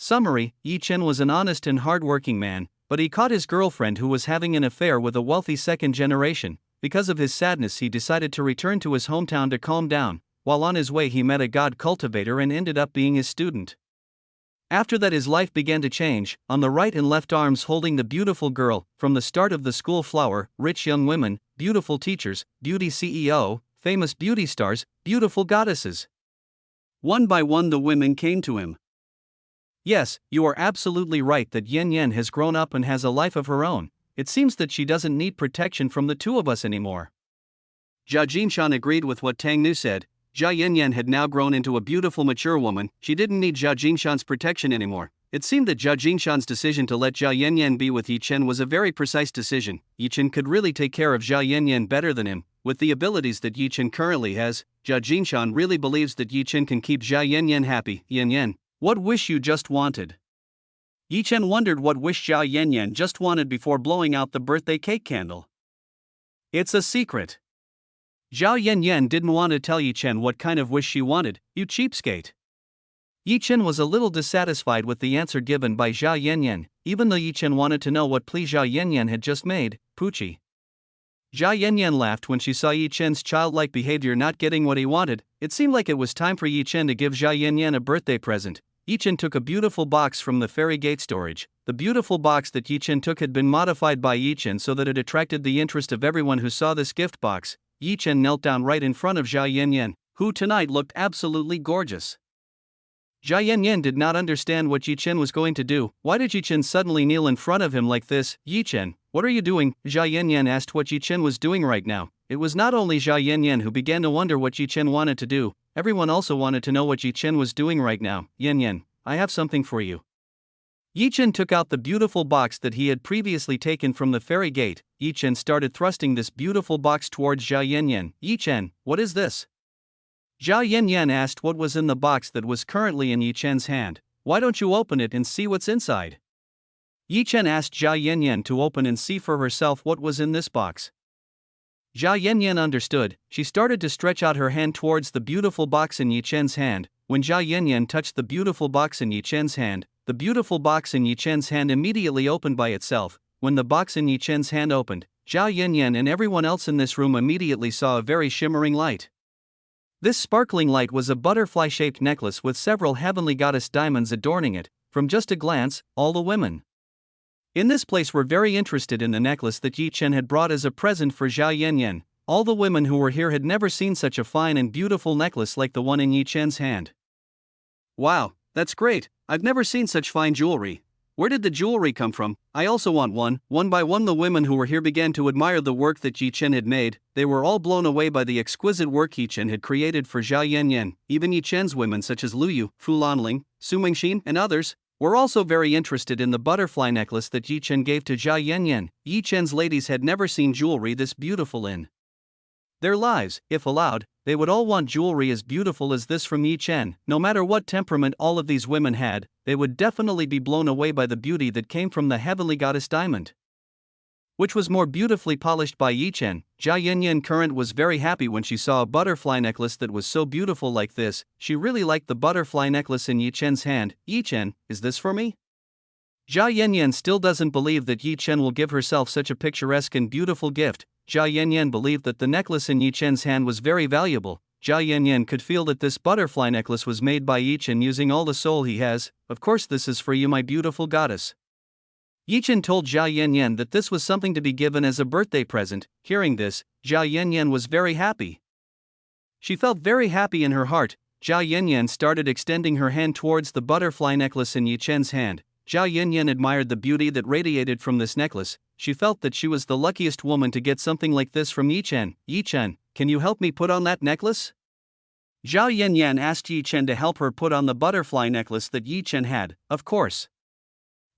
Summary: Yi Chen was an honest and hardworking man, but he caught his girlfriend who was having an affair with a wealthy second generation. Because of his sadness, he decided to return to his hometown to calm down. While on his way, he met a god cultivator and ended up being his student. After that, his life began to change. On the right and left arms holding the beautiful girl, from the start of the school flower, rich young women, beautiful teachers, beauty CEO, famous beauty stars, beautiful goddesses. One by one the women came to him. Yes, you are absolutely right that Yan Yan has grown up and has a life of her own. It seems that she doesn't need protection from the two of us anymore. Jia Jinshan agreed with what Tang Nu said. Jia Yanyan had now grown into a beautiful mature woman. She didn't need Jia Jinshan's protection anymore. It seemed that Jia Jinshan's decision to let Jia Yanyan be with Yi Chen was a very precise decision. Yi Chen could really take care of Jia Yanyan better than him. With the abilities that Yi Chen currently has, Jia Jinshan really believes that Yi Chen can keep Jia Yanyan happy. Yanyan, what wish you just wanted? Yi Chen wondered what wish Jia Yanyan just wanted before blowing out the birthday cake candle. It's a secret. Zhao Yanyan didn't want to tell Yi Chen what kind of wish she wanted. You cheapskate. Yi Chen was a little dissatisfied with the answer given by Zhao Yanyan, even though Yi Chen wanted to know what plea Zhao Yanyan had just made. Poochie. Zhao Yanyan laughed when she saw Yi Chen's childlike behavior not getting what he wanted. It seemed like it was time for Yi Chen to give Zhao Yanyan a birthday present. Yi Chen took a beautiful box from the fairy gate storage. The beautiful box that Yi Chen took had been modified by Yi Chen so that it attracted the interest of everyone who saw this gift box. Yi Chen knelt down right in front of Zhao Yanyan, who tonight looked absolutely gorgeous. Zhao Yanyan did not understand what Yi Chen was going to do. Why did Yi Chen suddenly kneel in front of him like this? Yi Chen, what are you doing? Zhao Yanyan asked what Yi Chen was doing right now. It was not only Zhao Yanyan who began to wonder what Yi Chen wanted to do, everyone also wanted to know what Yi Chen was doing right now. Yanyan, I have something for you. Yi Chen took out the beautiful box that he had previously taken from the fairy gate. Yi Chen started thrusting this beautiful box towards Zhao Yanyan. Yi Chen, what is this? Zhao Yanyan asked what was in the box that was currently in Yi Chen's hand. Why don't you open it and see what's inside? Yi Chen asked Zhao Yanyan to open and see for herself what was in this box. Zhao Yanyan understood. She started to stretch out her hand towards the beautiful box in Yi Chen's hand. When Zhao Yanyan touched the beautiful box in Yi Chen's hand, the beautiful box in Yi Chen's hand immediately opened by itself. When the box in Yi Chen's hand opened, Zhao Yanyan and everyone else in this room immediately saw a very shimmering light. This sparkling light was a butterfly-shaped necklace with several heavenly goddess diamonds adorning it. From just a glance, all the women in this place were very interested in the necklace that Yi Chen had brought as a present for Zhao Yanyan. All the women who were here had never seen such a fine and beautiful necklace like the one in Yi Chen's hand. Wow, that's great. I've never seen such fine jewelry. Where did the jewelry come from? I also want one. One by one the women who were here began to admire the work that Yi Chen had made. They were all blown away by the exquisite work Yi Chen had created for Zhao Yanyan. Even Yi Chen's women such as Lu Yu, Fu Lanling, Su Mingxin and others were also very interested in the butterfly necklace that Yi Chen gave to Zhao Yanyan. Yi Chen's ladies had never seen jewelry this beautiful in their lives. If allowed, they would all want jewelry as beautiful as this from Yi Chen. No matter what temperament all of these women had, they would definitely be blown away by the beauty that came from the heavenly goddess diamond, which was more beautifully polished by Yi Chen. Zhao Yanyan current was very happy when she saw a butterfly necklace that was so beautiful like this. She really liked the butterfly necklace in Yi Chen's hand. Yi Chen, is this for me? Zhao Yanyan still doesn't believe that Yi Chen will give herself such a picturesque and beautiful gift. Zhao Yanyan believed that the necklace in Yi Chen's hand was very valuable. Zhao Yanyan could feel that this butterfly necklace was made by Yi Chen using all the soul he has. Of course, this is for you, my beautiful goddess. Yi Chen told Zhao Yanyan that this was something to be given as a birthday present. Hearing this, Zhao Yanyan was very happy. She felt very happy in her heart. Zhao Yanyan started extending her hand towards the butterfly necklace in Yi Chen's hand. Zhao Yanyan admired the beauty that radiated from this necklace. She felt that she was the luckiest woman to get something like this from Yi Chen. Yi Chen, can you help me put on that necklace? Zhao Yanyan asked Yi Chen to help her put on the butterfly necklace that Yi Chen had. Of course.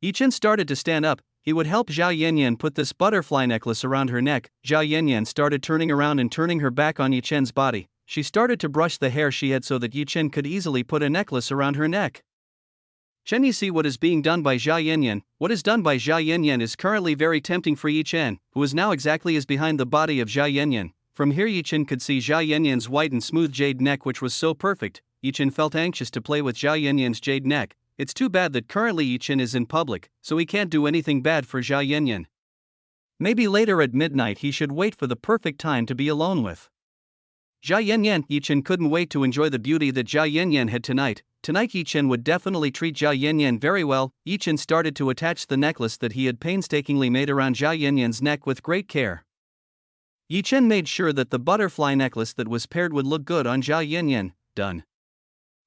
Yi Chen started to stand up. He would help Zhao Yanyan put this butterfly necklace around her neck. Zhao Yanyan started turning around and turning her back on Yi Chen's body. She started to brush the hair she had so that Yi Chen could easily put a necklace around her neck. Chen, you see what is being done by Zhao Yanyan. What is done by Zhao Yanyan is currently very tempting for Yi Chen, who is now exactly as behind the body of Zhao Yanyan. From here Yi Chen could see Zhao Yanyan's white and smooth jade neck, which was so perfect. Yi Chen felt anxious to play with Zhao Yanyan's jade neck. it's too bad that currently Yi Chen is in public, so he can't do anything bad for Zhao Yanyan. Maybe later at midnight he should wait for the perfect time to be alone with Zhao Yanyan. Yi Chen couldn't wait to enjoy the beauty that Zhao Yanyan had tonight. Tonight Yi Chen would definitely treat Zhao Yanyan very well. Yi Chen started to attach the necklace that he had painstakingly made around Zhao Yanyan's neck with great care. Yi Chen made sure that the butterfly necklace that was paired would look good on Zhao Yanyan. Done.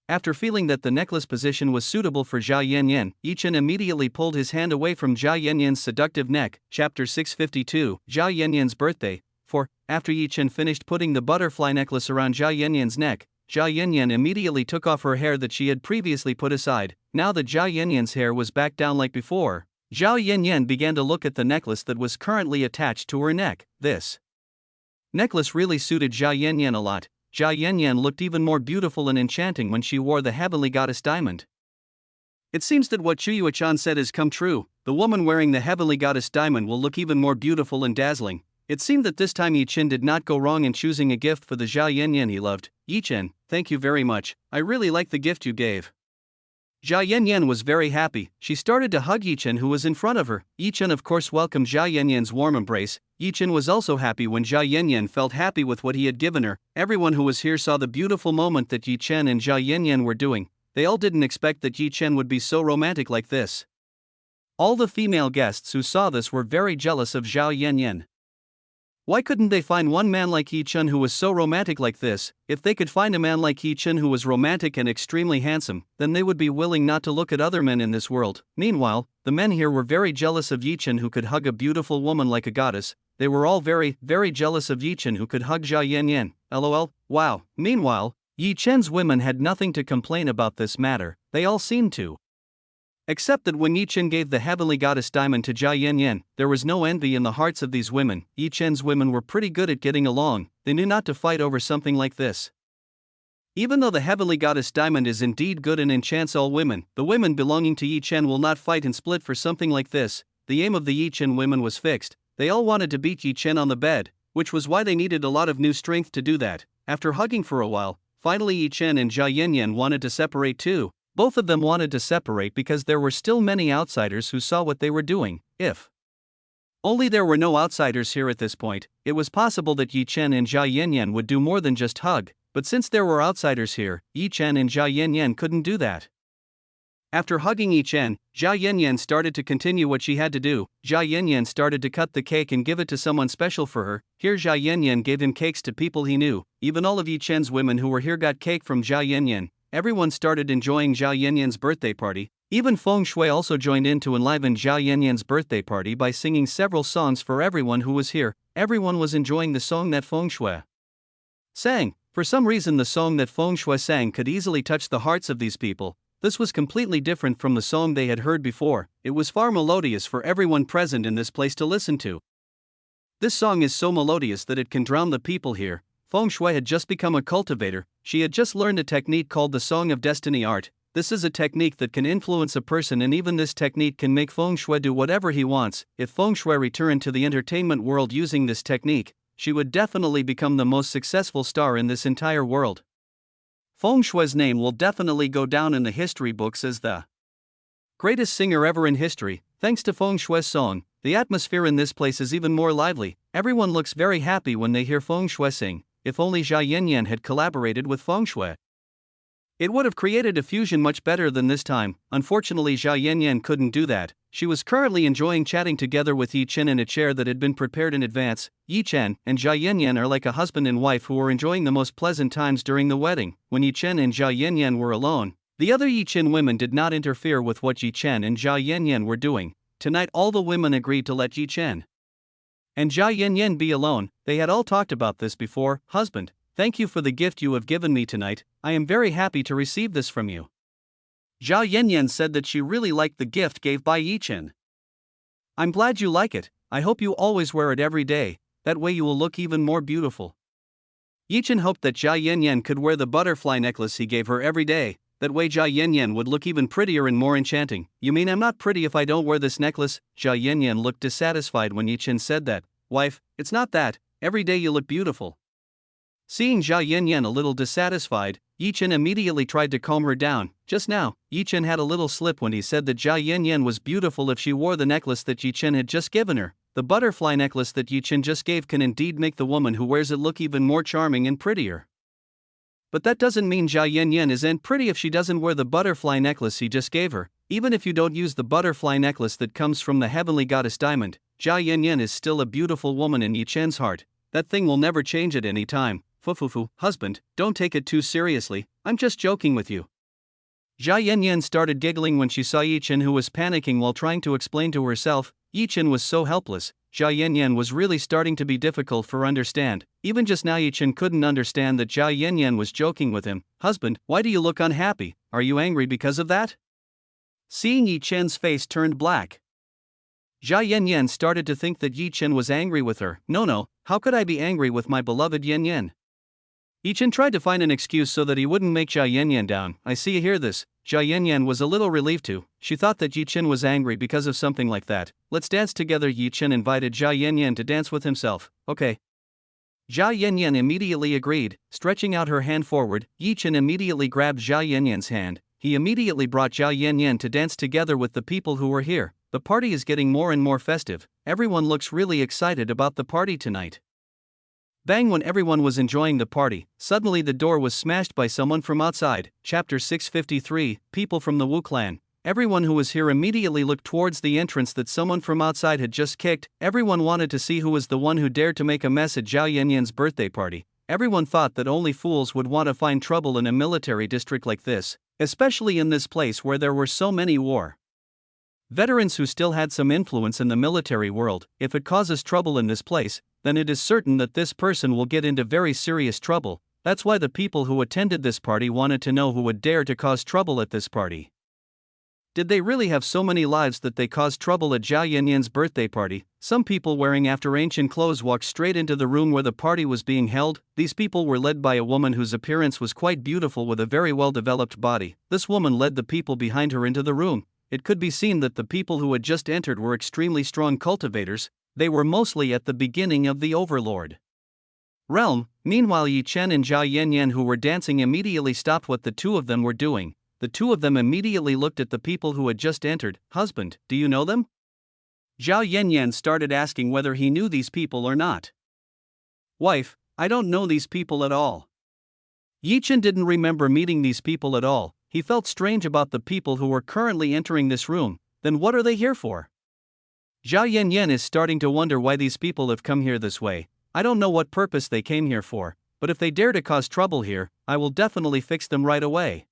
After feeling that the necklace position was suitable for Zhao Yanyan, Yi Chen immediately pulled his hand away from Zhao Yanyan's seductive neck. Chapter 652, Zhao Yanyan's birthday. For, after Yi Chen finished putting the butterfly necklace around Zhao Yanyan's neck, Zhao Yanyan immediately took off her hair that she had previously put aside. Now that Zhao Yanyan's hair was back down like before, Zhao Yanyan began to look at the necklace that was currently attached to her neck. This necklace really suited Zhao Yanyan a lot. Zhao Yanyan looked even more beautiful and enchanting when she wore the heavenly goddess diamond. It seems that what Chuyuachan said has come true. The woman wearing the heavenly goddess diamond will look even more beautiful and dazzling. It seemed that this time Yi Chen did not go wrong in choosing a gift for the Zhao Yanyan he loved. Yi Chen, thank you very much, I really like the gift you gave. Zhao Yanyan was very happy. She started to hug Yi Chen, who was in front of her. Yi Chen of course welcomed Zhao Yanyan's warm embrace. Yi Chen was also happy when Zhao Yanyan felt happy with what he had given her. Everyone who was here saw the beautiful moment that Yi Chen and Zhao Yanyan were doing. They all didn't expect that Yi Chen would be so romantic like this. All the female guests who saw this were very jealous of Zhao Yanyan. Why couldn't they find one man like Yi Chen who was so romantic like this? If they could find a man like Yi Chen who was romantic and extremely handsome, then they would be willing not to look at other men in this world. Meanwhile, the men here were very jealous of Yi Chen who could hug a beautiful woman like a goddess. They were all very, very jealous of Yi Chen who could hug Zhao Yanyan. LOL, wow. Meanwhile, Yi Chen's women had nothing to complain about this matter. They all seemed to. Except that when Yi Chen gave the heavenly goddess diamond to Zhao Yanyan, there was no envy in the hearts of these women. Yi Chen's women were pretty good at getting along. They knew not to fight over something like this. Even though the heavenly goddess diamond is indeed good and enchants all women, the women belonging to Yi Chen will not fight and split for something like this. The aim of the Yi Chen women was fixed. They all wanted to beat Yi Chen on the bed, which was why they needed a lot of new strength to do that. After hugging for a while, finally Yi Chen and Zhao Yanyan wanted to separate too. Both of them wanted to separate because there were still many outsiders who saw what they were doing. If only there were no outsiders here at this point, it was possible that Yi Chen and Zhao Yanyan would do more than just hug, but since there were outsiders here, Yi Chen and Zhao Yanyan couldn't do that. After hugging Yi Chen, Zhao Yanyan started to continue what she had to do. Zhao Yanyan started to cut the cake and give it to someone special for her. Here Zhao Yanyan gave him cakes to people he knew. Even all of Yi Chen's women who were here got cake from Zhao Yanyan. Everyone started enjoying Zhao Yanyan's birthday party. Even Feng Shui also joined in to enliven Zhao Yanyan's birthday party by singing several songs for everyone who was here. Everyone was enjoying the song that Feng Shui sang. For some reason the song that Feng Shui sang could easily touch the hearts of these people. This was completely different from the song they had heard before. It was far melodious for everyone present in this place to listen to. This song is so melodious that it can drown the people here. Feng Shui had just become a cultivator. She had just learned a technique called the Song of Destiny art. This is a technique that can influence a person, and even this technique can make Feng Shui do whatever he wants. If Feng Shui returned to the entertainment world using this technique, she would definitely become the most successful star in this entire world. Feng Shui's name will definitely go down in the history books as the greatest singer ever in history. Thanks to Feng Shui's song, the atmosphere in this place is even more lively. Everyone looks very happy when they hear Feng Shui sing. If only Zhao Yanyan had collaborated with Feng Shui, it would have created a fusion much better than this time. Unfortunately, Zhao Yanyan couldn't do that. She was currently enjoying chatting together with Yi Chen in a chair that had been prepared in advance. Yi Chen and Zhao Yanyan are like a husband and wife who were enjoying the most pleasant times during the wedding. When Yi Chen and Zhao Yanyan were alone, the other Yi Chen women did not interfere with what Yi Chen and Zhao Yanyan were doing. Tonight all the women agreed to let Yi Chen and Zhao Yanyan be alone. They had all talked about this before. Husband, thank you for the gift you have given me tonight. I am very happy to receive this from you. Zhao Yanyan said that she really liked the gift gave by Yi Chen. I'm glad you like it. I hope you always wear it every day. That way you will look even more beautiful. Yi Chen hoped that Zhao Yanyan could wear the butterfly necklace he gave her every day. That way Zhao Yanyan would look even prettier and more enchanting. You mean I'm not pretty if I don't wear this necklace? Zhao Yanyan looked dissatisfied when Yi Chen said that. Wife, it's not that. Every day you look beautiful. Seeing Zhao Yanyan a little dissatisfied, Yi Chen immediately tried to calm her down. Just now, Yi Chen had a little slip when he said that Zhao Yanyan was beautiful if she wore the necklace that Yi Chen had just given her. The butterfly necklace that Yi Chen just gave can indeed make the woman who wears it look even more charming and prettier. But that doesn't mean Zhao Yanyan isn't pretty if she doesn't wear the butterfly necklace he just gave her. Even if you don't use the butterfly necklace that comes from the heavenly goddess diamond, Zhao Yanyan is still a beautiful woman in Yi Chen's heart. That thing will never change at any time. Fufufu, husband, don't take it too seriously, I'm just joking with you. Zhao Yanyan started giggling when she saw Yi Chen, who was panicking while trying to explain to herself. Yi Chen was so helpless. Zhao Yanyan was really starting to be difficult for understand. Even just now Yi Chen couldn't understand that Zhao Yanyan was joking with him. Husband, why do you look unhappy? Are you angry because of that? Seeing Yi Chen's face turned black, Zhao Yanyan started to think that Yi Chen was angry with her. No, how could I be angry with my beloved Yanyan? Yi Chen tried to find an excuse so that he wouldn't make Zhao Yanyan down. I see you hear this. Zhao Yanyan was a little relieved too. She thought that Yi Chen was angry because of something like that. Let's dance together. Yi Chen invited Zhao Yanyan to dance with himself. Okay. Zhao Yanyan immediately agreed. Stretching out her hand forward, Yi Chen immediately grabbed Zhao Yanyan's hand. He immediately brought Zhao Yanyan to dance together with the people who were here. The party is getting more and more festive. Everyone looks really excited about the party tonight. Bang! When everyone was enjoying the party, suddenly the door was smashed by someone from outside. Chapter 653, People from the Wu clan. Everyone who was here immediately looked towards the entrance that someone from outside had just kicked. Everyone wanted to see who was the one who dared to make a mess at Zhao Yanyan's birthday party. Everyone thought that only fools would want to find trouble in a military district like this, especially in this place where there were so many war veterans who still had some influence in the military world. If it causes trouble in this place, then it is certain that this person will get into very serious trouble. That's why the people who attended this party wanted to know who would dare to cause trouble at this party. Did they really have so many lives that they caused trouble at Zhao Yanyan's birthday party? Some people wearing after ancient clothes walked straight into the room where the party was being held. These people were led by a woman whose appearance was quite beautiful with a very well-developed body. This woman led the people behind her into the room. It could be seen that the people who had just entered were extremely strong cultivators. They were mostly at the beginning of the Overlord realm. Meanwhile, Yi Chen and Zhao Yanyan, who were dancing, immediately stopped what the two of them were doing. The two of them immediately looked at the people who had just entered. Husband, do you know them? Zhao Yanyan started asking whether he knew these people or not. Wife, I don't know these people at all. Yi Chen didn't remember meeting these people at all. He felt strange about the people who were currently entering this room. Then what are they here for? Zhao Yanyan is starting to wonder why these people have come here this way. I don't know what purpose they came here for, but if they dare to cause trouble here, I will definitely fix them right away.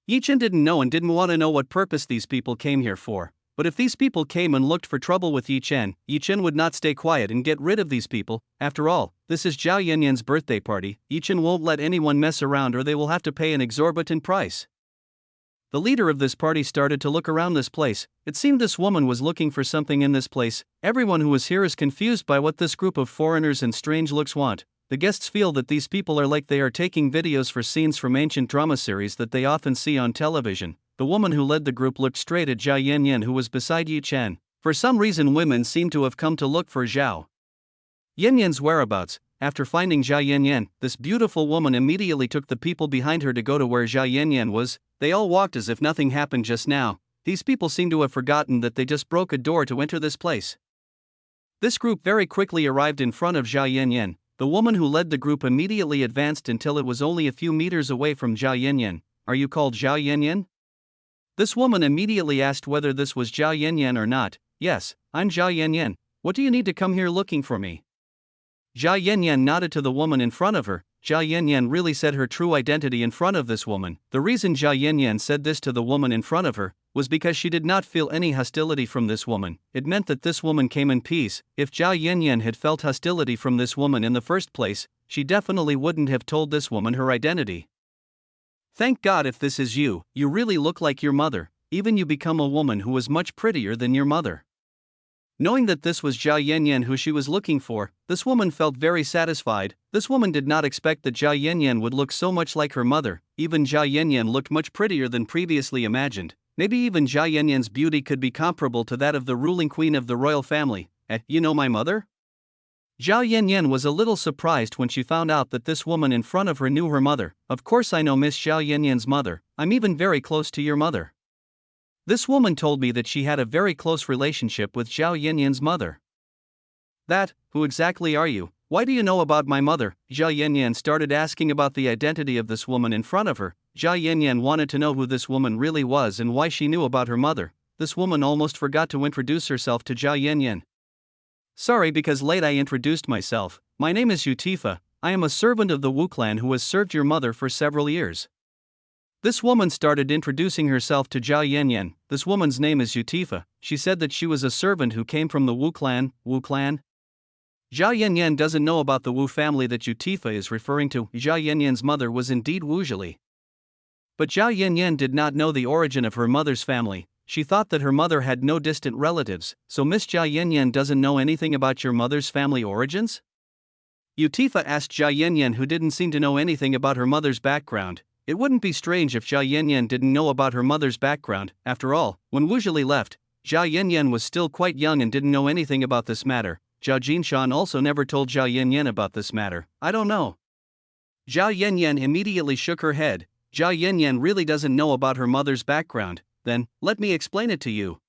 Yi Chen didn't know and didn't want to know what purpose these people came here for, but if these people came and looked for trouble with Yi Chen would not stay quiet and get rid of these people. After all, this is Zhao Yanyan's birthday party. Yi Chen won't let anyone mess around or they will have to pay an exorbitant price. The leader of this party started to look around this place. It seemed this woman was looking for something in this place. Everyone who was here is confused by what this group of foreigners and strange looks want. The guests feel that these people are like they are taking videos for scenes from ancient drama series that they often see on television. The woman who led the group looked straight at Zhao Yanyan, who was beside Yi Chen. For some reason, women seem to have come to look for Zhao Yanyan's whereabouts. After finding Zhao Yanyan, this beautiful woman immediately took the people behind her to go to where Zhao Yanyan was. They all walked as if nothing happened just now. These people seem to have forgotten that they just broke a door to enter this place. This group very quickly arrived in front of Zhao Yanyan. The woman who led the group immediately advanced until it was only a few meters away from Zhao Yanyan. Are you called Zhao Yanyan? This woman immediately asked whether this was Zhao Yanyan or not. Yes, I'm Zhao Yanyan. What do you need to come here looking for me? Zhao Yanyan nodded to the woman in front of her. Zhao Yanyan really said her true identity in front of this woman. The reason Zhao Yanyan said this to the woman in front of her was because she did not feel any hostility from this woman. It meant that this woman came in peace. If Zhao Yanyan had felt hostility from this woman in the first place, she definitely wouldn't have told this woman her identity. Thank God, if this is you, you really look like your mother. Even you become a woman who was much prettier than your mother. Knowing that this was Zhao Yanyan who she was looking for, this woman felt very satisfied. This woman did not expect that Zhao Yanyan would look so much like her mother. Even Zhao Yanyan looked much prettier than previously imagined. Maybe even Zhao Yanyan's beauty could be comparable to that of the ruling queen of the royal family. You know my mother? Zhao Yanyan was a little surprised when she found out that this woman in front of her knew her mother. Of course I know Miss Zhao Yanyan's mother, I'm even very close to your mother. This woman told me that she had a very close relationship with Zhao Yanyan's mother. That, who exactly are you? Why do you know about my mother? Zhao Yanyan started asking about the identity of this woman in front of her. Zhao Yanyan wanted to know who this woman really was and why she knew about her mother. This woman almost forgot to introduce herself to Zhao Yanyan. Sorry, because late I introduced myself. My name is Utifa. I am a servant of the Wu clan who has served your mother for several years. This woman started introducing herself to Zhao Yanyan. This woman's name is Utifa. She said that she was a servant who came from the Wu clan. Wu clan? Zhao Yanyan doesn't know about the Wu family that Utifa is referring to. Zhao Yanyan's mother was indeed Wu Zhili. But Zhao Yanyan did not know the origin of her mother's family. She thought that her mother had no distant relatives. So Miss Zhao Yanyan doesn't know anything about your mother's family origins? Utifa asked Zhao Yanyan, who didn't seem to know anything about her mother's background. It wouldn't be strange if Zhao Yanyan didn't know about her mother's background. After all, when Wu Zhili left, Zhao Yanyan was still quite young and didn't know anything about this matter. Zhao Jinshan also never told Zhao Yanyan about this matter. I don't know. Zhao Yanyan immediately shook her head. Zhao Yanyan really doesn't know about her mother's background. Then, let me explain it to you.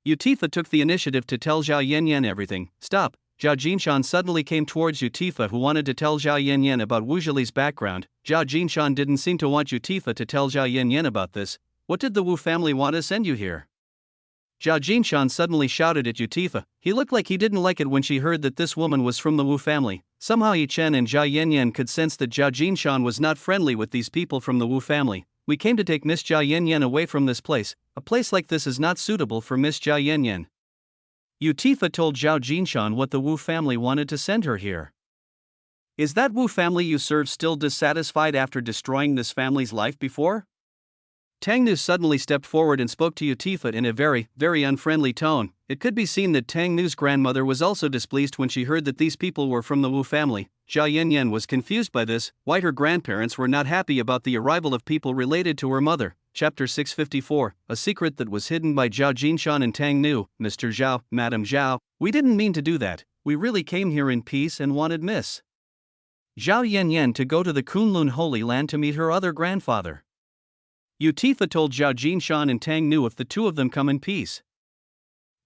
Utifa took the initiative to tell Zhao Yanyan everything. Stop. Zhao Jinshan suddenly came towards Utifa, who wanted to tell Zhao Yanyan about Wu Zhili's background. Zhao Jinshan didn't seem to want Utifa to tell Zhao Yanyan about this. What did the Wu family want to send you here? Zhao Jinshan suddenly shouted at Utifa. He looked like he didn't like it when she heard that this woman was from the Wu family. Somehow Chen and Zhao Yanyan could sense that Zhao Jinshan was not friendly with these people from the Wu family. We came to take Miss Zhao Yanyan away from this place. A place like this is not suitable for Miss Zhao Yanyan. Utifa told Zhao Jinshan what the Wu family wanted to send her here. Is that Wu family you served still dissatisfied after destroying this family's life before? Tang Nu suddenly stepped forward and spoke to Utifa in a very, very unfriendly tone. It could be seen that Tang Nu's grandmother was also displeased when she heard that these people were from the Wu family. Zhao Yanyan was confused by this, why her grandparents were not happy about the arrival of people related to her mother. Chapter 654, a secret that was hidden by Zhao Jinshan and Tang Nu. Mr. Zhao, Madam Zhao, we didn't mean to do that. We really came here in peace and wanted Miss Zhao Yanyan to go to the Kunlun Holy Land to meet her other grandfather. Utifa told Zhao Jinshan and Tang Nu if the two of them come in peace.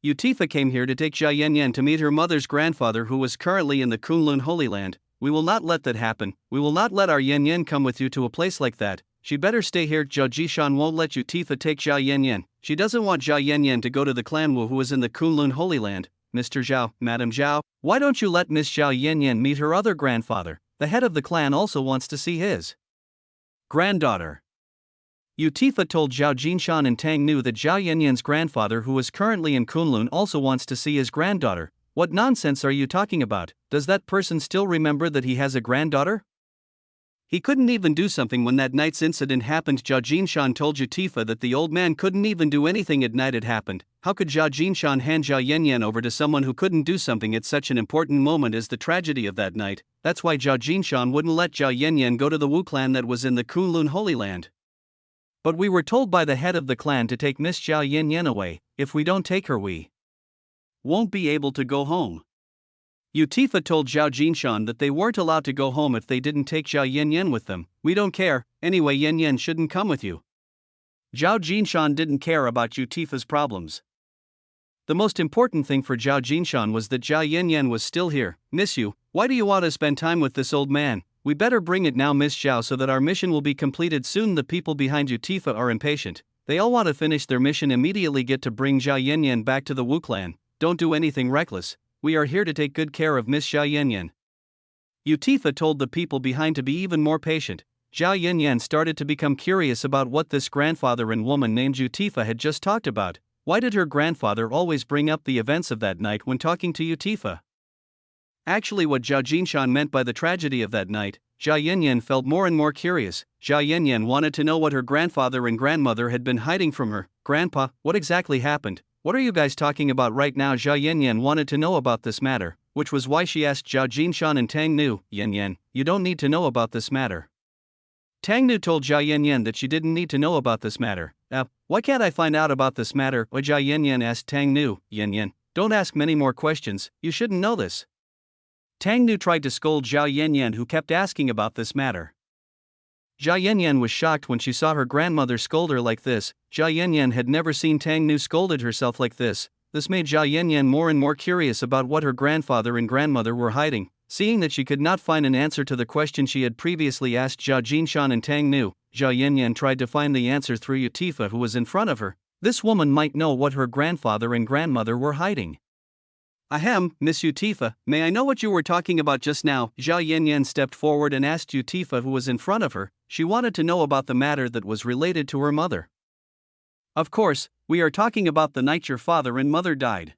Utifa came here to take Zhao Yanyan to meet her mother's grandfather, who was currently in the Kunlun Holy Land. We will not let that happen. We will not let our Yanyan come with you to a place like that. She better stay here. Zhao Jishan won't let Utifa take Zhao Yanyan. She doesn't want Zhao Yanyan to go to the clan Wu, who is in the Kunlun Holy Land. Mr. Zhao, Madam Zhao, why don't you let Miss Zhao Yanyan meet her other grandfather? The head of the clan also wants to see his granddaughter. Utifa told Zhao Jinshan and Tang Nu that Zhao Yanyan's grandfather, who is currently in Kunlun, also wants to see his granddaughter. What nonsense are you talking about? Does that person still remember that he has a granddaughter? He couldn't even do something when that night's incident happened. Zhao Jinshan told Utifa that the old man couldn't even do anything at night it happened. How could Zhao Jinshan hand Zhao Yanyan over to someone who couldn't do something at such an important moment as the tragedy of that night? That's why Zhao Jinshan wouldn't let Zhao Yanyan go to the Wu clan that was in the Kunlun Holy Land. But we were told by the head of the clan to take Miss Zhao Yanyan away. If we don't take her, we won't be able to go home. Utifa told Zhao Jinshan that they weren't allowed to go home if they didn't take Zhao Yanyan with them. We don't care, anyway Yanyan shouldn't come with you. Zhao Jinshan didn't care about Utifa's problems. The most important thing for Zhao Jinshan was that Zhao Yanyan was still here. Miss you, why do you want to spend time with this old man? We better bring it now, Miss Zhao, so that our mission will be completed soon. The people behind Utifa are impatient. They all want to finish their mission immediately. Get to bring Zhao Yanyan back to the Wu clan. Don't do anything reckless. We are here to take good care of Miss Zhao Yanyan. Utifa told the people behind to be even more patient. Zhao Yanyan started to become curious about what this grandfather and woman named Utifa had just talked about. Why did her grandfather always bring up the events of that night when talking to Utifa? Actually, what Zhao Jinshan meant by the tragedy of that night, Zhao Yanyan felt more and more curious. Zhao Yanyan wanted to know what her grandfather and grandmother had been hiding from her. Grandpa, what exactly happened? What are you guys talking about right now? Zhao Yanyan wanted to know about this matter, which was why she asked Zhao Jinshan and Tang Nu. Yanyan, you don't need to know about this matter. Tang Nu told Zhao Yanyan that she didn't need to know about this matter. Why can't I find out about this matter? Zhao Yanyan asked Tang Nu. Yanyan, don't ask many more questions, you shouldn't know this. Tang Nu tried to scold Zhao Yanyan, who kept asking about this matter. Zhao Yanyan was shocked when she saw her grandmother scold her like this. Zhao Yanyan had never seen Tang Nu scolded herself like this. This made Zhao Yanyan more and more curious about what her grandfather and grandmother were hiding. Seeing that she could not find an answer to the question she had previously asked Zhao Jinshan and Tang Nu, Zhao Yanyan tried to find the answer through Yutifa, who was in front of her. This woman might know what her grandfather and grandmother were hiding. Ahem, Miss Yutifa, may I know what you were talking about just now? Zhao Yanyan stepped forward and asked Yutifa, who was in front of her. She wanted to know about the matter that was related to her mother. Of course, we are talking about the night your father and mother died.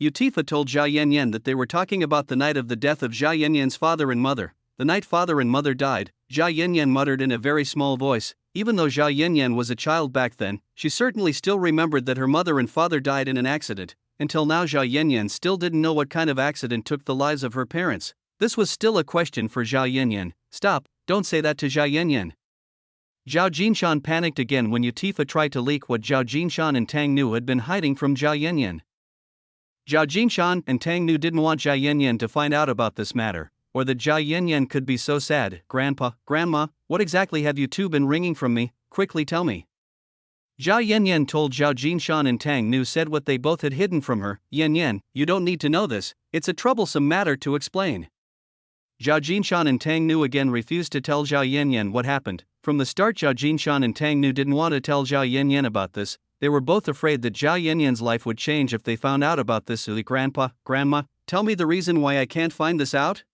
Yutifa told Zhao Yanyan that they were talking about the night of the death of Zhao Yanyan's father and mother. The night father and mother died, Zhao Yanyan muttered in a very small voice. Even though Zhao Yanyan was a child back then, she certainly still remembered that her mother and father died in an accident. Until now, Zhao Yanyan still didn't know what kind of accident took the lives of her parents. This was still a question for Zhao Yanyan. Stop, don't say that to Zhao Yanyan. Zhao Jinshan panicked again when Yutifa tried to leak what Zhao Jinshan and Tang Nu had been hiding from Zhao Yanyan. Zhao Jinshan and Tang Nu didn't want Zhao Yanyan to find out about this matter, or that Zhao Yanyan could be so sad. Grandpa, Grandma, what exactly have you two been wringing from me? Quickly tell me. Zhao Yanyan told Zhao Jinshan, and Tang Nu said what they both had hidden from her. Yanyan, you don't need to know this, it's a troublesome matter to explain. Zhao Jinshan and Tang Nu again refused to tell Zhao Yanyan what happened. From the start, Zhao Jinshan and Tang Nu didn't want to tell Zhao Yanyan about this. They were both afraid that Zhao Yanyan's life would change if they found out about this. Grandpa, Grandma, tell me the reason why I can't find this out?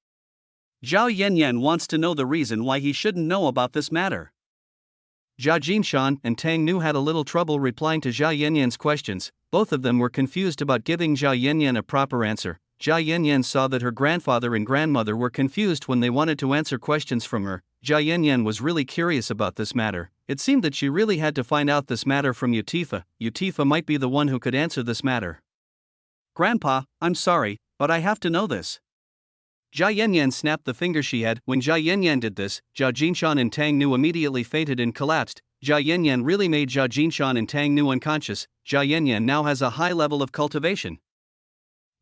Zhao Yanyan wants to know the reason why he shouldn't know about this matter. Zhao Jinshan and Tang Nu had a little trouble replying to Zhao Yanyan's questions. Both of them were confused about giving Zhao Yanyan a proper answer. Zhao Yanyan saw that her grandfather and grandmother were confused when they wanted to answer questions from her. Zhao Yanyan was really curious about this matter. It seemed that she really had to find out this matter from Yutifa. Yutifa might be the one who could answer this matter. Grandpa, I'm sorry, but I have to know this. Zhao Yanyan snapped the finger she had. When Zhao Yanyan did this, Zhao Jinshan and Tang Nu immediately fainted and collapsed. Zhao Yanyan really made Zhao Jinshan and Tang Nu unconscious. Zhao Yanyan now has a high level of cultivation.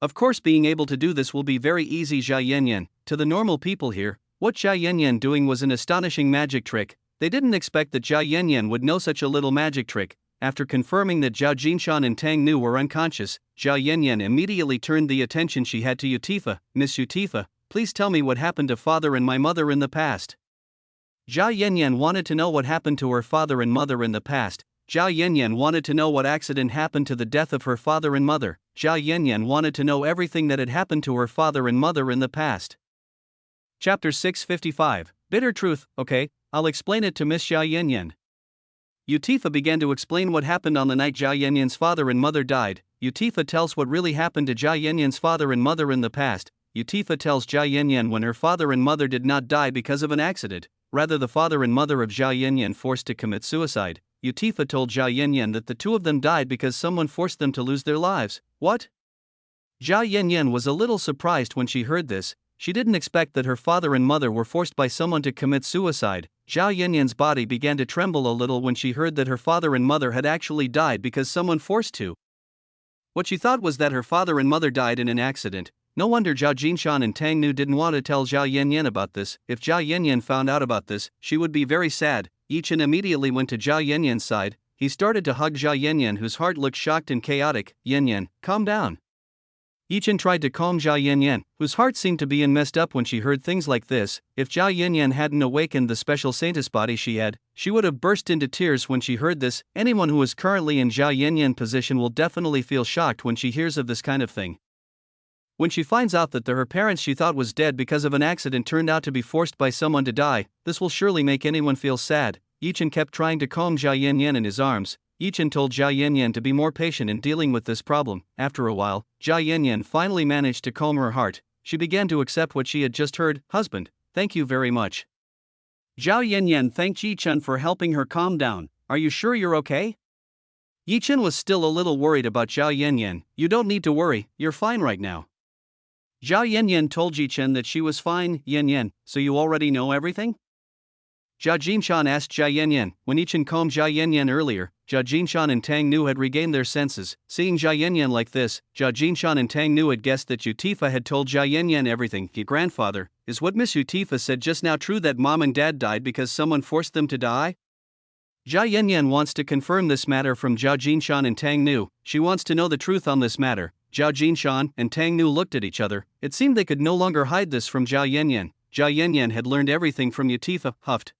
Of course, being able to do this will be very easy. Zhao Yanyan, to the normal people here, what Zhao Yanyan doing was an astonishing magic trick. They didn't expect that Zhao Yanyan would know such a little magic trick. After confirming that Zhao Jinshan and Tang Nu were unconscious, Zhao Yanyan immediately turned the attention she had to Yutifa. Miss Yutifa, please tell me what happened to father and my mother in the past. Zhao Yanyan wanted to know what happened to her father and mother in the past. Zhao Yanyan wanted to know what accident happened to the death of her father and mother. Zhao Yanyan wanted to know everything that had happened to her father and mother in the past. Chapter 655, Bitter Truth. Okay, I'll explain it to Miss Zhao Yanyan. Yutifa began to explain what happened on the night Zhao Yanyan's father and mother died. Yutifa tells what really happened to Zhao Yanyan's father and mother in the past. Yutifa tells Zhao Yanyan when her father and mother did not die because of an accident. Rather, the father and mother of Zhao Yanyan forced to commit suicide. Yutifa told Zhao Yanyan that the two of them died because someone forced them to lose their lives. What? Zhao Yanyan was a little surprised when she heard this. She didn't expect that her father and mother were forced by someone to commit suicide. Zhao Yanyan's body began to tremble a little when she heard that her father and mother had actually died because someone forced to. What she thought was that her father and mother died in an accident. No wonder Zhao Jinshan and Tang Nu didn't want to tell Zhao Yanyan about this. If Zhao Yanyan found out about this, she would be very sad. Chen immediately went to Zhao Yanyan's side. He started to hug Zhao Yanyan, whose heart looked shocked and chaotic. Yanyan, calm down. Chen tried to calm Zhao Yanyan, whose heart seemed to be messed up when she heard things like this. If Zhao Yanyan hadn't awakened the special saintess body she had, she would have burst into tears when she heard this. Anyone who is currently in Zhao Yanyan's position will definitely feel shocked when she hears of this kind of thing. When she finds out that her parents she thought was dead because of an accident turned out to be forced by someone to die, this will surely make anyone feel sad. Chen kept trying to calm Zhao Yanyan in his arms. Chen told Zhao Yanyan to be more patient in dealing with this problem. After a while, Zhao Yanyan finally managed to calm her heart. She began to accept what she had just heard. Husband, thank you very much. Zhao Yanyan thanked Chen for helping her calm down. Are you sure you're okay? Chen was still a little worried about Zhao Yanyan. You don't need to worry, you're fine right now. Zhao Yanyan told Chen that she was fine. Yanyan, so you already know everything? Jia Jinshan asked Jia Yanyan. When Yi Chen calmed Jia Yanyan earlier, Jia Jinshan and Tang Nu had regained their senses. Seeing Jia Yanyan like this, Jia Jinshan and Tang Nu had guessed that Utifa had told Jia Yanyan everything. Your grandfather, is what Miss Utifa said just now true, that mom and dad died because someone forced them to die? Jia Yanyan wants to confirm this matter from Jia Jinshan and Tang Nu. She wants to know the truth on this matter. Jia Jinshan and Tang Nu looked at each other. It seemed they could no longer hide this from Jia Yanyan. Jia Yanyan had learned everything from Utifa, huffed.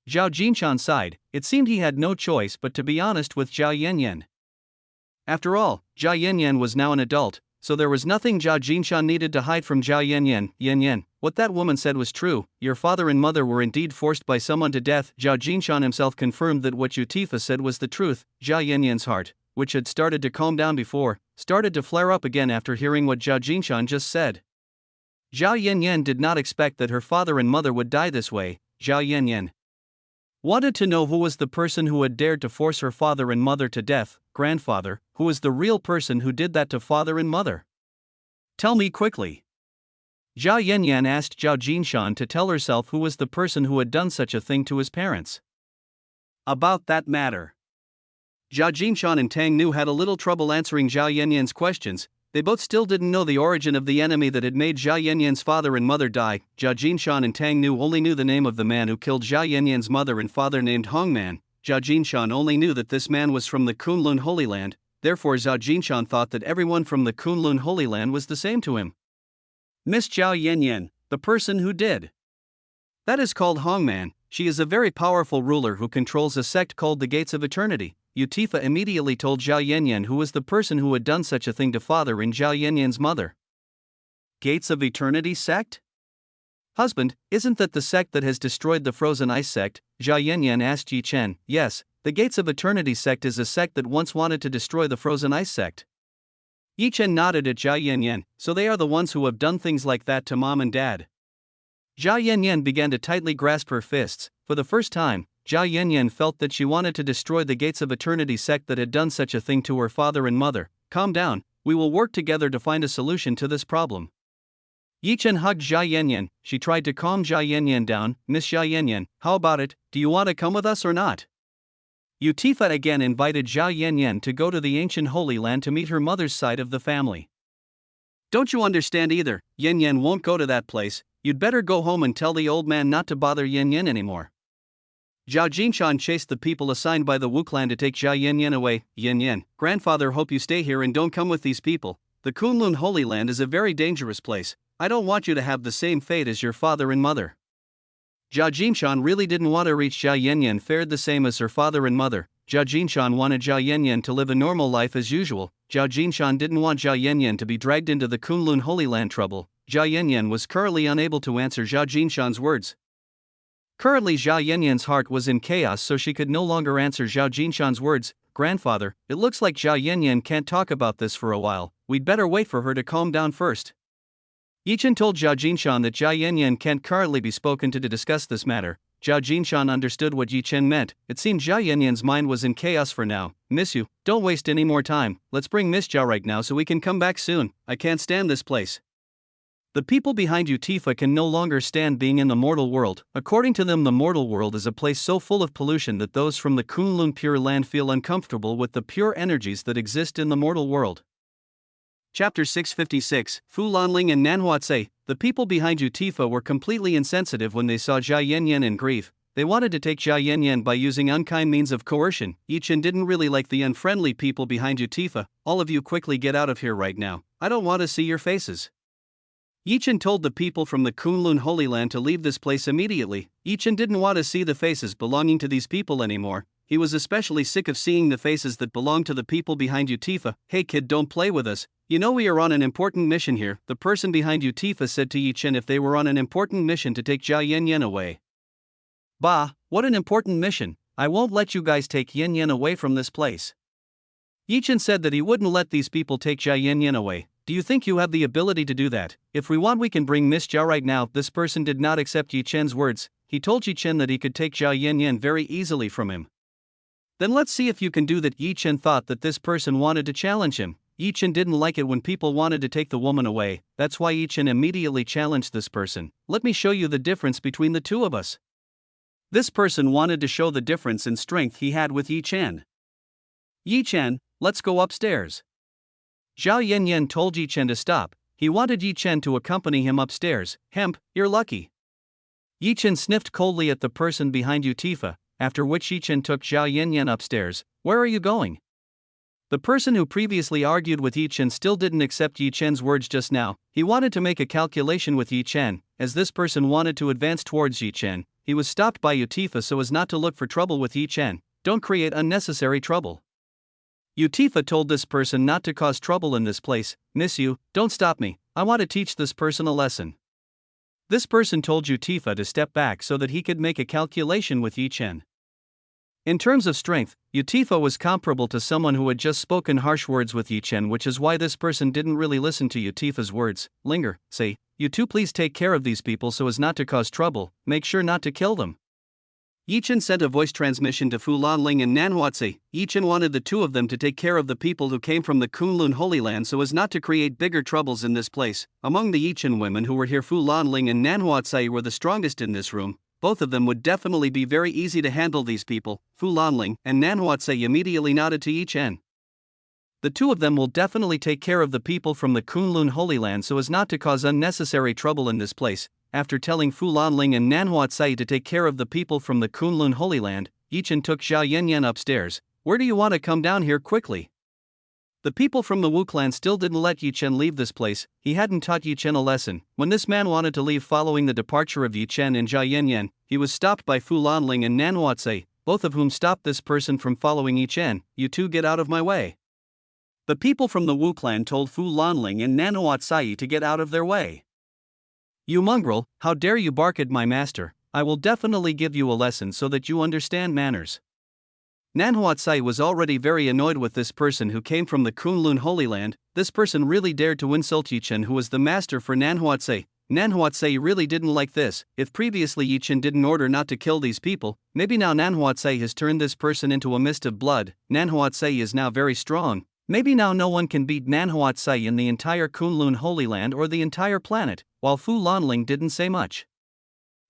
Zhao Jinshan sighed. It seemed he had no choice but to be honest with Zhao Yanyan. After all, Zhao Yanyan was now an adult, so there was nothing Zhao Jinshan needed to hide from Zhao Yanyan. Yanyan, what that woman said was true. Your father and mother were indeed forced by someone to death. Zhao Jinshan himself confirmed that what Utifa said was the truth. Zhao Yanyan's heart, which had started to calm down before, started to flare up again after hearing what Zhao Jinshan just said. Zhao Yanyan did not expect that her father and mother would die this way. Zhao Yanyan wanted to know who was the person who had dared to force her father and mother to death. Grandfather, who was the real person who did that to father and mother? Tell me quickly. Zhao Yanyan asked Zhao Jinshan to tell herself who was the person who had done such a thing to his parents. About that matter, Zhao Jinshan and Tang Nu had a little trouble answering Zhao Yanyan's questions. They both still didn't know the origin of the enemy that had made Zhao Yanyan's father and mother die. Zhao Jinshan and Tang Nu only knew the name of the man who killed Zhao Yanyan's mother and father, named Hongman. Zhao Jinshan only knew that this man was from the Kunlun Holy Land, therefore Zhao Jinshan thought that everyone from the Kunlun Holy Land was the same to him. Miss Zhao Yanyan, the person who did that is called Hongman. She is a very powerful ruler who controls a sect called the Gates of Eternity. Utifa immediately told Zhao Yanyan who was the person who had done such a thing to father and Zhao Yanyan's mother. Gates of Eternity sect? Husband, isn't that the sect that has destroyed the Frozen Ice sect? Zhao Yanyan asked Yi Chen. Yes, the Gates of Eternity sect is a sect that once wanted to destroy the Frozen Ice sect. Yi Chen nodded at Zhao Yanyan. So they are the ones who have done things like that to mom and dad. Zhao Yanyan began to tightly grasp her fists. For the first time, Zhao Yanyan felt that she wanted to destroy the Gates of Eternity sect that had done such a thing to her father and mother. Calm down, we will work together to find a solution to this problem. Yi Chen hugged Zhao Yanyan. She tried to calm Zhao Yanyan down. Miss Zhao Yanyan, how about it? Do you want to come with us or not? Utifa again invited Zhao Yanyan to go to the ancient Holy Land to meet her mother's side of the family. Don't you understand either? Yanyan won't go to that place. You'd better go home and tell the old man not to bother Yanyan anymore. Zhao Jinshan chased the people assigned by the Wu clan to take Zhao Yanyan away. Yanyan, grandfather, hope you stay here and don't come with these people. The Kunlun Holy Land is a very dangerous place. I don't want you to have the same fate as your father and mother. Zhao Jinshan really didn't want to reach Zhao Yanyan fared the same as her father and mother. Zhao Jinshan wanted Zhao Yanyan to live a normal life as usual. Zhao Jinshan didn't want Zhao Yanyan to be dragged into the Kunlun Holy Land trouble. Zhao Yanyan was currently unable to answer Zhao Jinshan's words. Currently Zhao Yanyan's heart was in chaos, so she could no longer answer Zhao Jinshan's words. Grandfather, it looks like Zhao Yanyan can't talk about this for a while. We'd better wait for her to calm down first. Yi Chen told Zhao Jinshan that Zhao Yanyan can't currently be spoken to discuss this matter. Zhao Jinshan understood what Yi Chen meant. It seemed Zhao Yanyan's mind was in chaos for now. Miss you, don't waste any more time. Let's bring Miss Zhao right now so we can come back soon. I can't stand this place. The people behind Utifa can no longer stand being in the mortal world. According to them, the mortal world is a place so full of pollution that those from the Kunlun Pure Land feel uncomfortable with the pure energies that exist in the mortal world. Chapter 656, Fu Lanling and Nanhuatse. The people behind Utifa were completely insensitive when they saw Zhao Yanyan in grief. They wanted to take Zhao Yanyan by using unkind means of coercion. Yi Chen didn't really like the unfriendly people behind Utifa. All of you quickly get out of here right now. I don't want to see your faces. Yi Chen told the people from the Kunlun Holy Land to leave this place immediately. Yi Chen didn't want to see the faces belonging to these people anymore. He was especially sick of seeing the faces that belonged to the people behind Utifa. Hey kid, don't play with us. You know we are on an important mission here, the person behind Utifa said to Yi Chen if they were on an important mission to take Zhao Yanyan away. Bah, what an important mission. I won't let you guys take Yanyan away from this place. Yi Chen said that he wouldn't let these people take Zhao Yanyan away. Do you think you have the ability to do that? If we want, we can bring Miss Zhao right now. This person did not accept Yi Chen's words. He told Yi Chen that he could take Zhao Yanyan very easily from him. Then let's see if you can do that. Yi Chen thought that this person wanted to challenge him. Yi Chen didn't like it when people wanted to take the woman away. That's why Yi Chen immediately challenged this person. Let me show you the difference between the two of us. This person wanted to show the difference in strength he had with Yi Chen. Yi Chen, let's go upstairs. Zhao Yanyan told Yi Chen to stop. He wanted Yi Chen to accompany him upstairs. Hemp, you're lucky. Yi Chen sniffed coldly at the person behind Utifa, after which Yi Chen took Zhao Yanyan upstairs. Where are you going? The person who previously argued with Yi Chen still didn't accept Yi Chen's words just now. He wanted to make a calculation with Yi Chen. As this person wanted to advance towards Yi Chen, he was stopped by Utifa so as not to look for trouble with Yi Chen. Don't create unnecessary trouble. Utifa told this person not to cause trouble in this place. Miss you, don't stop me, I want to teach this person a lesson. This person told Utifa to step back so that he could make a calculation with Yi Chen. In terms of strength, Utifa was comparable to someone who had just spoken harsh words with Yi Chen, which is why this person didn't really listen to Utifa's words. Linger, say, you two please take care of these people so as not to cause trouble, make sure not to kill them. Yi Chen sent a voice transmission to Fu Lanling and Nanhuatze. Yi Chen wanted the two of them to take care of the people who came from the Kunlun Holy Land so as not to create bigger troubles in this place. Among the Yi Chen women who were here, Fu Lanling and Nanhuatze were the strongest in this room. Both of them would definitely be very easy to handle these people. Fu Lanling and Nanhuatze immediately nodded to Yi Chen. The two of them will definitely take care of the people from the Kunlun Holy Land so as not to cause unnecessary trouble in this place. After telling Fu Lanling and Nanhuatze to take care of the people from the Kunlun Holy Land, Yi Chen took Zhao Yanyan upstairs. Where do you want to come down here quickly? The people from the Wu clan still didn't let Yi Chen leave this place. He hadn't taught Yi Chen a lesson. When this man wanted to leave following the departure of Yi Chen and Zhao Yanyan, he was stopped by Fu Lanling and Nanhuatze, both of whom stopped this person from following Yi Chen. You two get out of my way. The people from the Wu clan told Fu Lanling and Nanhuatze to get out of their way. You mongrel, how dare you bark at my master? I will definitely give you a lesson so that you understand manners. Nanhuatze was already very annoyed with this person who came from the Kunlun Holy Land. This person really dared to insult Yi Chen, who was the master for Nanhuatze. Nanhuatze really didn't like this. If previously Yi Chen didn't order not to kill these people, maybe now Nanhuatze has turned this person into a mist of blood. Nanhuatze is now very strong. Maybe now no one can beat Nanhuatze in the entire Kunlun Holy Land or the entire planet, while Fu Lanling didn't say much.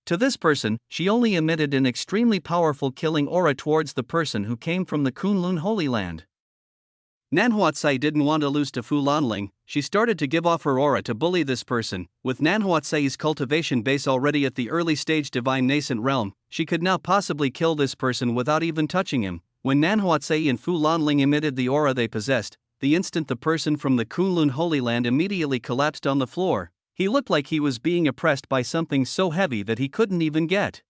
To this person, she only emitted an extremely powerful killing aura towards the person who came from the Kunlun Holy Land. Nanhuatze didn't want to lose to Fu Lanling. She started to give off her aura to bully this person. With Nanhuatze's cultivation base already at the early stage divine nascent realm, she could now possibly kill this person without even touching him. When Nanhuatze and Fu Lanling emitted the aura they possessed, the instant the person from the Kunlun Holy Land immediately collapsed on the floor. He looked like he was being oppressed by something so heavy that he couldn't even get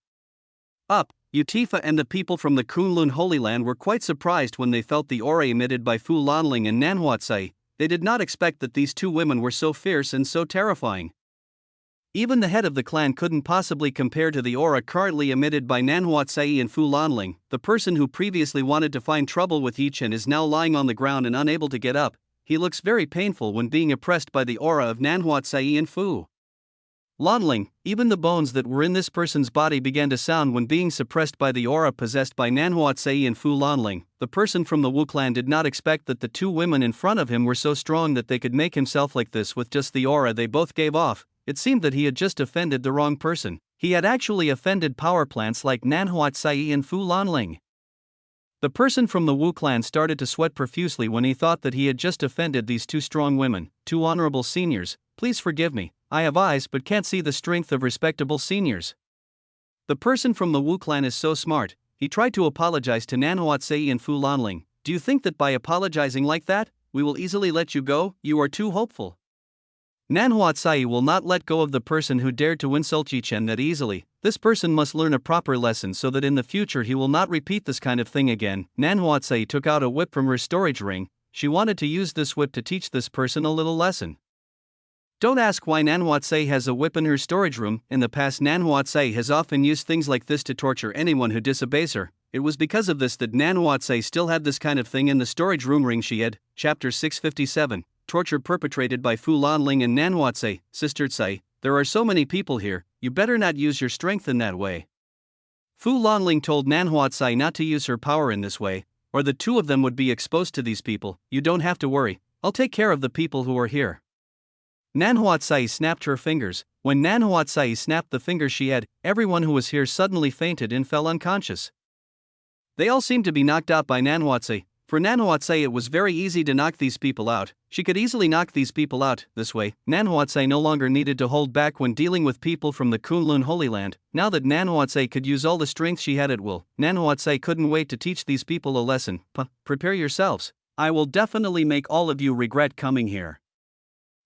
up. Utifa and the people from the Kunlun Holy Land were quite surprised when they felt the aura emitted by Fu Lanling and Nanhuatze. They did not expect that these two women were so fierce and so terrifying. Even the head of the clan couldn't possibly compare to the aura currently emitted by Nanhuatze and Fu Lanling. The person who previously wanted to find trouble with Yi Chen is now lying on the ground and unable to get up. He looks very painful when being oppressed by the aura of Nanhuatze and Fu Lanling. Even the bones that were in this person's body began to sound when being suppressed by the aura possessed by Nanhuatze and Fu Lanling. The person from the Wu clan did not expect that the two women in front of him were so strong that they could make himself like this with just the aura they both gave off. It seemed that he had just offended the wrong person. He had actually offended power plants like Nanhuatze and Fu Lanling. The person from the Wu clan started to sweat profusely when he thought that he had just offended these two strong women. Two honorable seniors, please forgive me, I have eyes but can't see the strength of respectable seniors. The person from the Wu clan is so smart. He tried to apologize to Nanhuatze and Fu Lanling. Do you think that by apologizing like that, we will easily let you go? You are too hopeful. Nanhuatze will not let go of the person who dared to insult Yi Chen that easily. This person must learn a proper lesson so that in the future he will not repeat this kind of thing again. Nanhuatze took out a whip from her storage ring. She wanted to use this whip to teach this person a little lesson. Don't ask why Nanhuatze has a whip in her storage room. In the past, Nanhuatze has often used things like this to torture anyone who disobeys her. It was because of this that Nanhuatze still had this kind of thing in the storage room ring she had. Chapter 657. Torture perpetrated by Fu Lanling and Nanhuatze. Sister Tsai, there are so many people here, you better not use your strength in that way. Fu Lanling told Nanhuatze not to use her power in this way, or the two of them would be exposed to these people. You don't have to worry, I'll take care of the people who are here. Nanhuatze snapped her fingers. When Nan Huatsai snapped the fingers she had, everyone who was here suddenly fainted and fell unconscious. They all seemed to be knocked out by Nan Huatsai. For Nan Huatsai it was very easy to knock these people out. She could easily knock these people out. This way, Nan Huatsai no longer needed to hold back when dealing with people from the Kunlun Holy Land. Now that Nan Huatsai could use all the strength she had at will, Nan Huatsai couldn't wait to teach these people a lesson. Prepare yourselves. I will definitely make all of you regret coming here.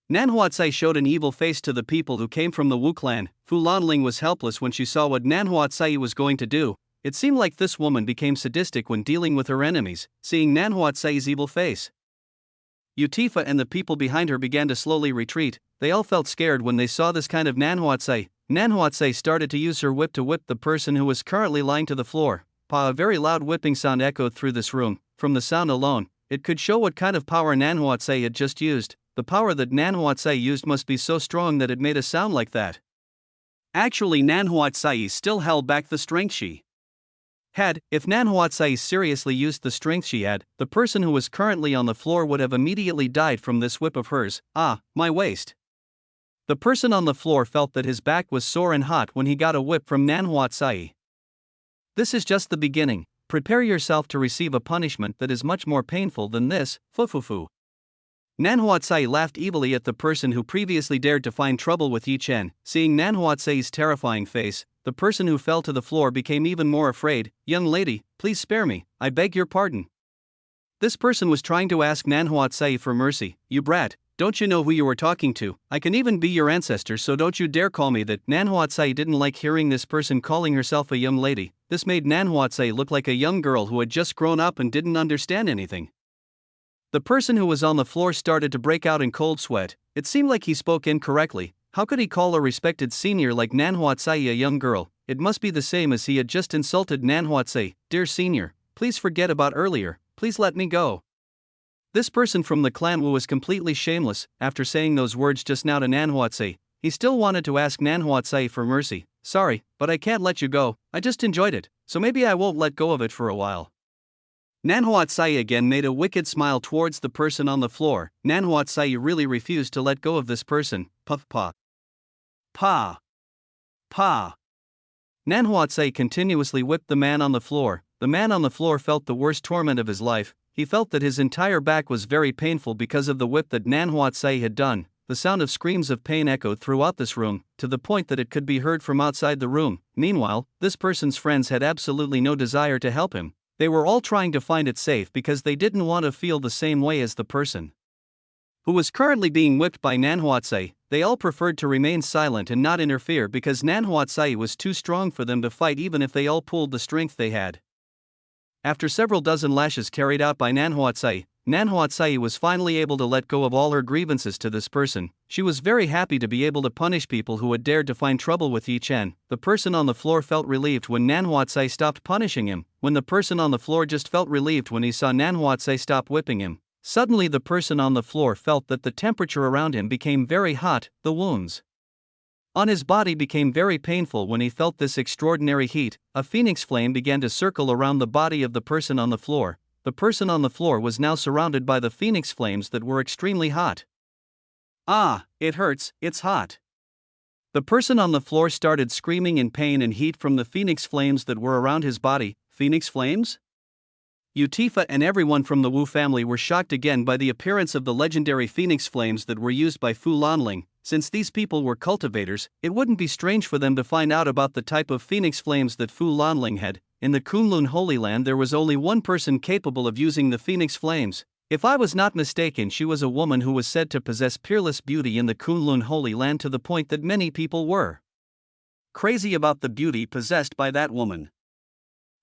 Nan Huatsai showed an evil face to the people who came from the Wu clan. Fu Lanling was helpless when she saw what Nan Huatsai was going to do. It seemed like this woman became sadistic when dealing with her enemies, seeing Nan Huatsai's evil face. Utifa and the people behind her began to slowly retreat. They all felt scared when they saw this kind of Nan Huatsai. Nan Huatsai started to use her whip to whip the person who was currently lying to the floor. A very loud whipping sound echoed through this room. From the sound alone, it could show what kind of power Nan Huatsai had just used. The power that Nan Huatsai used must be so strong that it made a sound like that. Actually, Nan Huatsai still held back the strength she had. If Nan Huatsai seriously used the strength she had, the person who was currently on the floor would have immediately died from this whip of hers. My waist. The person on the floor felt that his back was sore and hot when he got a whip from Nan Huatsai. This is just the beginning. Prepare yourself to receive a punishment that is much more painful than this. Fufufu. Nan Huatsai laughed evilly at the person who previously dared to find trouble with Yi Chen. Seeing Nan Huatsai's terrifying face, the person who fell to the floor became even more afraid. Young lady, please spare me, I beg your pardon. This person was trying to ask Nan Huatsai for mercy. You brat, don't you know who you were talking to? I can even be your ancestor, so don't you dare call me that. Nan Huatsai didn't like hearing this person calling herself a young lady. This made Nan Huatsai look like a young girl who had just grown up and didn't understand anything. The person who was on the floor started to break out in cold sweat. It seemed like he spoke incorrectly. How could he call a respected senior like Nan Huatsai a young girl? It must be the same as he had just insulted Nan Huatsai. Dear senior, please forget about earlier, please let me go. This person from the clan Wu was completely shameless. After saying those words just now to Nan Huatsai, he still wanted to ask Nan Huatsai for mercy. Sorry, but I can't let you go. I just enjoyed it, so maybe I won't let go of it for a while. Nan Huatsai again made a wicked smile towards the person on the floor. Nan Huatsai really refused to let go of this person. Puff pa. Pa. Pa. Nan Huatsai continuously whipped the man on the floor. The man on the floor felt the worst torment of his life. He felt that his entire back was very painful because of the whip that Nan Huatsai had done. The sound of screams of pain echoed throughout this room, to the point that it could be heard from outside the room. Meanwhile, this person's friends had absolutely no desire to help him. They were all trying to find it safe because they didn't want to feel the same way as the person who was currently being whipped by Nan Huatsai. They all preferred to remain silent and not interfere because Nan Huatsai was too strong for them to fight even if they all pooled the strength they had. After several dozen lashes carried out by Nan Huatsai was finally able to let go of all her grievances to this person. She was very happy to be able to punish people who had dared to find trouble with Yi Chen. The person on the floor felt relieved when Nan Huatsai stopped punishing him. When the person on the floor just felt relieved when he saw Nan Huatsai stop whipping him. Suddenly the person on the floor felt that the temperature around him became very hot. The wounds on his body became very painful when he felt this extraordinary heat. A phoenix flame began to circle around the body of the person on the floor. The person on the floor was now surrounded by the phoenix flames that were extremely hot. It hurts, it's hot. The person on the floor started screaming in pain and heat from the phoenix flames that were around his body. Phoenix flames? Utifa and everyone from the Wu family were shocked again by the appearance of the legendary phoenix flames that were used by Fu Lanling. Since these people were cultivators, it wouldn't be strange for them to find out about the type of phoenix flames that Fu Lanling had. In the Kunlun Holy Land there was only one person capable of using the phoenix flames. If I was not mistaken, she was a woman who was said to possess peerless beauty in the Kunlun Holy Land to the point that many people were crazy about the beauty possessed by that woman.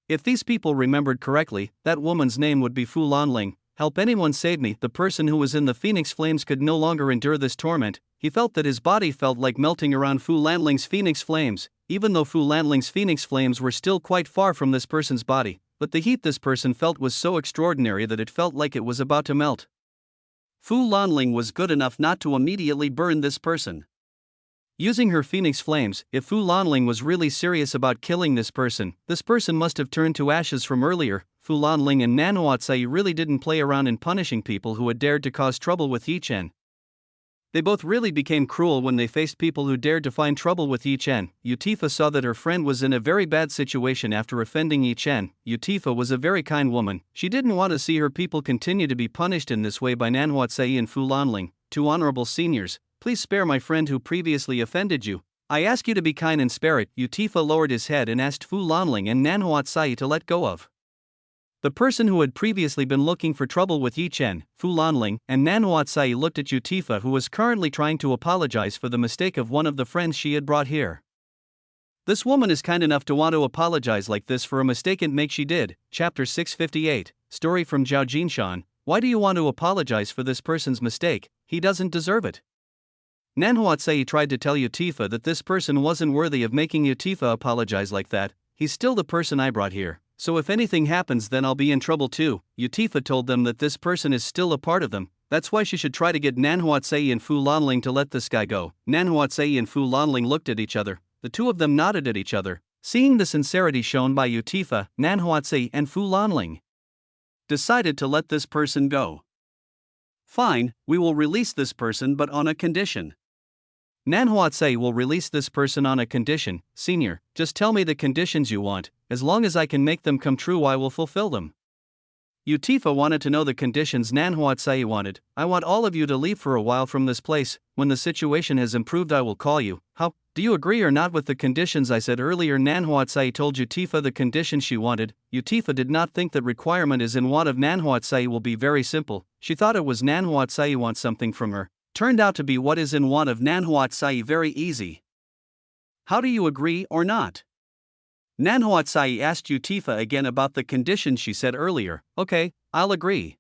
If these people remembered correctly, that woman's name would be Fu Lanling. Help anyone save me. The person who was in the phoenix flames could no longer endure this torment. He felt that his body felt like melting around Fu Lanling's phoenix flames, even though Fu Lanling's phoenix flames were still quite far from this person's body. But the heat this person felt was so extraordinary that it felt like it was about to melt. Fu Lanling was good enough not to immediately burn this person. Using her phoenix flames, if Fu Lanling was really serious about killing this person must have turned to ashes from earlier. Fu Lanling and Nan Huatsai really didn't play around in punishing people who had dared to cause trouble with Yi Chen. They both really became cruel when they faced people who dared to find trouble with Yi Chen. Utifa saw that her friend was in a very bad situation after offending Yi Chen. Utifa was a very kind woman. She didn't want to see her people continue to be punished in this way by Nanhuatsai and Fu Lanling. Two honorable seniors, please spare my friend who previously offended you. I ask you to be kind and spare it. Utifa lowered his head and asked Fu Lanling and Nanhuatsai to let go of the person who had previously been looking for trouble with Yi Chen. Fu Lanling and Nanhuatsai looked at Utifa, who was currently trying to apologize for the mistake of one of the friends she had brought here. This woman is kind enough to want to apologize like this for a mistake and make she did. Chapter 658, story from Zhao Jinshan. Why do you want to apologize for this person's mistake? He doesn't deserve it. Nanhuatsai tried to tell Utifa that this person wasn't worthy of making Utifa apologize like that. He's still the person I brought here. So if anything happens, then I'll be in trouble too. Utifa told them that this person is still a part of them. That's why she should try to get Nanhuatsai and Fu Lanling to let this guy go. Nanhuatsai and Fu Lanling looked at each other. The two of them nodded at each other. Seeing the sincerity shown by Utifa, Nanhuatsai and Fu Lanling decided to let this person go. Fine, we will release this person, but on a condition. Nanhuatsai will release this person on a condition. Senior, just tell me the conditions you want. As long as I can make them come true, I will fulfill them. Utifa wanted to know the conditions Nanhuatsai wanted. I want all of you to leave for a while from this place. When the situation has improved, I will call you. How? Do you agree or not with the conditions I said earlier? Nanhuatsai told Utifa the conditions she wanted. Utifa did not think that requirement is in want of Nanhuatsai will be very simple. She thought it was Nanhuatsai wants something from her. Turned out to be what is in want of Nanhuatsai very easy. How do you agree or not? Nanhuatsai asked Utifa again about the conditions she said earlier. Okay, I'll agree.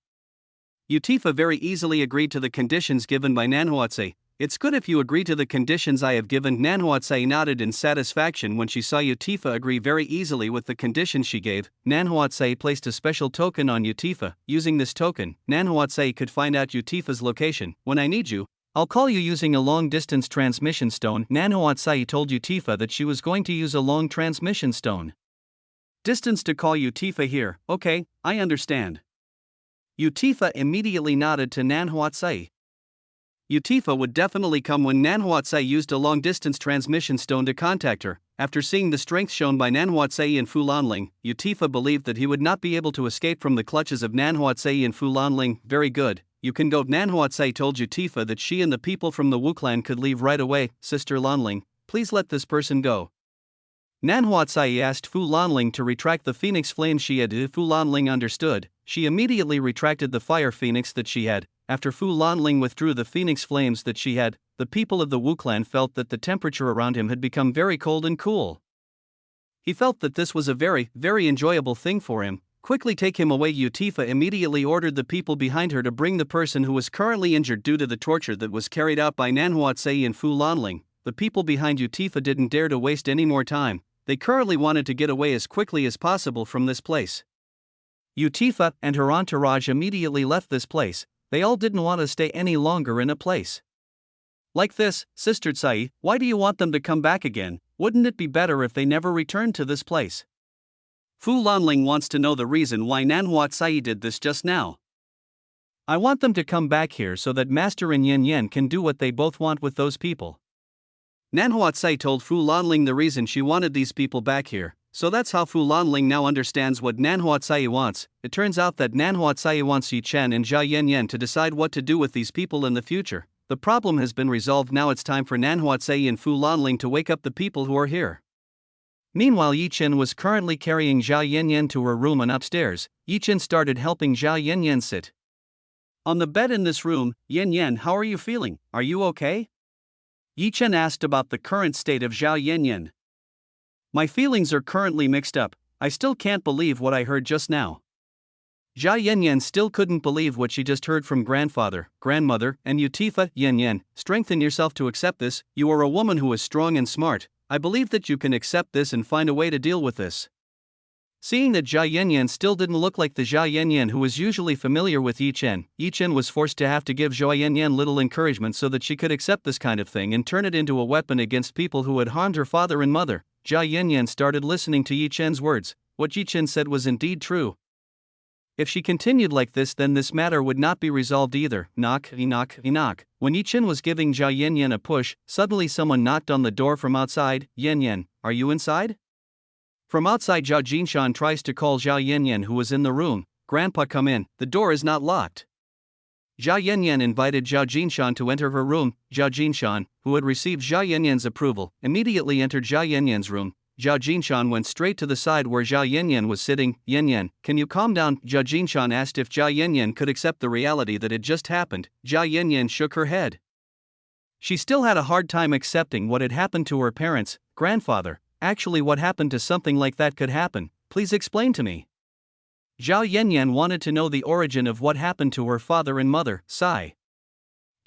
Utifa very easily agreed to the conditions given by Nanhuatsai. It's good if you agree to the conditions I have given. Nanhuatsai nodded in satisfaction when she saw Utifa agree very easily with the conditions she gave. Nanhuatsai placed a special token on Utifa. Using this token, Nanhuatsai could find out Utifa's location. When I need you, I'll call you using a long-distance transmission stone. Nanhuatsai told Utifa that she was going to use a long transmission stone distance to call Utifa here. Okay, I understand. Utifa immediately nodded to Nanhuatsai. Utifa would definitely come when Nanhuatsai used a long-distance transmission stone to contact her. After seeing the strength shown by Nanhuatsai and Fu Lanling, Utifa believed that he would not be able to escape from the clutches of Nanhuatsai and Fu Lanling. Very good, you can go. Nanhuatsai told Utifa that she and the people from the Wu clan could leave right away. Sister Lanling, please let this person go. Nanhuatsai asked Fu Lanling to retract the phoenix flame she had. Fu Lanling understood. She immediately retracted the fire phoenix that she had. After Fu Lanling withdrew the phoenix flames that she had, the people of the Wu clan felt that the temperature around him had become very cold and cool. He felt that this was a very, very enjoyable thing for him. Quickly take him away. Utifa immediately ordered the people behind her to bring the person who was currently injured due to the torture that was carried out by Nanhuatsai and Fu Lanling. The people behind Utifa didn't dare to waste any more time. They currently wanted to get away as quickly as possible from this place. Utifa and her entourage immediately left this place. They all didn't want to stay any longer in a place like this. Sister Tsai, why do you want them to come back again? Wouldn't it be better if they never returned to this place? Fu Lanling wants to know the reason why Nanhuatsai did this just now. I want them to come back here so that Master and Yen Yen can do what they both want with those people. Nanhuatsai told Fu Lanling the reason she wanted these people back here. So that's how Fu Lanling now understands what Nanhuatsai wants. It turns out that Nanhuatsai wants Yi Chen and Zhao Yanyan to decide what to do with these people in the future. The problem has been resolved. Now it's time for Nanhuatsai and Fu Lanling to wake up the people who are here. Meanwhile, Yi Chen was currently carrying Zhao Yanyan to her room, and upstairs, Yi Chen started helping Zhao Yanyan sit on the bed in this room. Yanyan, how are you feeling? Are you okay? Yi Chen asked about the current state of Zhao Yanyan. My feelings are currently mixed up. I still can't believe what I heard just now. Zhao Yanyan still couldn't believe what she just heard from grandfather, grandmother, and Utifa. Yanyan, strengthen yourself to accept this. You are a woman who is strong and smart. I believe that you can accept this and find a way to deal with this. Seeing that Zhao Yanyan still didn't look like the Zhao Yanyan who was usually familiar with Yi Chen was forced to have to give Zhao Yanyan little encouragement so that she could accept this kind of thing and turn it into a weapon against people who had harmed her father and mother. Zhao Yanyan started listening to Yi Chen's words. What Yi Chen said was indeed true. If she continued like this, then this matter would not be resolved either. Knock, knock, knock. When Chen was giving Zhao Yanyan a push, suddenly someone knocked on the door from outside. Yanyan, are you inside? From outside, Zhao Jinshan tries to call Zhao Yanyan, who was in the room. Grandpa, come in, the door is not locked. Zhao Yanyan invited Zhao Jinshan to enter her room. Zhao Jinshan, who had received Zhao Yanyan's approval, immediately entered Zhao Yanyan's room. Zhao Jinshan went straight to the side where Zhao Yanyan was sitting. Yanyan, can you calm down? Zhao Jinshan asked if Zhao Yanyan could accept the reality that had just happened. Zhao Yanyan shook her head. She still had a hard time accepting what had happened to her parents. Grandfather, actually what happened to something like that could happen? Please explain to me. Zhao Yanyan wanted to know the origin of what happened to her father and mother. Sigh.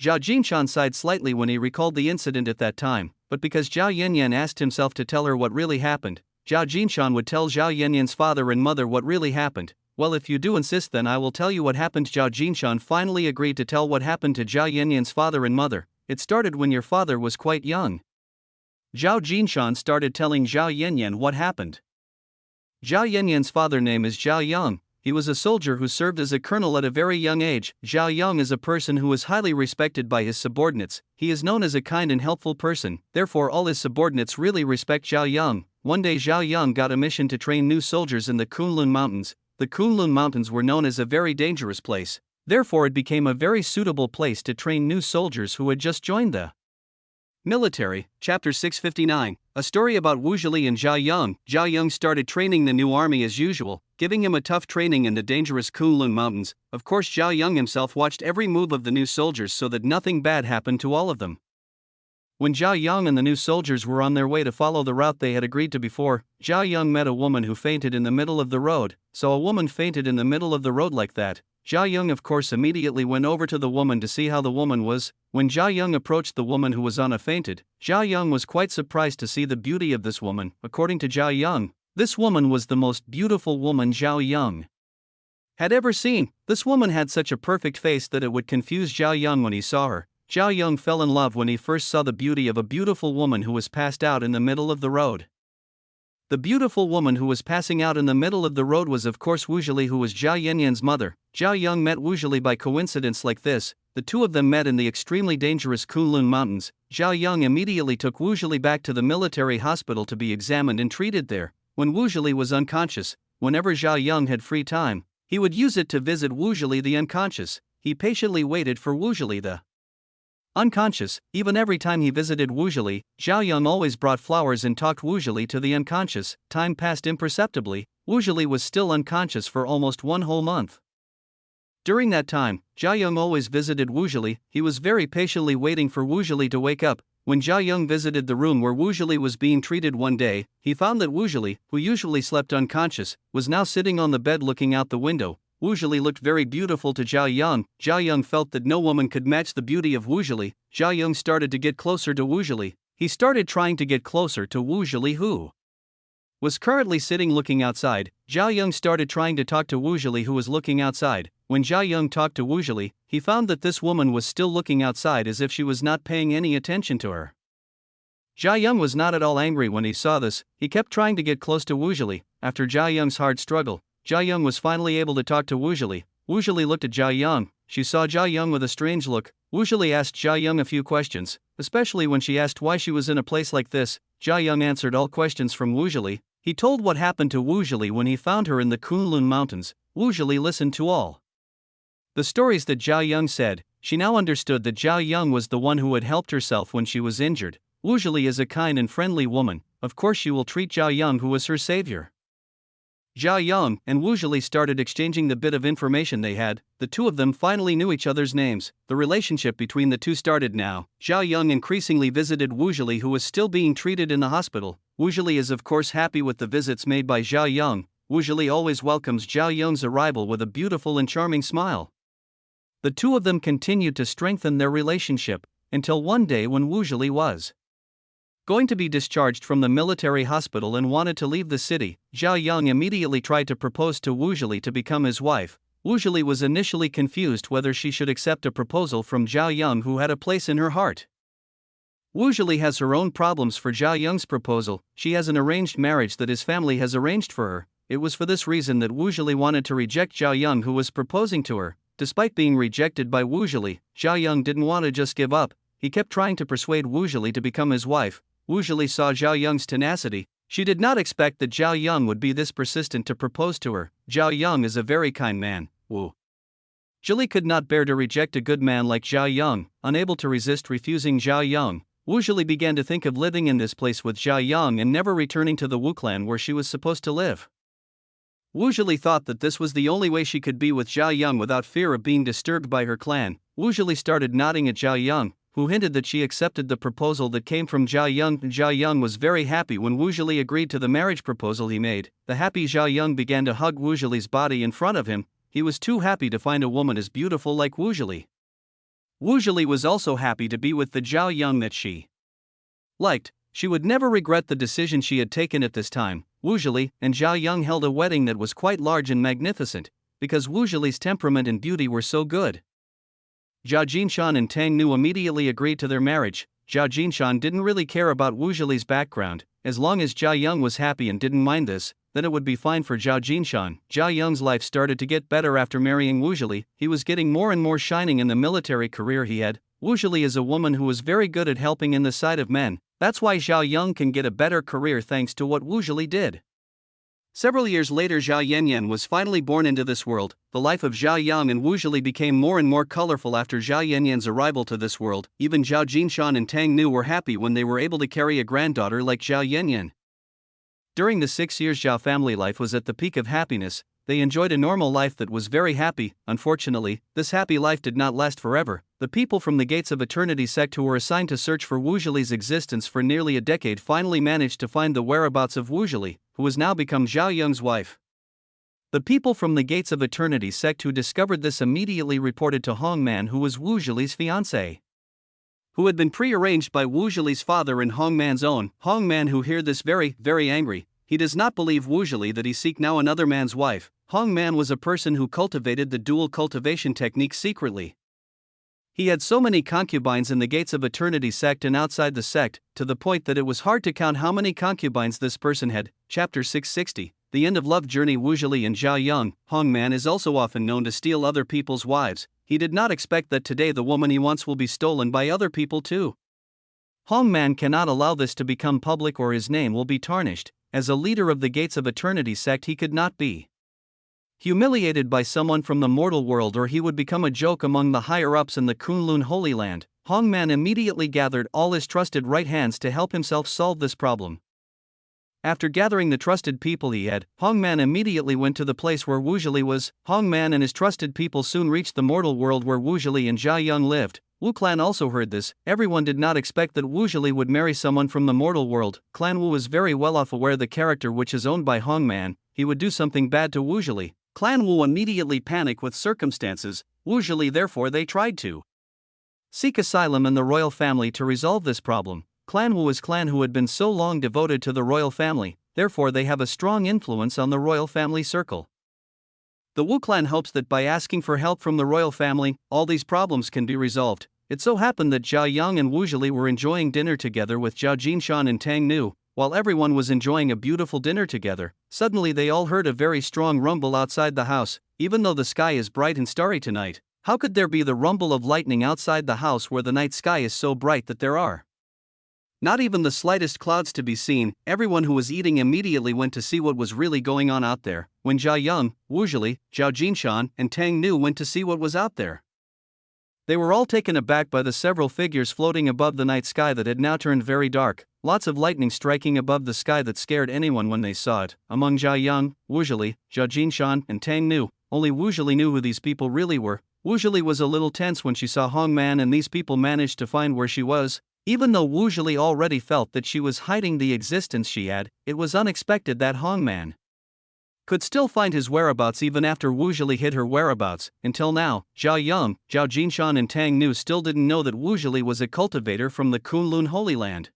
Zhao Jinshan sighed slightly when he recalled the incident at that time, but because Zhao Yanyan asked himself to tell her what really happened, Zhao Jinshan would tell Zhao Yanyan's father and mother what really happened. Well, if you do insist, then I will tell you what happened. Zhao Jinshan finally agreed to tell what happened to Zhao Yanyan's father and mother. It started when your father was quite young. Zhao Jinshan started telling Zhao Yanyan what happened. Zhao Yanyan's father name is Zhao Yang. He was a soldier who served as a colonel at a very young age. Zhao Yang is a person who is highly respected by his subordinates. He is known as a kind and helpful person, therefore all his subordinates really respect Zhao Yang. One day Zhao Yang got a mission to train new soldiers in the Kunlun Mountains. The Kunlun Mountains were known as a very dangerous place, therefore it became a very suitable place to train new soldiers who had just joined the military. Chapter 659, a story about Wu Zhili and Zhao Yang. Zhao Yang started training the new army as usual, giving him a tough training in the dangerous Kunlun Mountains. Of course, Zhao Yang himself watched every move of the new soldiers so that nothing bad happened to all of them. When Zhao Yang and the new soldiers were on their way to follow the route they had agreed to before, Zhao Yang met a woman who fainted in the middle of the road. So a woman fainted in the middle of the road like that. Zhao Yang of course immediately went over to the woman to see how the woman was. When Zhao Yang approached the woman who was on a fainted, Zhao Yang was quite surprised to see the beauty of this woman. According to Zhao Yang, this woman was the most beautiful woman Zhao Yang had ever seen. This woman had such a perfect face that it would confuse Zhao Yang when he saw her. Zhao Yang fell in love when he first saw the beauty of a beautiful woman who was passed out in the middle of the road. The beautiful woman who was passing out in the middle of the road was of course Wu Zhili, who was Zhao Yanyan's mother. Zhao Yang met Wu Zhili by coincidence like this. The two of them met in the extremely dangerous Kunlun Mountains. Zhao Yang immediately took Wu Zhili back to the military hospital to be examined and treated there. When Wu Zhili was unconscious, whenever Zhao Yang had free time, he would use it to visit Wu Zhili the unconscious. He patiently waited for Wu Zhili the unconscious. Even every time he visited Wu Zhili, Zhao Yang always brought flowers and talked Wu Zhili to the unconscious. Time passed imperceptibly. Wu Zhili was still unconscious for almost one whole month. During that time, Zhao Yang always visited Wu Zhili. He was very patiently waiting for Wu Zhili to wake up. When Zhao Yang visited the room where Wu Zhili was being treated one day, he found that Wu Zhili, who usually slept unconscious, was now sitting on the bed looking out the window. Wu Zhili looked very beautiful to Zhao Yang. Zhao Yang felt that no woman could match the beauty of Wu Zhili. Zhao Yang started to get closer to Wu Zhili. He started trying to get closer to Wu Zhili, who was currently sitting looking outside. Zhao Yang started trying to talk to Wu Zhili, who was looking outside. When Zhao Yang talked to Wu Zhili, he found that this woman was still looking outside as if she was not paying any attention to her. Zhao Yang was not at all angry when he saw this. He kept trying to get close to Wu Zhili. After Zhao Yang's hard struggle, Zhao Yang was finally able to talk to Wu Zhili. Wu Zhili looked at Zhao Yang. She saw Zhao Yang with a strange look. Wu Zhili asked Zhao Yang a few questions, especially when she asked why she was in a place like this. Zhao Yang answered all questions from Wu Zhili. He told what happened to Wu Zhili when he found her in the Kunlun Mountains. Wu Zhili listened to all the stories that Zhao Yang said. She now understood that Zhao Yang was the one who had helped herself when she was injured. Wu Zhili is a kind and friendly woman. Of course she will treat Zhao Yang, who was her savior. Zhao Yang and Wu Zhili started exchanging the bit of information they had. The two of them finally knew each other's names. The relationship between the two started now. Zhao Yang increasingly visited Wu Zhili, who was still being treated in the hospital. Wu Zhili is of course happy with the visits made by Zhao Yang. Wu Zhili always welcomes Zhao Yang's arrival with a beautiful and charming smile. The two of them continued to strengthen their relationship, until one day when Wu Zhili was going to be discharged from the military hospital and wanted to leave the city. Zhao Yang immediately tried to propose to Wu Zhili to become his wife. Wu Zhili was initially confused whether she should accept a proposal from Zhao Yang, who had a place in her heart. Wu Zhili has her own problems for Zhao Yang's proposal. She has an arranged marriage that his family has arranged for her. It was for this reason that Wu Zhili wanted to reject Zhao Yong, who was proposing to her. Despite being rejected by Wu Zhili, Zhao Yong didn't want to just give up. He kept trying to persuade Wu Zhili to become his wife. Wu Zhili saw Zhao Yong's tenacity. She did not expect that Zhao Yong would be this persistent to propose to her. Zhao Yong is a very kind man. Wu Zhili could not bear to reject a good man like Zhao Yong. Unable to resist refusing Zhao Yong, Wu Zhili began to think of living in this place with Zhao Yong and never returning to the Wu clan where she was supposed to live. Wu Zhili thought that this was the only way she could be with Zhao Yong without fear of being disturbed by her clan. Wu Zhili started nodding at Zhao Yong, who hinted that she accepted the proposal that came from Zhao Yong. Zhao Yong was very happy when Wu Zhili agreed to the marriage proposal he made. The happy Zhao Yong began to hug Wu Zhili's body in front of him. He was too happy to find a woman as beautiful like Wu Zhili. Wu Zhili was also happy to be with the Zhao Yong that she liked. She would never regret the decision she had taken at this time. Wu Zhili and Zhao Yong held a wedding that was quite large and magnificent, because Wu Zhili's temperament and beauty were so good. Zhao Jinshan and Tang Nu immediately agreed to their marriage. Zhao Jinshan didn't really care about Wu Zhili's background. As long as Zhao Yong was happy and didn't mind this, then it would be fine for Zhao Jinshan. Zhao Yong's life started to get better after marrying Wu Zhili. He was getting more and more shining in the military career he had. Wu Zhili is a woman who was very good at helping in the sight of men. That's why Zhao Yong can get a better career thanks to what Wu Zhili did. Several years later, Zhao Yanyan was finally born into this world. The life of Zhao Yong and Wu Zhili became more and more colorful after Zhao Yanyan's arrival to this world. Even Zhao Jinshan and Tang Nu were happy when they were able to carry a granddaughter like Zhao Yanyan. During the 6 years Zhao family life was at the peak of happiness. They enjoyed a normal life that was very happy. Unfortunately, this happy life did not last forever. The people from the Gates of Eternity sect who were assigned to search for Wu Zhili's existence for nearly a decade finally managed to find the whereabouts of Wu Zhili, who has now become Zhao Yong's wife. The people from the Gates of Eternity sect who discovered this immediately reported to Hong Man, who was Wu Zhili's fiancé, who had been prearranged by Wu Zhili's father and Hong Man's own. Hong Man, who heard this, very angry. He does not believe Wu Zhili that he seek now another man's wife. Hong Man was a person who cultivated the dual cultivation technique secretly. He had so many concubines in the Gates of Eternity sect and outside the sect, to the point that it was hard to count how many concubines this person had. Chapter 660, The End of Love Journey. Wu Zhili and Zhao Yong. Hong Man is also often known to steal other people's wives. He did not expect that today the woman he wants will be stolen by other people too. Hong Man cannot allow this to become public or his name will be tarnished. As a leader of the Gates of Eternity sect, he could not be humiliated by someone from the mortal world, or he would become a joke among the higher-ups in the Kunlun Holy Land. Hong Man immediately gathered all his trusted right hands to help himself solve this problem. After gathering the trusted people he had, Hong Man immediately went to the place where Wu Zhili was. Hong Man and his trusted people soon reached the mortal world where Wu Zhili and Zhao Yong lived. Wu clan also heard this. Everyone did not expect that Wu Zhili would marry someone from the mortal world. Clan Wu was very well off aware the character which is owned by Hong Man, he would do something bad to Wu Zhili. Clan Wu immediately panicked with circumstances. Wu Zhili, therefore they tried to seek asylum in the royal family to resolve this problem. Clan Wu is clan who had been so long devoted to the royal family, therefore they have a strong influence on the royal family circle. The Wu clan hopes that by asking for help from the royal family, all these problems can be resolved. It so happened that Zhao Yong and Wu Zhili were enjoying dinner together with Zhao Jinshan and Tang Nu. While everyone was enjoying a beautiful dinner together, suddenly they all heard a very strong rumble outside the house. Even though the sky is bright and starry tonight, how could there be the rumble of lightning outside the house where the night sky is so bright that there are not even the slightest clouds to be seen? Everyone who was eating immediately went to see what was really going on out there. When Zhao Yong, Wu Zhili, Zhao Jinshan, and Tang Nu went to see what was out there, they were all taken aback by the several figures floating above the night sky that had now turned very dark. Lots of lightning striking above the sky that scared anyone when they saw it. Among Zhao Yong, Wu Zhili, Zhao Jinshan, and Tang Nu, only Wu Zhili knew who these people really were. Wu Zhili was a little tense when she saw Hong Man and these people managed to find where she was. Even though Wu Zhili already felt that she was hiding the existence she had, it was unexpected that Hong Man could still find his whereabouts even after Wu Zhili hid her whereabouts. Until now, Zhao Yong, Zhao Jinshan and Tang Nu still didn't know that Wu Zhili was a cultivator from the Kunlun Holy Land.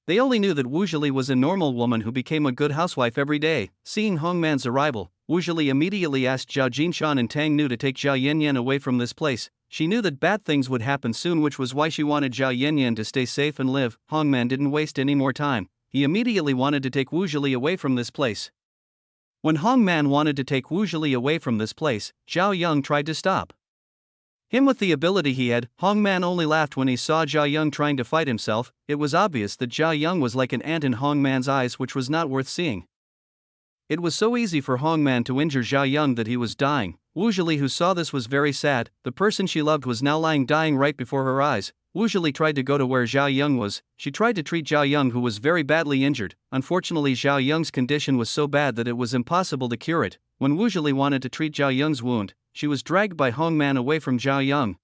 They only knew that Wu Zhili was a normal woman who became a good housewife every day. Seeing Hong Man's arrival, Wu Zhili immediately asked Zhao Jinshan and Tang Nu to take Zhao Yanyan away from this place. She knew that bad things would happen soon, which was why she wanted Zhao Yanyan to stay safe and live. Hong Man didn't waste any more time. He immediately wanted to take Wu Zhili away from this place. When Hong Man wanted to take Wu Zhili away from this place, Zhao Yong tried to stop him with the ability he had. Hong Man only laughed when he saw Zhao Yong trying to fight himself. It was obvious that Zhao Yong was like an ant in Hong Man's eyes, which was not worth seeing. It was so easy for Hong Man to injure Zhao Yong that he was dying. Wu Zhili, who saw this, was very sad. The person she loved was now lying dying right before her eyes. Wu Zhili tried to go to where Zhao Yong was. She tried to treat Zhao Yong, who was very badly injured. Unfortunately, Zhao Yong's condition was so bad that it was impossible to cure it. When Wu Zhili wanted to treat Zhao Yong's wound, she was dragged by Hong Man away from Zhao Yong.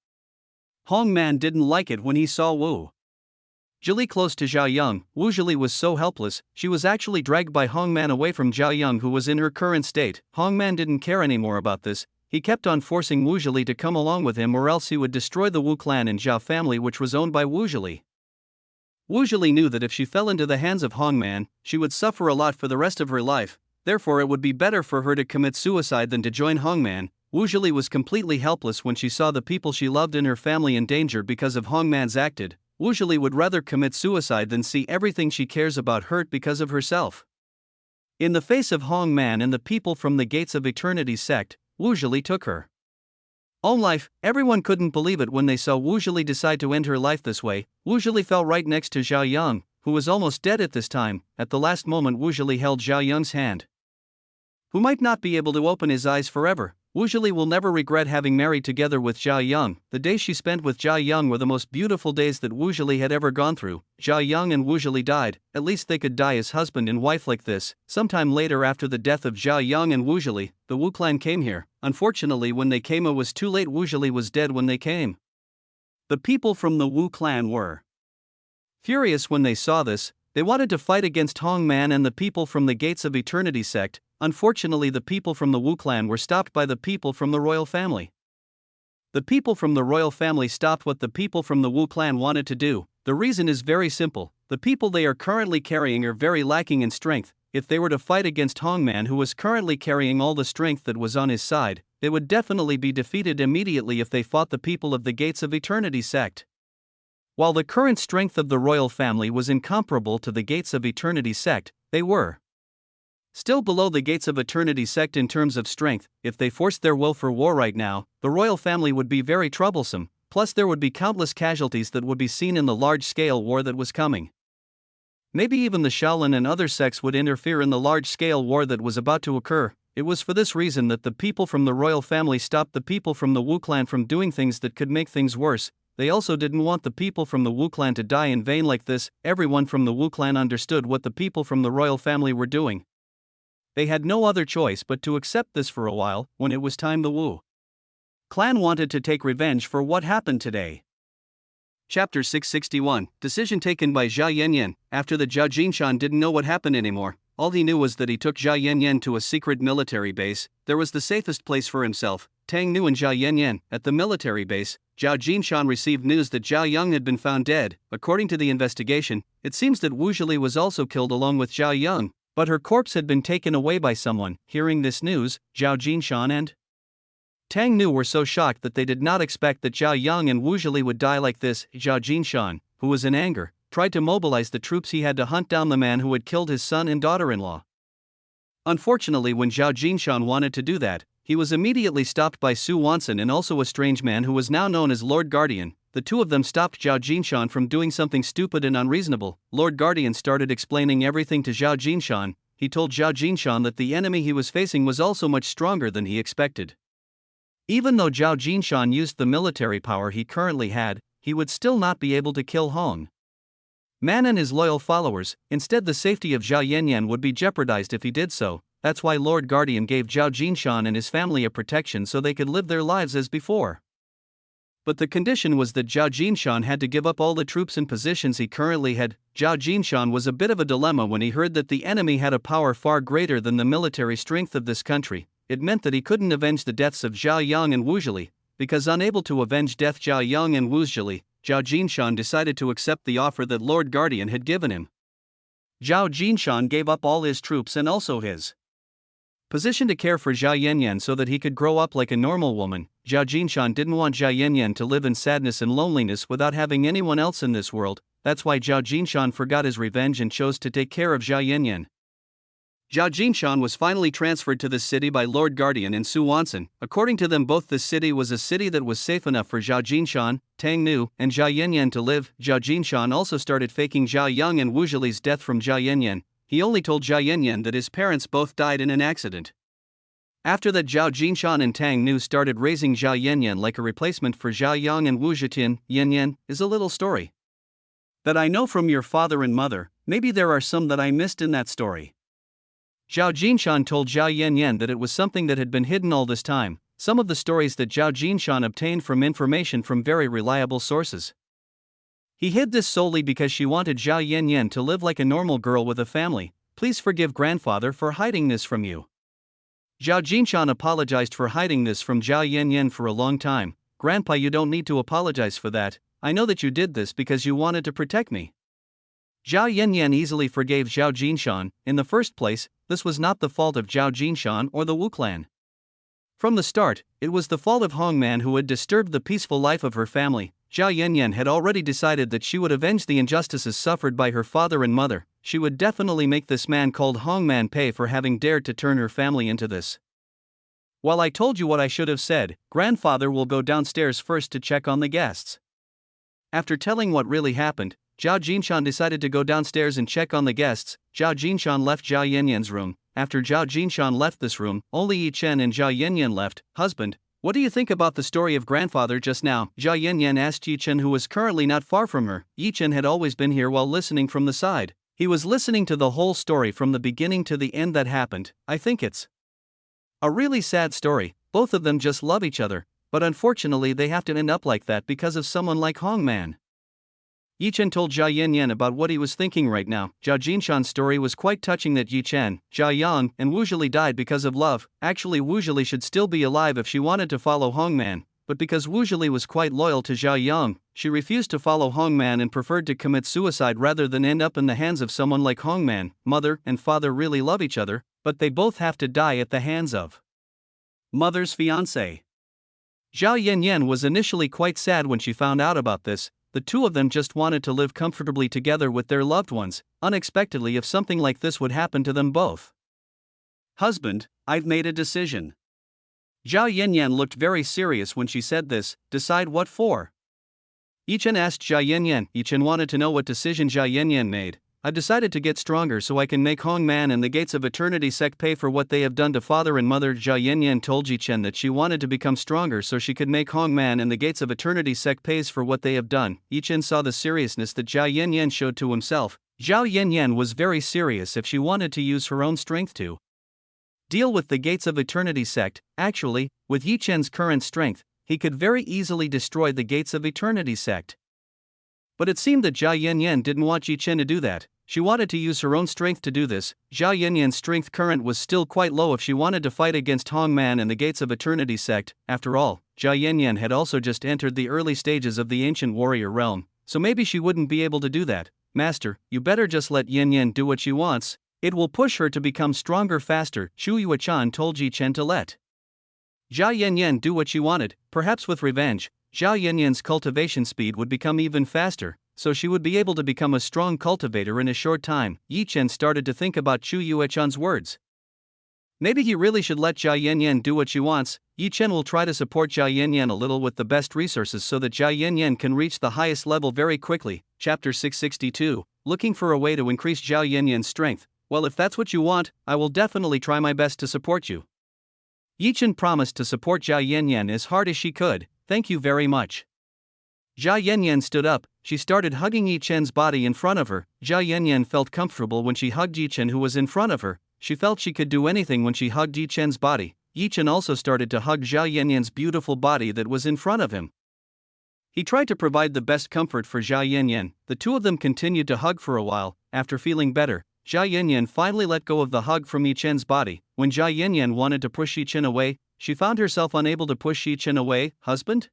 Hong Man didn't like it when he saw Wu Zhili close to Zhao Yong. Wu Zhili was so helpless, she was actually dragged by Hong Man away from Zhao Yong, who was in her current state. Hong Man didn't care anymore about this. He kept on forcing Wu Zhili to come along with him, or else he would destroy the Wu clan and Zhao family, which was owned by Wu Zhili. Wu Zhili knew that if she fell into the hands of Hong Man, she would suffer a lot for the rest of her life. Therefore, it would be better for her to commit suicide than to join Hong Man. Wu Zhili was completely helpless when she saw the people she loved in her family in danger because of Hong Man's acted. Wu Zhili would rather commit suicide than see everything she cares about hurt because of herself. In the face of Hong Man and the people from the Gates of Eternity sect, Wu Zhili took her own life. Everyone couldn't believe it when they saw Wu Zhili decide to end her life this way. Wu Zhili fell right next to Zhao Yong, who was almost dead at this time. At the last moment, Wu Zhili held Zhao Yong's hand, who might not be able to open his eyes forever. Wu Zhili will never regret having married together with Zhao Yong. The days she spent with Zhao Yong were the most beautiful days that Wu Zhili had ever gone through. Zhao Yong and Wu Zhili died. At least they could die as husband and wife like this. Sometime later, after the death of Zhao Yong and Wu Zhili, the Wu clan came here. Unfortunately, when they came, it was too late. Wu Zhili was dead when they came. The people from the Wu clan were furious when they saw this. They wanted to fight against Hong Man and the people from the Gates of Eternity sect. Unfortunately, the people from the Wu clan were stopped by the people from the royal family. The people from the royal family stopped what the people from the Wu clan wanted to do. The reason is very simple. The people they are currently carrying are very lacking in strength. If they were to fight against Hong Man, who was currently carrying all the strength that was on his side, they would definitely be defeated immediately if they fought the people of the Gates of Eternity sect. While the current strength of the royal family was incomparable to the Gates of Eternity sect, they were still below the Gates of Eternity sect in terms of strength. If they forced their will for war right now, the royal family would be very troublesome, plus there would be countless casualties that would be seen in the large-scale war that was coming. Maybe even the Shaolin and other sects would interfere in the large-scale war that was about to occur. It was for this reason that the people from the royal family stopped the people from the Wu clan from doing things that could make things worse. They also didn't want the people from the Wu clan to die in vain like this. Everyone from the Wu clan understood what the people from the royal family were doing. They had no other choice but to accept this for a while. When it was time, the Wu clan wanted to take revenge for what happened today. Chapter 661, Decision taken by Zhao Yanyan. After the Zhao Jinshan didn't know what happened anymore. All he knew was that he took Zhao Yanyan to a secret military base. There was the safest place for himself. Tang Nu and Zhao Yanyan. At the military base, Zhao Jinshan received news that Zhao Yong had been found dead. According to the investigation, it seems that Wu Zhili was also killed along with Zhao Yong, but her corpse had been taken away by someone. Hearing this news, Zhao Jinshan and Tang Nu were so shocked that they did not expect that Zhao Yong and Wu Zhili would die like this. Zhao Jinshan, who was in anger, tried to mobilize the troops. He had to hunt down the man who had killed his son and daughter-in-law. Unfortunately, when Zhao Jinshan wanted to do that, he was immediately stopped by Su Wanson and also a strange man who was now known as Lord Guardian. The two of them stopped Zhao Jinshan from doing something stupid and unreasonable. Lord Guardian started explaining everything to Zhao Jinshan. He told Zhao Jinshan that the enemy he was facing was also much stronger than he expected. Even though Zhao Jinshan used the military power he currently had, he would still not be able to kill Hong Man and his loyal followers. Instead, the safety of Zhao Yanyan would be jeopardized if he did so. That's why Lord Guardian gave Zhao Jinshan and his family a protection so they could live their lives as before. But the condition was that Zhao Jinshan had to give up all the troops and positions he currently had. Zhao Jinshan was a bit of a dilemma when he heard that the enemy had a power far greater than the military strength of this country. It meant that he couldn't avenge the deaths of Zhao Yong and Wu Zhili. Because unable to avenge death Zhao Yong and Wu Zhili, Zhao Jinshan decided to accept the offer that Lord Guardian had given him. Zhao Jinshan gave up all his troops and also his position to care for Zhao Yanyan so that he could grow up like a normal woman. Zhao Jinshan didn't want Zhao Yanyan to live in sadness and loneliness without having anyone else in this world. That's why Zhao Jinshan forgot his revenge and chose to take care of Zhao Yanyan. Zhao Jinshan was finally transferred to this city by Lord Guardian and Su Wanson. According to them both, this city was a city that was safe enough for Zhao Jinshan, Tang Nu, and Zhao Yanyan to live. Zhao Jinshan also started faking Zhao Yang and Wu Zhili's death from Zhao Yanyan. He only told Zhao Yanyan that his parents both died in an accident. After that, Zhao Jinshan and Tang Nu started raising Zhao Yanyan like a replacement for Zhao Yang and Wu Zhitin. Yanyan is a little story that I know from your father and mother. Maybe there are some that I missed in that story. Zhao Jinshan told Zhao Yanyan that it was something that had been hidden all this time, some of the stories that Zhao Jinshan obtained from information from very reliable sources. He hid this solely because she wanted Zhao Yanyan to live like a normal girl with a family. Please forgive grandfather for hiding this from you. Zhao Jinshan apologized for hiding this from Zhao Yanyan for a long time. Grandpa, you don't need to apologize for that. I know that you did this because you wanted to protect me. Zhao Yanyan easily forgave Zhao Jinshan. In the first place, this was not the fault of Zhao Jinshan or the Wu clan. From the start, it was the fault of Hong Man, who had disturbed the peaceful life of her family. Zhao Yanyan had already decided that she would avenge the injustices suffered by her father and mother. She would definitely make this man called Hong Man pay for having dared to turn her family into this. Well, I told you what I should have said. Grandfather will go downstairs first to check on the guests. After telling what really happened, Zhao Jinshan decided to go downstairs and check on the guests. Zhao Jinshan left Zhao Yanyan's room. After Zhao Jinshan left this room, only Chen and Zhao Yanyan left. Husband, what do you think about the story of grandfather just now? Zhao Yanyan asked Chen, who was currently not far from her. Chen had always been here while listening from the side. He was listening to the whole story from the beginning to the end that happened. I think it's a really sad story. Both of them just love each other, but unfortunately they have to end up like that because of someone like Hong Man. Chen told Zhao Yanyan about what he was thinking right now. Zhao Jinshan's story was quite touching that Chen, Zhao Yang, and Wu Zhili died because of love. Actually, Wu Zhili should still be alive if she wanted to follow Hong Man, but because Wu Zhili was quite loyal to Zhao Yang, she refused to follow Hong Man and preferred to commit suicide rather than end up in the hands of someone like Hong Man. Mother and father really love each other, but they both have to die at the hands of mother's fiancé. Zhao Yanyan was initially quite sad when she found out about this. The two of them just wanted to live comfortably together with their loved ones. Unexpectedly, if something like this would happen to them both. Husband, I've made a decision. Zhao Yanyan looked very serious when she said this. Decide what for? Chen asked Zhao Yanyan. Chen wanted to know what decision Zhao Yanyan made. I've decided to get stronger so I can make Hong Man and the Gates of Eternity sect pay for what they have done to father and mother. Zhao Yanyan told Chen that she wanted to become stronger so she could make Hong Man and the Gates of Eternity sect pays for what they have done. Chen saw the seriousness that Zhao Yanyan showed to himself. Zhao Yanyan was very serious if she wanted to use her own strength to deal with the Gates of Eternity sect. Actually, with Chen's current strength, he could very easily destroy the Gates of Eternity sect. But it seemed that Zhao Yanyan didn't want Chen to do that. She wanted to use her own strength to do this. Zhao Yanyan's strength current was still quite low if she wanted to fight against Hong Man and the Gates of Eternity sect. After all, Zhao Yanyan had also just entered the early stages of the ancient warrior realm, so maybe she wouldn't be able to do that. Master, you better just let Yanyan do what she wants. It will push her to become stronger faster. Shu Yuechan told Chen to let Zhao Yanyan do what she wanted. Perhaps with revenge, Zhao Yanyan's cultivation speed would become even faster, so she would be able to become a strong cultivator in a short time. Chen started to think about Shu Yuechan's words. Maybe he really should let Zhao Yanyan do what she wants. Chen will try to support Zhao Yanyan a little with the best resources so that Zhao Yanyan can reach the highest level very quickly. Chapter 662, looking for a way to increase Zhao Yanyan's strength. Well, if that's what you want, I will definitely try my best to support you. Chen promised to support Zhao Yanyan as hard as she could. Thank you very much. Zhao Yanyan stood up. She started hugging Chen's body in front of her. Zhao Yanyan felt comfortable when she hugged Chen, who was in front of her. She felt she could do anything when she hugged Chen's body. Chen also started to hug Zhao Yanyan's beautiful body that was in front of him. He tried to provide the best comfort for Zhao Yanyan. The two of them continued to hug for a while. After feeling better, Zhao Yanyan finally let go of the hug from Chen's body. When Zhao Yanyan wanted to push Chen away, she found herself unable to push Chen away. Husband?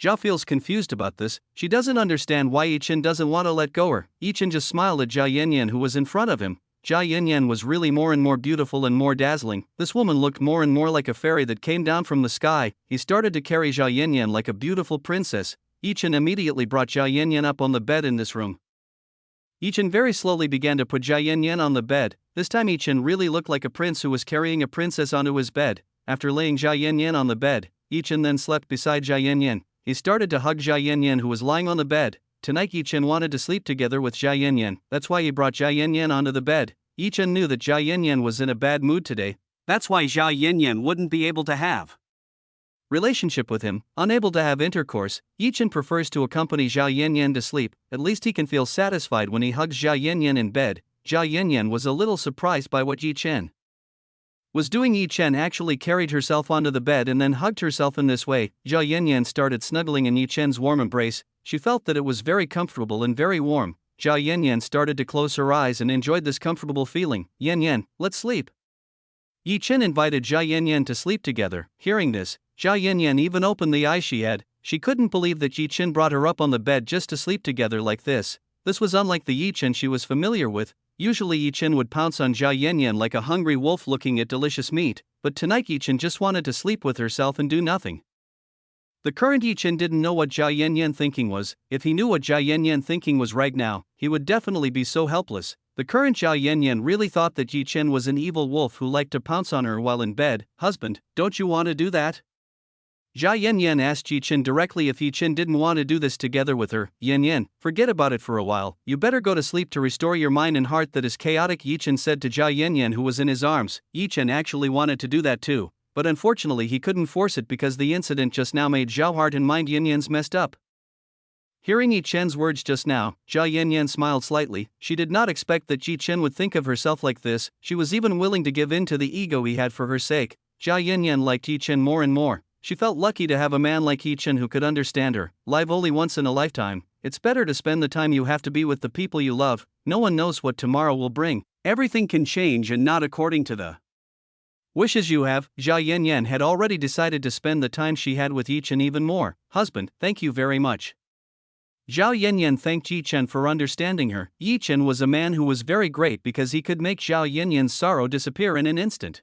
Zhao feels confused about this. She doesn't understand why Chen doesn't want to let go her. Chen just smiled at Zhao Yanyan, who was in front of him. Zhao Yanyan was really more and more beautiful and more dazzling. This woman looked more and more like a fairy that came down from the sky. He started to carry Zhao Yanyan like a beautiful princess. Chen immediately brought Zhao Yanyan up on the bed in this room. Yi Chen very slowly began to put Jia Yan on the bed. This time Yi Chen really looked like a prince who was carrying a princess onto his bed. After laying Jia Yan on the bed, Yi Chen then slept beside Jia Yan. He started to hug Jia Yan who was lying on the bed. Tonight Yi Chen wanted to sleep together with Jia Yan. That's why he brought Jia Yan onto the bed. Yi Chen knew that Jia Yan was in a bad mood today. That's why Jia Yan wouldn't be able to have relationship with him. Unable to have intercourse, Yi Chen prefers to accompany Jia Yan to sleep. At least he can feel satisfied when he hugs Jia Yan in bed. Jia Yan was a little surprised by what Yi Chen was doing. Yi Chen actually carried herself onto the bed and then hugged herself in this way. Jia Yan started snuggling in Yi Chen's warm embrace. She felt that it was very comfortable and very warm. Jia Yan started to close her eyes and enjoyed this comfortable feeling. Yan, let's sleep. Yi Chen invited Jia Yan to sleep together. Hearing this, Jia Yan even opened the eyes she had. She couldn't believe that Yi Chen brought her up on the bed just to sleep together like this. This was unlike the Yi Chen she was familiar with. Usually Yi Chen would pounce on Jia Yan like a hungry wolf looking at delicious meat, but tonight Yi Chen just wanted to sleep with herself and do nothing. The current Yi Chen didn't know what Jia Yan thinking was. If he knew what Jia Yan thinking was right now, he would definitely be so helpless. The current Jia Yan really thought that Yi Chen was an evil wolf who liked to pounce on her while in bed. Husband, don't you want to do that? Jia Yan asked Yi Chen directly if Yi Chen didn't want to do this together with her. Yan, forget about it for a while. You better go to sleep to restore your mind and heart that is chaotic, Yi Chen said to Jia Yan who was in his arms. Yi Chen actually wanted to do that too, but unfortunately he couldn't force it because the incident just now made Zhao heart and mind Yan's messed up. Hearing Yi Chen's words just now, Jia Yan smiled slightly. She did not expect that Yi Chen would think of herself like this. She was even willing to give in to the ego he had for her sake. Jia Yan liked Yi Chen more and more. She felt lucky to have a man like Yi Chen who could understand her. Live only once in a lifetime. It's better to spend the time you have to be with the people you love. No one knows what tomorrow will bring. Everything can change and not according to the wishes you have. Jia Yan had already decided to spend the time she had with Yi Chen even more. Husband, thank you very much. Zhao Yan thanked Yi Chen for understanding her. Yi Chen was a man who was very great because he could make Zhao Yan's sorrow disappear in an instant.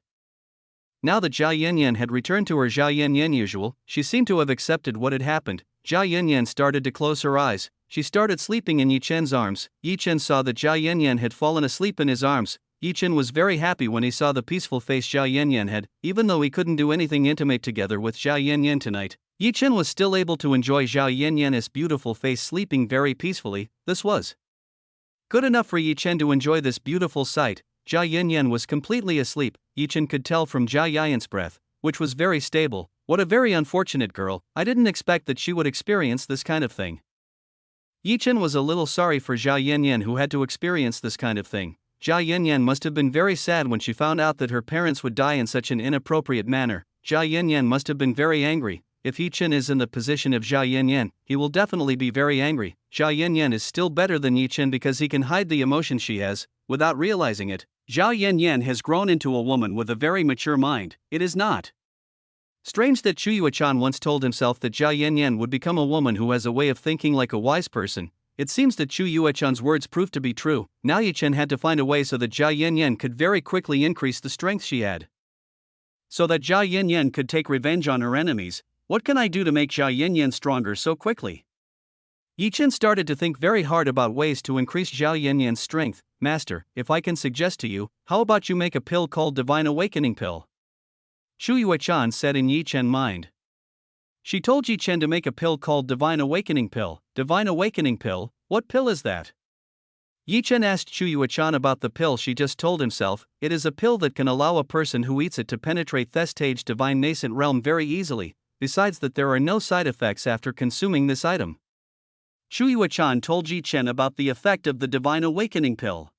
Now that Jia Yan had returned to her Zhao Yan usual, she seemed to have accepted what had happened. Jia Yan started to close her eyes. She started sleeping in Yi Chen's arms. Yi Chen saw that Jia Yan had fallen asleep in his arms. Yi Chen was very happy when he saw the peaceful face Jia Yan had. Even though he couldn't do anything intimate together with Jia Yan tonight, Yi Chen was still able to enjoy Zhao Yan's beautiful face sleeping very peacefully. This was good enough for Yi Chen to enjoy this beautiful sight. Jia Yan was completely asleep. Yi Chen could tell from Jia Yan's breath, which was very stable. What a very unfortunate girl. I didn't expect that she would experience this kind of thing. Yi Chen was a little sorry for Jia Yan who had to experience this kind of thing. Jia Yan must have been very sad when she found out that her parents would die in such an inappropriate manner. Jia Yan must have been very angry. If Yi Chen is in the position of Jia Yan, he will definitely be very angry. Jia Yan is still better than Yi Chen because he can hide the emotion she has, without realizing it. Zhao Yan has grown into a woman with a very mature mind. It is not strange that Chu Yuechan once told himself that Jia Yan would become a woman who has a way of thinking like a wise person. It seems that Chu Yuechan's words proved to be true. Now Yi Chen had to find a way so that Jia Yan could very quickly increase the strength she had, so that Jia Yan could take revenge on her enemies. What can I do to make Jia Yan stronger so quickly? Yi Chen started to think very hard about ways to increase Zhao Yan's strength. Master, if I can suggest to you, how about you make a pill called Divine Awakening Pill? Chu Yuechan said in Yi Chen's mind. She told Yi Chen to make a pill called Divine Awakening Pill. Divine Awakening Pill? What pill is that? Yi Chen asked Chu Yuechan about the pill she just told himself. It is a pill that can allow a person who eats it to penetrate the stage divine nascent realm very easily. Besides that, there are no side effects after consuming this item. Chu Yuechan told Yi Chen about the effect of the Divine Awakening Pill.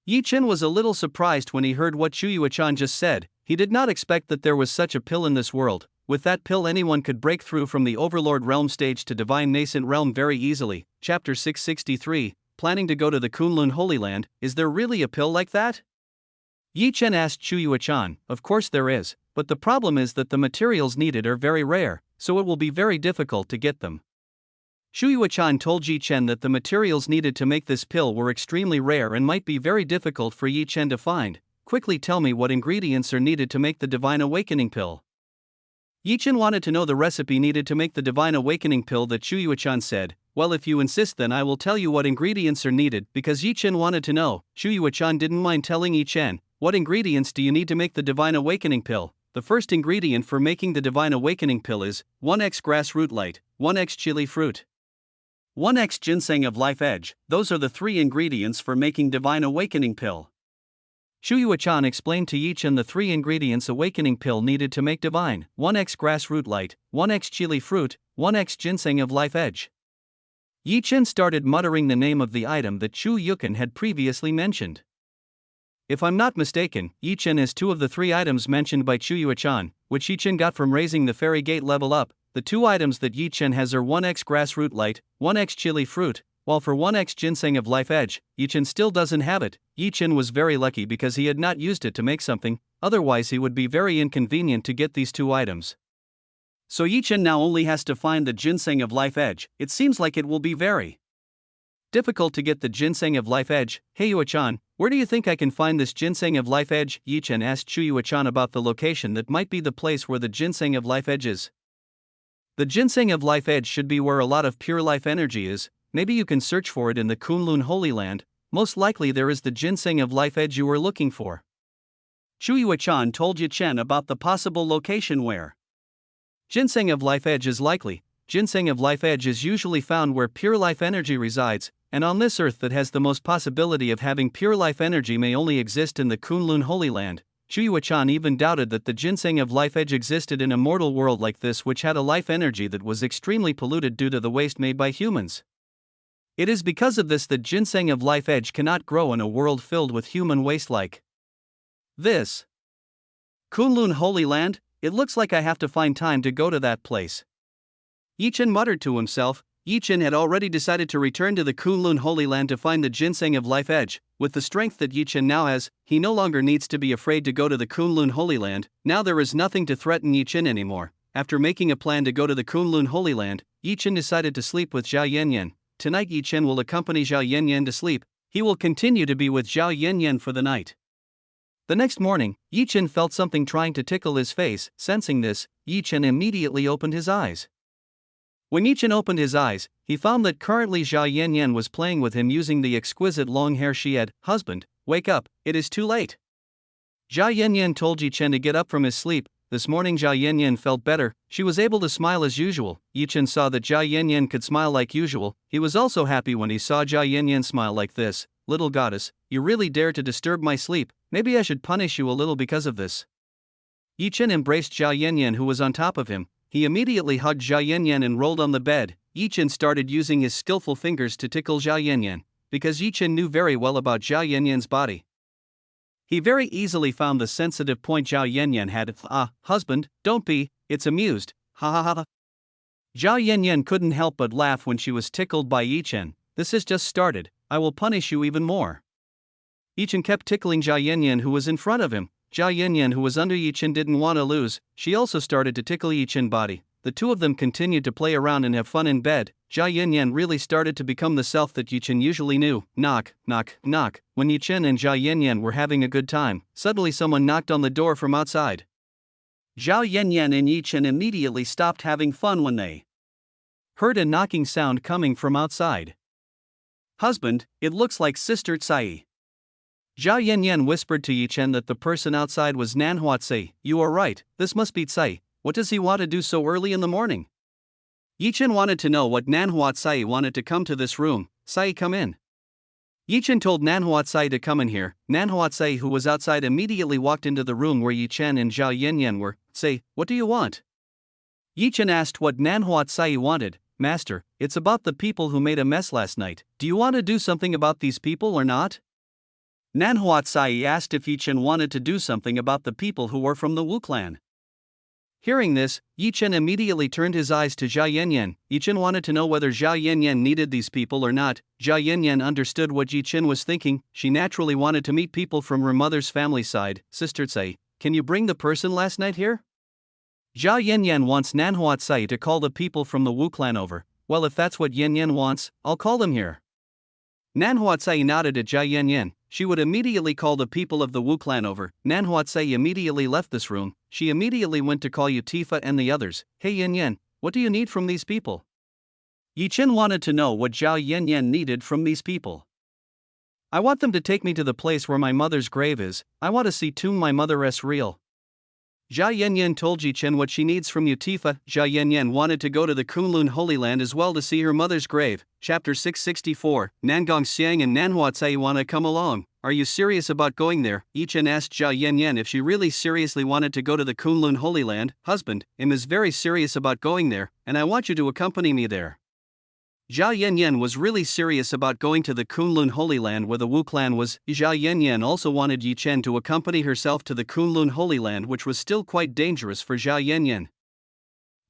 Yi Chen was a little surprised when he heard what Chu Yuechan just said. He did not expect that there was such a pill in this world. With that pill anyone could break through from the Overlord Realm stage to Divine Nascent Realm very easily. Chapter 663, Planning to go to the Kunlun Holy Land. Is there really a pill like that? Yi Chen asked Chu Yuechan. Of course there is, but the problem is that the materials needed are very rare, so it will be very difficult to get them. Chu Yuechan told Yi Chen that the materials needed to make this pill were extremely rare and might be very difficult for Yi Chen to find. Quickly tell me what ingredients are needed to make the Divine Awakening Pill. Yi Chen wanted to know the recipe needed to make the Divine Awakening Pill that Chu Yuechan said. Well, if you insist, then I will tell you what ingredients are needed, because Yi Chen wanted to know. Shu Yuechan didn't mind telling Yi Chen, what ingredients do you need to make the Divine Awakening pill? The first ingredient for making the Divine Awakening pill is 1x grass root light, 1x chili fruit, 1x ginseng of life edge. Those are the 3 ingredients for making Divine Awakening pill. Shu Yuechan explained to Yi Chen the 3 ingredients awakening pill needed to make divine: 1x grass root light, 1x chili fruit, 1x ginseng of life edge. Yi Chen started muttering the name of the item that Chu Yuken had previously mentioned. If I'm not mistaken, Yi Chen is 2 of the 3 items mentioned by Chu Yuechan, which Yi Chen got from raising the fairy gate level up. The 2 items that Yi Chen has are 1x grass root light, 1x chili fruit, while for 1x ginseng of life edge, Yi Chen still doesn't have it. Yi Chen was very lucky because he had not used it to make something, otherwise he would be very inconvenient to get these 2 items. So Yi Chen now only has to find the ginseng of life edge. It seems like it will be very difficult to get the ginseng of life edge. Hey Yuechan, where do you think I can find this ginseng of life edge? Yi Chen asked Chu Yuechan about the location that might be the place where the ginseng of life edge is. The ginseng of life edge should be where a lot of pure life energy is. Maybe you can search for it in the Kunlun Holy Land. Most likely there is the ginseng of life edge you were looking for. Chu Yuechan told Yi Chen about the possible location where ginseng of life edge is likely. Ginseng of life edge is usually found where pure life energy resides, and on this earth that has the most possibility of having pure life energy may only exist in the Kunlun Holy Land. Chu Yuechan even doubted that the ginseng of life edge existed in a mortal world like this, which had a life energy that was extremely polluted due to the waste made by humans. It is because of this that ginseng of life edge cannot grow in a world filled with human waste like this. Kunlun Holy Land? It looks like I have to find time to go to that place. Yi Chen muttered to himself. Yi Chen had already decided to return to the Kunlun Holy Land to find the ginseng of life edge. With the strength that Yi Chen now has, he no longer needs to be afraid to go to the Kunlun Holy Land. Now there is nothing to threaten Yi Chen anymore. After making a plan to go to the Kunlun Holy Land, Yi Chen decided to sleep with Zhao Yanyan. Tonight Yi Chen will accompany Zhao Yanyan to sleep. He will continue to be with Zhao Yanyan for the night. The next morning, Yi Chen felt something trying to tickle his face. Sensing this, Yi Chen immediately opened his eyes. When Yi Chen opened his eyes, he found that currently Zhao Yanyan was playing with him using the exquisite long hair she had. Husband, wake up, it is too late. Zhao Yanyan told Yi Chen to get up from his sleep. This morning Zhao Yanyan felt better. She was able to smile as usual. Yi Chen saw that Zhao Yanyan could smile like usual. He was also happy when he saw Zhao Yanyan smile like this. Little goddess, you really dare to disturb my sleep. Maybe I should punish you a little because of this. Yi Chen embraced Zhao Yanyan, who was on top of him. He immediately hugged Zhao Yanyan and rolled on the bed. Yi Chen started using his skillful fingers to tickle Zhao Yanyan, because Yi Chen knew very well about Zhao Yanyan's body. He very easily found the sensitive point Zhao Yanyan had. Husband, don't be, it's amused, ha ha ha. Zhao Yanyan couldn't help but laugh when she was tickled by Yi Chen. This has just started, I will punish you even more. Yi Chen kept tickling Zhao Yanyan, who was in front of him. Zhao Yanyan, who was under Yi Chen, didn't want to lose. She also started to tickle Yi Chen's body. The two of them continued to play around and have fun in bed. Zhao Yanyan really started to become the self that Yi Chen usually knew. Knock, knock, knock. When Yi Chen and Zhao Yanyan were having a good time, suddenly someone knocked on the door from outside. Zhao Yanyan and Yi Chen immediately stopped having fun when they heard a knocking sound coming from outside. Husband, it looks like Sister Tsai. Zhao Yanyan whispered to Yi Chen that the person outside was Nanhua Tsai. You are right, this must be Tsai. What does he want to do so early in the morning? Yi Chen wanted to know what Nanhua Tsai wanted to come to this room. Tsai, come in. Yi Chen told Nanhua Tsai to come in here. Nanhua Tsai, who was outside, immediately walked into the room where Yi Chen and Zhao Yanyan were. Say, what do you want? Yi Chen asked what Nanhua Tsai wanted. Master, it's about the people who made a mess last night. Do you want to do something about these people or not? Nanhua Tsai asked if Yi Chen wanted to do something about the people who were from the Wu clan. Hearing this, Yi Chen immediately turned his eyes to Zhao Yanyan. Yi Chen wanted to know whether Zhao Yanyan needed these people or not. Zhao Yanyan understood what Yi Chen was thinking. She naturally wanted to meet people from her mother's family side. Sister Tsai, can you bring the person last night here? Zhao Yanyan wants Nanhua Tsai to call the people from the Wu clan over. Well, if that's what Yanyan wants, I'll call them here. Nanhua Tsai nodded at Zhao Yanyan. She would immediately call the people of the Wu clan over. Nanhua Tsai immediately left this room. She immediately went to call Tifa and the others. Hey Yanyan, what do you need from these people? Yi Chen wanted to know what Zhao Yanyan needed from these people. I want them to take me to the place where my mother's grave is. I want to see tomb my mother's real. Zhao Yanyan told Yi Chen what she needs from Utifa. Zhao Yanyan wanted to go to the Kunlun Holy Land as well to see her mother's grave. Chapter 664, Nangong Xiang and Nanhua Cai wanna come along. Are you serious about going there? Yi Chen asked Zhao Yanyan if she really seriously wanted to go to the Kunlun Holy Land. Husband, is very serious about going there, and I want you to accompany me there. Zhao Yanyan was really serious about going to the Kunlun Holy Land where the Wu clan was. Zhao Yanyan also wanted Yi Chen to accompany herself to the Kunlun Holy Land, which was still quite dangerous for Zhao Yanyan.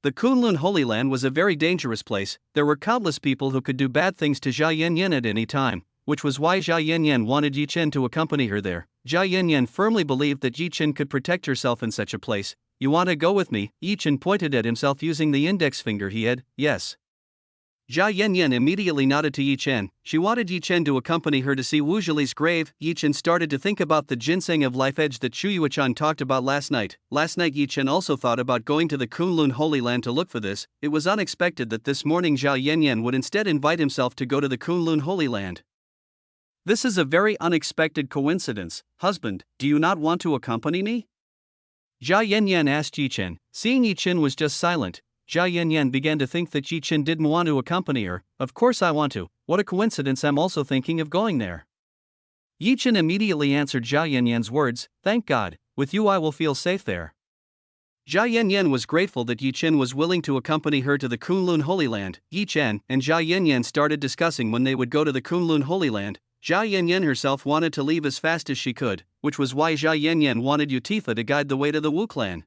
The Kunlun Holy Land was a very dangerous place. There were countless people who could do bad things to Zhao Yanyan at any time, which was why Zhao Yanyan wanted Yi Chen to accompany her there. Zhao Yanyan firmly believed that Yi Chen could protect herself in such a place. You want to go with me? Yi Chen pointed at himself using the index finger he had. Yes. Zhao Yanyan immediately nodded to Yi Chen. She wanted Yi Chen to accompany her to see Wu Zhili's grave. Yi Chen started to think about the ginseng of life edge that Chu Yuechan talked about last night. Last night Yi Chen also thought about going to the Kunlun Holy Land to look for this. It was unexpected that this morning Zhao Yanyan would instead invite himself to go to the Kunlun Holy Land. This is a very unexpected coincidence. Husband, do you not want to accompany me? Zhao Yanyan asked Yi Chen. Seeing Yi Chen was just silent, Zhao Yanyan began to think that Yi Chen didn't want to accompany her. Of course I want to. What a coincidence, I'm also thinking of going there. Yi Chen immediately answered Zhao Yanyan's words. Thank God, with you I will feel safe there. Zhao Yanyan was grateful that Yi Chen was willing to accompany her to the Kunlun Holy Land. Yi Chen and Zhao Yanyan started discussing when they would go to the Kunlun Holy Land. Zhao Yanyan herself wanted to leave as fast as she could, which was why Zhao Yanyan wanted Utifa to guide the way to the Wu clan.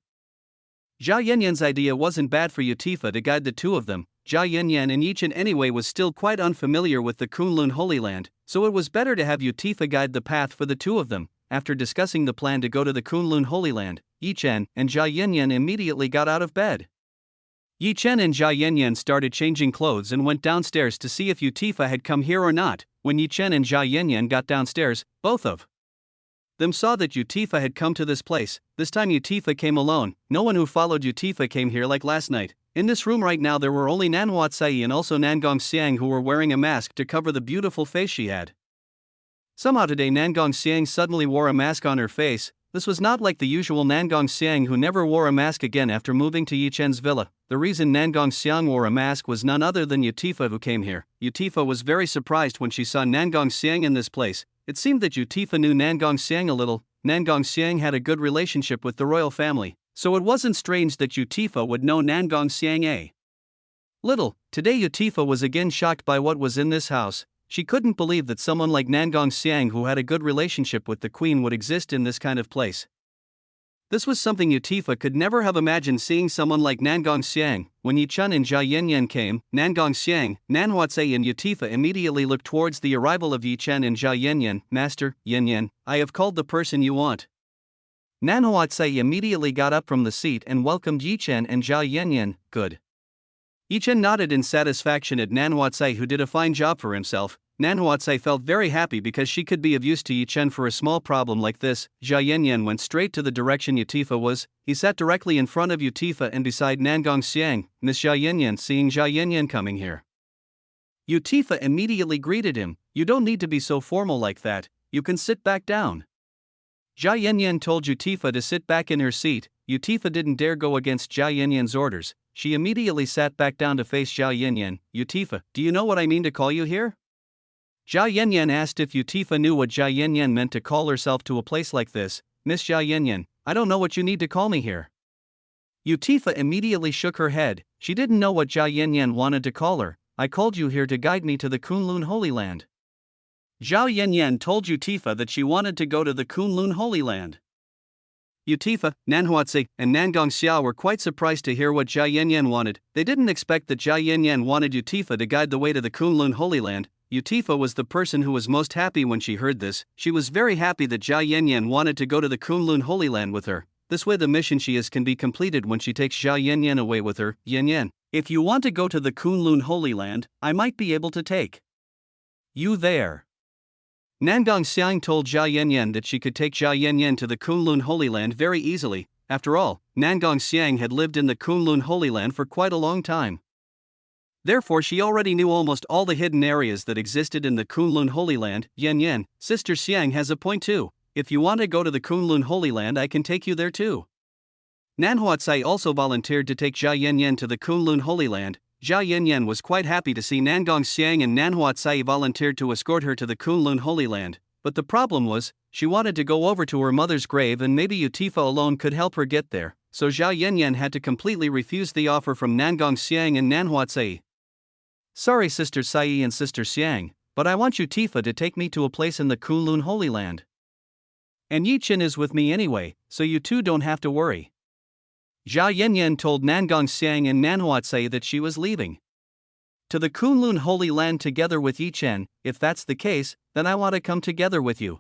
Zhao Yanyan's idea wasn't bad for Utifa to guide the two of them. Zhao Yanyan and Yi Chen anyway was still quite unfamiliar with the Kunlun Holy Land, so it was better to have Utifa guide the path for the two of them. After discussing the plan to go to the Kunlun Holy Land, Yi Chen and Zhao Yanyan immediately got out of bed. Yi Chen and Zhao Yanyan started changing clothes and went downstairs to see if Utifa had come here or not. When Yi Chen and Zhao Yanyan got downstairs, both of them saw that Utifa had come to this place. This time Utifa came alone. No one who followed Utifa came here like last night. In this room right now there were only Nanhua Cai and also Nangong Xiang who were wearing a mask to cover the beautiful face she had. Somehow today Nangong Xiang suddenly wore a mask on her face. This was not like the usual Nangong Xiang who never wore a mask again after moving to Yi Chen's villa. The reason Nangong Xiang wore a mask was none other than Utifa who came here. Utifa was very surprised when she saw Nangong Xiang in this place. It seemed that Utifa knew Nangong Xiang a little. Nangong Xiang had a good relationship with the royal family, so it wasn't strange that Utifa would know Nangong Xiang a little. Today Utifa was again shocked by what was in this house. She couldn't believe that someone like Nangong Xiang who had a good relationship with the queen would exist in this kind of place. This was something Utifa could never have imagined, seeing someone like Nangong Xiang. When Yi Chen and Zhao Yanyan came, Nangong Xiang, Nanhua Cai and Utifa immediately looked towards the arrival of Yi Chen and Zhao Yanyan. Master, Yanyan, I have called the person you want. Nanhua Cai immediately got up from the seat and welcomed Yi Chen and Zhao Yanyan. Good. Yi Chen nodded in satisfaction at Nanhua Cai, who did a fine job for himself. Nanhua Cai felt very happy because she could be of use to Yi Chen for a small problem like this. Zhao Yanyan went straight to the direction Utifa was. He sat directly in front of Utifa and beside Nangong Xiang. Miss Zhao Yanyan, seeing Zhao Yanyan coming here, Utifa immediately greeted him. You don't need to be so formal like that, you can sit back down. Zhao Yanyan told Utifa to sit back in her seat. Utifa didn't dare go against Zhao Yanyan's orders. She immediately sat back down to face Zhao Yanyan. Utifa, do you know what I mean to call you here? Zhao Yanyan asked if Utifa knew what Zhao Yanyan meant to call herself to a place like this. Miss Zhao Yanyan, I don't know what you need to call me here. Utifa immediately shook her head. She didn't know what Zhao Yanyan wanted to call her. I called you here to guide me to the Kunlun Holy Land. Zhao Yanyan told Utifa that she wanted to go to the Kunlun Holy Land. Utifa, Nanhua Cai, and Nangong Xiao were quite surprised to hear what Zhao Yanyan wanted. They didn't expect that Zhao Yanyan wanted Utifa to guide the way to the Kunlun Holy Land. Utifa was the person who was most happy when she heard this. She was very happy that Zhao Yanyan wanted to go to the Kunlun Holy Land with her. This way the mission she is can be completed when she takes Zhao Yanyan away with her. Yanyan, if you want to go to the Kunlun Holy Land, I might be able to take you there. Nangong Xiang told Zhao Yanyan that she could take Zhao Yanyan to the Kunlun Holy Land very easily. After all, Nangong Xiang had lived in the Kunlun Holy Land for quite a long time. Therefore she already knew almost all the hidden areas that existed in the Kunlun Holy Land. Yan Yan, Sister Xiang has a point too. If you want to go to the Kunlun Holy Land, I can take you there too. Nanhuatsai also volunteered to take Zhao Yanyan to the Kunlun Holy Land. Zhao Yanyan was quite happy to see Nangong Xiang and Nanhuatsai volunteered to escort her to the Kunlun Holy Land, but the problem was, she wanted to go over to her mother's grave and maybe Utifa alone could help her get there, so Zhao Yanyan had to completely refuse the offer from Nangong Xiang and Nanhuatsai. Sorry Sister Sai and Sister Xiang, but I want Utifa to take me to a place in the Kunlun Holy Land. And Yi Chen is with me anyway, so you two don't have to worry. Zhao Yanyan told Nangong Xiang and Nanhuatsai that she was leaving to the Kunlun Holy Land together with Yi Chen. If that's the case, then I want to come together with you.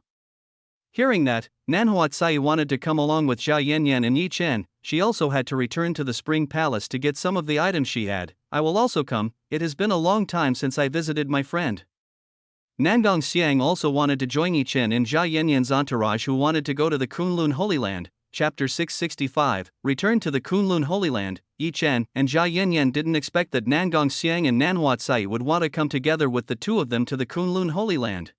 Hearing that, Nanhuatsai wanted to come along with Zhao Yanyan and Yi Chen. She also had to return to the Spring Palace to get some of the items she had. I will also come, it has been a long time since I visited my friend. Nangong Xiang also wanted to join Yi Chen and Zhao Yanyan's entourage who wanted to go to the Kunlun Holy Land. Chapter 665, Return to the Kunlun Holy Land. Yi Chen and Zhao Yanyan didn't expect that Nangong Xiang and Nanhuatsai would want to come together with the two of them to the Kunlun Holy Land.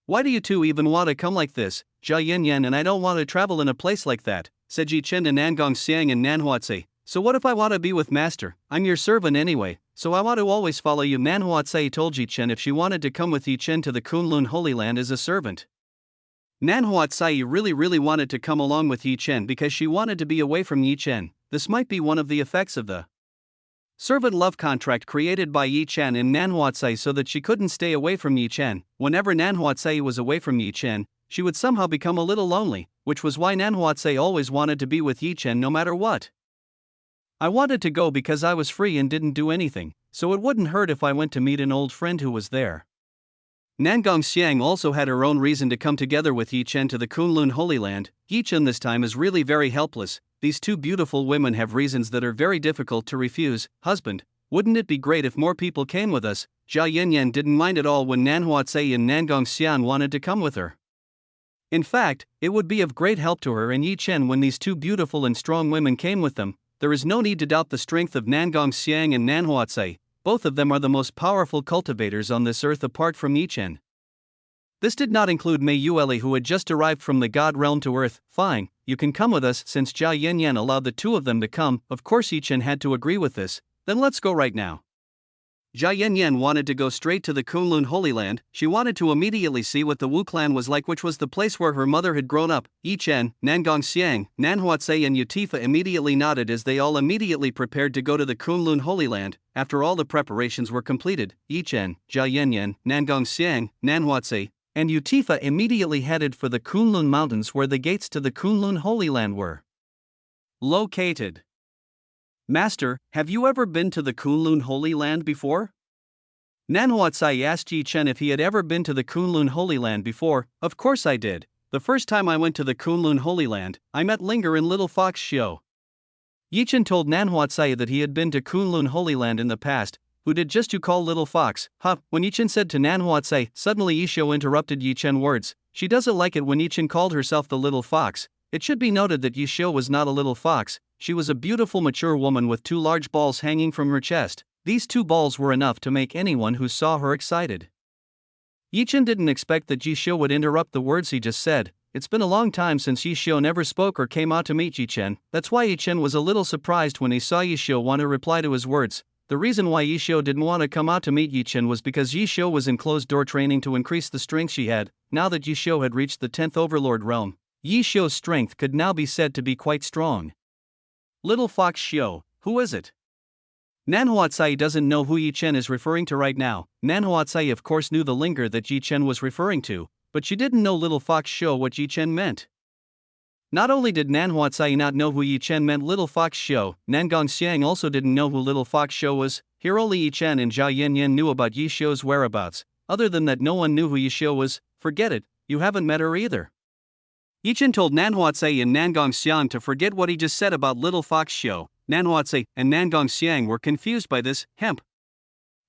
Why do you two even want to come like this? Zhao Yanyan and I don't want to travel in a place like that, said Yi Chen to Nangong Xiang and Nanhuatsai. So what if I want to be with Master? I'm your servant anyway, so I want to always follow you. Nanhuatsai told Yi Chen if she wanted to come with Yi Chen to the Kunlun Holy Land as a servant. Nanhuatsai really wanted to come along with Yi Chen because she wanted to be away from Yi Chen. This might be one of the effects of the servant love contract created by Yi Chen and Nanhuatsai so that she couldn't stay away from Yi Chen. Whenever Nanhuatsai was away from Yi Chen, she would somehow become a little lonely, which was why Nanhuatsai always wanted to be with Yi Chen no matter what. I wanted to go because I was free and didn't do anything, so it wouldn't hurt if I went to meet an old friend who was there. Nangong Xiang also had her own reason to come together with Yi Chen to the Kunlun Holy Land. Yi Chen this time is really very helpless. These two beautiful women have reasons that are very difficult to refuse. Husband, wouldn't it be great if more people came with us? Zhao Yanyan didn't mind at all when Nanhuatsai and Nangong Xiang wanted to come with her. In fact, it would be of great help to her and Yi Chen when these two beautiful and strong women came with them. There is no need to doubt the strength of Nangong Xiang and Nanhuatsai. Both of them are the most powerful cultivators on this earth apart from Yi Chen. This did not include Mei Yueli who had just arrived from the God realm to earth. Fine, you can come with us. Since Zhao Yanyan allowed the two of them to come, of course Yi Chen had to agree with this. Then let's go right now. Zhao Yanyan wanted to go straight to the Kunlun Holy Land. She wanted to immediately see what the Wu clan was like, which was the place where her mother had grown up. Yi Chen, Nangong Xiang, Nanhuatsai and Utifa immediately nodded as they all immediately prepared to go to the Kunlun Holy Land. After all the preparations were completed, Yi Chen, Zhao Yanyan, Nangong Xiang, Nanhuatsai, and Utifa immediately headed for the Kunlun Mountains where the gates to the Kunlun Holy Land were located. Master, have you ever been to the Kunlun Holy Land before? Nanhuatsai asked Yi Chen if he had ever been to the Kunlun Holy Land before. Of course I did. The first time I went to the Kunlun Holy Land, I met Linger and Little Fox Xiao. Yi Chen told Nanhuatsai that he had been to Kunlun Holy Land in the past. Who did just you call Little Fox? Huh? When Yi Chen said to Nanhuatsai, suddenly Yi Xiao interrupted Yi Chen words. She doesn't like it when Yi Chen called herself the Little Fox. It should be noted that Yi Xiao was not a little fox. She was a beautiful mature woman with two large balls hanging from her chest. These two balls were enough to make anyone who saw her excited. Yi Chen didn't expect that Yi Xiao would interrupt the words he just said. It's been a long time since Yi Xiao never spoke or came out to meet Yi Chen. That's why Yi Chen was a little surprised when he saw Yi Xiao want to reply to his words. The reason why Yi Xiao didn't want to come out to meet Yi Chen was because Yi Xiao was in closed-door training to increase the strength she had. Now that Yi Xiao had reached the 10th Overlord realm, Yi Xiao's strength could now be said to be quite strong. Little Fox Xiao, who is it? Nanhuatsai doesn't know who Yi Chen is referring to right now. Nanhuatsai of course knew the Linger that Yi Chen was referring to, but she didn't know Little Fox Xiao what Yi Chen meant. Not only did Nanhuatsai not know who Yi Chen meant Little Fox Xiao, Nangong Xiang also didn't know who Little Fox Xiao was. Here only Yi Chen and Zhao Yanyan knew about Yi Xiao's whereabouts. Other than that no one knew who Yi Xiao was. Forget it, you haven't met her either. Yi Chen told Nanhuatsai and Nangong Xiang to forget what he just said about Little Fox Xiao. Nanhuatsai and Nangong Xiang were confused by this. Hemp.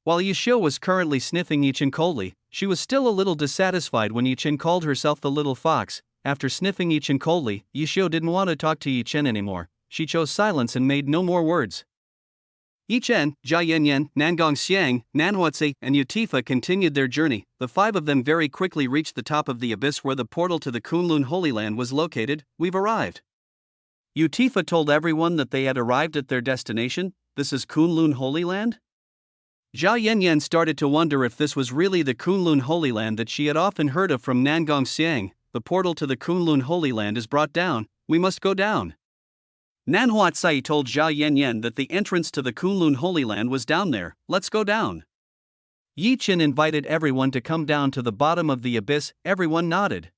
While Yi Xiao was currently sniffing Yi Chen coldly, she was still a little dissatisfied when Yi Chen called herself the Little Fox. After sniffing Yi Chen coldly, Yi Xiao didn't want to talk to Yi Chen anymore. She chose silence and made no more words. Yi Chen, Jia Yanyan, Nangong Xiang, Nanhuatse, and Utifa continued their journey. The five of them very quickly reached the top of the abyss where the portal to the Kunlun Holy Land was located. We've arrived. Utifa told everyone that they had arrived at their destination. This is Kunlun Holy Land? Jia Yanyan started to wonder if this was really the Kunlun Holy Land that she had often heard of from Nangong Xiang. The portal to the Kunlun Holy Land is brought down. We must go down. Nanhuatse told Jia Yanyan that the entrance to the Kunlun Holy Land was down there. Let's go down. Yi Chen invited everyone to come down to the bottom of the abyss. Everyone nodded.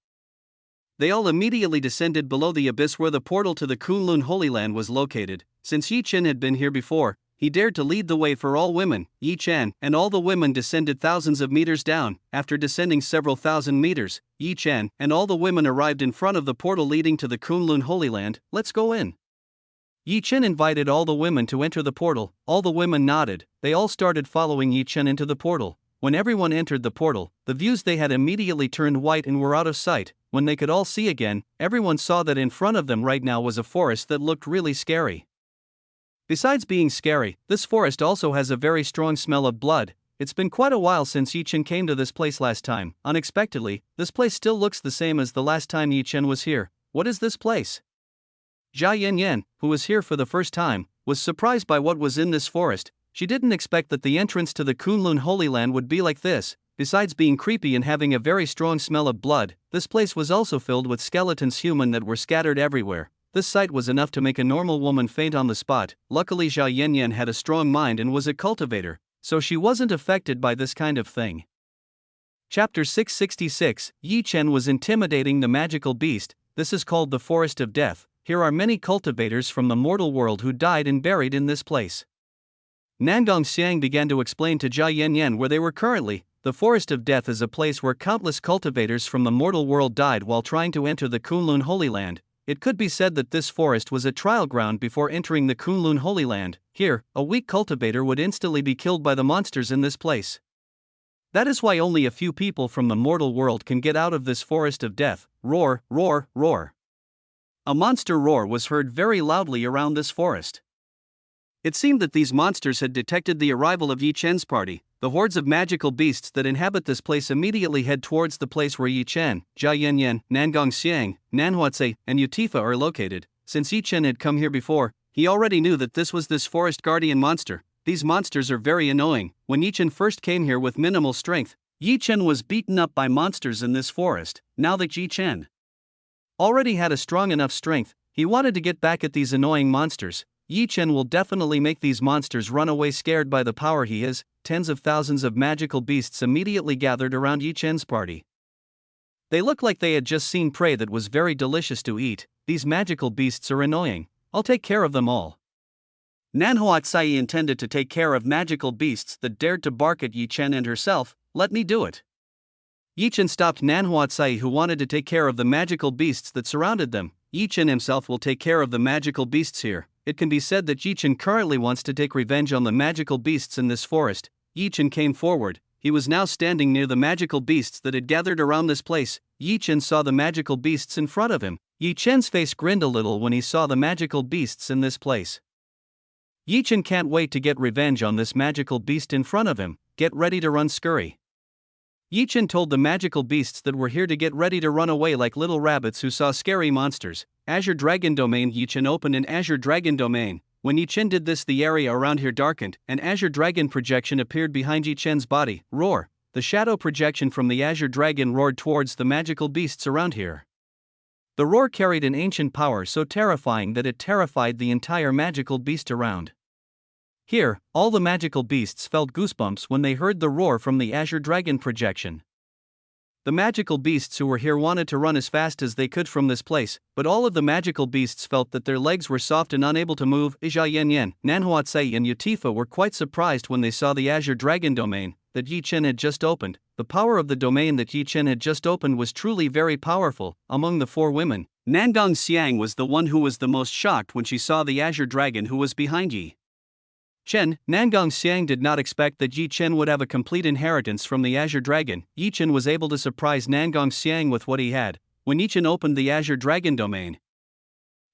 They all immediately descended below the abyss where the portal to the Kunlun Holy Land was located. Since Yi Chen had been here before, he dared to lead the way for all women. Yi Chen and all the women descended thousands of meters down. After descending several thousand meters, Yi Chen and all the women arrived in front of the portal leading to the Kunlun Holy Land. Let's go in. Yi Chen invited all the women to enter the portal. All the women nodded. They all started following Yi Chen into the portal. When everyone entered the portal, the views they had immediately turned white and were out of sight. When they could all see again, everyone saw that in front of them right now was a forest that looked really scary. Besides being scary, this forest also has a very strong smell of blood. It's been quite a while since Yi Chen came to this place last time. Unexpectedly, this place still looks the same as the last time Yi Chen was here. What is this place? Jia Yanyan, who was here for the first time, was surprised by what was in this forest. She didn't expect that the entrance to the Kunlun Holy Land would be like this. Besides being creepy and having a very strong smell of blood, this place was also filled with skeletons human that were scattered everywhere. This sight was enough to make a normal woman faint on the spot. Luckily Jia Yanyan had a strong mind and was a cultivator, so she wasn't affected by this kind of thing. Chapter 666, Yi Chen was intimidating the magical beast. This is called the Forest of Death. Here are many cultivators from the mortal world who died and buried in this place. Nangong Xiang began to explain to Jia Yanyan where they were currently. The Forest of Death is a place where countless cultivators from the mortal world died while trying to enter the Kunlun Holy Land. It could be said that this forest was a trial ground before entering the Kunlun Holy Land. Here, a weak cultivator would instantly be killed by the monsters in this place. That is why only a few people from the mortal world can get out of this Forest of Death. Roar, roar, roar. A monster roar was heard very loudly around this forest. It seemed that these monsters had detected the arrival of Yi Chen's party. The hordes of magical beasts that inhabit this place immediately head towards the place where Yi Chen, Jia Yanyan, Nangong Xiang, Nanhuatse, and Utifa are located. Since Yi Chen had come here before, he already knew that this was this forest guardian monster. These monsters are very annoying. When Yi Chen first came here with minimal strength, Yi Chen was beaten up by monsters in this forest. Now that Yi Chen already had a strong enough strength, he wanted to get back at these annoying monsters. Yi Chen will definitely make these monsters run away scared by the power he has. Tens of thousands of magical beasts immediately gathered around Yi Chen's party. They looked like they had just seen prey that was very delicious to eat. These magical beasts are annoying. I'll take care of them all. Nanhuatse intended to take care of magical beasts that dared to bark at Yi Chen and herself. Let me do it. Yi Chen stopped Nanhuatse, who wanted to take care of the magical beasts that surrounded them. Yi Chen himself will take care of the magical beasts here. It can be said that Yi Chen currently wants to take revenge on the magical beasts in this forest. Yi Chen came forward. He was now standing near the magical beasts that had gathered around this place. Yi Chen saw the magical beasts in front of him. Yi Chen's face grinned a little when he saw the magical beasts in this place. Yi Chen can't wait to get revenge on this magical beast in front of him. Get ready to run, scurry. Yi Chen told the magical beasts that were here to get ready to run away like little rabbits who saw scary monsters. Azure Dragon Domain. Yi Chen opened an Azure Dragon Domain. When Yi Chen did this, the area around here darkened. An Azure Dragon projection appeared behind Yi Chen's body. Roar. The shadow projection from the Azure Dragon roared towards the magical beasts around here. The roar carried an ancient power so terrifying that it terrified the entire magical beast around. Here, all the magical beasts felt goosebumps when they heard the roar from the Azure Dragon projection. The magical beasts who were here wanted to run as fast as they could from this place, but all of the magical beasts felt that their legs were soft and unable to move. Jia Yanyan, Nanhuatse, and Utifa were quite surprised when they saw the Azure Dragon Domain that Yi Chen had just opened. The power of the domain that Yi Chen had just opened was truly very powerful. Among the four women, Nangong Xiang was the one who was the most shocked when she saw the Azure Dragon who was behind Yi Chen. Nangong Xiang did not expect that Yi Chen would have a complete inheritance from the Azure Dragon. Yi Chen was able to surprise Nangong Xiang with what he had. When Yi Chen opened the Azure Dragon Domain,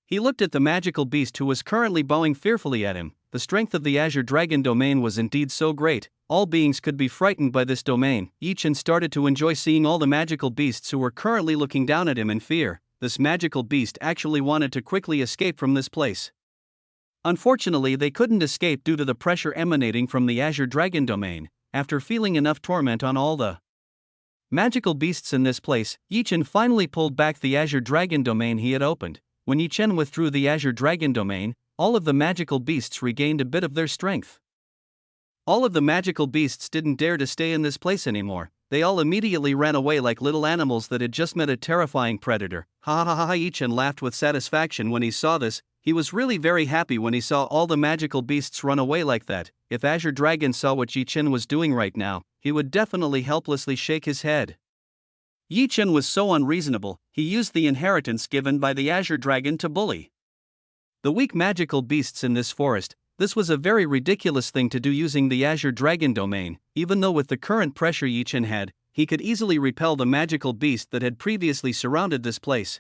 He looked at the magical beast who was currently bowing fearfully at him. The strength of the Azure Dragon domain was indeed so great, all beings could be frightened by this domain. Chen started to enjoy seeing all the magical beasts who were currently looking down at him in fear. This magical beast actually wanted to quickly escape from this place. Unfortunately, they couldn't escape due to the pressure emanating from the Azure Dragon domain. After feeling enough torment on all the magical beasts in this place, Chen finally pulled back the Azure Dragon domain he had opened. When Chen withdrew the Azure Dragon domain, all of the magical beasts regained a bit of their strength. All of the magical beasts didn't dare to stay in this place anymore. They all immediately ran away like little animals that had just met a terrifying predator. Ha ha ha ha! Chen laughed with satisfaction when he saw this. He was really very happy when he saw all the magical beasts run away like that. If Azure Dragon saw what Chen was doing right now, he would definitely helplessly shake his head. Chen was so unreasonable, he used the inheritance given by the Azure Dragon to bully the weak magical beasts in this forest. This was a very ridiculous thing to do using the Azure Dragon domain. Even though with the current pressure Chen had, he could easily repel the magical beast that had previously surrounded this place.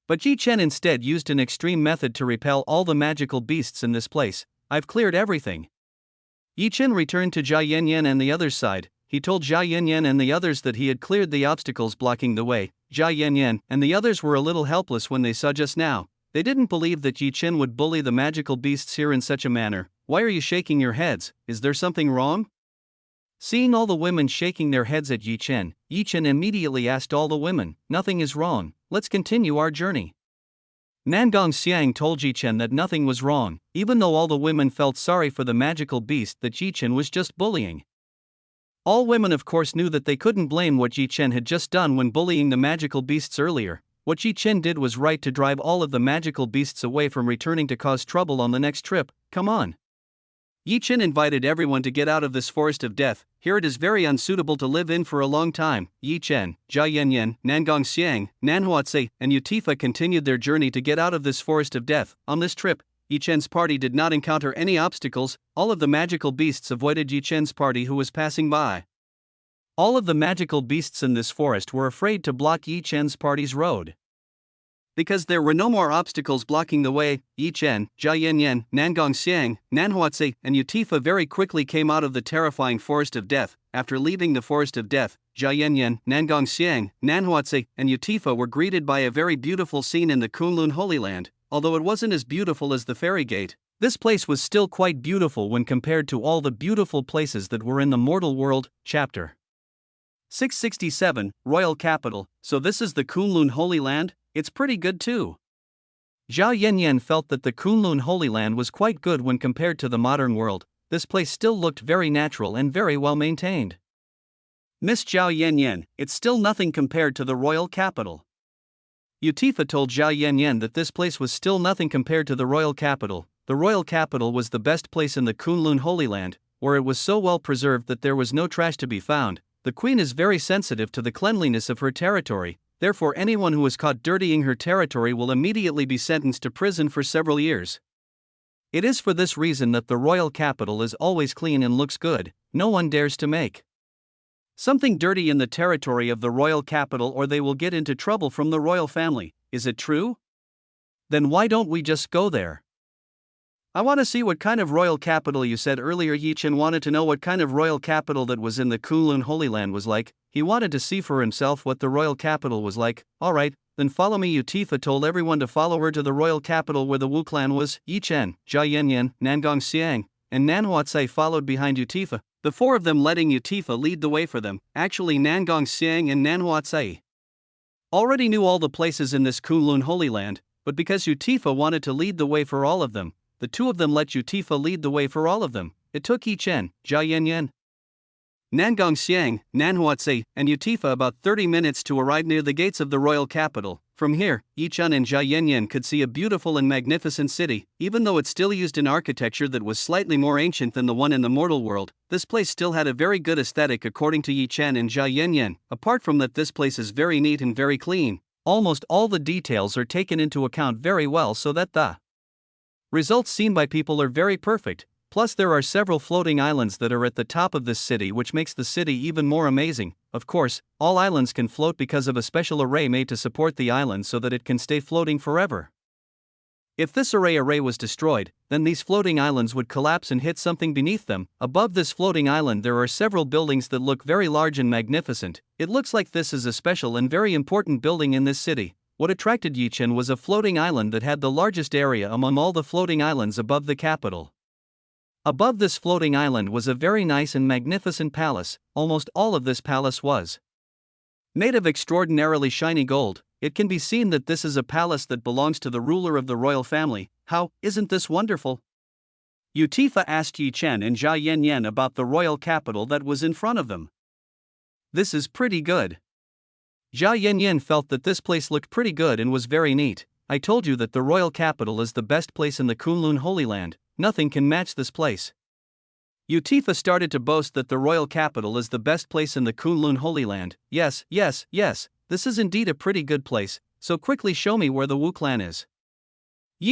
But Chen instead used an extreme method to repel all the magical beasts in this place. I've cleared everything. Chen returned to Jia Yanyan and the other side. He told Jia Yanyan and the others that he had cleared the obstacles blocking the way. Jia Yanyan and the others were a little helpless when they saw just now. They didn't believe that Chen would bully the magical beasts here in such a manner. Why are you shaking your heads? Is there something wrong? Seeing all the women shaking their heads at Chen immediately asked all the women, "Nothing is wrong, let's continue our journey." Nangong Xiang told Chen that nothing was wrong, even though all the women felt sorry for the magical beast that Chen was just bullying. All women of course knew that they couldn't blame what Chen had just done when bullying the magical beasts earlier. What Chen did was right to drive all of the magical beasts away from returning to cause trouble on the next trip. Come on. Chen invited everyone to get out of this forest of death. Here it is very unsuitable to live in for a long time. Chen, Jia Yanyan, Nangong Xiang, Nanhuatse, and Utifa continued their journey to get out of this forest of death. On this trip, Chen's party did not encounter any obstacles. All of the magical beasts avoided Chen's party who was passing by. All of the magical beasts in this forest were afraid to block Chen's party's road. Because there were no more obstacles blocking the way, Chen, Jia Yanyan, Nangong Xiang, Nanhuatse, and Utifa very quickly came out of the terrifying forest of death. After leaving the forest of death, Jia Yanyan, Nangong Xiang, Nanhuatse, and Utifa were greeted by a very beautiful scene in the Kunlun Holy Land. Although it wasn't as beautiful as the Fairy Gate, this place was still quite beautiful when compared to all the beautiful places that were in the mortal world. Chapter 667, Royal Capital. So this is the Kunlun Holy Land? It's pretty good too. Jia Yanyan felt that the Kunlun Holy Land was quite good when compared to the modern world. This place still looked very natural and very well maintained. Miss Zhao Yanyan, it's still nothing compared to the royal capital. Utifa told Zhao Yanyan that this place was still nothing compared to the royal capital. The royal capital was the best place in the Kunlun Holy Land, where it was so well preserved that there was no trash to be found. The queen is very sensitive to the cleanliness of her territory. Therefore, anyone who is caught dirtying her territory will immediately be sentenced to prison for several years. It is for this reason that the royal capital is always clean and looks good. No one dares to make something dirty in the territory of the royal capital, or they will get into trouble from the royal family. Is it true? Then why don't we just go there? I want to see what kind of royal capital you said earlier. Chen wanted to know what kind of royal capital that was in the Kunlun Holy Land was like. He wanted to see for himself what the royal capital was like. Alright, then follow me. Utifa told everyone to follow her to the royal capital where the Wu clan was. Chen, Jia Yanyan, Nangong Xiang, and Nanhuatse followed behind Utifa, the four of them letting Utifa lead the way for them. Actually, Nangong Xiang and Nanhuatse already knew all the places in this Kunlun Holy Land, but because Utifa wanted to lead the way for all of them, the two of them let Utifa lead the way for all of them. It took Chen, Jia Yanyan, Nangong Xiang, Nanhuatse, and Utifa about 30 minutes to arrive near the gates of the royal capital. From here, Chen and Jia Yanyan could see a beautiful and magnificent city. Even though it still used an architecture that was slightly more ancient than the one in the mortal world, this place still had a very good aesthetic according to Chen and Jia Yanyan. Apart from that, this place is very neat and very clean. Almost all the details are taken into account very well so that the results seen by people are very perfect. Plus there are several floating islands that are at the top of this city, which makes the city even more amazing. Of course, all islands can float because of a special array made to support the island so that it can stay floating forever. If this array was destroyed, then these floating islands would collapse and hit something beneath them. Above this floating island there are several buildings that look very large and magnificent. It looks like this is a special and very important building in this city. What attracted Chen was a floating island that had the largest area among all the floating islands above the capital. Above this floating island was a very nice and magnificent palace. Almost all of this palace was made of extraordinarily shiny gold. It can be seen that this is a palace that belongs to the ruler of the royal family. How, isn't this wonderful? Utifa asked Chen and Zhao Yanyan about the royal capital that was in front of them. This is pretty good. Zhao Yanyan felt that this place looked pretty good and was very neat. I told you that the royal capital is the best place in the Kunlun Holy Land. Nothing can match this place. Utifa started to boast that the royal capital is the best place in the Kunlun Holy Land. Yes, this is indeed a pretty good place, so quickly show me where the Wu clan is.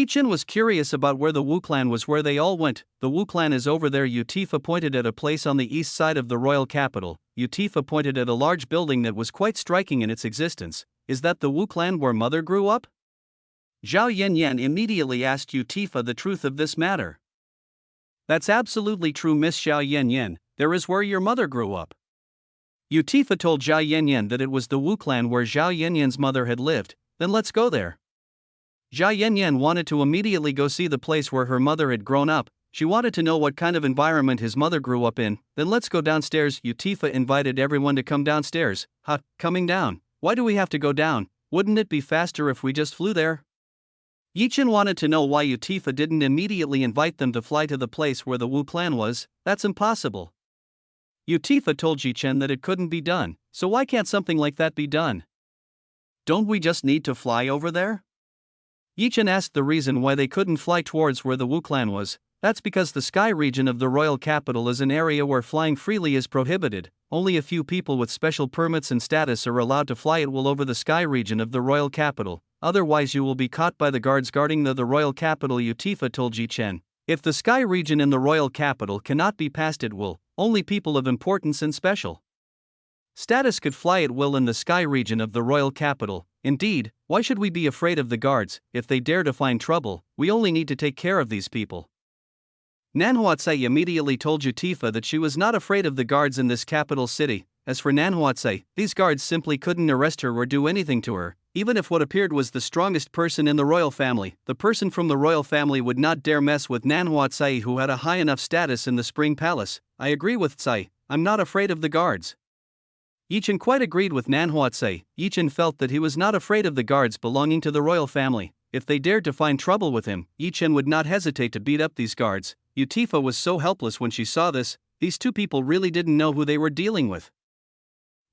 Chen was curious about where the Wu clan was, where they all went. The Wu clan is over there. Utifa pointed at a place on the east side of the royal capital. Utifa pointed at a large building that was quite striking in its existence. Is that the Wu clan where mother grew up? Zhao Yanyan immediately asked Utifa the truth of this matter. That's absolutely true, Miss Zhao Yanyan, there is where your mother grew up. Utifa told Zhao Yanyan that it was the Wu clan where Zhao Yanyan's mother had lived. Then let's go there. Zhao Yanyan wanted to immediately go see the place where her mother had grown up. She wanted to know what kind of environment his mother grew up in. Then let's go downstairs. Utifa invited everyone to come downstairs. Coming down? Why do we have to go down? Wouldn't it be faster if we just flew there? Chen wanted to know why Utifa didn't immediately invite them to fly to the place where the Wu clan was. That's impossible. Utifa told Chen that it couldn't be done, so why can't something like that be done? Don't we just need to fly over there? Chen asked the reason why they couldn't fly towards where the Wu clan was. That's because the sky region of the royal capital is an area where flying freely is prohibited. Only a few people with special permits and status are allowed to fly at will over the sky region of the royal capital. Otherwise you will be caught by the guards guarding the royal capital, Utifa told Chen. If the sky region in the royal capital cannot be passed at will, only people of importance and special status could fly at will in the sky region of the royal capital. Indeed, why should we be afraid of the guards? If they dare to find trouble, we only need to take care of these people. Nanhuatsai immediately told Utifa that she was not afraid of the guards in this capital city. As for Nanhuatsai, these guards simply couldn't arrest her or do anything to her. Even if what appeared was the strongest person in the royal family, the person from the royal family would not dare mess with Nanhuatsai, who had a high enough status in the Spring Palace. I agree with Tsai, I'm not afraid of the guards. Chen quite agreed with Nanhuatsai. Chen felt that he was not afraid of the guards belonging to the royal family. If they dared to find trouble with him, Chen would not hesitate to beat up these guards. Utifa was so helpless when she saw this. These two people really didn't know who they were dealing with.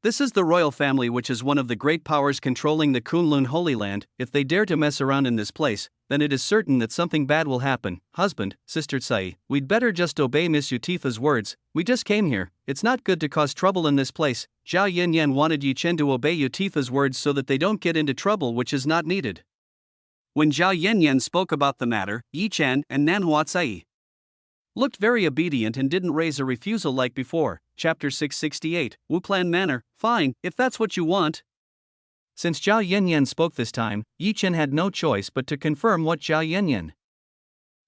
This is the royal family, which is one of the great powers controlling the Kunlun Holy Land. If they dare to mess around in this place, then it is certain that something bad will happen. Husband, Sister Tsai, we'd better just obey Miss Utifa's words. We just came here. It's not good to cause trouble in this place. Zhao Yanyan wanted Chen to obey Utifa's words so that they don't get into trouble, which is not needed. When Zhao Yanyan spoke about the matter, Chen and Nanhuatsai looked very obedient and didn't raise a refusal like before. Chapter 668, Wu Clan Manor. Fine, if that's what you want. Since Zhao Yanyan spoke this time, Chen had no choice but to confirm what Zhao Yanyan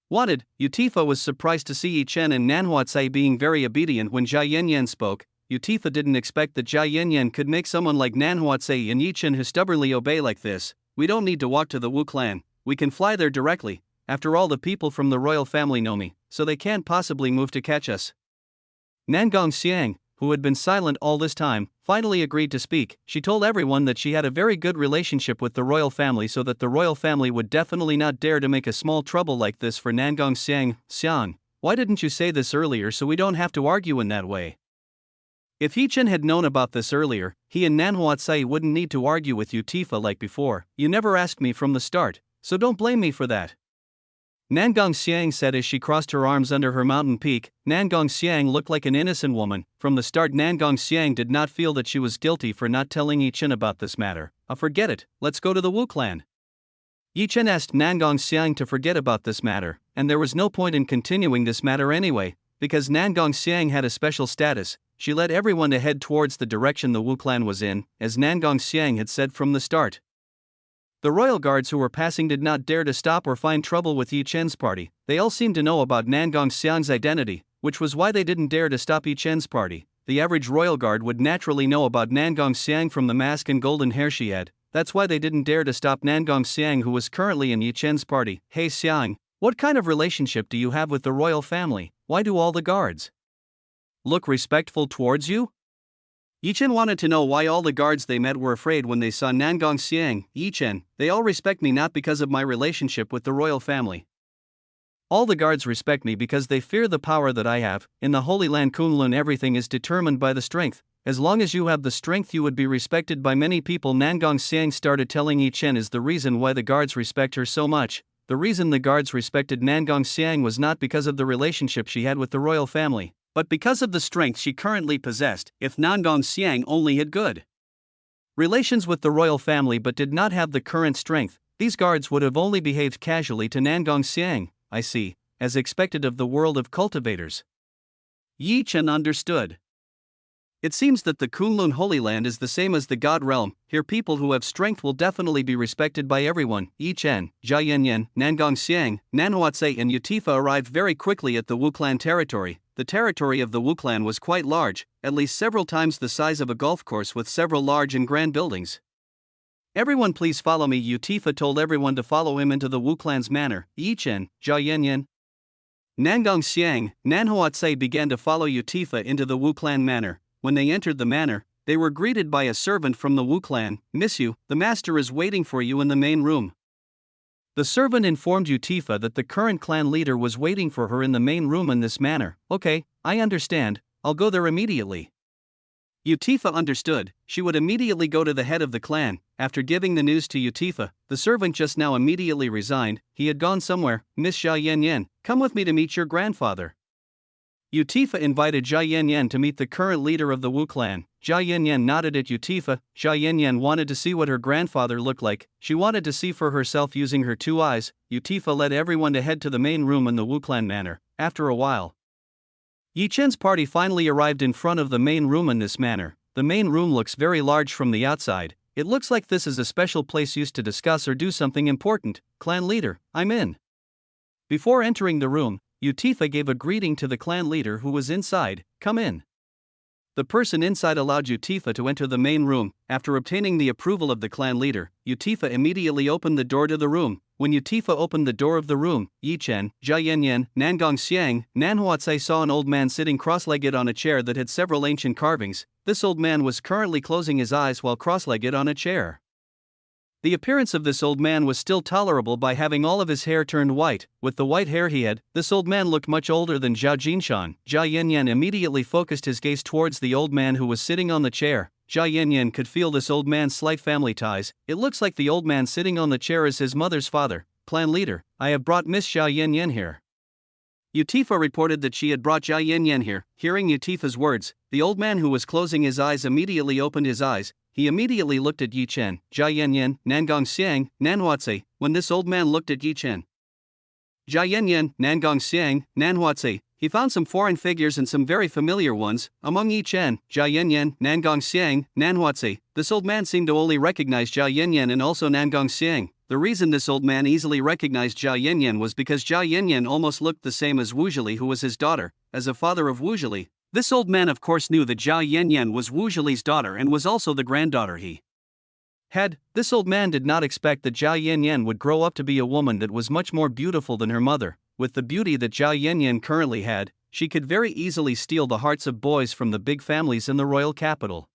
wanted. Utifa was surprised to see Chen and Nanhuatsai being very obedient when Zhao Yanyan spoke. Utifa didn't expect that Zhao Yanyan could make someone like Nanhuatsai and Chen who stubbornly obey like this. We don't need to walk to the Wu clan, we can fly there directly. After all, the people from the royal family know me, so they can't possibly move to catch us. Nangong Xiang, who had been silent all this time, finally agreed to speak. She told everyone that she had a very good relationship with the royal family, so that the royal family would definitely not dare to make a small trouble like this for Nangong Xiang. Xiang, why didn't you say this earlier so we don't have to argue in that way? If Chen had known about this earlier, he and Nanhuatsai wouldn't need to argue with Utifa like before. You never asked me from the start, so don't blame me for that. Nangong Xiang said as she crossed her arms under her mountain peak. Nangong Xiang looked like an innocent woman. From the start, Nangong Xiang did not feel that she was guilty for not telling Chen about this matter. Forget it, let's go to the Wu clan. Chen asked Nangong Xiang to forget about this matter, and there was no point in continuing this matter anyway, because Nangong Xiang had a special status. She led everyone to head towards the direction the Wu clan was in, as Nangong Xiang had said from the start. The royal guards who were passing did not dare to stop or find trouble with Yi Chen's party. They all seemed to know about Nangong Xiang's identity, which was why they didn't dare to stop Yi Chen's party. The average royal guard would naturally know about Nangong Xiang from the mask and golden hair she had. That's why they didn't dare to stop Nangong Xiang, who was currently in Yi Chen's party. Hey Xiang, what kind of relationship do you have with the royal family? Why do all the guards look respectful towards you? Yi Chen wanted to know why all the guards they met were afraid when they saw Nangong Xiang. Yi Chen, they all respect me not because of my relationship with the royal family. All the guards respect me because they fear the power that I have. In the Holy Land Kunlun, everything is determined by the strength. As long as you have the strength, you would be respected by many people. Nangong Xiang started telling Yi Chen is the reason why the guards respect her so much. The reason the guards respected Nangong Xiang was not because of the relationship she had with the royal family, but because of the strength she currently possessed. If Nangong Xiang only had good relations with the royal family but did not have the current strength, these guards would have only behaved casually to Nangong Xiang. I see, as expected of the world of cultivators. Yi Chen understood. It seems that the Kunlun Holy Land is the same as the God Realm. Here people who have strength will definitely be respected by everyone. Yi Chen, Jia Yanyan, Nangong Xiang, Nanhuatse and Yutifa arrived very quickly at the Wu clan territory. The territory of the Wu clan was quite large, at least several times the size of a golf course with several large and grand buildings. Everyone please follow me. Yutifa told everyone to follow him into the Wu clan's manor. Yi Chen, Jia Yanyan, Nangong Xiang, Nanhuatse began to follow Yutifa into the Wu clan manor. When they entered the manor, they were greeted by a servant from the Wu clan. Miss you, the master is waiting for you in the main room. The servant informed Yutifa that the current clan leader was waiting for her in the main room in this manner. Okay, I understand, I'll go there immediately. Yutifa understood. She would immediately go to the head of the clan. After giving the news to Yutifa, the servant just now immediately resigned. He had gone somewhere. Miss Jia Yanyan, come with me to meet your grandfather. Yutifa invited Jia Yanyan to meet the current leader of the Wu clan. Jia Yanyan nodded at Yutifa. Jia Yanyan wanted to see what her grandfather looked like. She wanted to see for herself using her two eyes. Yutifa led everyone to head to the main room in the Wu clan manor. After a while, Yi Chen's party finally arrived in front of the main room in this manor. The main room looks very large from the outside. It looks like this is a special place used to discuss or do something important. Clan leader, I'm in. Before entering the room, Yutifa gave a greeting to the clan leader who was inside. Come in. The person inside allowed Yutifa to enter the main room. After obtaining the approval of the clan leader, Yutifa immediately opened the door to the room. When Yutifa opened the door of the room, Yi Chen, Jia Yanyan, Nangong Xiang, Nanhuatse saw an old man sitting cross-legged on a chair that had several ancient carvings. This old man was currently closing his eyes while cross-legged on a chair. The appearance of this old man was still tolerable by having all of his hair turned white. With the white hair he had, this old man looked much older than Zhao Jinshan. Jia Yanyan immediately focused his gaze towards the old man who was sitting on the chair. Jia Yanyan could feel this old man's slight family ties. It looks like the old man sitting on the chair is his mother's father. Clan leader, I have brought Miss Jia Yanyan here. Yutifa reported that she had brought Jia Yanyan here. Hearing Yutifa's words, the old man who was closing his eyes immediately opened his eyes. He immediately looked at Yi Chen, Jia Yanyan, Nangong Xiang, Nanhuatse. When this old man looked at Yi Chen, Jia Yanyan, Nangong Xiang, Nanhuatse, he found some foreign figures and some very familiar ones. Among Yi Chen, Jia Yanyan, Nangong Xiang, Nanhuatse, this old man seemed to only recognize Jia Yanyan and also Nangong Xiang. The reason this old man easily recognized Jia Yanyan was because Jia Yanyan almost looked the same as Wu Zhili, who was his daughter. As a father of Wu Zhili, this old man of course knew that Jia Yanyan was Wu Zhili's daughter and was also the granddaughter he had. This old man did not expect that Jia Yanyan would grow up to be a woman that was much more beautiful than her mother. With the beauty that Jia Yanyan currently had, she could very easily steal the hearts of boys from the big families in the royal capital.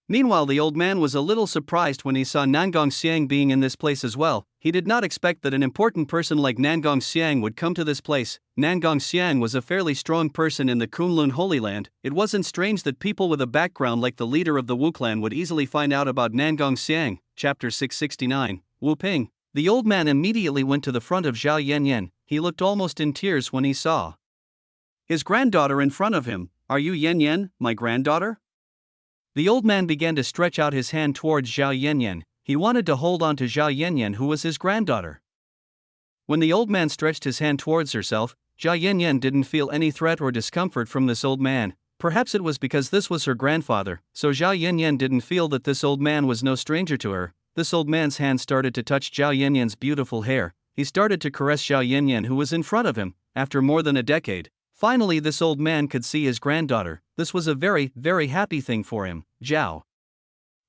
Meanwhile, the old man was a little surprised when he saw Nangong Xiang being in this place as well. He did not expect that an important person like Nangong Xiang would come to this place. Nangong Xiang was a fairly strong person in the Kunlun Holy Land. It wasn't strange that people with a background like the leader of the Wu clan would easily find out about Nangong Xiang. Chapter 669, Wu Ping. The old man immediately went to the front of Zhao Yanyan. He looked almost in tears when he saw his granddaughter in front of him. Are you Yanyan, my granddaughter? The old man began to stretch out his hand towards Zhao Yanyan. He wanted to hold on to Zhao Yanyan, who was his granddaughter. When the old man stretched his hand towards herself, Zhao Yanyan didn't feel any threat or discomfort from this old man. Perhaps it was because this was her grandfather, so Zhao Yanyan didn't feel that this old man was no stranger to her. this old man's hand started to touch Zhao Yanyan's beautiful hair. He started to caress Zhao Yanyan, who was in front of him, after more than a decade. Finally, this old man could see his granddaughter. This was a very, very happy thing for him. Zhao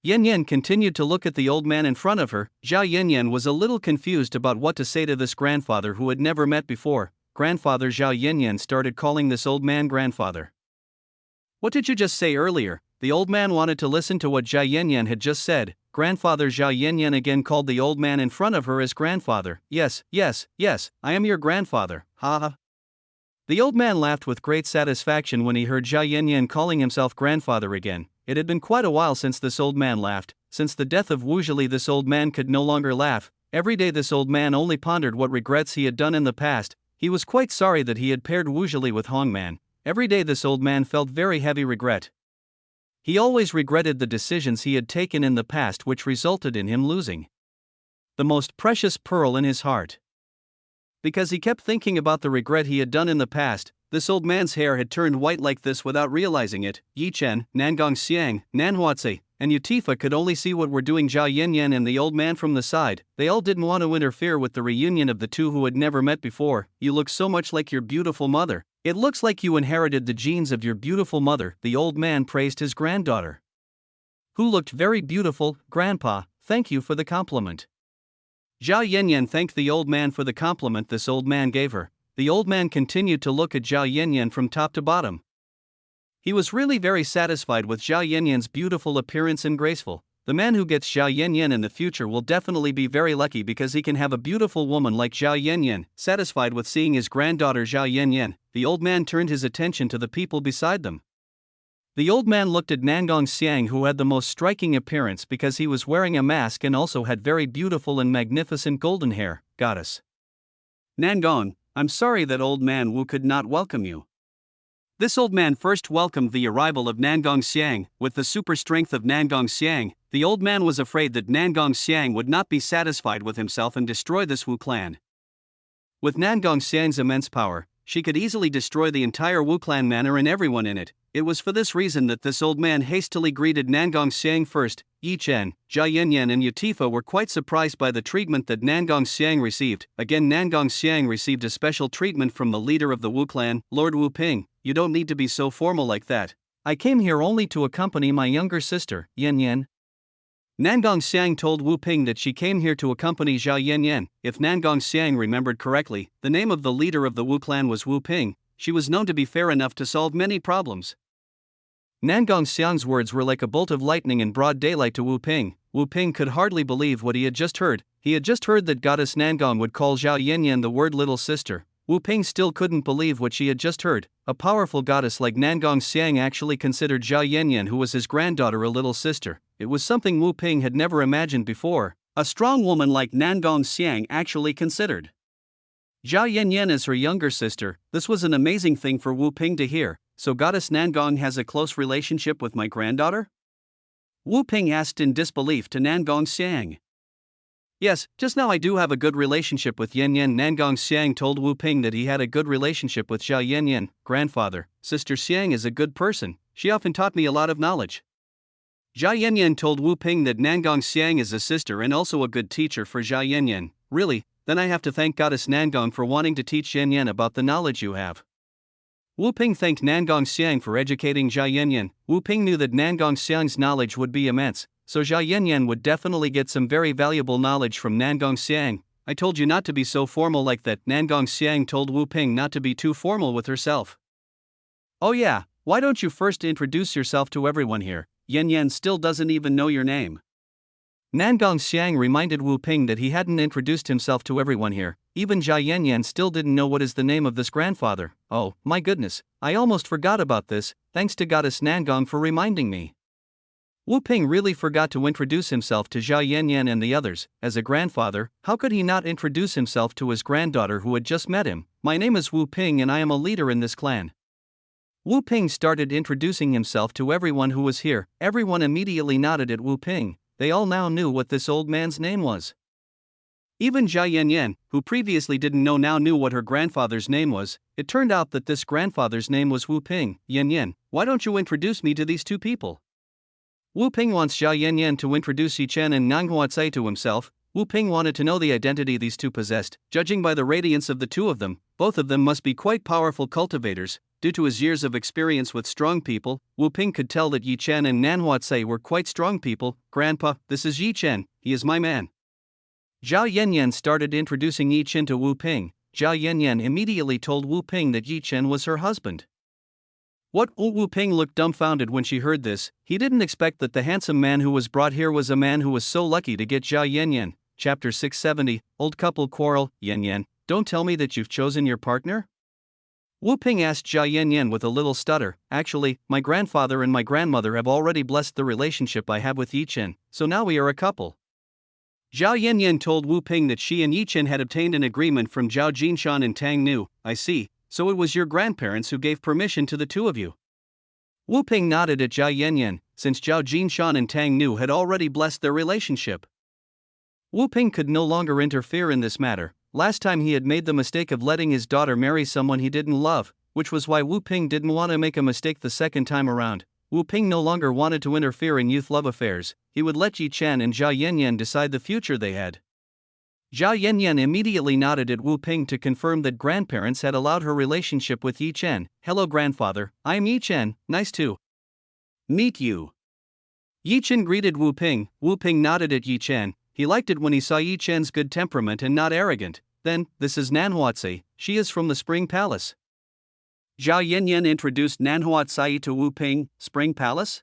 Yanyan continued to look at the old man in front of her. Zhao Yanyan was a little confused about what to say to this grandfather who had never met before. Grandfather Zhao Yanyan started calling this old man grandfather. What did you just say earlier? The old man wanted to listen to what Zhao Yanyan had just said. Grandfather Zhao Yanyan again called the old man in front of her as grandfather. Yes, I am your grandfather. Ha ha. The old man laughed with great satisfaction when he heard Zhao Yanyan calling himself grandfather again. It had been quite a while since this old man laughed. Since the death of Wu Zhili, this old man could no longer laugh. Every day this old man only pondered what regrets he had done in the past. He was quite sorry that he had paired Wu Zhili with Hongman. Every day this old man felt very heavy regret. He always regretted the decisions he had taken in the past, which resulted in him losing the most precious pearl in his heart. Because he kept thinking about the regret he had done in the past, this old man's hair had turned white like this without realizing it. Yi Chen, Nangong Xiang, Nanhuatze, and Yutifa could only see what were doing Zhao Yanyan and the old man from the side. They all didn't want to interfere with the reunion of the two who had never met before. You look so much like your beautiful mother. It looks like you inherited the genes of your beautiful mother. The old man praised his granddaughter, who looked very beautiful. Grandpa, thank you for the compliment. Zhao Yanyan thanked the old man for the compliment this old man gave her. The old man continued to look at Zhao Yanyan from top to bottom. He was really very satisfied with Zhao Yanyan's beautiful appearance and graceful. The man who gets Zhao Yanyan in the future will definitely be very lucky because he can have a beautiful woman like Zhao Yanyan. Satisfied with seeing his granddaughter Zhao Yanyan, the old man turned his attention to the people beside them. The old man looked at Nangong Xiang, who had the most striking appearance because he was wearing a mask and also had very beautiful and magnificent golden hair. Goddess Nangong, I'm sorry that old man Wu could not welcome you. This old man first welcomed the arrival of Nangong Xiang. With the super strength of Nangong Xiang, the old man was afraid that Nangong Xiang would not be satisfied with himself and destroy this Wu clan. With Nangong Xiang's immense power, she could easily destroy the entire Wu clan manor and everyone in it. It was for this reason that this old man hastily greeted Nangong Xiang first. Yi Chen, Zhao Yanyan and Yutifa were quite surprised by the treatment that Nangong Xiang received. Again, Nangong Xiang received a special treatment from the leader of the Wu clan, Lord Wu Ping. You don't need to be so formal like that. I came here only to accompany my younger sister, Yanyan. Nangong Xiang told Wu Ping that she came here to accompany Zhao Yanyan. If Nangong Xiang remembered correctly, the name of the leader of the Wu clan was Wu Ping. She was known to be fair enough to solve many problems. Nangong Xiang's words were like a bolt of lightning in broad daylight to Wu Ping. Wu Ping could hardly believe what he had just heard. He had just heard that goddess Nangong would call Zhao Yanyan the word little sister. Wu Ping still couldn't believe what she had just heard. A powerful goddess like Nangong Xiang actually considered Zhao Yanyan, who was his granddaughter, a little sister. It was something Wu Ping had never imagined before. A strong woman like Nangong Xiang actually considered Zhao Yanyan as her younger sister. This was an amazing thing for Wu Ping to hear. So goddess Nangong has a close relationship with my granddaughter? Wu Ping asked in disbelief to Nangong Xiang. Yes, just now I do have a good relationship with Yanyan. Nangong Xiang told Wu Ping that he had a good relationship with Zhao Yanyan. Grandfather, Sister Xiang is a good person. She often taught me a lot of knowledge. Zhao Yanyan told Wu Ping that Nangong Xiang is a sister and also a good teacher for Zhao Yanyan. Really? Then I have to thank goddess Nangong for wanting to teach Yanyan about the knowledge you have. Wu Ping thanked Nangong Xiang for educating Zhao Yanyan. Wu Ping knew that Nangong Xiang's knowledge would be immense, so Zhao Yanyan would definitely get some very valuable knowledge from Nangong Xiang. I told you not to be so formal like that. Nangong Xiang told Wu Ping not to be too formal with herself. Oh yeah, why don't you first introduce yourself to everyone here? Yanyan still doesn't even know your name. Nangong Xiang reminded Wu Ping that he hadn't introduced himself to everyone here. Even Zhao Yanyan still didn't know what is the name of this grandfather. Oh, my goodness, I almost forgot about this. Thanks to goddess Nangong for reminding me. Wu Ping really forgot to introduce himself to Zhao Yanyan and the others. As a grandfather, how could he not introduce himself to his granddaughter who had just met him? My name is Wu Ping and I am a leader in this clan. Wu Ping started introducing himself to everyone who was here. Everyone immediately nodded at Wu Ping. They all now knew what this old man's name was. Even Zhao Yanyan, who previously didn't know, now knew what her grandfather's name was. It turned out that this grandfather's name was Wu Ping. Yanyan, why don't you introduce me to these two people? Wu Ping wants Zhao Yanyan to introduce Yi Chen and Nang Huatsai to himself. Wu Ping wanted to know the identity these two possessed. Judging by the radiance of the two of them, both of them must be quite powerful cultivators. Due to his years of experience with strong people, Wu Ping could tell that Yi Chen and Nan Huatsai were quite strong people. Grandpa, this is Yi Chen, he is my man. Zhao Yanyan started introducing Yi Chen to Wu Ping. Zhao Yanyan immediately told Wu Ping that Yi Chen was her husband. What? Wu Ping looked dumbfounded when she heard this. He didn't expect that the handsome man who was brought here was a man who was so lucky to get Zhao Yanyan. Chapter 670, Old Couple Quarrel. Yanyan, don't tell me that you've chosen your partner? Wu Ping asked Zhao Yanyan with a little stutter. Actually, my grandfather and my grandmother have already blessed the relationship I have with Yi Chen, so now we are a couple. Zhao Yanyan told Wu Ping that she and Yi Chen had obtained an agreement from Zhao Jinshan and Tang Nu. I see, so it was your grandparents who gave permission to the two of you. Wu Ping nodded at Zhao Yanyan, since Zhao Jinshan and Tang Nu had already blessed their relationship. Wu Ping could no longer interfere in this matter. Last time he had made the mistake of letting his daughter marry someone he didn't love, which was why Wu Ping didn't want to make a mistake the second time around. Wu Ping no longer wanted to interfere in youth love affairs. He would let Yi Chen and Zhao Yanyan decide the future they had. Zhao Yanyan immediately nodded at Wu Ping to confirm that grandparents had allowed her relationship with Yi Chen. Hello grandfather, I am Yi Chen, nice to meet you. Yi Chen greeted Wu Ping. Wu Ping nodded at Yi Chen. He liked it when he saw Yi Chen's good temperament and not arrogant. Then, this is Nan Huatsai, she is from the Spring Palace. Zhao Yanyan introduced Nan Huatsai to Wu Ping. Spring Palace?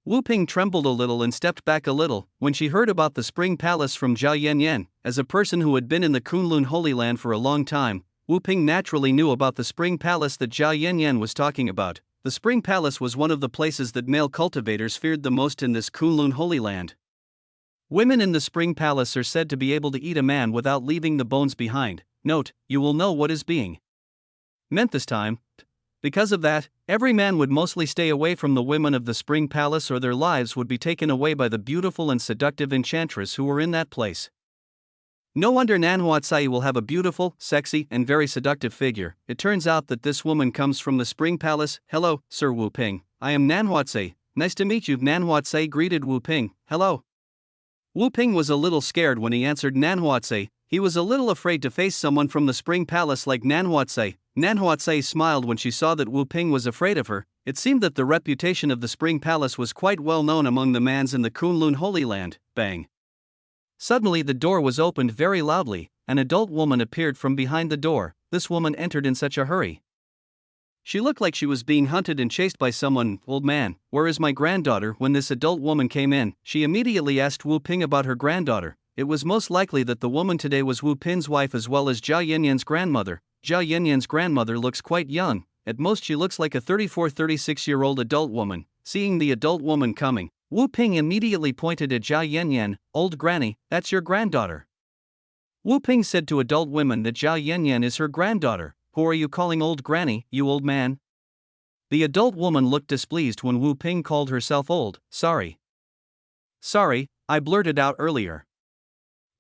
Wu Ping trembled a little and stepped back a little when she heard about the Spring Palace from Zhao Yanyan. As a person who had been in the Kunlun Holy Land for a long time, Wu Ping naturally knew about the Spring Palace that Zhao Yanyan was talking about. The Spring Palace was one of the places that male cultivators feared the most in this Kunlun Holy Land. Women in the Spring Palace are said to be able to eat a man without leaving the bones behind. Note, you will know what is being meant this time. Because of that, every man would mostly stay away from the women of the Spring Palace or their lives would be taken away by the beautiful and seductive enchantress who were in that place. No wonder Nan Huatsai will have a beautiful, sexy, and very seductive figure. It turns out that this woman comes from the Spring Palace. Hello, Sir Wu Ping. I am Nan Huatsai. Nice to meet you. Nan Huatsai greeted Wu Ping. Hello. Wu Ping was a little scared when he answered Nan Huatsai. He was a little afraid to face someone from the Spring Palace like Nan Huatsai. Nan Huatsai smiled when she saw that Wu Ping was afraid of her. It seemed that the reputation of the Spring Palace was quite well known among the mans in the Kunlun Holy Land. Bang. Suddenly the door was opened very loudly. An adult woman appeared from behind the door. This woman entered in such a hurry. She looked like she was being hunted and chased by someone. Old man, where is my granddaughter? When this adult woman came in, she immediately asked Wu Ping about her granddaughter. It was most likely that the woman today was Wu Ping's wife as well as Zhao Yanyan's grandmother. Zhao Yanyan's grandmother looks quite young. At most she looks like a 34-36-year-old adult woman. Seeing the adult woman coming, Wu Ping immediately pointed at Zhao Yanyan. Old granny, that's your granddaughter. Wu Ping said to adult women that Zhao Yanyan is her granddaughter. Who are you calling old granny, you old man? The adult woman looked displeased when Wu Ping called herself old. Sorry, I blurted out earlier.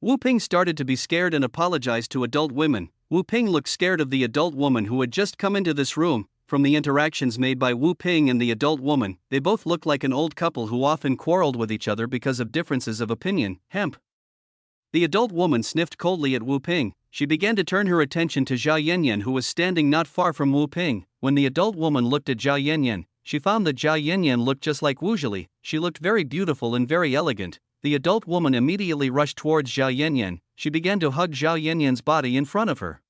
Wu Ping started to be scared and apologized to adult women. Wu Ping looked scared of the adult woman who had just come into this room. From the interactions made by Wu Ping and the adult woman, they both looked like an old couple who often quarreled with each other because of differences of opinion. Hemp. The adult woman sniffed coldly at Wu Ping. She began to turn her attention to Zhao Yanyan who was standing not far from Wu Ping. When the adult woman looked at Zhao Yanyan, she found that Zhao Yanyan looked just like Wu Zhili. She looked very beautiful and very elegant. The adult woman immediately rushed towards Zhao Yanyan. She began to hug Zhao Yanyan's body in front of her.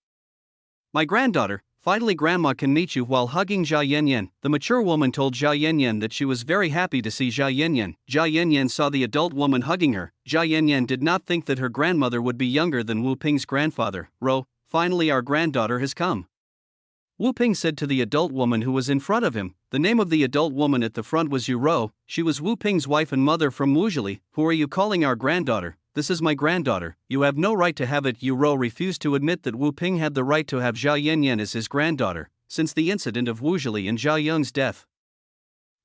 My granddaughter, finally grandma can meet you. While hugging Zhao Yanyan, the mature woman told Zhao Yanyan that she was very happy to see Zhao Yanyan. Zhao Yanyan saw the adult woman hugging her. Zhao Yanyan did not think that her grandmother would be younger than Wu Ping's grandfather. Finally our granddaughter has come. Wu Ping said to the adult woman who was in front of him. The name of the adult woman at the front was Yu Ro. She was Wu Ping's wife and mother from Wu Zhili. Who are you calling our granddaughter? This is my granddaughter. You have no right to have it. Yu Ro refused to admit that Wu Ping had the right to have Zhao Yanyan as his granddaughter, since the incident of Wu Zhili and Zhao Yung's death.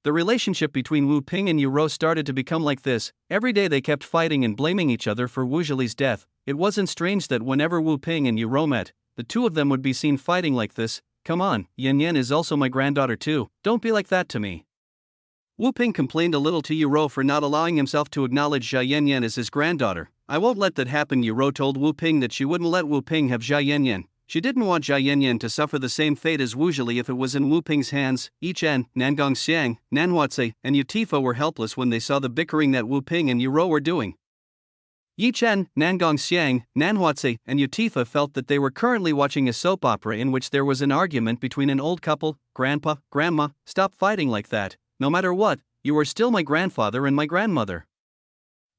The relationship between Wu Ping and Yu Ro started to become like this. Every day they kept fighting and blaming each other for Wu Zhili's death. It wasn't strange that whenever Wu Ping and Yu Ro met, the two of them would be seen fighting like this. Come on, Yan Yan is also my granddaughter too. Don't be like that to me. Wu Ping complained a little to Yu Rou for not allowing himself to acknowledge Jia Yanyan as his granddaughter. I won't let that happen. Yu Rou told Wu Ping that she wouldn't let Wu Ping have Jia Yanyan. She didn't want Jia Yanyan to suffer the same fate as Wu Zhili if it was in Wu Ping's hands. Yi Chen, Nangong Xiang, Nanhuatze, and Yu Tifa were helpless when they saw the bickering that Wu Ping and Yu Rou were doing. Yi Chen, Nangong Xiang, Nanhuatze, and Yu Tifa felt that they were currently watching a soap opera in which there was an argument between an old couple. Grandpa, Grandma, stop fighting like that. No matter what, you are still my grandfather and my grandmother.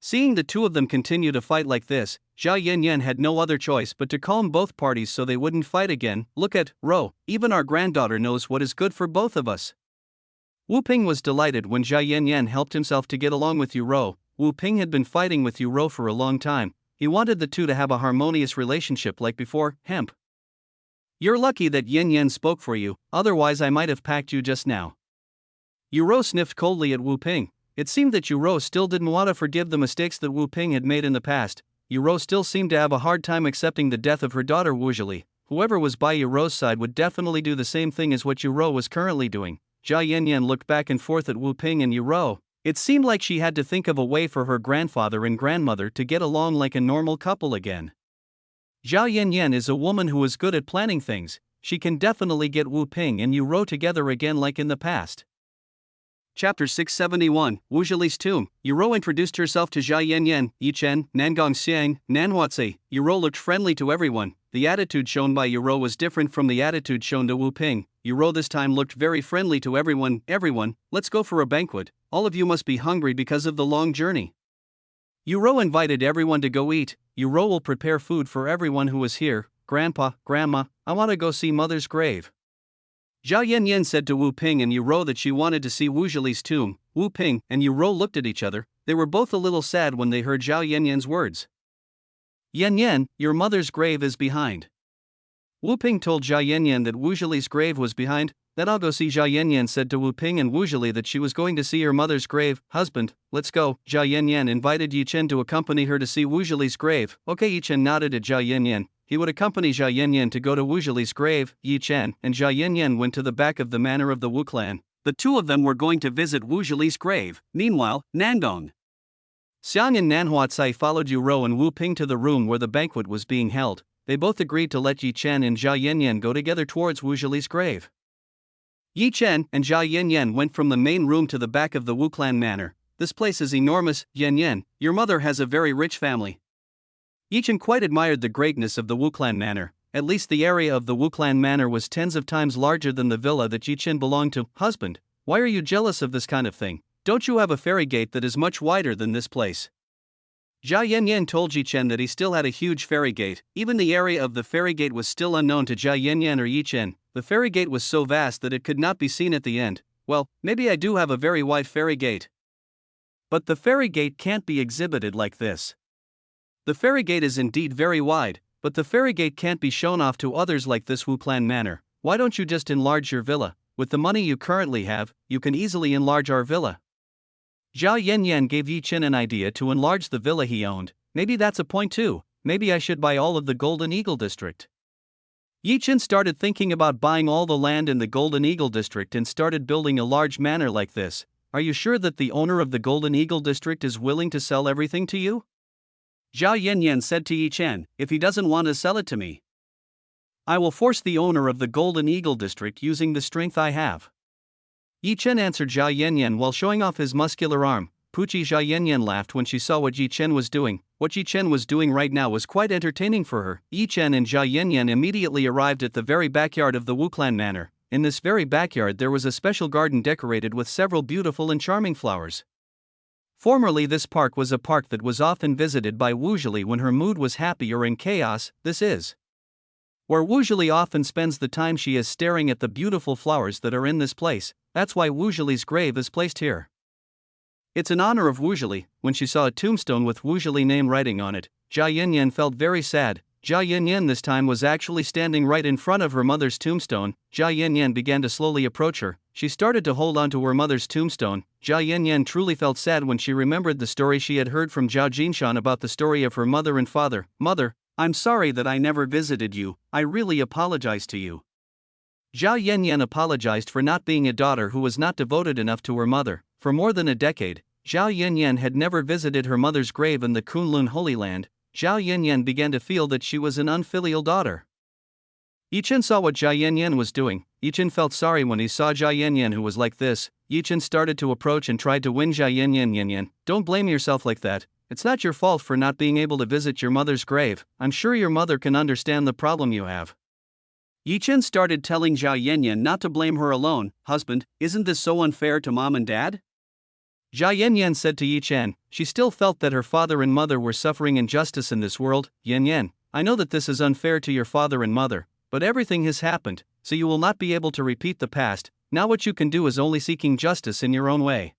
Seeing the two of them continue to fight like this, Jia Yanyan had no other choice but to calm both parties so they wouldn't fight again. Look at Rou, even our granddaughter knows what is good for both of us. Wu Ping was delighted when Jia Yanyan helped himself to get along with Yu Rou. Wu Ping had been fighting with Yu Rou for a long time. He wanted the two to have a harmonious relationship like before. Hemp. You're lucky that Yanyan spoke for you, otherwise I might have packed you just now. Yu Rou sniffed coldly at Wu Ping. It seemed that Yu Rou still didn't want to forgive the mistakes that Wu Ping had made in the past. Yu Rou still seemed to have a hard time accepting the death of her daughter Wu Zhili. Whoever was by Yu Rou's side would definitely do the same thing as what Yu Rou was currently doing. Jia Yanyan looked back and forth at Wu Ping and Yu Rou. It seemed like she had to think of a way for her grandfather and grandmother to get along like a normal couple again. Jia Yanyan is a woman who is good at planning things. She can definitely get Wu Ping and Yu Rou together again like in the past. Chapter 671, Wu Zhili's Tomb. Yu Rou introduced herself to Jia Yanyan. Yi Chen, Nangong Xiang, Nanhuatze. Yu Rou looked friendly to everyone. The attitude shown by Yu Rou was different from the attitude shown to Wu Ping. Yu Rou this time looked very friendly to everyone. Everyone, let's go for a banquet. All of you must be hungry because of the long journey. Yu Rou invited everyone to go eat. Yu Rou will prepare food for everyone who is here. Grandpa, Grandma, I want to go see Mother's grave. Jia Yanyan said to Wu Ping and Yu Rou that she wanted to see Wu Zhili's tomb. Wu Ping and Yu Rou looked at each other. They were both a little sad when they heard Jia Yanyan's words. Yanyan, your mother's grave is behind. Wu Ping told Jia Yanyan that Wu Zhili's grave was behind. Then I'll go see. Jia Yanyan said to Wu Ping and Wu Zhili that she was going to see her mother's grave. Husband, let's go. Jia Yanyan invited Yi Chen to accompany her to see Wu Zhili's grave. Okay. Yi Chen nodded at Jia Yanyan. He would accompany Jia Yanyan to go to Wu Zhili's grave. Yi Chen and Jia Yanyan went to the back of the manor of the Wu clan. The two of them were going to visit Wu Zhili's grave. Meanwhile, Nangong Xiang and Nanhuatze followed Yu Rou and Wu Ping to the room where the banquet was being held. They both agreed to let Yi Chen and Jia Yanyan go together towards Wu Zhili's grave. Yi Chen and Jia Yanyan went from the main room to the back of the Wu clan manor. This place is enormous. Yanyan, your mother has a very rich family. Yi Chen quite admired the greatness of the Wu clan manor. At least the area of the Wu clan manor was tens of times larger than the villa that Yi Chen belonged to. Husband, why are you jealous of this kind of thing? Don't you have a ferry gate that is much wider than this place? Jia Yanyan told Yi Chen that he still had a huge ferry gate. Even the area of the ferry gate was still unknown to Jia Yanyan or Yi Chen. The ferry gate was so vast that it could not be seen at the end. Well, maybe I do have a very wide ferry gate. But the ferry gate can't be exhibited like this. The ferry gate is indeed very wide, but the ferry gate can't be shown off to others like this Wu clan manor. Why don't you just enlarge your villa? With the money you currently have, you can easily enlarge our villa. Jia Yanyan gave Yi Chen an idea to enlarge the villa he owned. Maybe that's a point too. Maybe I should buy all of the Golden Eagle district. Yi Chen started thinking about buying all the land in the Golden Eagle district and started building a large manor like this. Are you sure that the owner of the Golden Eagle district is willing to sell everything to you? Jia Yanyan said to Yi Chen, if he doesn't want to sell it to me, I will force the owner of the Golden Eagle district using the strength I have. Yi Chen answered Jia Yanyan while showing off his muscular arm. Puchi Jia Yanyan laughed when she saw what Yi Chen was doing. What Yi Chen was doing right now was quite entertaining for her. Yi Chen and Jia Yanyan immediately arrived at the very backyard of the Wu clan manor. In this very backyard there was a special garden decorated with several beautiful and charming flowers. Formerly this park was a park that was often visited by Wu Zhili when her mood was happy or in chaos. This is where Wu Zhili often spends the time she is staring at the beautiful flowers that are in this place. That's why Wu Zhili's grave is placed here. It's in honor of Wu Zhili. When she saw a tombstone with Wu Zhili name writing on it, Jia Yanyan felt very sad. Jia Yanyan this time was actually standing right in front of her mother's tombstone. Jia Yanyan began to slowly approach her. She started to hold on to her mother's tombstone. Jia Yanyan truly felt sad when she remembered the story she had heard from Zhao Jinshan about the story of her mother and father. Mother, I'm sorry that I never visited you. I really apologize to you. Zhao Yanyan apologized for not being a daughter who was not devoted enough to her mother. For more than a decade, Zhao Yanyan had never visited her mother's grave in the Kunlun Holy Land. Zhao Yanyan began to feel that she was an unfilial daughter. Chen saw what Zhao Yanyan was doing. Chen felt sorry when he saw Zhao Yanyan who was like this. Chen started to approach and tried to win Zhao Yanyan. Don't blame yourself like that. It's not your fault for not being able to visit your mother's grave. I'm sure your mother can understand the problem you have. Chen started telling Zhao Yanyan not to blame her alone. Husband, isn't this so unfair to mom and dad? Zhao Yanyan said to Chen. She still felt that her father and mother were suffering injustice in this world. Yanyan, I know that this is unfair to your father and mother, but everything has happened, so you will not be able to repeat the past. Now what you can do is only seeking justice in your own way.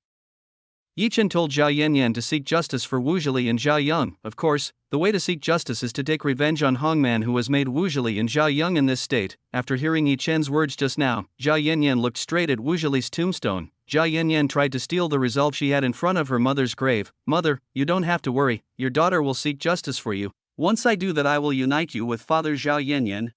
Chen told Zhao Yanyan to seek justice for Wu Zhili and Zhao Yang. Of course, the way to seek justice is to take revenge on Hongman who has made Wu Zhili and Zhao Yang in this state. After hearing Chen's words just now, Zhao Yanyan looked straight at Wu Zhili's tombstone. Zhao Yanyan tried to steal the resolve she had in front of her mother's grave. Mother, you don't have to worry, your daughter will seek justice for you. Once I do that I will unite you with Father Zhao Yanyan.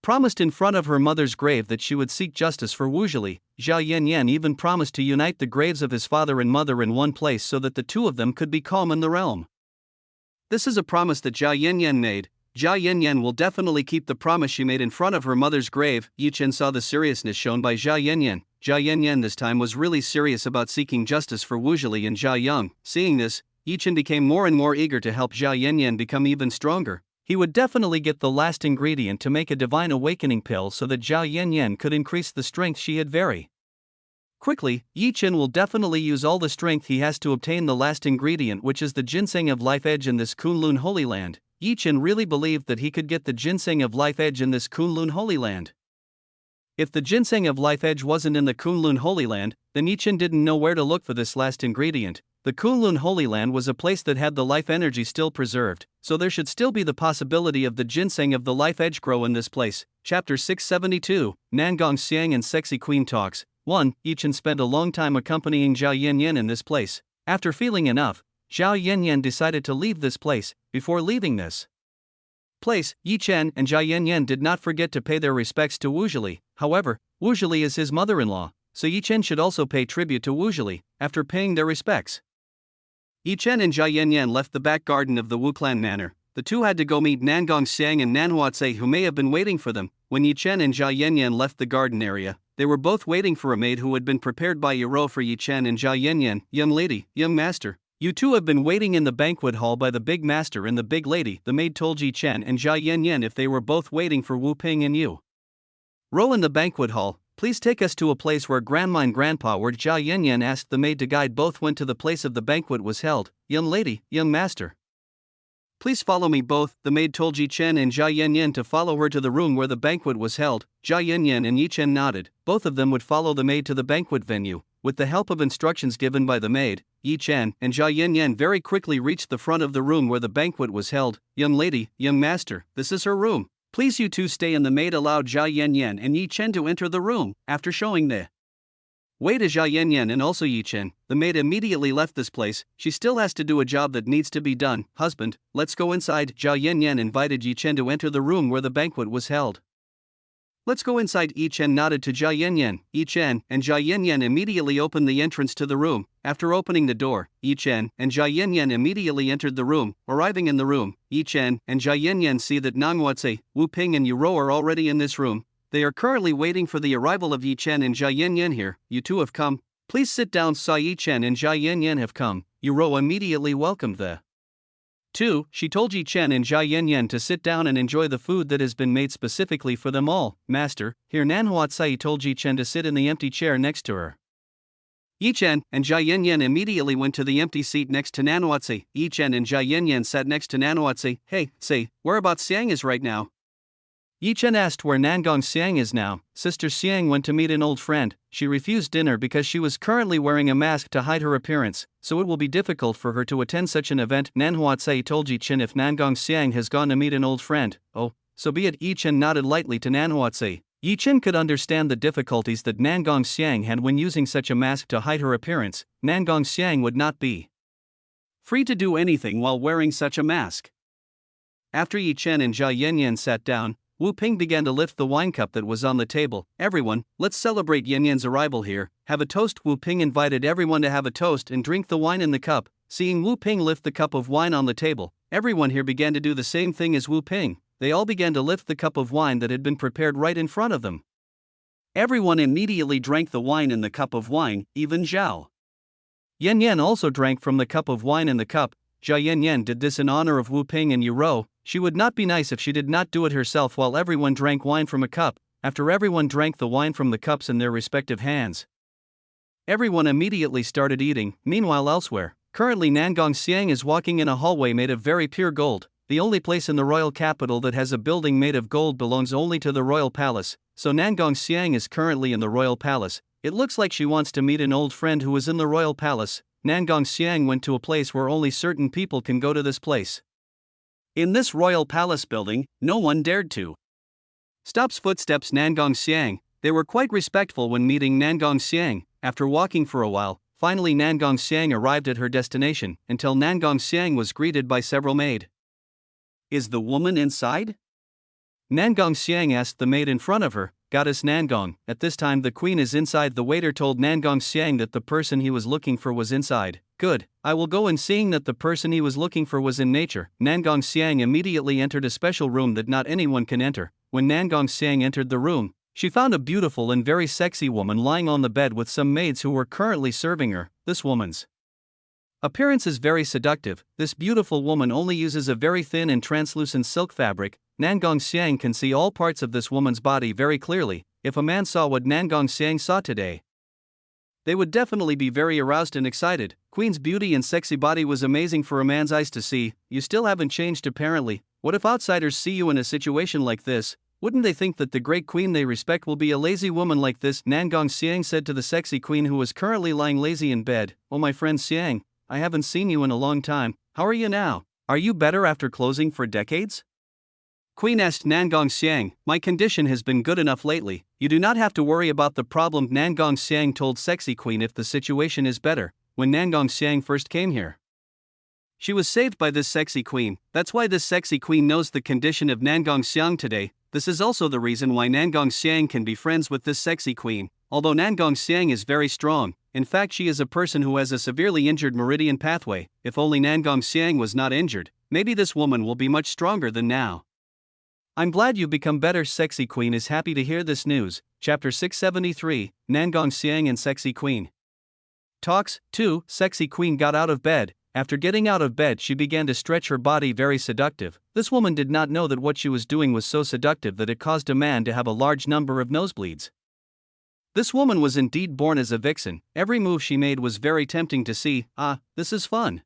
Promised in front of her mother's grave that she would seek justice for Wu Zhili. Zhao Yanyan even promised to unite the graves of his father and mother in one place so that the two of them could be calm in the realm. This is a promise that Zhao Yanyan made. Zhao Yanyan will definitely keep the promise she made in front of her mother's grave. Chen saw the seriousness shown by Zhao Yanyan. Zhao Yanyan this time was really serious about seeking justice for Wu Zhili and Zhao Yang. Seeing this, Chen became more and more eager to help Zhao Yanyan become even stronger. He would definitely get the last ingredient to make a divine awakening pill so that Zhao Yanyan could increase the strength she had very quickly. Chen will definitely use all the strength he has to obtain the last ingredient, which is the ginseng of life edge in this Kunlun Holy Land. Chen really believed that he could get the ginseng of life edge in this Kunlun Holy Land. If the ginseng of life edge wasn't in the Kunlun Holy Land, then Chen didn't know where to look for this last ingredient. The Kunlun Holy Land was a place that had the life energy still preserved, so there should still be the possibility of the ginseng of the life edge grow in this place. Chapter 672, Nangong Xiang and Sexy Queen Talks. 1. Chen spent a long time accompanying Zhao Yanyan in this place. After feeling enough, Zhao Yanyan decided to leave this place. Before leaving this place, Chen and Zhao Yanyan did not forget to pay their respects to Wu Zhili. However, Wu Zhili is his mother-in-law, so Chen should also pay tribute to Wu Zhili. After paying their respects, Chen and Zhao Yanyan left the back garden of the Wu clan manor. The two had to go meet Nangong Xiang and Nanhuatse, who may have been waiting for them. When Chen and Zhao Yanyan left the garden area, they were both waiting for a maid who had been prepared by Yiro for Chen and Zhao Yanyan. Young lady, young master, you two have been waiting in the banquet hall by the big master and the big lady. The maid told Chen and Zhao Yanyan if they were both waiting for Wu Ping and you Ro in the banquet hall. Please take us to a place where grandma and grandpa were. Zhao Yanyan asked the maid to guide both went to the place of the banquet was held. Young lady, young master, please follow me both. The maid told Chen and Zhao Yanyan to follow her to the room where the banquet was held. Zhao Yanyan and Chen nodded. Both of them would follow the maid to the banquet venue. With the help of instructions given by the maid, Chen and Zhao Yanyan very quickly reached the front of the room where the banquet was held. Young lady, young master, this is her room. Please you two stay. And the maid allowed Zhao Yanyan and Chen to enter the room. After showing the way to Zhao Yanyan and also Chen, the maid immediately left this place. She still has to do a job that needs to be done. Husband, let's go inside. Zhao Yanyan invited Chen to enter the room where the banquet was held. Let's go inside. Chen nodded to Zhao Yanyan. Chen and Zhao Yanyan immediately opened the entrance to the room. After opening the door, Chen and Zhao Yanyan immediately entered the room. Arriving in the room, Chen and Zhao Yanyan see that Nanghuatse, Wu Ping and Yiro are already in this room. They are currently waiting for the arrival of Chen and Zhao Yanyan here. You two have come. Please sit down. Saw Chen and Zhao Yanyan have come. Yiro immediately welcomed the 2. She told Chen and Zhao Yanyan to sit down and enjoy the food that has been made specifically for them all. Master, here Nanhuatse told Chen to sit in the empty chair next to her. Chen and Zhao Yanyan immediately went to the empty seat next to Nanhuatse. Chen and Zhao Yanyan sat next to Nanhuatse. Hey, say, whereabouts Xiang is right now? Chen asked where Nangong Xiang is now. Sister Xiang went to meet an old friend. She refused dinner because she was currently wearing a mask to hide her appearance, so it will be difficult for her to attend such an event. Nanhuatse told Chen if Nangong Xiang has gone to meet an old friend. Oh, so be it. Chen nodded lightly to Nanhuatse. Chen could understand the difficulties that Nangong Xiang had when using such a mask to hide her appearance. Nangong Xiang would not be free to do anything while wearing such a mask. After Chen and Zhao Yanyan sat down, Wu Ping began to lift the wine cup that was on the table. Everyone, let's celebrate Yanyan's arrival here. have a toast. Wu Ping invited everyone to have a toast and drink the wine in the cup. Seeing Wu Ping lift the cup of wine on the table, everyone here began to do the same thing as Wu Ping. They all began to lift the cup of wine that had been prepared right in front of them. Everyone immediately drank the wine in the cup of wine, even Zhao Yan Yan also drank from the cup of wine in the cup. Zhao Yan Yan did this in honor of Wu Ping and Yu Rou. She would not be nice if she did not do it herself while everyone drank wine from a cup. After everyone drank the wine from the cups in their respective hands, everyone immediately started eating. Meanwhile, elsewhere, currently Nangong Xiang is walking in a hallway made of very pure gold. The only place in the royal capital that has a building made of gold belongs only to the royal palace, so Nangong Xiang is currently in the royal palace. It looks like she wants to meet an old friend who is in the royal palace. Nangong Xiang went to a place where only certain people can go to this place. In this royal palace building, no one dared to stop's footsteps Nangong Xiang. They were quite respectful when meeting Nangong Xiang. After walking for a while, finally Nangong Xiang arrived at her destination, until Nangong Xiang was greeted by several maids. Is the woman inside? Nangong Xiang asked the maid in front of her. Goddess Nangong, at this time the queen is inside. The waiter told Nangong Xiang that the person he was looking for was inside. Good, I will go. And seeing that the person he was looking for was in nature, Nangong Xiang immediately entered a special room that not anyone can enter. When Nangong Xiang entered the room, she found a beautiful and very sexy woman lying on the bed with some maids who were currently serving her. This woman's appearance is very seductive. This beautiful woman only uses a very thin and translucent silk fabric. Nangong Xiang can see all parts of this woman's body very clearly. If a man saw what Nangong Xiang saw today, they would definitely be very aroused and excited. Queen's beauty and sexy body was amazing for a man's eyes to see. You still haven't changed apparently. What if outsiders see you in a situation like this? Wouldn't they think that the great queen they respect will be a lazy woman like this? Nangong Xiang said to the sexy queen who was currently lying lazy in bed. Oh, my friend Xiang, I haven't seen you in a long time. How are you now? Are you better after closing for decades? Queen asked Nangong Xiang. My condition has been good enough lately. You do not have to worry about the problem. Nangong Xiang told sexy queen if the situation is better. When Nangong Xiang first came here, she was saved by this sexy queen. That's why this sexy queen knows the condition of Nangong Xiang today. This is also the reason why Nangong Xiang can be friends with this sexy queen. Although Nangong Xiang is very strong, in fact she is a person who has a severely injured meridian pathway. If only Nangong Xiang was not injured, maybe this woman will be much stronger than now. I'm glad you've become better. Sexy queen is happy to hear this news. Chapter 673, Nangong Xiang and Sexy Queen. Talks 2. Sexy queen got out of bed. After getting out of bed she began to stretch her body very seductive. This woman did not know that what she was doing was so seductive that it caused a man to have a large number of nosebleeds. This woman was indeed born as a vixen. Every move she made was very tempting to see. This is fun.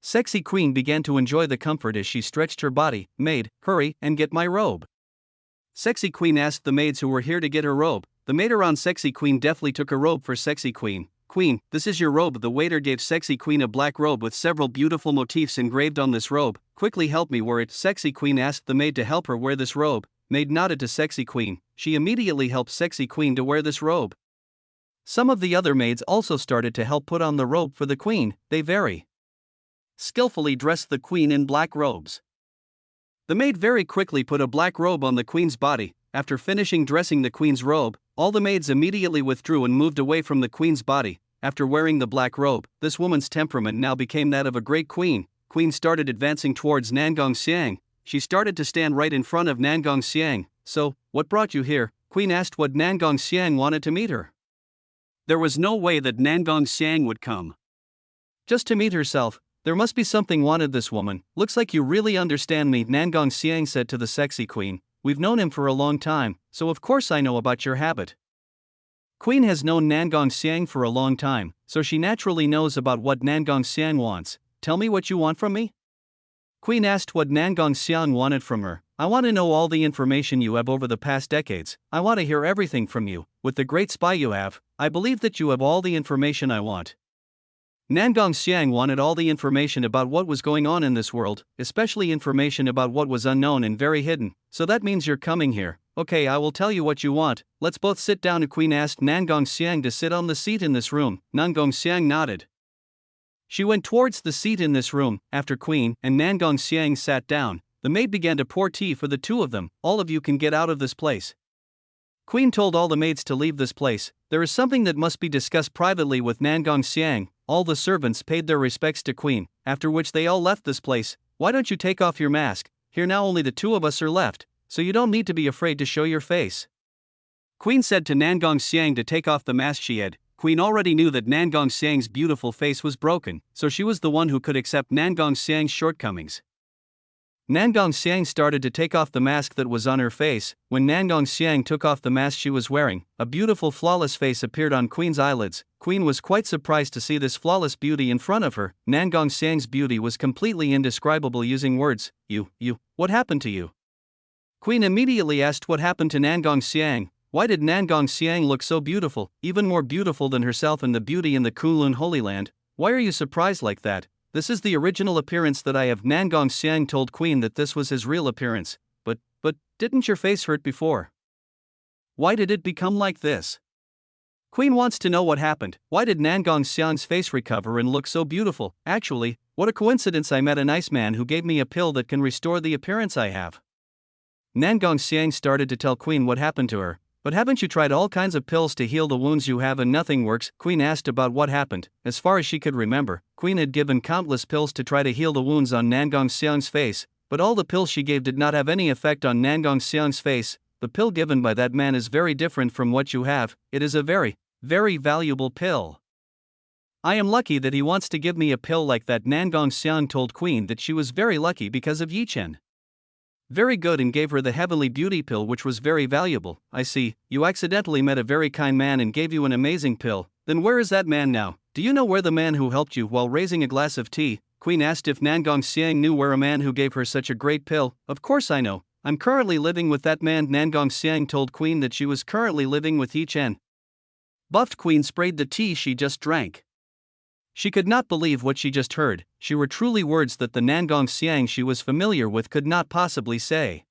Sexy queen began to enjoy the comfort as she stretched her body. Maid, hurry and get my robe. Sexy queen asked the maids who were here to get her robe. The maid around sexy queen deftly took a robe for sexy queen. Queen, this is your robe. The waiter gave sexy queen a black robe with several beautiful motifs engraved on this robe. Quickly help me wear it. Sexy queen asked the maid to help her wear this robe. Maid nodded to sexy queen. She immediately helped sexy queen to wear this robe. Some of the other maids also started to help put on the robe for the queen. They very skillfully dressed the queen in black robes. The maid very quickly put a black robe on the queen's body. After finishing dressing the queen's robe, all the maids immediately withdrew and moved away from the queen's body. After wearing the black robe, this woman's temperament now became that of a great queen. Queen started advancing towards Nangong Xiang. She started to stand right in front of Nangong Xiang. So, what brought you here? Queen asked what Nangong Xiang wanted to meet her. There was no way that Nangong Xiang would come just to meet herself. There must be something wanted this woman. Looks like you really understand me, Nangong Xiang said to the sexy queen. We've known him for a long time, so of course I know about your habit. Queen has known Nangong Xiang for a long time, so she naturally knows about what Nangong Xiang wants. Tell me what you want from me? Queen asked what Nangong Xiang wanted from her. I want to know all the information you have over the past decades. I want to hear everything from you. With the great spy you have, I believe that you have all the information I want. Nangong Xiang wanted all the information about what was going on in this world, especially information about what was unknown and very hidden. So that means you're coming here. Okay, I will tell you what you want. Let's both sit down. The queen asked Nangong Xiang to sit on the seat in this room. Nangong Xiang nodded. She went towards the seat in this room. After Queen and Nangong Xiang sat down, the maid began to pour tea for the two of them. All of you can get out of this place. Queen told all the maids to leave this place. There is something that must be discussed privately with Nangong Xiang. All the servants paid their respects to Queen, after which they all left this place. Why don't you take off your mask? Here now only the two of us are left, so you don't need to be afraid to show your face. Queen said to Nangong Xiang to take off the mask she had. Queen already knew that Nangong Xiang's beautiful face was broken, so she was the one who could accept Nangong Xiang's shortcomings. Nangong Xiang started to take off the mask that was on her face. When Nangong Xiang took off the mask she was wearing, a beautiful flawless face appeared on Queen's eyelids. Queen was quite surprised to see this flawless beauty in front of her. Nangong Xiang's beauty was completely indescribable using words. What happened to you? Queen immediately asked what happened to Nangong Xiang. Why did Nangong Xiang look so beautiful, even more beautiful than herself and the beauty in the Kunlun Holy Land? Why are you surprised like that? This is the original appearance that I have. Nangong Xiang told Queen that this was his real appearance. But didn't your face hurt before? Why did it become like this? Queen wants to know what happened. Why did Nangong Xiang's face recover and look so beautiful? Actually, what a coincidence, I met a nice man who gave me a pill that can restore the appearance I have. Nangong Xiang started to tell Queen what happened to her. But haven't you tried all kinds of pills to heal the wounds you have and nothing works? Queen asked about what happened. As far as she could remember, Queen had given countless pills to try to heal the wounds on Nangong Xiang's face, but all the pills she gave did not have any effect on Nangong Xiang's face. The pill given by that man is very different from what you have. It is a very, very valuable pill. I am lucky that he wants to give me a pill like that. Nangong Xiang told Queen that she was very lucky because of Chen. Very good, and gave her the heavenly beauty pill, which was very valuable. I see, you accidentally met a very kind man and gave you an amazing pill. Then where is that man now? Do you know where the man who helped you while raising a glass of tea? Queen asked if Nangong Xiang knew where a man who gave her such a great pill. Of course I know. I'm currently living with that man. Nangong Xiang told Queen that she was currently living with Chen. Buffed Queen sprayed the tea she just drank. She could not believe what she just heard. She were truly words that the Nangong Xiang she was familiar with could not possibly say.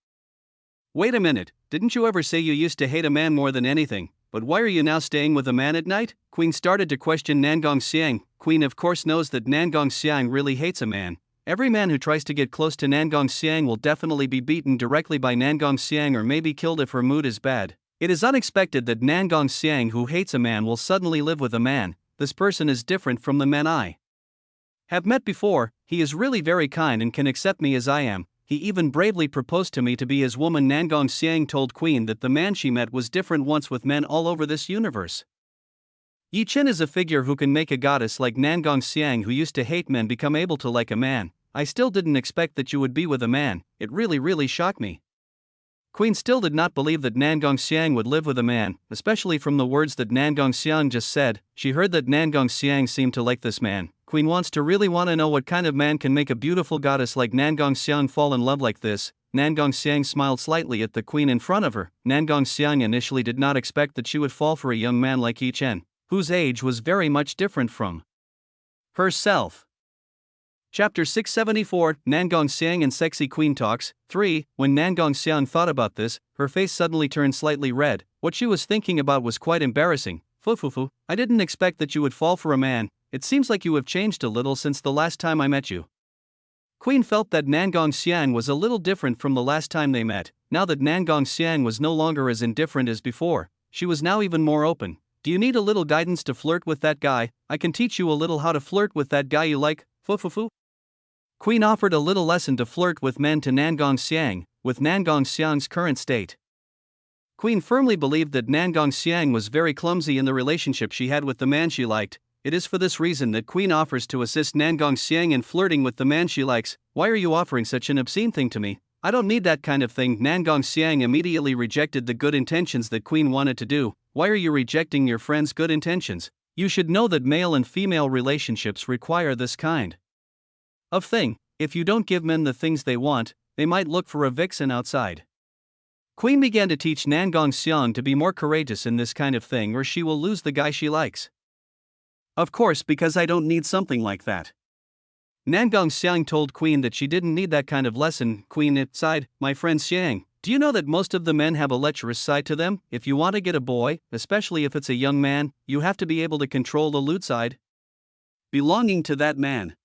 Wait a minute, didn't you ever say you used to hate a man more than anything? But why are you now staying with a man at night? Queen started to question Nangong Xiang. Queen of course knows that Nangong Xiang really hates a man. Every man who tries to get close to Nangong Xiang will definitely be beaten directly by Nangong Xiang or maybe killed if her mood is bad. It is unexpected that Nangong Xiang who hates a man will suddenly live with a man. This person is different from the men I have met before. He is really very kind and can accept me as I am. He even bravely proposed to me to be his woman. Nangong Xiang told Queen that the man she met was different once with men all over this universe. Chen is a figure who can make a goddess like Nangong Xiang who used to hate men become able to like a man. I still didn't expect that you would be with a man. It really shocked me. Queen still did not believe that Nangong Xiang would live with a man, especially from the words that Nangong Xiang just said. She heard that Nangong Xiang seemed to like this man. Queen wants to know what kind of man can make a beautiful goddess like Nangong Xiang fall in love like this. Nangong Xiang smiled slightly at the Queen in front of her. Nangong Xiang initially did not expect that she would fall for a young man like Chen, whose age was very much different from herself. Chapter 674, Nangong Xiang and Sexy Queen Talks. 3. When Nangong Xiang thought about this, her face suddenly turned slightly red. What she was thinking about was quite embarrassing. Fufufu, I didn't expect that you would fall for a man. It seems like you have changed a little since the last time I met you. Queen felt that Nangong Xiang was a little different from the last time they met. Now that Nangong Xiang was no longer as indifferent as before, she was now even more open. Do you need a little guidance to flirt with that guy? I can teach you a little how to flirt with that guy you like. Fufufu. Queen offered a little lesson to flirt with men to Nangong Xiang. With Nangong Xiang's current state, Queen firmly believed that Nangong Xiang was very clumsy in the relationship she had with the man she liked. It is for this reason that Queen offers to assist Nangong Xiang in flirting with the man she likes. Why are you offering such an obscene thing to me? I don't need that kind of thing. Nangong Xiang immediately rejected the good intentions that Queen wanted to do. Why are you rejecting your friend's good intentions? You should know that male and female relationships require this kind of thing. If you don't give men the things they want, they might look for a vixen outside. Queen began to teach Nangong Xiang to be more courageous in this kind of thing or she will lose the guy she likes. Of course, because I don't need something like that. Nangong Xiang told Queen that she didn't need that kind of lesson. Queen sighed, my friend Xiang, do you know that most of the men have a lecherous side to them? If you want to get a boy, especially if it's a young man, you have to be able to control the lewd side belonging to that man.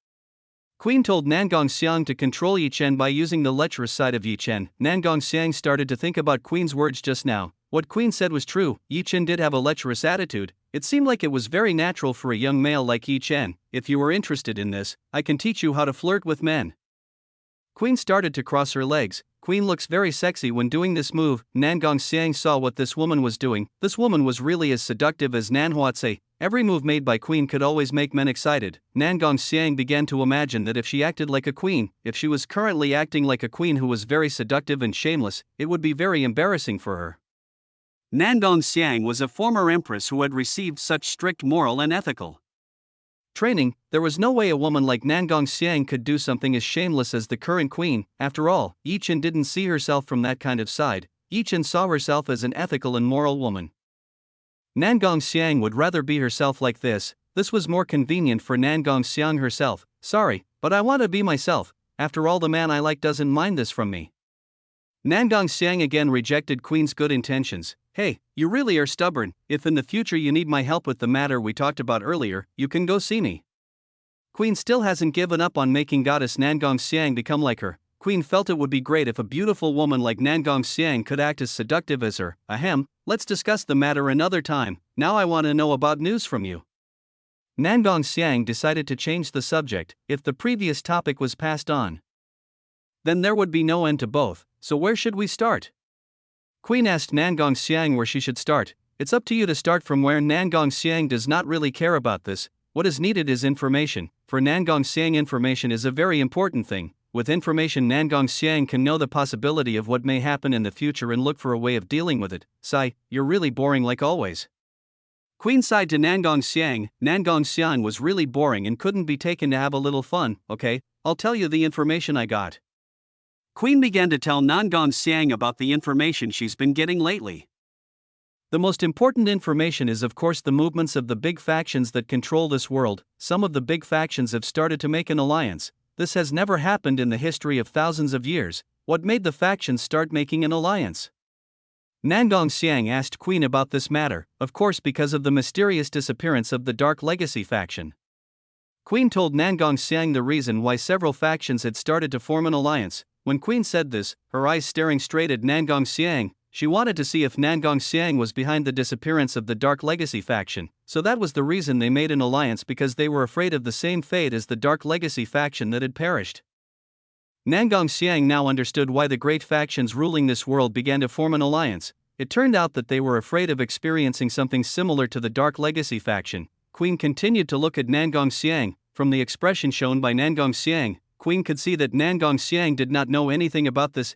Queen told Nangong Xiang to control Yi Chen by using the lecherous side of Yi Chen. Nangong Xiang started to think about Queen's words just now. What Queen said was true. Yi Chen did have a lecherous attitude. It seemed like it was very natural for a young male like Yi Chen. If you are interested in this, I can teach you how to flirt with men. Queen started to cross her legs. Queen looks very sexy when doing this move. Nangong Xiang saw what this woman was doing. This woman was really as seductive as Nan Huatse. Every move made by Queen could always make men excited. Nangong Xiang began to imagine that if she acted like a queen, if she was currently acting like a queen who was very seductive and shameless, it would be very embarrassing for her. Nangong Xiang was a former empress who had received such strict moral and ethical training. There was no way a woman like Nangong Xiang could do something as shameless as the current queen. After all, Yi Chen didn't see herself from that kind of side. Yi Chen saw herself as an ethical and moral woman. Nangong Xiang would rather be herself like this. This was more convenient for Nangong Xiang herself. Sorry, but I want to be myself. After all, the man I like doesn't mind this from me. Nangong Xiang again rejected Queen's good intentions. Hey, you really are stubborn. If in the future you need my help with the matter we talked about earlier, you can go see me. Queen still hasn't given up on making goddess Nangong Xiang become like her. Queen felt it would be great if a beautiful woman like Nangong Xiang could act as seductive as her. Ahem, let's discuss the matter another time. Now I want to know about news from you. Nangong Xiang decided to change the subject. If the previous topic was passed on, then there would be no end to both. So where should we start? Queen asked Nangong Xiang where she should start. It's up to you to start from where. Nangong Xiang does not really care about this. What is needed is information. For Nangong Xiang, information is a very important thing. With information, Nangong Xiang can know the possibility of what may happen in the future and look for a way of dealing with it. Sigh, you're really boring like always. Queen sighed to Nangong Xiang. Nangong Xiang was really boring and couldn't be taken to have a little fun. Okay, I'll tell you the information I got. Queen began to tell Nangong Xiang about the information she's been getting lately. The most important information is of course the movements of the big factions that control this world. Some of the big factions have started to make an alliance. This has never happened in the history of thousands of years. What made the factions start making an alliance? Nangong Xiang asked Queen about this matter, of course because of the mysterious disappearance of the Dark Legacy faction. Queen told Nangong Xiang the reason why several factions had started to form an alliance. When Queen said this, her eyes staring straight at Nangong Xiang, she wanted to see if Nangong Xiang was behind the disappearance of the Dark Legacy faction. So that was the reason they made an alliance, because they were afraid of the same fate as the Dark Legacy faction that had perished. Nangong Xiang now understood why the great factions ruling this world began to form an alliance. It turned out that they were afraid of experiencing something similar to the Dark Legacy faction. Queen continued to look at Nangong Xiang. From the expression shown by Nangong Xiang, Queen could see that Nangong Xiang did not know anything about this.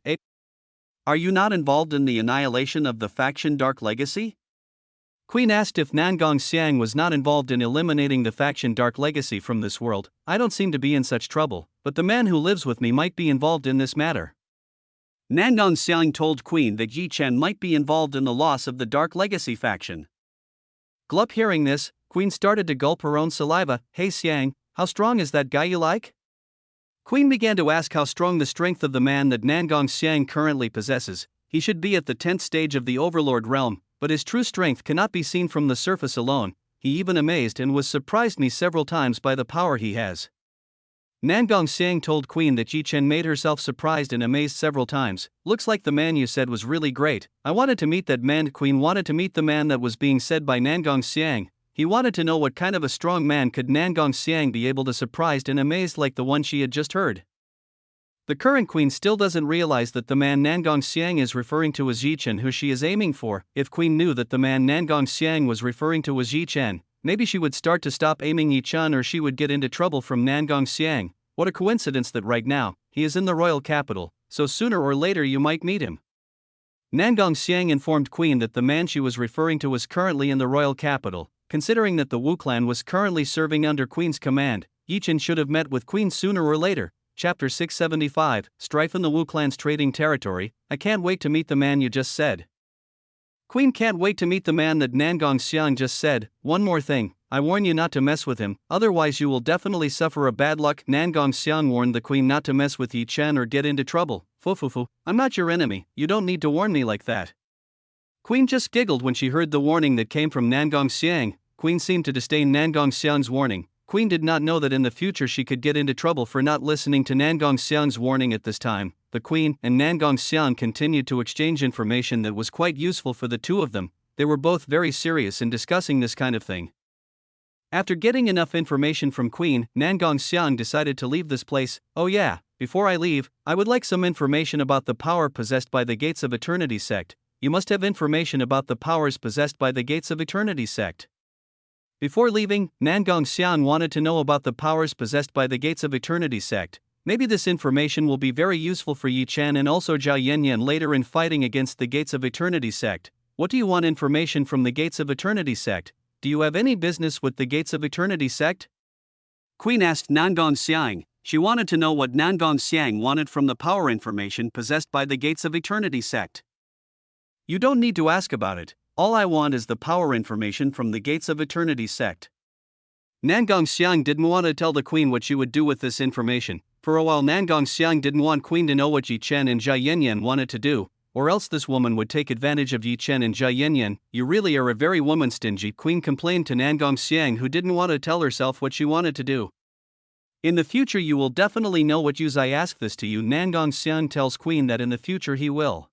Are you not involved in the annihilation of the faction Dark Legacy? Queen asked if Nangong Xiang was not involved in eliminating the faction Dark Legacy from this world. I don't seem to be in such trouble, but the man who lives with me might be involved in this matter. Nangong Xiang told Queen that Yi Chen might be involved in the loss of the Dark Legacy faction. Glup, hearing this, Queen started to gulp her own saliva. Hey Xiang, how strong is that guy you like? Queen began to ask how strong the strength of the man that Nangong Xiang currently possesses. He should be at the 10th stage of the Overlord realm, but his true strength cannot be seen from the surface alone. He even amazed and was surprised me several times by the power he has. Nangong Xiang told Queen that Yi Chen made herself surprised and amazed several times. Looks like the man you said was really great. I wanted to meet that man. Queen wanted to meet the man that was being said by Nangong Xiang. He wanted to know what kind of a strong man could Nangong Xiang be able to surprised and amazed like the one she had just heard. The current queen still doesn't realize that the man Nangong Xiang is referring to is Yi Chen, who she is aiming for. If Queen knew that the man Nangong Xiang was referring to was Yi Chen, maybe she would start to stop aiming Yi Chen, or she would get into trouble from Nangong Xiang. What a coincidence that right now, he is in the royal capital, so sooner or later you might meet him. Nangong Xiang informed Queen that the man she was referring to was currently in the royal capital. Considering that the Wu clan was currently serving under Queen's command, Yi Chen should have met with Queen sooner or later. Chapter 675, Strife in the Wu clan's trading territory. I can't wait to meet the man you just said. Queen can't wait to meet the man that Nangong Xiang just said. One more thing, I warn you not to mess with him, otherwise you will definitely suffer a bad luck. Nangong Xiang warned the Queen not to mess with Yi Chen or get into trouble. Fufufu, I'm not your enemy, you don't need to warn me like that. Queen just giggled when she heard the warning that came from Nangong Xiang. Queen seemed to disdain Nangong Xiang's warning. Queen did not know that in the future she could get into trouble for not listening to Nangong Xiang's warning at this time. The Queen and Nangong Xiang continued to exchange information that was quite useful for the two of them. They were both very serious in discussing this kind of thing. After getting enough information from Queen, Nangong Xiang decided to leave this place. Oh yeah, before I leave, I would like some information about the power possessed by the Gates of Eternity sect. You must have information about the powers possessed by the Gates of Eternity sect. Before leaving, Nangong Xiang wanted to know about the powers possessed by the Gates of Eternity sect. Maybe this information will be very useful for Yi Chen and also Zhao Yanyan later in fighting against the Gates of Eternity sect. What do you want information from the Gates of Eternity sect? Do you have any business with the Gates of Eternity sect? Queen asked Nangong Xiang. She wanted to know what Nangong Xiang wanted from the power information possessed by the Gates of Eternity sect. You don't need to ask about it. All I want is the power information from the Gates of Eternity sect. Nangong Xiang didn't want to tell the Queen what she would do with this information. For a while Nangong Xiang didn't want Queen to know what Yi Chen and Zhao Yanyan wanted to do, or else this woman would take advantage of Yi Chen and Zhao Yanyan. You really are a very woman-stingy, Queen complained to Nangong Xiang, who didn't want to tell herself what she wanted to do. In the future you will definitely know what use I ask this to you. Nangong Xiang tells Queen that in the future he will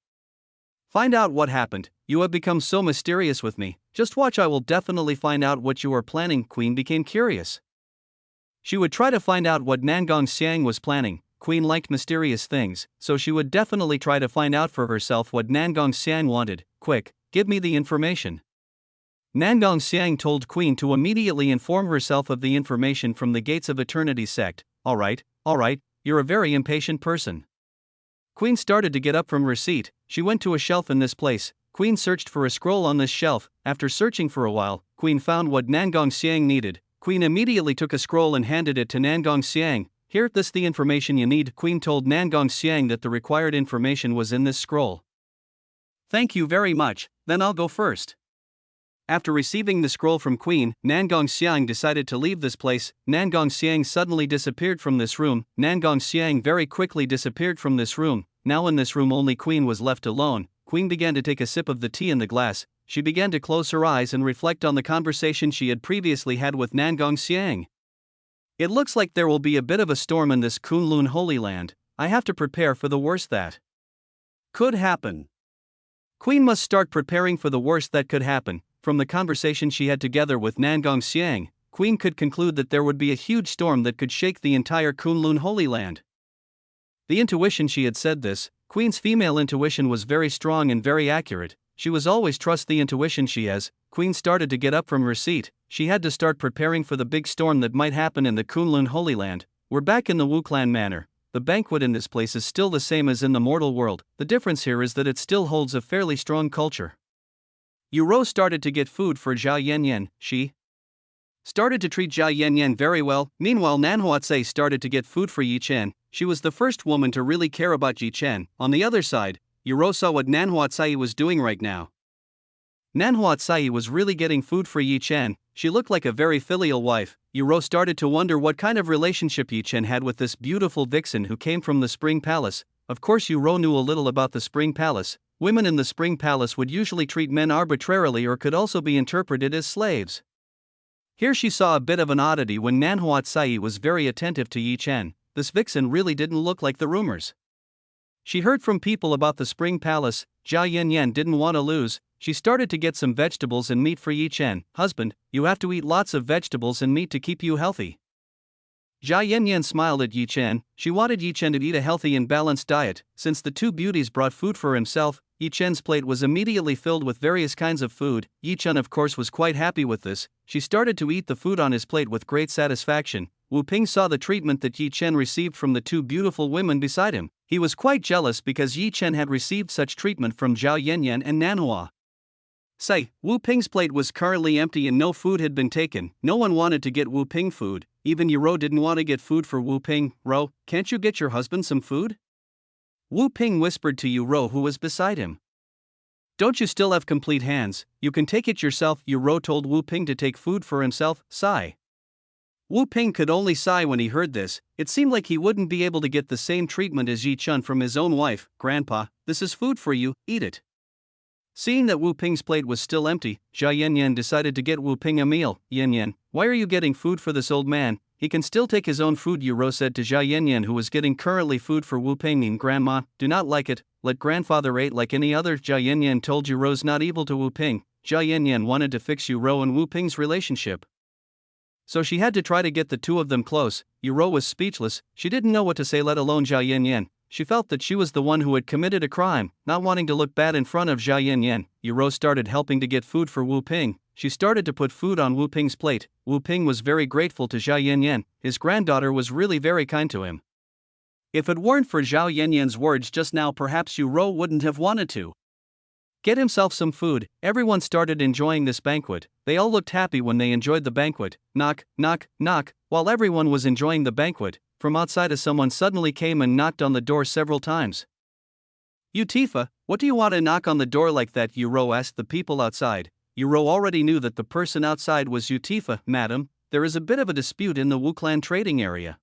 find out what happened. You have become so mysterious with me. Just watch, I will definitely find out what you are planning. Queen became curious. She would try to find out what Nangong Xiang was planning. Queen liked mysterious things, so she would definitely try to find out for herself what Nangong Xiang wanted. Quick, give me the information. Nangong Xiang told Queen to immediately inform herself of the information from the Gates of Eternity sect. Alright, you're a very impatient person. Queen started to get up from her seat. She went to a shelf in this place. Queen searched for a scroll on this shelf. After searching for a while, Queen found what Nangong Xiang needed. Queen immediately took a scroll and handed it to Nangong Xiang. Here, this the information you need. Queen told Nangong Xiang that the required information was in this scroll. Thank you very much, then I'll go first. After receiving the scroll from Queen, Nangong Xiang decided to leave this place. Nangong Xiang suddenly disappeared from this room. Nangong Xiang very quickly disappeared from this room. Now in this room only Queen was left alone. Queen began to take a sip of the tea in the glass. She began to close her eyes and reflect on the conversation she had previously had with Nangong Xiang. It looks like there will be a bit of a storm in this Kunlun Holy Land. I have to prepare for the worst that could happen. Queen must start preparing for the worst that could happen. From the conversation she had together with Nangong Xiang, Queen could conclude that there would be a huge storm that could shake the entire Kunlun Holy Land. The intuition she had said this, Queen's female intuition was very strong and very accurate. She was always trust the intuition she has. Queen started to get up from her seat. She had to start preparing for the big storm that might happen in the Kunlun Holy Land. We're back in the Wu Clan Manor. The banquet in this place is still the same as in the mortal world. The difference here is that it still holds a fairly strong culture. Yuro started to get food for Zhao Yanyan. She started to treat Zhao Yanyan very well. Meanwhile Nanhuatse started to get food for Yi Chen. She was the first woman to really care about Yi Chen. On the other side, Yuro saw what Nanhuatse was doing right now. Nanhuatse was really getting food for Yi Chen. She looked like a very filial wife. Yuro started to wonder what kind of relationship Yi Chen had with this beautiful vixen who came from the Spring Palace. Of course Yuro knew a little about the Spring Palace. Women in the Spring Palace would usually treat men arbitrarily or could also be interpreted as slaves. Here she saw a bit of an oddity when Nanhuatse was very attentive to Yi Chen. This vixen really didn't look like the rumors she heard from people about the Spring Palace. Zhao Yanyan didn't want to lose. She started to get some vegetables and meat for Yi Chen. Husband, you have to eat lots of vegetables and meat to keep you healthy. Zhao Yanyan smiled at Yi Chen. She wanted Yi Chen to eat a healthy and balanced diet. Since the two beauties brought food for himself, Yi Chen's plate was immediately filled with various kinds of food. Yi Chen of course was quite happy with this. She started to eat the food on his plate with great satisfaction. Wu Ping saw the treatment that Yi Chen received from the two beautiful women beside him. He was quite jealous because Yi Chen had received such treatment from Zhao Yanyan and Nanhua. Wu Ping's plate was currently empty and no food had been taken. No one wanted to get Wu Ping food. Even Yuro didn't want to get food for Wu Ping. Ro, can't you get your husband some food? Wu Ping whispered to Yuro, who was beside him. Don't you still have complete hands? You can take it yourself. Yuro told Wu Ping to take food for himself. Sigh. Wu Ping could only sigh when he heard this. It seemed like he wouldn't be able to get the same treatment as Yi Chen from his own wife. Grandpa, this is food for you, eat it. Seeing that Wu Ping's plate was still empty, Jia Yanyan decided to get Wu Ping a meal. Yanyan, why are you getting food for this old man? He can still take his own food, Yu Rou said to Jia Yanyan, who was getting currently food for Wu Ping. Grandma, do not like it, let grandfather eat like any other. Jia Yanyan told Yu Rou's not evil to Wu Ping. Jia Yanyan wanted to fix Yu Rou and Wu Ping's relationship, so she had to try to get the two of them close. Yu Rou was speechless, she didn't know what to say, let alone Jia Yanyan. She felt that she was the one who had committed a crime, not wanting to look bad in front of Jia Yanyan. Yu Rou started helping to get food for Wu Ping. She started to put food on Wu Ping's plate. Wu Ping was very grateful to Jia Yanyan, his granddaughter was really very kind to him. If it weren't for Zhao Yanyan's words just now, perhaps Yu Rou wouldn't have wanted to get himself some food. Everyone started enjoying this banquet. They all looked happy when they enjoyed the banquet. Knock, knock, knock. While everyone was enjoying the banquet, from outside someone suddenly came and knocked on the door several times. "You Tifa, what do you want to knock on the door like that?" Yu Rou asked the people outside. Yu Rou already knew that the person outside was Yu Tifa. "Madam, there is a bit of a dispute in the Wu Clan trading area."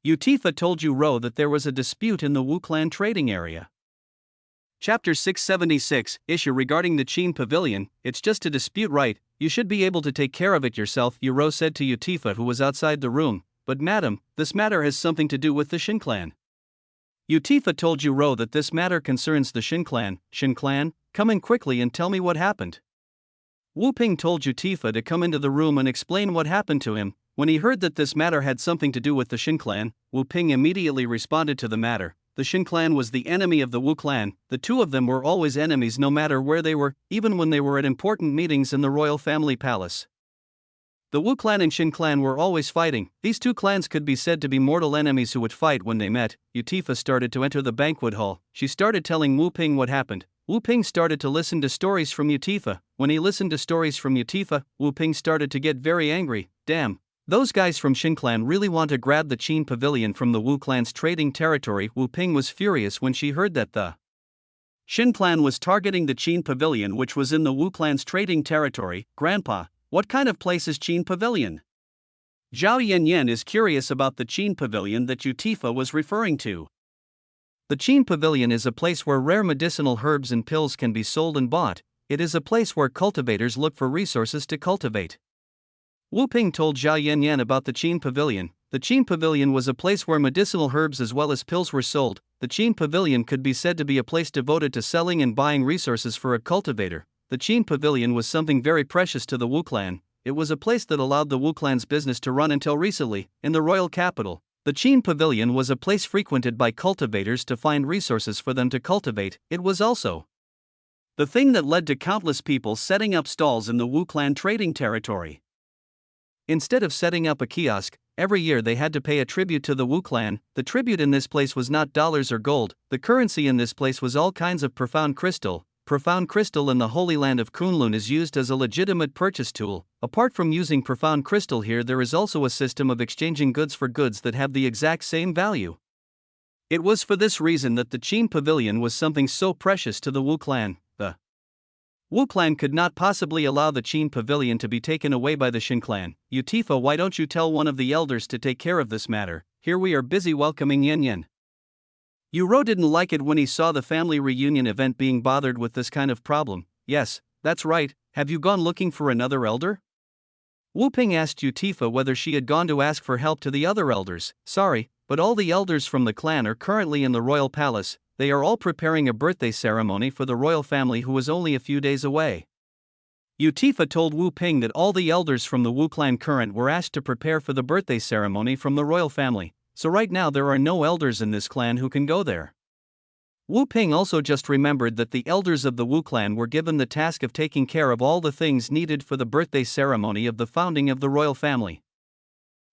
Yu Tifa told Yu Rou that there was a dispute in the Wu Clan trading area. Chapter 676, issue regarding the Chen Pavilion. It's just a dispute, right? You should be able to take care of it yourself, Yu Rou said to Yu Tifa, who was outside the room. But madam, this matter has something to do with the Shen clan. Yu Tifa told Yu Rou that this matter concerns the Shen clan. Shen clan, come in quickly and tell me what happened. Wu Ping told Yu Tifa to come into the room and explain what happened to him. When he heard that this matter had something to do with the Shen clan, Wu Ping immediately responded to the matter. The Shen clan was the enemy of the Wu clan. The two of them were always enemies no matter where they were, even when they were at important meetings in the royal family palace. The Wu clan and Shen clan were always fighting. These two clans could be said to be mortal enemies who would fight when they met. Yu Tifa started to enter the banquet hall. She started telling Wu Ping what happened. Wu Ping started to listen to stories from Yu Tifa. When he listened to stories from Yu Tifa, Wu Ping started to get very angry. Damn. Those guys from Shen clan really want to grab the Chen Pavilion from the Wu clan's trading territory. Wu Ping was furious when she heard that the Shen clan was targeting the Chen Pavilion, which was in the Wu clan's trading territory. Grandpa, what kind of place is Chen Pavilion? Zhao Yanyan is curious about the Chen Pavilion that Yu Tifa was referring to. The Chen Pavilion is a place where rare medicinal herbs and pills can be sold and bought. It is a place where cultivators look for resources to cultivate. Wu Ping told Zhao Yanyan about the Chen Pavilion. The Chen Pavilion was a place where medicinal herbs as well as pills were sold. The Chen Pavilion could be said to be a place devoted to selling and buying resources for a cultivator. The Chen Pavilion was something very precious to the Wu clan. It was a place that allowed the Wu clan's business to run until recently. In the royal capital, the Chen Pavilion was a place frequented by cultivators to find resources for them to cultivate. It was also the thing that led to countless people setting up stalls in the Wu clan trading territory. Instead of setting up a kiosk, every year they had to pay a tribute to the Wu clan. The tribute in this place was not dollars or gold. The currency in this place was all kinds of profound crystal. Profound crystal in the Holy Land of Kunlun is used as a legitimate purchase tool. Apart from using profound crystal here, there is also a system of exchanging goods for goods that have the exact same value. It was for this reason that the Chen Pavilion was something so precious to the Wu clan. The Wu clan could not possibly allow the Chen Pavilion to be taken away by the Shen clan. Yu Tifa, why don't you tell one of the elders to take care of this matter? Here we are busy welcoming Yanyan. Yu Rou didn't like it when he saw the family reunion event being bothered with this kind of problem. Yes, that's right, have you gone looking for another elder? Wu Ping asked Yu Tifa whether she had gone to ask for help to the other elders. Sorry, but all the elders from the clan are currently in the royal palace. They are all preparing a birthday ceremony for the royal family who is only a few days away. Yu Tifa told Wu Ping that all the elders from the Wu clan current were asked to prepare for the birthday ceremony from the royal family, so right now there are no elders in this clan who can go there. Wu Ping also just remembered that the elders of the Wu clan were given the task of taking care of all the things needed for the birthday ceremony of the founding of the royal family.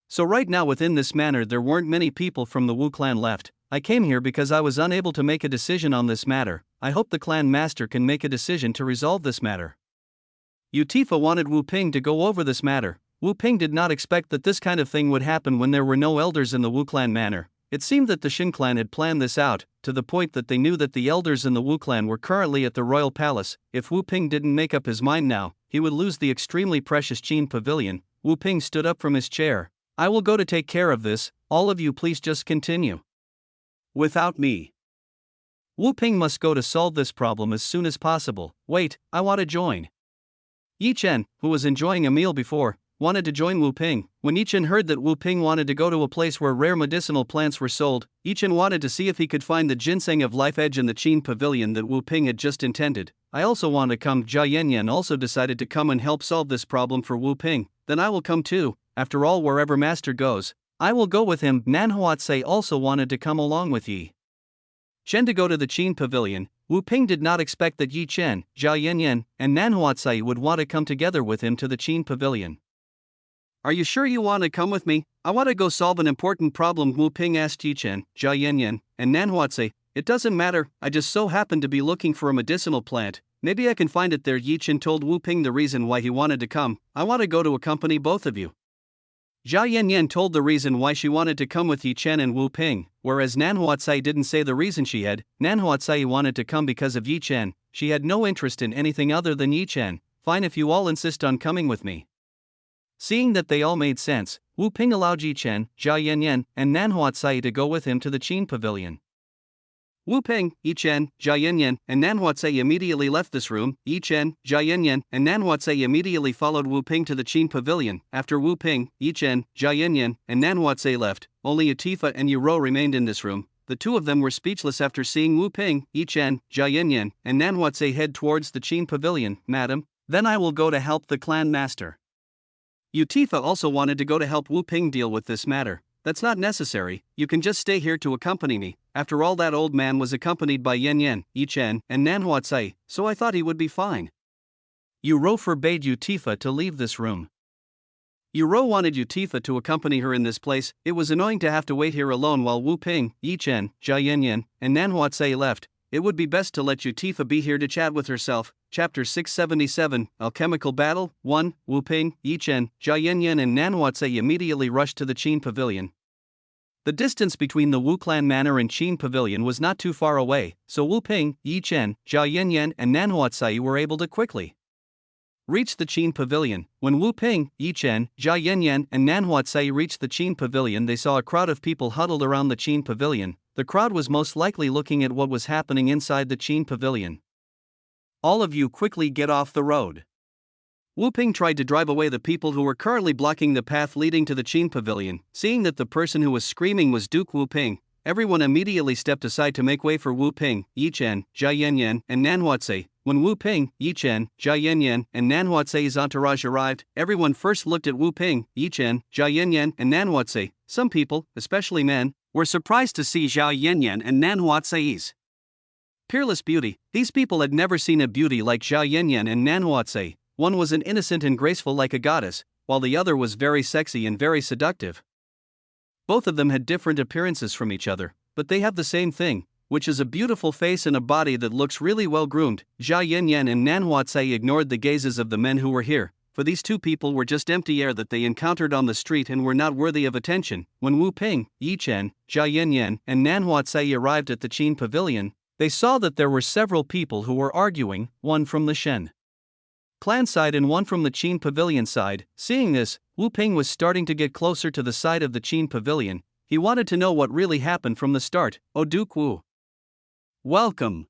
So right now within this manor there weren't many people from the Wu clan left. I came here because I was unable to make a decision on this matter. I hope the clan master can make a decision to resolve this matter. Yu Tifa wanted Wu Ping to go over this matter. Wu Ping did not expect that this kind of thing would happen when there were no elders in the Wu clan manor. It seemed that the Shen clan had planned this out, to the point that they knew that the elders in the Wu clan were currently at the royal palace. If Wu Ping didn't make up his mind now, he would lose the extremely precious Chen Pavilion. Wu Ping stood up from his chair. I will go to take care of this, all of you please just continue without me. Wu Ping must go to solve this problem as soon as possible. Wait, I want to join. Yi Chen, who was enjoying a meal before, wanted to join Wu Ping. When Yi Chen heard that Wu Ping wanted to go to a place where rare medicinal plants were sold, Yi Chen wanted to see if he could find the ginseng of life edge in the Qin pavilion that Wu Ping had just intended. I also want to come. Jia Yanyan also decided to come and help solve this problem for Wu Ping. Then I will come too. After all, wherever master goes, I will go with him. Nan Huatsai also wanted to come along with Yi Chen to go to the Qin pavilion. Wu Ping did not expect that Yi Chen, Jia Yanyan, and Nan Huatsai would want to come together with him to the Qin pavilion. Are you sure you want to come with me? I want to go solve an important problem. Wu Ping asked Yi Chen, Jia Yanyan, and Nan Huatsai. It doesn't matter, I just so happened to be looking for a medicinal plant. Maybe I can find it there. Yi Chen told Wu Ping the reason why he wanted to come. I want to go to accompany both of you. Jia Yanyan told the reason why she wanted to come with Yi Chen and Wu Ping, whereas Nan Huatsai didn't say the reason she had. Nan Huatsai wanted to come because of Yi Chen. She had no interest in anything other than Yi Chen. Fine, if you all insist on coming with me. Seeing that they all made sense, Wu Ping allowed Yi Chen, Jia Yanyan, and Nan Huatsai to go with him to the Qin pavilion. Wu Ping, Yi Chen, Jia Yanyan, and Nan Huatsai immediately left this room. Yi Chen, Jia Yanyan, and Nan Huatsai immediately followed Wu Ping to the Qin pavilion. After Wu Ping, Yi Chen, Jia Yanyan, and Nan Huatsai left, only Utifa and Yu Rou remained in this room. The two of them were speechless after seeing Wu Ping, Yi Chen, Jia Yanyan, and Nan Huatsai head towards the Qin pavilion. Madam, then I will go to help the clan master. Utifa also wanted to go to help Wu Ping deal with this matter. That's not necessary, you can just stay here to accompany me. After all, that old man was accompanied by Yan Yan, Yi Chen, and Nan Huatsai, so I thought he would be fine. Yu Rou forbade Utifa to leave this room. Yu Rou wanted Utifa to accompany her in this place. It was annoying to have to wait here alone while Wu Ping, Yi Chen, Jia Yanyan, and Nan Huatsai left. It would be best to let Utifa be here to chat with herself. Chapter 677, Alchemical Battle. 1. Wu Ping, Yi Chen, Jia Yanyan and Nan Huatsai immediately rushed to the Qin pavilion. The distance between the Wu clan manor and Qin pavilion was not too far away, so Wu Ping, Yi Chen, Jia Yanyan and Nan Huatsai were able to quickly reach the Qin pavilion. When Wu Ping, Yi Chen, Jia Yanyan and Nan Huatsai reached the Qin pavilion, they saw a crowd of people huddled around the Qin pavilion. The crowd was most likely looking at what was happening inside the Qin pavilion. All of you quickly get off the road. Wu Ping tried to drive away the people who were currently blocking the path leading to the Qin pavilion. Seeing that the person who was screaming was Duke Wu Ping, everyone immediately stepped aside to make way for Wu Ping, Yi Chen, Jia Yanyan, and Nan Huatsai. When Wu Ping, Yi Chen, Jia Yanyan, and Nan Huatsai's entourage arrived, everyone first looked at Wu Ping, Yi Chen, Jia Yanyan, and Nan Huatsai. Some people, especially men, were surprised to see Jia Yanyan and Nan Huatsai's peerless beauty. These people had never seen a beauty like Jia Yanyan and Nan Huatsai. One was an innocent and graceful like a goddess, while the other was very sexy and very seductive. Both of them had different appearances from each other, but they have the same thing, which is a beautiful face and a body that looks really well groomed. Jia Yanyan and Nan Huatsai ignored the gazes of the men who were here, for these two people were just empty air that they encountered on the street and were not worthy of attention. When Wu Ping, Yi Chen, Jia Yanyan, and Nan Huatsai arrived at the Qin pavilion, they saw that there were several people who were arguing, one from the Chen clan side and one from the Qin pavilion side. Seeing this, Wu Ping was starting to get closer to the side of the Qin pavilion. He wanted to know what really happened from the start. Oh, Duke Wu, welcome.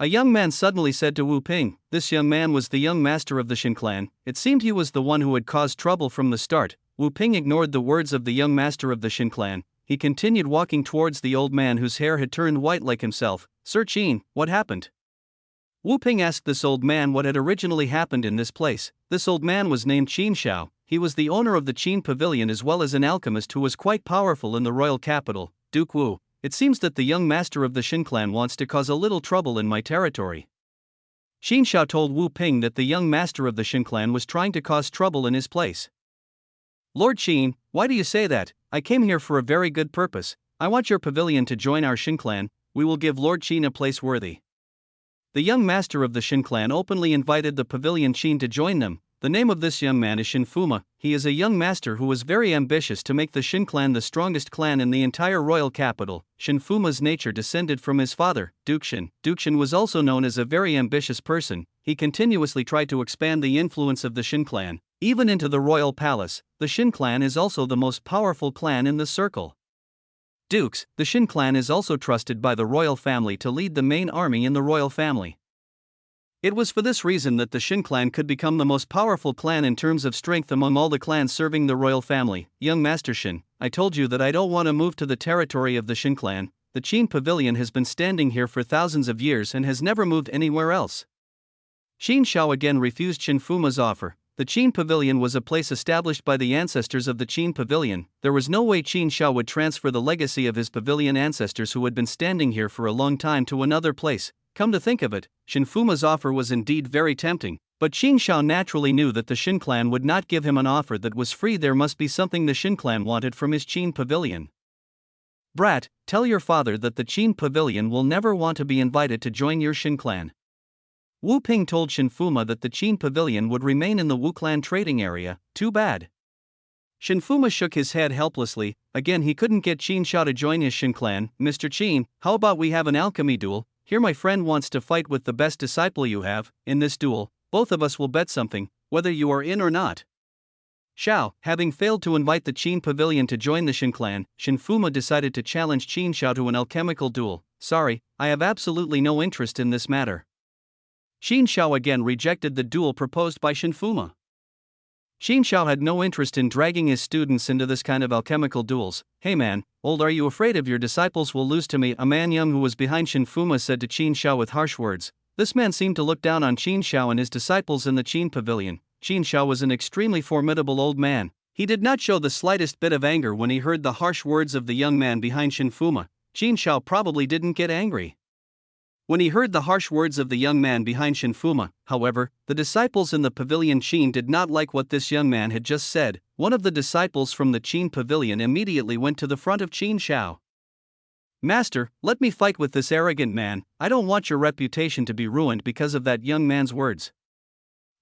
A young man suddenly said to Wu Ping. This young man was the young master of the Shen clan. It seemed he was the one who had caused trouble from the start. Wu Ping ignored the words of the young master of the Shen clan. He continued walking towards the old man whose hair had turned white like himself. Sir Qin, what happened? Wu Ping asked this old man what had originally happened in this place. This old man was named Qin Shao. He was the owner of the Qin pavilion as well as an alchemist who was quite powerful in the royal capital. Duke Wu, it seems that the young master of the Shen clan wants to cause a little trouble in my territory. Qin Shao told Wu Ping that the young master of the Shen clan was trying to cause trouble in his place. Lord Qin, why do you say that? I came here for a very good purpose. I want your pavilion to join our Shen clan. We will give Lord Qin a place worthy. The young master of the Shen clan openly invited the pavilion Qin to join them. The name of this young man is Shen Fuma. He is a young master who was very ambitious to make the Shen clan the strongest clan in the entire royal capital. Shen Fuma's nature descended from his father, Duke Shen. Duke Shen was also known as a very ambitious person. He continuously tried to expand the influence of the Shen clan, even into the royal palace. The Shen clan is also the most powerful clan in the circle. dukes, the Shin clan is also trusted by the royal family to lead the main army in the royal family. It was for this reason that the Shin clan could become the most powerful clan in terms of strength among all the clans serving the royal family. Young Master Shin, I told you that I don't want to move to the territory of the Shin clan. The Qin pavilion has been standing here for thousands of years and has never moved anywhere else. Qin Shao again refused Qin Fuma's offer. The Qin pavilion was a place established by the ancestors of the Qin pavilion. There was no way Qin Shao would transfer the legacy of his pavilion ancestors who had been standing here for a long time to another place. Come to think of it, Qin Fuma's offer was indeed very tempting, but Qin Shao naturally knew that the Shin clan would not give him an offer that was free. There must be something the Shin clan wanted from his Qin pavilion. Brat, tell your father that the Qin pavilion will never want to be invited to join your Shin clan. Wu Ping told Qin Fuma that the Qin pavilion would remain in the Wu clan trading area. Too bad. Qin Fuma shook his head helplessly. Again he couldn't get Qin Shao to join his Shin clan. Mr. Qin, how about we have an alchemy duel? Here my friend wants to fight with the best disciple you have. In this duel, both of us will bet something, whether you are in or not. Shao, having failed to invite the Qin pavilion to join the Shin clan, Qin Fuma decided to challenge Qin Shao to an alchemical duel. Sorry, I have absolutely no interest in this matter. Qin Shao again rejected the duel proposed by Qin Fuma. Qin Shao had no interest in dragging his students into this kind of alchemical duels. Hey man, old, are you afraid of your disciples will lose to me? A man young who was behind Qin Fuma said to Qin Shao with harsh words. This man seemed to look down on Qin Shao and his disciples in the Qin pavilion. Qin Shao was an extremely formidable old man. He did not show the slightest bit of anger when he heard the harsh words of the young man behind Qin Fuma. Qin Shao probably didn't get angry when he heard the harsh words of the young man behind Qin Fuma. However, the disciples in the pavilion Qin did not like what this young man had just said. One of the disciples from the Qin pavilion immediately went to the front of Qin Shao. Master, let me fight with this arrogant man. I don't want your reputation to be ruined because of that young man's words.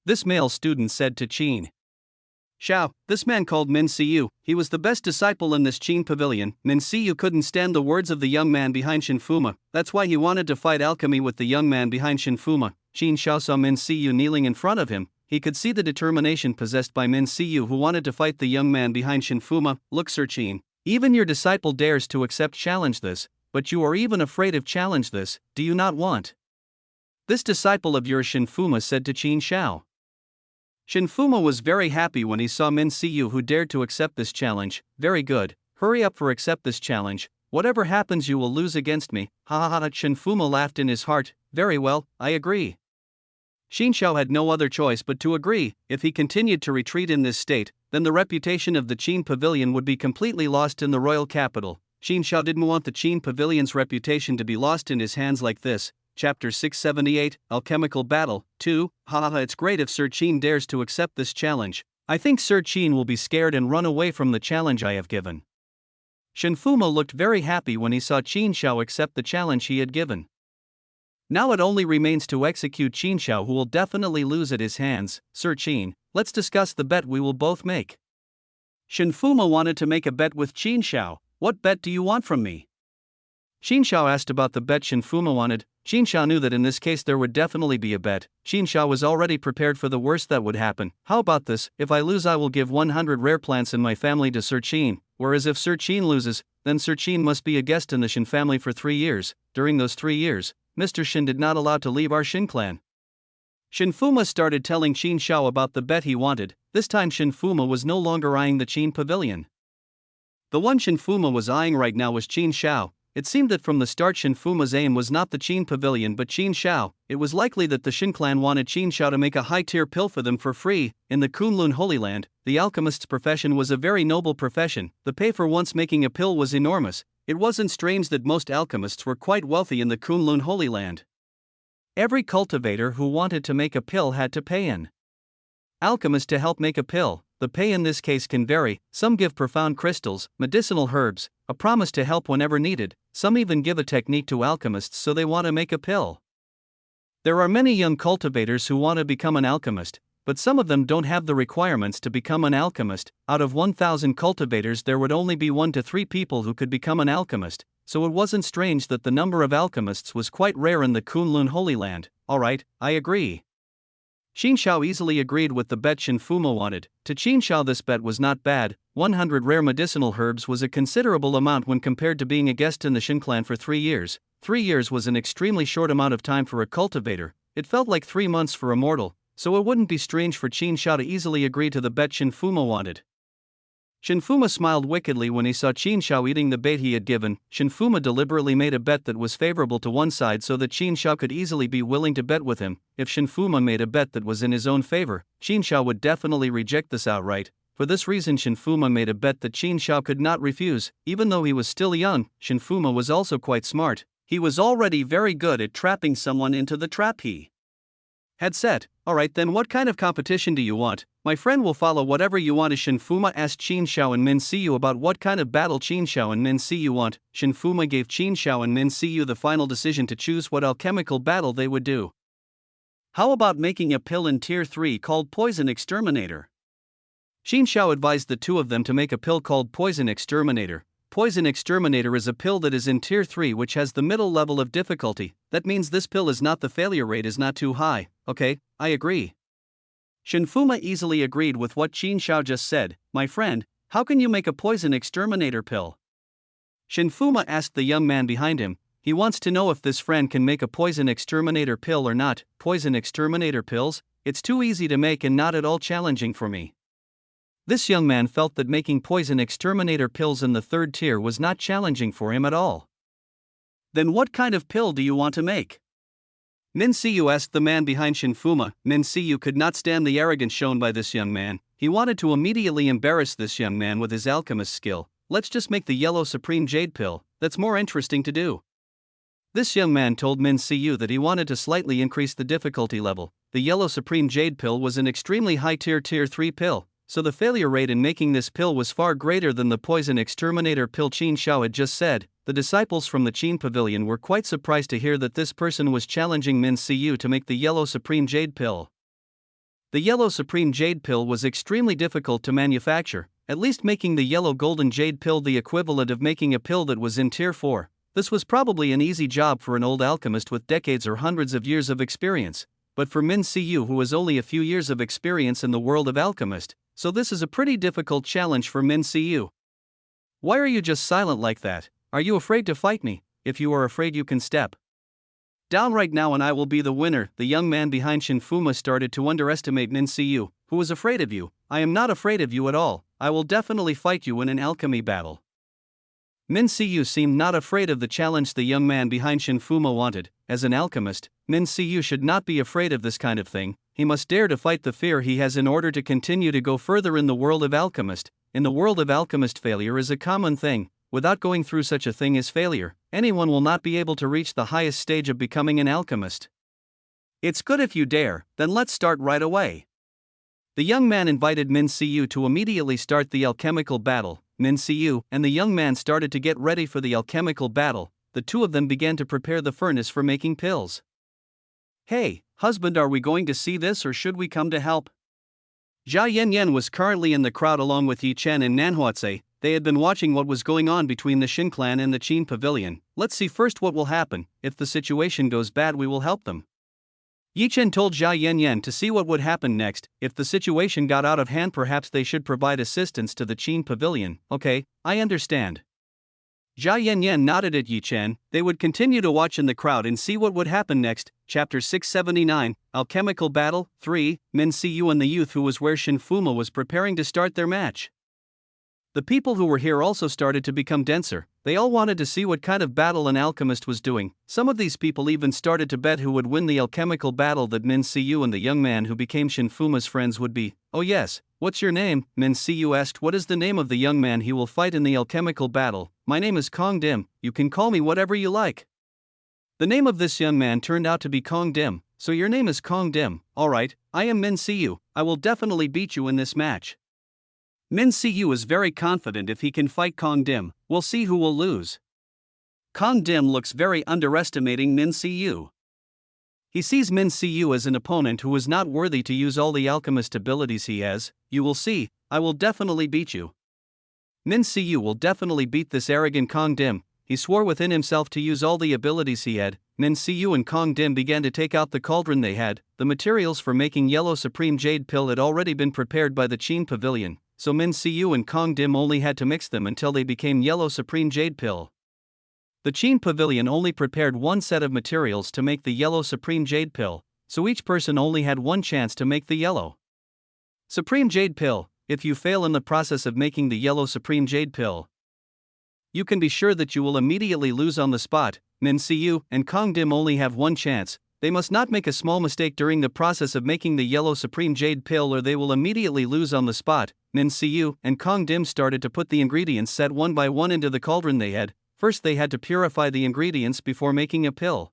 This male student said to Qin Shao, this man called Min Siyu, he was the best disciple in this Qin pavilion. Min Siyu couldn't stand the words of the young man behind Qin Fuma, that's why he wanted to fight alchemy with the young man behind Qin Fuma. Qin Shao saw Min Siyu kneeling in front of him. He could see the determination possessed by Min Siyu who wanted to fight the young man behind Qin Fuma. Look Sir Qin, even your disciple dares to accept challenge this, but you are even afraid of challenge this, do you not want? This disciple of yours Qin Fuma said to Qin Shao. Qin Fuma was very happy when he saw Min Siyu who dared to accept this challenge. Very good, hurry up for accept this challenge. Whatever happens you will lose against me. Ha ha ha. Qin Fuma laughed in his heart. Very well, I agree. Qin Shao had no other choice but to agree. If he continued to retreat in this state, then the reputation of the Qin pavilion would be completely lost in the royal capital. Qin Shao didn't want the Qin pavilion's reputation to be lost in his hands like this. Chapter 678, Alchemical Battle, 2, haha. It's great if Sir Qin dares to accept this challenge. I think Sir Qin will be scared and run away from the challenge I have given. Qin Fuma looked very happy when he saw Qin Shao accept the challenge he had given. Now it only remains to execute Qin Shao, who will definitely lose at his hands. Sir Qin, let's discuss the bet we will both make. Qin Fuma wanted to make a bet with Qin Shao. What bet do you want from me? Qin Shao asked about the bet Qin Fuma wanted. Qin Shao knew that in this case there would definitely be a bet. Qin Shao was already prepared for the worst that would happen. How about this? If I lose I will give 100 rare plants in my family to Sir Qin, whereas if Sir Qin loses, then Sir Qin must be a guest in the Shin family for 3 years. During those 3 years, Mr. Shin did not allow to leave our Shin clan. Qin Fuma started telling Qin Shao about the bet he wanted. This time Qin Fuma was no longer eyeing the Qin pavilion. The one Qin Fuma was eyeing right now was Qin Shao. It seemed that from the start Qin Fuma's aim was not the Qin pavilion but Qin Shao. It was likely that the Shin clan wanted Qin Shao to make a high-tier pill for them for free. In the Kunlun Holy Land, the alchemist's profession was a very noble profession. The pay for once making a pill was enormous. It wasn't strange that most alchemists were quite wealthy in the Kunlun Holy Land. Every cultivator who wanted to make a pill had to pay an alchemist to help make a pill. The pay in this case can vary. Some give profound crystals, medicinal herbs, a promise to help whenever needed. Some even give a technique to alchemists so they want to make a pill. There are many young cultivators who want to become an alchemist, but some of them don't have the requirements to become an alchemist. Out of 1,000 cultivators there would only be 1 to 3 people who could become an alchemist, so it wasn't strange that the number of alchemists was quite rare in the Kunlun Holy Land. Alright, I agree. Qin Shao easily agreed with the bet Shen Fuma wanted. To Qin Shao this bet was not bad. 100 rare medicinal herbs was a considerable amount when compared to being a guest in the Shen clan for 3 years. 3 years was an extremely short amount of time for a cultivator. It felt like 3 months for a mortal, so it wouldn't be strange for Qin Shao to easily agree to the bet Shen Fuma wanted. Shen Fuma smiled wickedly when he saw Qin Shao eating the bait he had given. Shen Fuma deliberately made a bet that was favorable to one side so that Qin Shao could easily be willing to bet with him. If Shen Fuma made a bet that was in his own favor, Qin Shao would definitely reject this outright. For this reason Shen Fuma made a bet that Qin Shao could not refuse. Even though he was still young, Shen Fuma was also quite smart. He was already very good at trapping someone into the trap he had set. Alright then, what kind of competition do you want? My friend will follow whatever you want. Shen Fuma asked Qin Shao and Min Siyu about what kind of battle Qin Shao and Min Siyu want. Shen Fuma gave Qin Shao and Min Siyu the final decision to choose what alchemical battle they would do. How about making a pill in Tier 3 called Poison Exterminator? Qin Shao advised the two of them to make a pill called Poison Exterminator. Poison Exterminator is a pill that is in Tier 3 which has the middle level of difficulty. That means this pill is not, the failure rate is not too high. Okay, I agree. Shen Fuma easily agreed with what Qin Shao just said. My friend, how can you make a Poison Exterminator pill? Shen Fuma asked the young man behind him. He wants to know if this friend can make a Poison Exterminator pill or not. Poison Exterminator pills? It's too easy to make and not at all challenging for me. This young man felt that making Poison Exterminator pills in the 3rd tier was not challenging for him at all. Then what kind of pill do you want to make? Min Siyu asked the man behind Shen Fuma. Min Siyu could not stand the arrogance shown by this young man. He wanted to immediately embarrass this young man with his alchemist skill. Let's just make the Yellow Supreme Jade pill, that's more interesting to do. This young man told Min Siyu that he wanted to slightly increase the difficulty level. The Yellow Supreme Jade pill was an extremely high tier 3 pill, so the failure rate in making this pill was far greater than the Poison Exterminator pill Qin Shao had just said. The disciples from the Qin Pavilion were quite surprised to hear that this person was challenging Min Siyu to make the Yellow Supreme Jade pill. The Yellow Supreme Jade pill was extremely difficult to manufacture, at least making the Yellow Golden Jade pill the equivalent of making a pill that was in Tier 4. This was probably an easy job for an old alchemist with decades or hundreds of years of experience, but for Min Siyu, who has only a few years of experience in the world of alchemist, so this is a pretty difficult challenge for Min Siyu. Why are you just silent like that? Are you afraid to fight me? If you are afraid, you can step down right now and I will be the winner. The young man behind Shen Fuma started to underestimate Min Siyu, who was afraid of you. I am not afraid of you at all. I will definitely fight you in an alchemy battle. Min Siyu seemed not afraid of the challenge the young man behind Shen Fuma wanted. As an alchemist, Min Siyu should not be afraid of this kind of thing. He must dare to fight the fear he has in order to continue to go further in the world of alchemist. In the world of alchemist, failure is a common thing. Without going through such a thing as failure, anyone will not be able to reach the highest stage of becoming an alchemist. It's good if you dare, then let's start right away. The young man invited Min Siyu to immediately start the alchemical battle. Min Siyu and the young man started to get ready for the alchemical battle. The two of them began to prepare the furnace for making pills. Hey, husband, are we going to see this or should we come to help? Jia Yanyan was currently in the crowd along with Yi Chen and Nanhuatze. They had been watching what was going on between the Shen clan and the Qin Pavilion. Let's see first what will happen. If the situation goes bad, we will help them. Yi Chen told Jia Yanyan to see what would happen next. If the situation got out of hand, perhaps they should provide assistance to the Qin Pavilion. Okay, I understand. Jia Yanyan nodded at Yi Chen. They would continue to watch in the crowd and see what would happen next. Chapter 679, Alchemical Battle 3, Min Siyu and the youth who was where Shen Fuma was preparing to start their match. The people who were here also started to become denser. They all wanted to see what kind of battle an alchemist was doing. Some of these people even started to bet who would win the alchemical battle that Min Siyu and the young man who became Shen Fuma's friends would be. Oh yes, what's your name? Min Siyu asked. What is the name of the young man he will fight in the alchemical battle? My name is Kong Dim. You can call me whatever you like. The name of this young man turned out to be Kong Dim. So your name is Kong Dim. Alright, I am Min Siyu. I will definitely beat you in this match. Min Siyu is very confident if he can fight Kong Dim. We'll see who will lose. Kong Dim looks very underestimating Min Siyu. He sees Min Siyu as an opponent who is not worthy to use all the alchemist abilities he has. You will see, I will definitely beat you. Min Siyu will definitely beat this arrogant Kong Dim. He swore within himself to use all the abilities he had. Min Siyu and Kong Dim began to take out the cauldron they had. The materials for making Yellow Supreme Jade Pill had already been prepared by the Chen Pavilion, so Min Siyu and Kong Dim only had to mix them until they became Yellow Supreme Jade Pill. The Chen Pavilion only prepared one set of materials to make the Yellow Supreme Jade Pill, so each person only had one chance to make the Yellow Supreme Jade Pill. If you fail in the process of making the Yellow Supreme Jade Pill, you can be sure that you will immediately lose on the spot. Min Siyu and Kong Dim only have one chance. They must not make a small mistake during the process of making the Yellow Supreme Jade Pill or they will immediately lose on the spot. Min Siyu and Kong Dim started to put the ingredients set one by one into the cauldron they had. First they had to purify the ingredients before making a pill.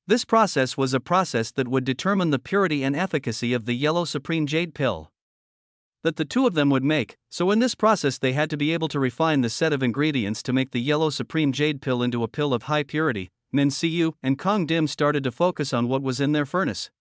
This process was a process that would determine the purity and efficacy of the Yellow Supreme Jade Pill that the two of them would make, so in this process they had to be able to refine the set of ingredients to make the Yellow Supreme Jade Pill into a pill of high purity. Min Siyu and Kong Dim started to focus on what was in their furnace.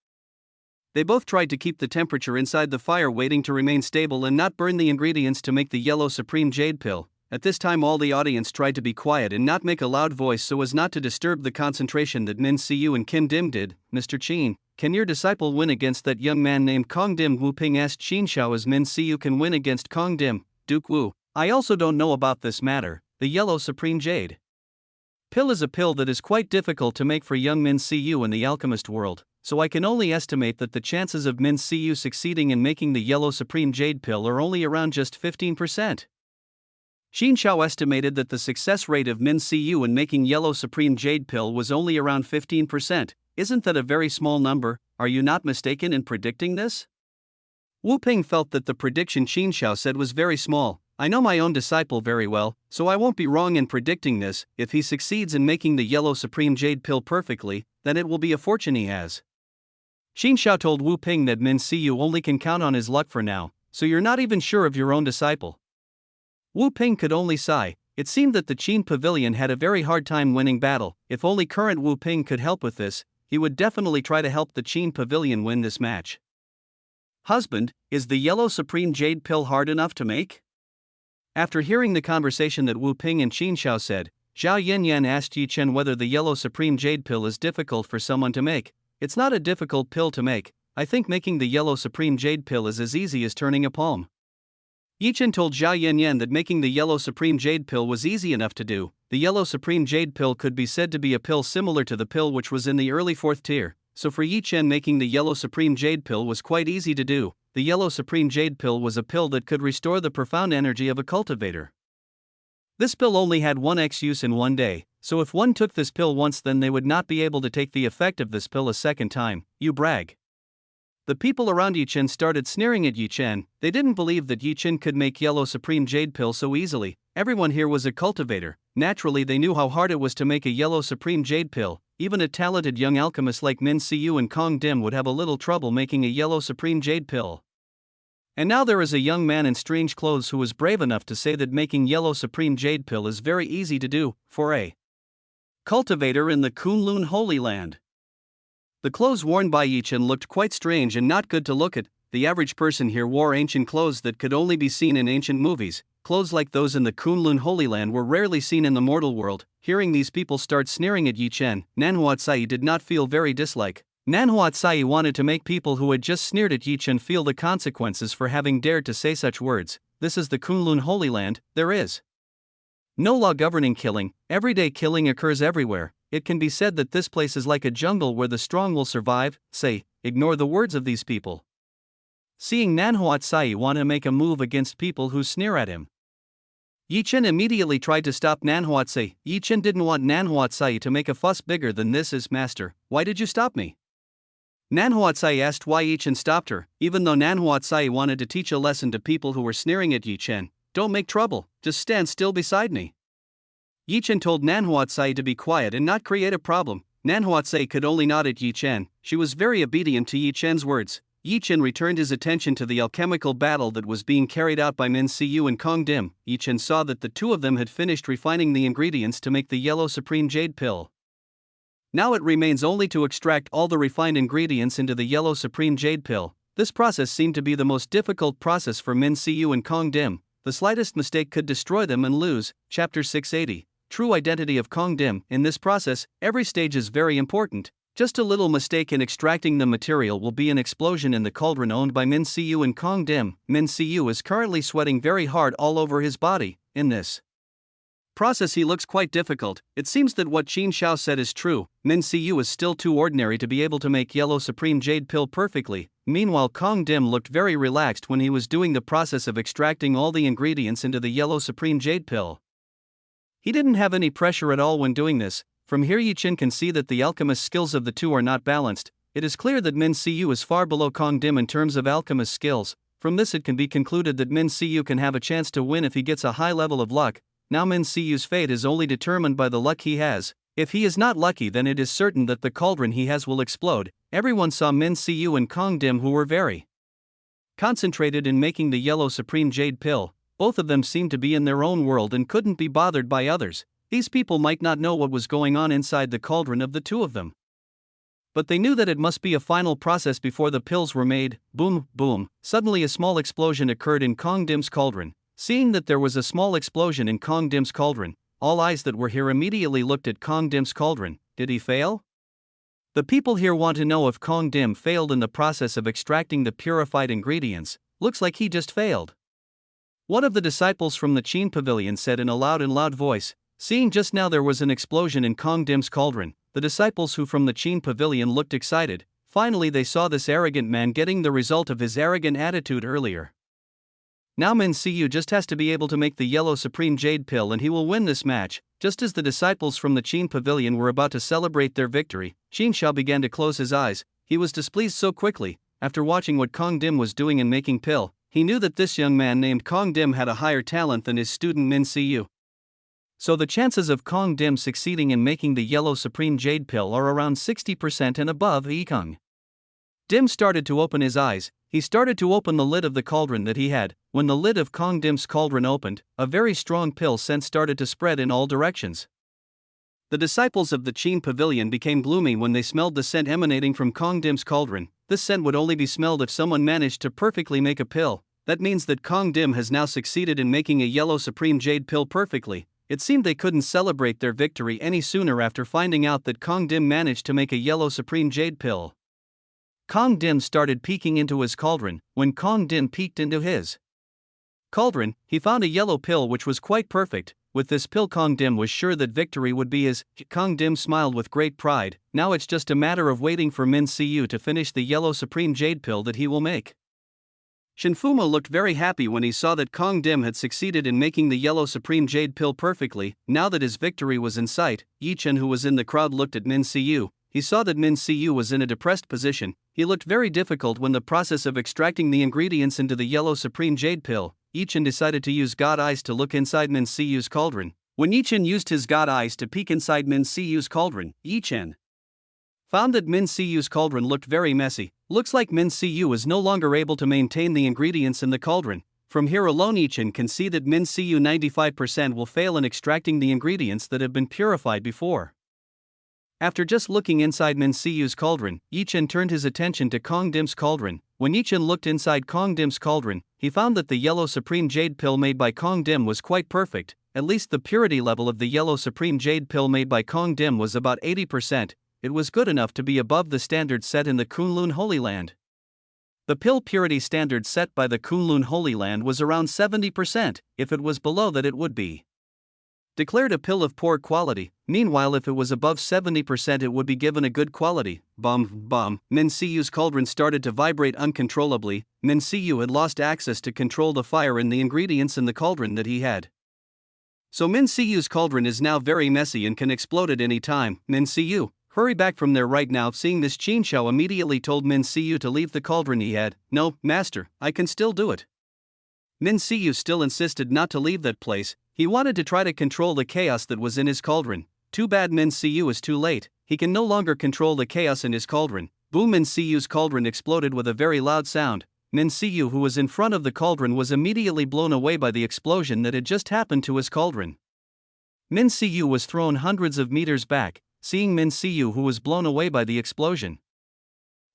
They both tried to keep the temperature inside the fire waiting to remain stable and not burn the ingredients to make the Yellow Supreme Jade Pill. At this time all the audience tried to be quiet and not make a loud voice so as not to disturb the concentration that Min Siyu and Kim Dim did. Mr. Chen, can your disciple win against that young man named Kong Dim? Wu Ping asked Chen Xiao as Min Siyu can win against Kong Dim. Duke Wu, I also don't know about this matter. The Yellow Supreme Jade Pill is a pill that is quite difficult to make for young Min Siyu in the alchemist world, so I can only estimate that the chances of Min Siyu succeeding in making the Yellow Supreme Jade Pill are only around just 15%. Chen Xiao estimated that the success rate of Min Siyu in making Yellow Supreme Jade Pill was only around 15%. Isn't that a very small number? Are you not mistaken in predicting this? Wu Ping felt that the prediction Chen Xiao said was very small. I know my own disciple very well, so I won't be wrong in predicting this. If he succeeds in making the Yellow Supreme Jade Pill perfectly, then it will be a fortune he has. Chen Xiao told Wu Ping that Min Siyu only can count on his luck for now, so you're not even sure of your own disciple. Wu Ping could only sigh. It seemed that the Chen Pavilion had a very hard time winning battle. If only current Wu Ping could help with this, he would definitely try to help the Chen Pavilion win this match. Husband, is the Yellow Supreme Jade Pill hard enough to make? After hearing the conversation that Wu Ping and Chen Xiao said, Zhao Yanyan asked Yi Chen whether the Yellow Supreme Jade Pill is difficult for someone to make. It's not a difficult pill to make. I think making the Yellow Supreme Jade Pill is as easy as turning a palm. Yi Chen told Zhao Yanyan that making the Yellow Supreme Jade Pill was easy enough to do. The Yellow Supreme Jade Pill could be said to be a pill similar to the pill which was in the early 4th tier, so for Yi Chen making the Yellow Supreme Jade Pill was quite easy to do. The Yellow Supreme Jade Pill was a pill that could restore the profound energy of a cultivator. This pill only had 1x use in one day, so if one took this pill once then they would not be able to take the effect of this pill a second time. You brag. The people around Yi Chen started sneering at Yi Chen. They didn't believe that Yi Chen could make Yellow Supreme Jade Pill so easily. Everyone here was a cultivator. Naturally they knew how hard it was to make a Yellow Supreme Jade Pill. Even a talented young alchemist like Min Siyu and Kong Dim would have a little trouble making a Yellow Supreme Jade Pill. And now there is a young man in strange clothes who was brave enough to say that making Yellow Supreme Jade Pill is very easy to do, for a cultivator in the Kunlun Holy Land. The clothes worn by Yi Chen looked quite strange and not good to look at. The average person here wore ancient clothes that could only be seen in ancient movies. Clothes like those in the Kunlun Holy Land were rarely seen in the mortal world. Hearing these people start sneering at Yi Chen, Nanhuatsai did not feel very dislike. Nanhuatsai wanted to make people who had just sneered at Yi Chen feel the consequences for having dared to say such words. This is the Kunlun Holy Land. There is no law governing killing. Everyday killing occurs everywhere. It can be said that this place is like a jungle where the strong will survive. Say, ignore the words of these people. Seeing Nanhuatsai want to make a move against people who sneer at him, Yi Chen immediately tried to stop Nanhuatsai. Yi Chen didn't want Nanhuatsai to make a fuss bigger than this is. Master, why did you stop me? Nanhuatsai asked why Yi Chen stopped her, even though Nanhuatsai wanted to teach a lesson to people who were sneering at Yi Chen. Don't make trouble, just stand still beside me. Yi Chen told Nanhuatsai to be quiet and not create a problem. Nanhuatsai could only nod at Yi Chen. She was very obedient to Yi Chen's words. Yi Chen returned his attention to the alchemical battle that was being carried out by Min Siyu and Kong Dim. Yi Chen saw that the two of them had finished refining the ingredients to make the Yellow Supreme Jade Pill. Now it remains only to extract all the refined ingredients into the Yellow Supreme Jade Pill. This process seemed to be the most difficult process for Min Siyu and Kong Dim. The slightest mistake could destroy them and lose. Chapter 680. true identity of Kong Dim. In this process, every stage is very important. Just a little mistake in extracting the material will be an explosion in the cauldron owned by Min Siyu and Kong Dim. Min Siyu is currently sweating very hard all over his body. In this process he looks quite difficult. It seems that what Qin Xiao said is true. Min Siyu is still too ordinary to be able to make Yellow Supreme Jade Pill perfectly. Meanwhile, Kong Dim looked very relaxed when he was doing the process of extracting all the ingredients into the Yellow Supreme Jade Pill. He didn't have any pressure at all when doing this. From here Yi Chen can see that the alchemist skills of the two are not balanced. It is clear that Min Siyu is far below Kong Dim in terms of alchemist skills. From this it can be concluded that Min Siyu can have a chance to win if he gets a high level of luck. Now Min Siyu's fate is only determined by the luck he has. If he is not lucky, then it is certain that the cauldron he has will explode. Everyone saw Min Siyu and Kong Dim, who were very concentrated in making the Yellow Supreme Jade Pill. Both of them seemed to be in their own world and couldn't be bothered by others. These people might not know what was going on inside the cauldron of the two of them, but they knew that it must be a final process before the pills were made. Boom, boom. Suddenly a small explosion occurred in Kong Dim's cauldron. Seeing that there was a small explosion in Kong Dim's cauldron, all eyes that were here immediately looked at Kong Dim's cauldron. Did he fail? The people here want to know if Kong Dim failed in the process of extracting the purified ingredients. Looks like he just failed. One of the disciples from the Qin pavilion said in a loud voice. Seeing just now there was an explosion in Kong Dim's cauldron, the disciples who from the Qin pavilion looked excited. Finally they saw this arrogant man getting the result of his arrogant attitude earlier. Now Min Siyu just has to be able to make the Yellow Supreme Jade Pill and he will win this match. Just as the disciples from the Qin pavilion were about to celebrate their victory, Qin Xiao began to close his eyes. He was displeased so quickly. After watching what Kong Dim was doing in making pill, he knew that this young man named Kong Dim had a higher talent than his student Min Siyu. So the chances of Kong Dim succeeding in making the Yellow Supreme Jade Pill are around 60% and above. Kong Dim started to open his eyes. He started to open the lid of the cauldron that he had. When the lid of Kong Dim's cauldron opened, a very strong pill scent started to spread in all directions. The disciples of the Qin pavilion became gloomy when they smelled the scent emanating from Kong Dim's cauldron. This scent would only be smelled if someone managed to perfectly make a pill. That means that Kong Dim has now succeeded in making a Yellow Supreme Jade Pill perfectly. It seemed they couldn't celebrate their victory any sooner after finding out that Kong Dim managed to make a Yellow Supreme Jade Pill. Kong Dim started peeking into his cauldron. When Kong Dim peeked into his cauldron, he found a yellow pill which was quite perfect. With this pill Kong Dim was sure that victory would be his. Kong Dim smiled with great pride. Now it's just a matter of waiting for Min Siyu to finish the Yellow Supreme Jade Pill that he will make. Shinfuma looked very happy when he saw that Kong Dim had succeeded in making the Yellow Supreme Jade Pill perfectly. Now that his victory was in sight, Yi Chen, who was in the crowd, looked at Min Siyu. He saw that Min Siyu was in a depressed position. He looked very difficult when the process of extracting the ingredients into the Yellow Supreme Jade Pill. Yi Chen decided to use God Eyes to look inside Min Siyu's cauldron. When Yi Chen used his God Eyes to peek inside Min Siyu's cauldron, Yi Chen found that Min Siyu's cauldron looked very messy. Looks like Min Siyu is no longer able to maintain the ingredients in the cauldron. From here alone Yi Chen can see that Min Siyu 95% will fail in extracting the ingredients that have been purified before. After just looking inside Min Siyu's cauldron, Yi Chen turned his attention to Kong Dim's cauldron. When Yi Chen looked inside Kong Dim's cauldron, he found that the Yellow Supreme Jade Pill made by Kong Dim was quite perfect. At least the purity level of the Yellow Supreme Jade Pill made by Kong Dim was about 80%. It was good enough to be above the standard set in the Kunlun Holy Land. The pill purity standard set by the Kunlun Holy Land was around 70%. If it was below that, it would be declared a pill of poor quality. Meanwhile, if it was above 70%, it would be given a good quality. Bum. Min Siyu's cauldron started to vibrate uncontrollably. Min Siyu had lost access to control the fire in the ingredients in the cauldron that he had. So Min Siyu's cauldron is now very messy and can explode at any time. Min Siyu, hurry back from there right now. Seeing this, Qin Xiao immediately told Min Siyu to leave the cauldron he had. No, master, I can still do it. Min Siyu still insisted not to leave that place. He wanted to try to control the chaos that was in his cauldron. Too bad Min Siyu is too late. He can no longer control the chaos in his cauldron. Boom! Min Siyu's cauldron exploded with a very loud sound. Min Siyu, who was in front of the cauldron, was immediately blown away by the explosion that had just happened to his cauldron. Min Siyu was thrown hundreds of meters back. Seeing Min Siyu, who was blown away by the explosion,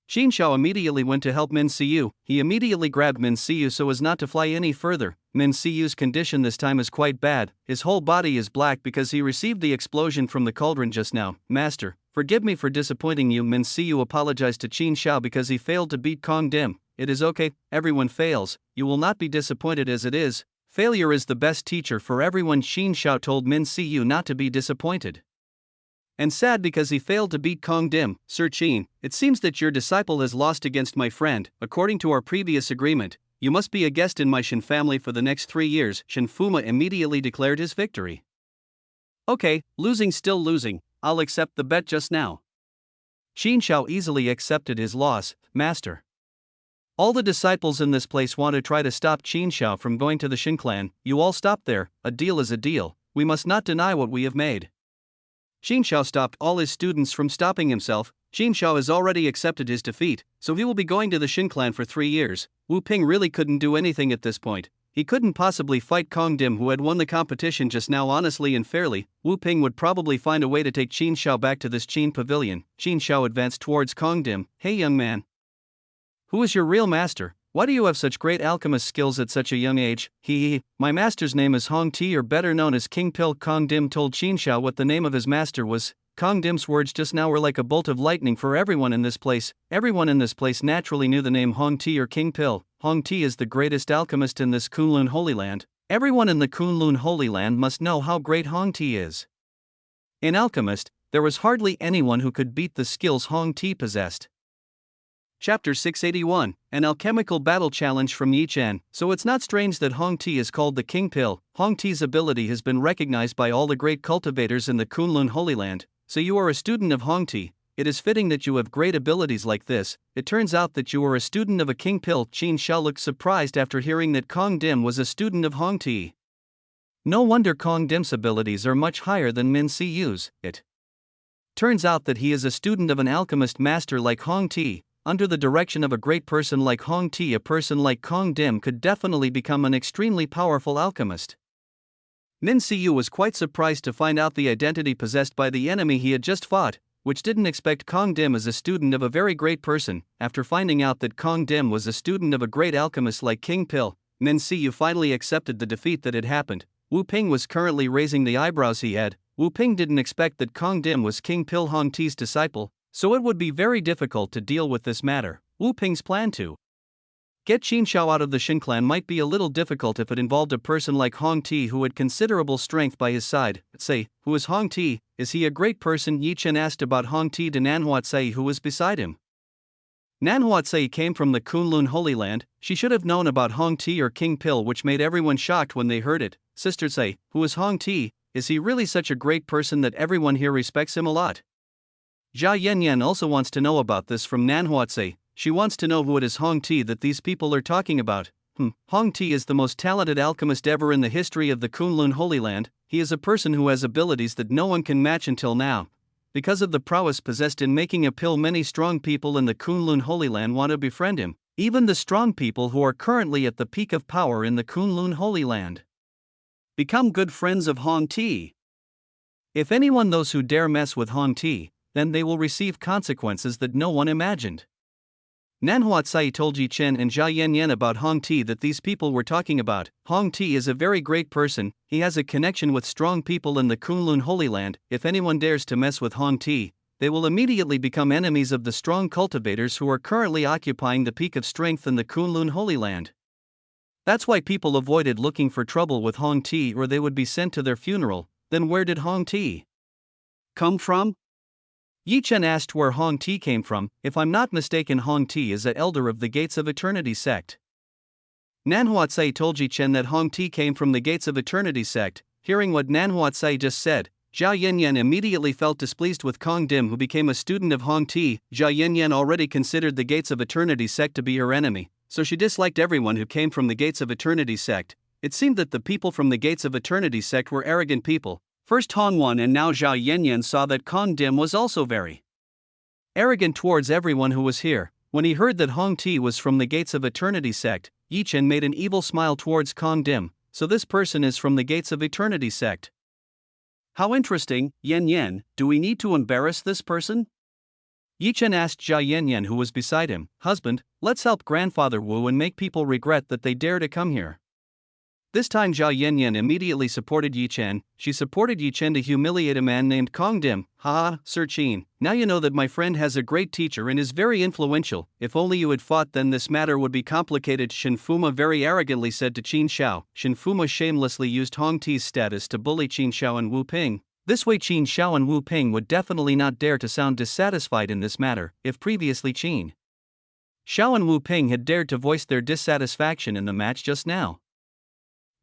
Xin Xiao immediately went to help Min Siyu. He immediately grabbed Min Siyu so as not to fly any further. Min Siyu's condition this time is quite bad. His whole body is black because he received the explosion from the cauldron just now. Master, forgive me for disappointing you. Min Siyu apologized to Qin Xiao because he failed to beat Kong Dim. It is okay, everyone fails. You will not be disappointed as it is. Failure is the best teacher for everyone. Qin Xiao told Min Siyu not to be disappointed. And sad because he failed to beat Kong Dim. Sir Qin, it seems that your disciple has lost against my friend. According to our previous agreement, you must be a guest in my Shen family for the next 3 years. Shen Fuma immediately declared his victory. Okay, losing still losing, I'll accept the bet just now. Qin Xiao easily accepted his loss. Master, all the disciples in this place want to try to stop Qin Xiao from going to the Shen clan. You all stop there, a deal is a deal, we must not deny what we have made. Qin Xiao stopped all his students from stopping himself. Qin Xiao has already accepted his defeat, so he will be going to the Shen clan for 3 years. Wu Ping really couldn't do anything at this point. He couldn't possibly fight Kong Dim, who had won the competition just now honestly and fairly. Wu Ping would probably find a way to take Qin Xiao back to this Qin pavilion. Qin Xiao advanced towards Kong Dim. Hey young man, who is your real master? Why do you have such great alchemist skills at such a young age? My master's name is Hong Ti, or better known as King Pill. Kong Dim told Qin Xiao what the name of his master was. Kong Dim's words just now were like a bolt of lightning for everyone in this place. Everyone in this place naturally knew the name Hong Ti or King Pill. Hong Ti is the greatest alchemist in this Kunlun Holy Land. Everyone in the Kunlun Holy Land must know how great Hong Ti is. In alchemist, there was hardly anyone who could beat the skills Hong Ti possessed. Chapter 681, an alchemical battle challenge from Chen. So it's not strange that Hong Ti is called the King Pill. Hong Ti's ability has been recognized by all the great cultivators in the Kunlun Holy Land. So you are a student of Hong Ti. It is fitting that you have great abilities like this. It turns out that you are a student of a King Pill. Qin Xiao looked surprised after hearing that Kong Dim was a student of Hong Ti. No wonder Kong Dim's abilities are much higher than Min Siyu's. It turns out that he is a student of an alchemist master like Hong Ti. Under the direction of a great person like Hong Ti, a person like Kong Dim could definitely become an extremely powerful alchemist. Min Siyu was quite surprised to find out the identity possessed by the enemy he had just fought, which didn't expect Kong Dim as a student of a very great person. After finding out that Kong Dim was a student of a great alchemist like King Pill, Min Siyu finally accepted the defeat that had happened. Wu Ping was currently raising the eyebrows he had. Wu Ping didn't expect that Kong Dim was King Pill Hong Ti's disciple, so it would be very difficult to deal with this matter. Wu Ping's plan to get Qin Xiao out of the Shen clan might be a little difficult if it involved a person like Hong Ti who had considerable strength by his side. Say, who is Hong Ti? Is he a great person? Yi Chen asked about Hong Ti to Nanhuatsai, who was beside him. Nanhuatsai came from the Kunlun Holy Land. She should have known about Hong Ti or King Pill, which made everyone shocked when they heard it. Sister Say, who is Hong Ti? Is he really such a great person that everyone here respects him a lot? Jia Yanyan also wants to know about this from Nanhuatsai. She wants to know who it is Hong Ti that these people are talking about. Hong Ti is the most talented alchemist ever in the history of the Kunlun Holy Land. He is a person who has abilities that no one can match until now. Because of the prowess possessed in making a pill, many strong people in the Kunlun Holy Land want to befriend him. Even the strong people who are currently at the peak of power in the Kunlun Holy Land become good friends of Hong Ti. If anyone those who dare mess with Hong Ti, then they will receive consequences that no one imagined. Nanhuatsai told Yi Chen and Jia Yanyan about Hong Ti that these people were talking about. Hong Ti is a very great person. He has a connection with strong people in the Kunlun Holy Land. If anyone dares to mess with Hong Ti, they will immediately become enemies of the strong cultivators who are currently occupying the peak of strength in the Kunlun Holy Land. That's why people avoided looking for trouble with Hong Ti, or they would be sent to their funeral. Then where did Hong Ti come from? Yi Chen asked where Hong Ti came from. If I'm not mistaken, Hong Ti is the elder of the Gates of Eternity sect. Nanhuatsai told Yi Chen that Hong Ti came from the Gates of Eternity sect. Hearing what Nanhuatsai just said, Jia Yanyan immediately felt displeased with Kong Dim, who became a student of Hong Ti. Jia Yanyan already considered the Gates of Eternity sect to be her enemy, so she disliked everyone who came from the Gates of Eternity sect. It seemed that the people from the Gates of Eternity sect were arrogant people. First Hong Wan and now Zhao Yanyan saw that Kong Dim was also very arrogant towards everyone who was here. When he heard that Hong Ti was from the Gates of Eternity sect, Yi Chen made an evil smile towards Kong Dim. So this person is from the Gates of Eternity sect. How interesting. Yan Yan, do we need to embarrass this person? Yi Chen asked Jia Yanyan, who was beside him, "Husband, let's help grandfather Wu and make people regret that they dare to come here." This time Jia Yanyan immediately supported Yi Chen. She supported Yi Chen to humiliate a man named Kong Dim. "Ha, Sir Chen, now you know that my friend has a great teacher and is very influential. If only you had fought, then this matter would be complicated," Shen Fuma very arrogantly said to Qin Xiao. Shen Fuma shamelessly used Hong Ti's status to bully Qin Xiao and Wu Ping. This way Qin Xiao and Wu Ping would definitely not dare to sound dissatisfied in this matter, if previously Qin Xiao and Wu Ping had dared to voice their dissatisfaction in the match just now,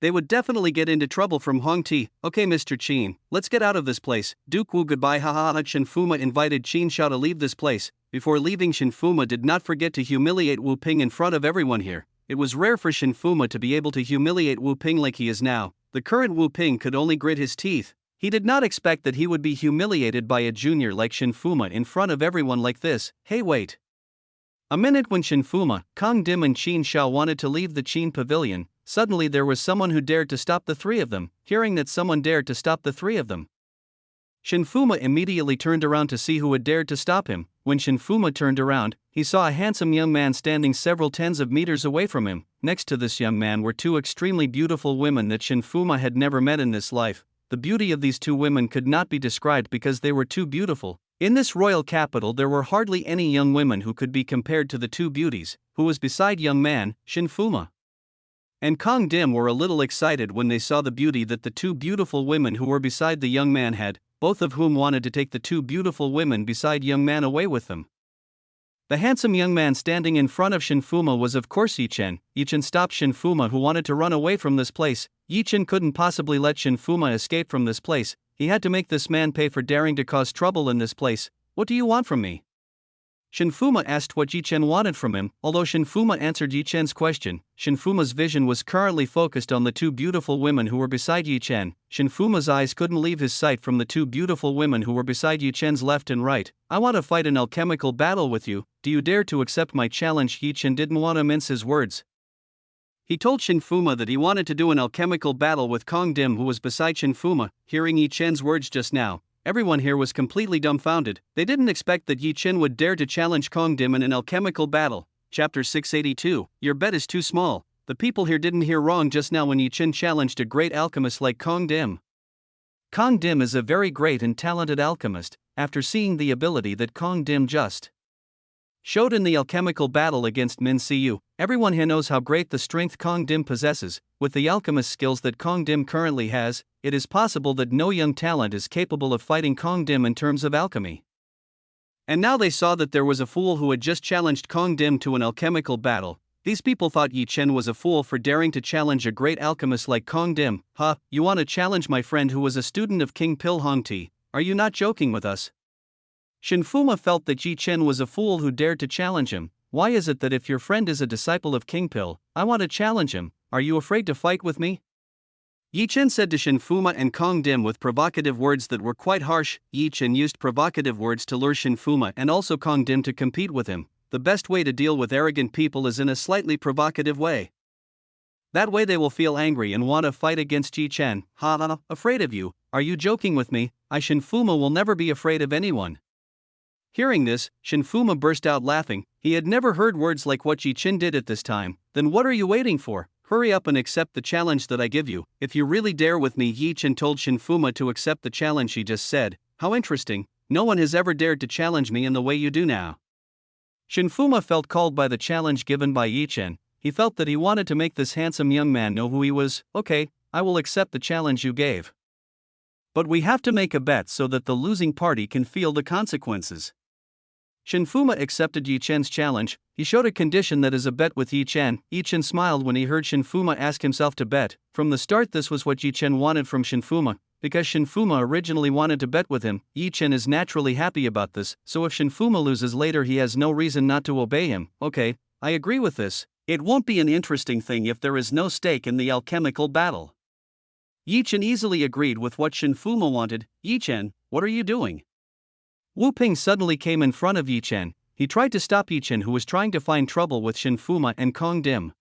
they would definitely get into trouble from Hong Ti. "Okay, Mr. Qin, let's get out of this place. Duke Wu, goodbye." Haha. Shen Fuma invited Qin Xiao to leave this place. Before leaving, Shen Fuma did not forget to humiliate Wu Ping in front of everyone here. It was rare for Shen Fuma to be able to humiliate Wu Ping like he is now. The current Wu Ping could only grit his teeth. He did not expect that he would be humiliated by a junior like Shen Fuma in front of everyone like this. Hey, wait a minute. When Shen Fuma, Kong Dim and Qin Xiao wanted to leave the Qin pavilion, suddenly there was someone who dared to stop the three of them. Hearing that someone dared to stop the three of them, Shen Fuma immediately turned around to see who had dared to stop him. When Shen Fuma turned around, he saw a handsome young man standing several tens of meters away from him. Next to this young man were two extremely beautiful women that Shen Fuma had never met in this life. The beauty of these two women could not be described because they were too beautiful. In this royal capital there were hardly any young women who could be compared to the two beauties, who was beside young man, Shen Fuma and Kong Dim were a little excited when they saw the beauty that the two beautiful women who were beside the young man had, both of whom wanted to take the two beautiful women beside young man away with them. The handsome young man standing in front of Shen Fuma was of course Yi Chen. Yi Chen stopped Shen Fuma, who wanted to run away from this place. Yi Chen couldn't possibly let Shen Fuma escape from this place. He had to make this man pay for daring to cause trouble in this place. "What do you want from me?" Shen Fuma asked what Yi Chen wanted from him. Although Shen Fuma answered Yi Chen's question, Shen Fuma's vision was currently focused on the two beautiful women who were beside Yi Chen. Shen Fuma's eyes couldn't leave his sight from the two beautiful women who were beside Yi Chen's left and right. "I want to fight an alchemical battle with you. Do you dare to accept my challenge?" Yi Chen didn't want to mince his words. He told Shen Fuma that he wanted to do an alchemical battle with Kong Dim, who was beside Shen Fuma. Hearing Yi Chen's words just now, everyone here was completely dumbfounded. They didn't expect that Yi Chen would dare to challenge Kong Dim in an alchemical battle. Chapter 682. Your bet is too small. The people here didn't hear wrong just now when Yi Chen challenged a great alchemist like Kong Dim. Kong Dim is a very great and talented alchemist. After seeing the ability that Kong Dim just showed in the alchemical battle against Min Siyu, everyone here knows how great the strength Kong Dim possesses. With the alchemist skills that Kong Dim currently has, it is possible that no young talent is capable of fighting Kong Dim in terms of alchemy. And now they saw that there was a fool who had just challenged Kong Dim to an alchemical battle. These people thought Yi Chen was a fool for daring to challenge a great alchemist like Kong Dim. "Huh, you want to challenge my friend who was a student of King Pil Hong Ti? Are you not joking with us?" Shen Fuma felt that Yi Chen was a fool who dared to challenge him. "Why is it that if your friend is a disciple of King Pil, I want to challenge him? Are you afraid to fight with me?" Yi Chen said to Shen Fuma and Kong Dim with provocative words that were quite harsh. Yi Chen used provocative words to lure Shen Fuma and also Kong Dim to compete with him. The best way to deal with arrogant people is in a slightly provocative way. That way they will feel angry and want to fight against Yi Chen. "Ha, afraid of you? Are you joking with me? Shen Fuma will never be afraid of anyone." Hearing this, Shen Fuma burst out laughing. He had never heard words like what Yi Chen did at this time. "Then what are you waiting for? Hurry up and accept the challenge that I give you. If you really dare with me." Yi Chen told Shen Fuma to accept the challenge he just said. "How interesting. No one has ever dared to challenge me in the way you do now." Shen Fuma felt called by the challenge given by Yi Chen. He felt that he wanted to make this handsome young man know who he was. "Okay, I will accept the challenge you gave. But we have to make a bet so that the losing party can feel the consequences." Shen Fuma accepted Yi Chen's challenge. He showed a condition that is a bet with Yi Chen. Yi Chen smiled when he heard Shen Fuma ask himself to bet. From the start this was what Yi Chen wanted from Shen Fuma. Because Shen Fuma originally wanted to bet with him, Yi Chen is naturally happy about this, so if Shen Fuma loses later he has no reason not to obey him. "Okay, I agree with this. It won't be an interesting thing if there is no stake in the alchemical battle." Yi Chen easily agreed with what Shen Fuma wanted. "Yi Chen, what are you doing?" Wu Ping suddenly came in front of Yi Chen. He tried to stop Yi Chen, who was trying to find trouble with Shen Fuma and Kong Dim.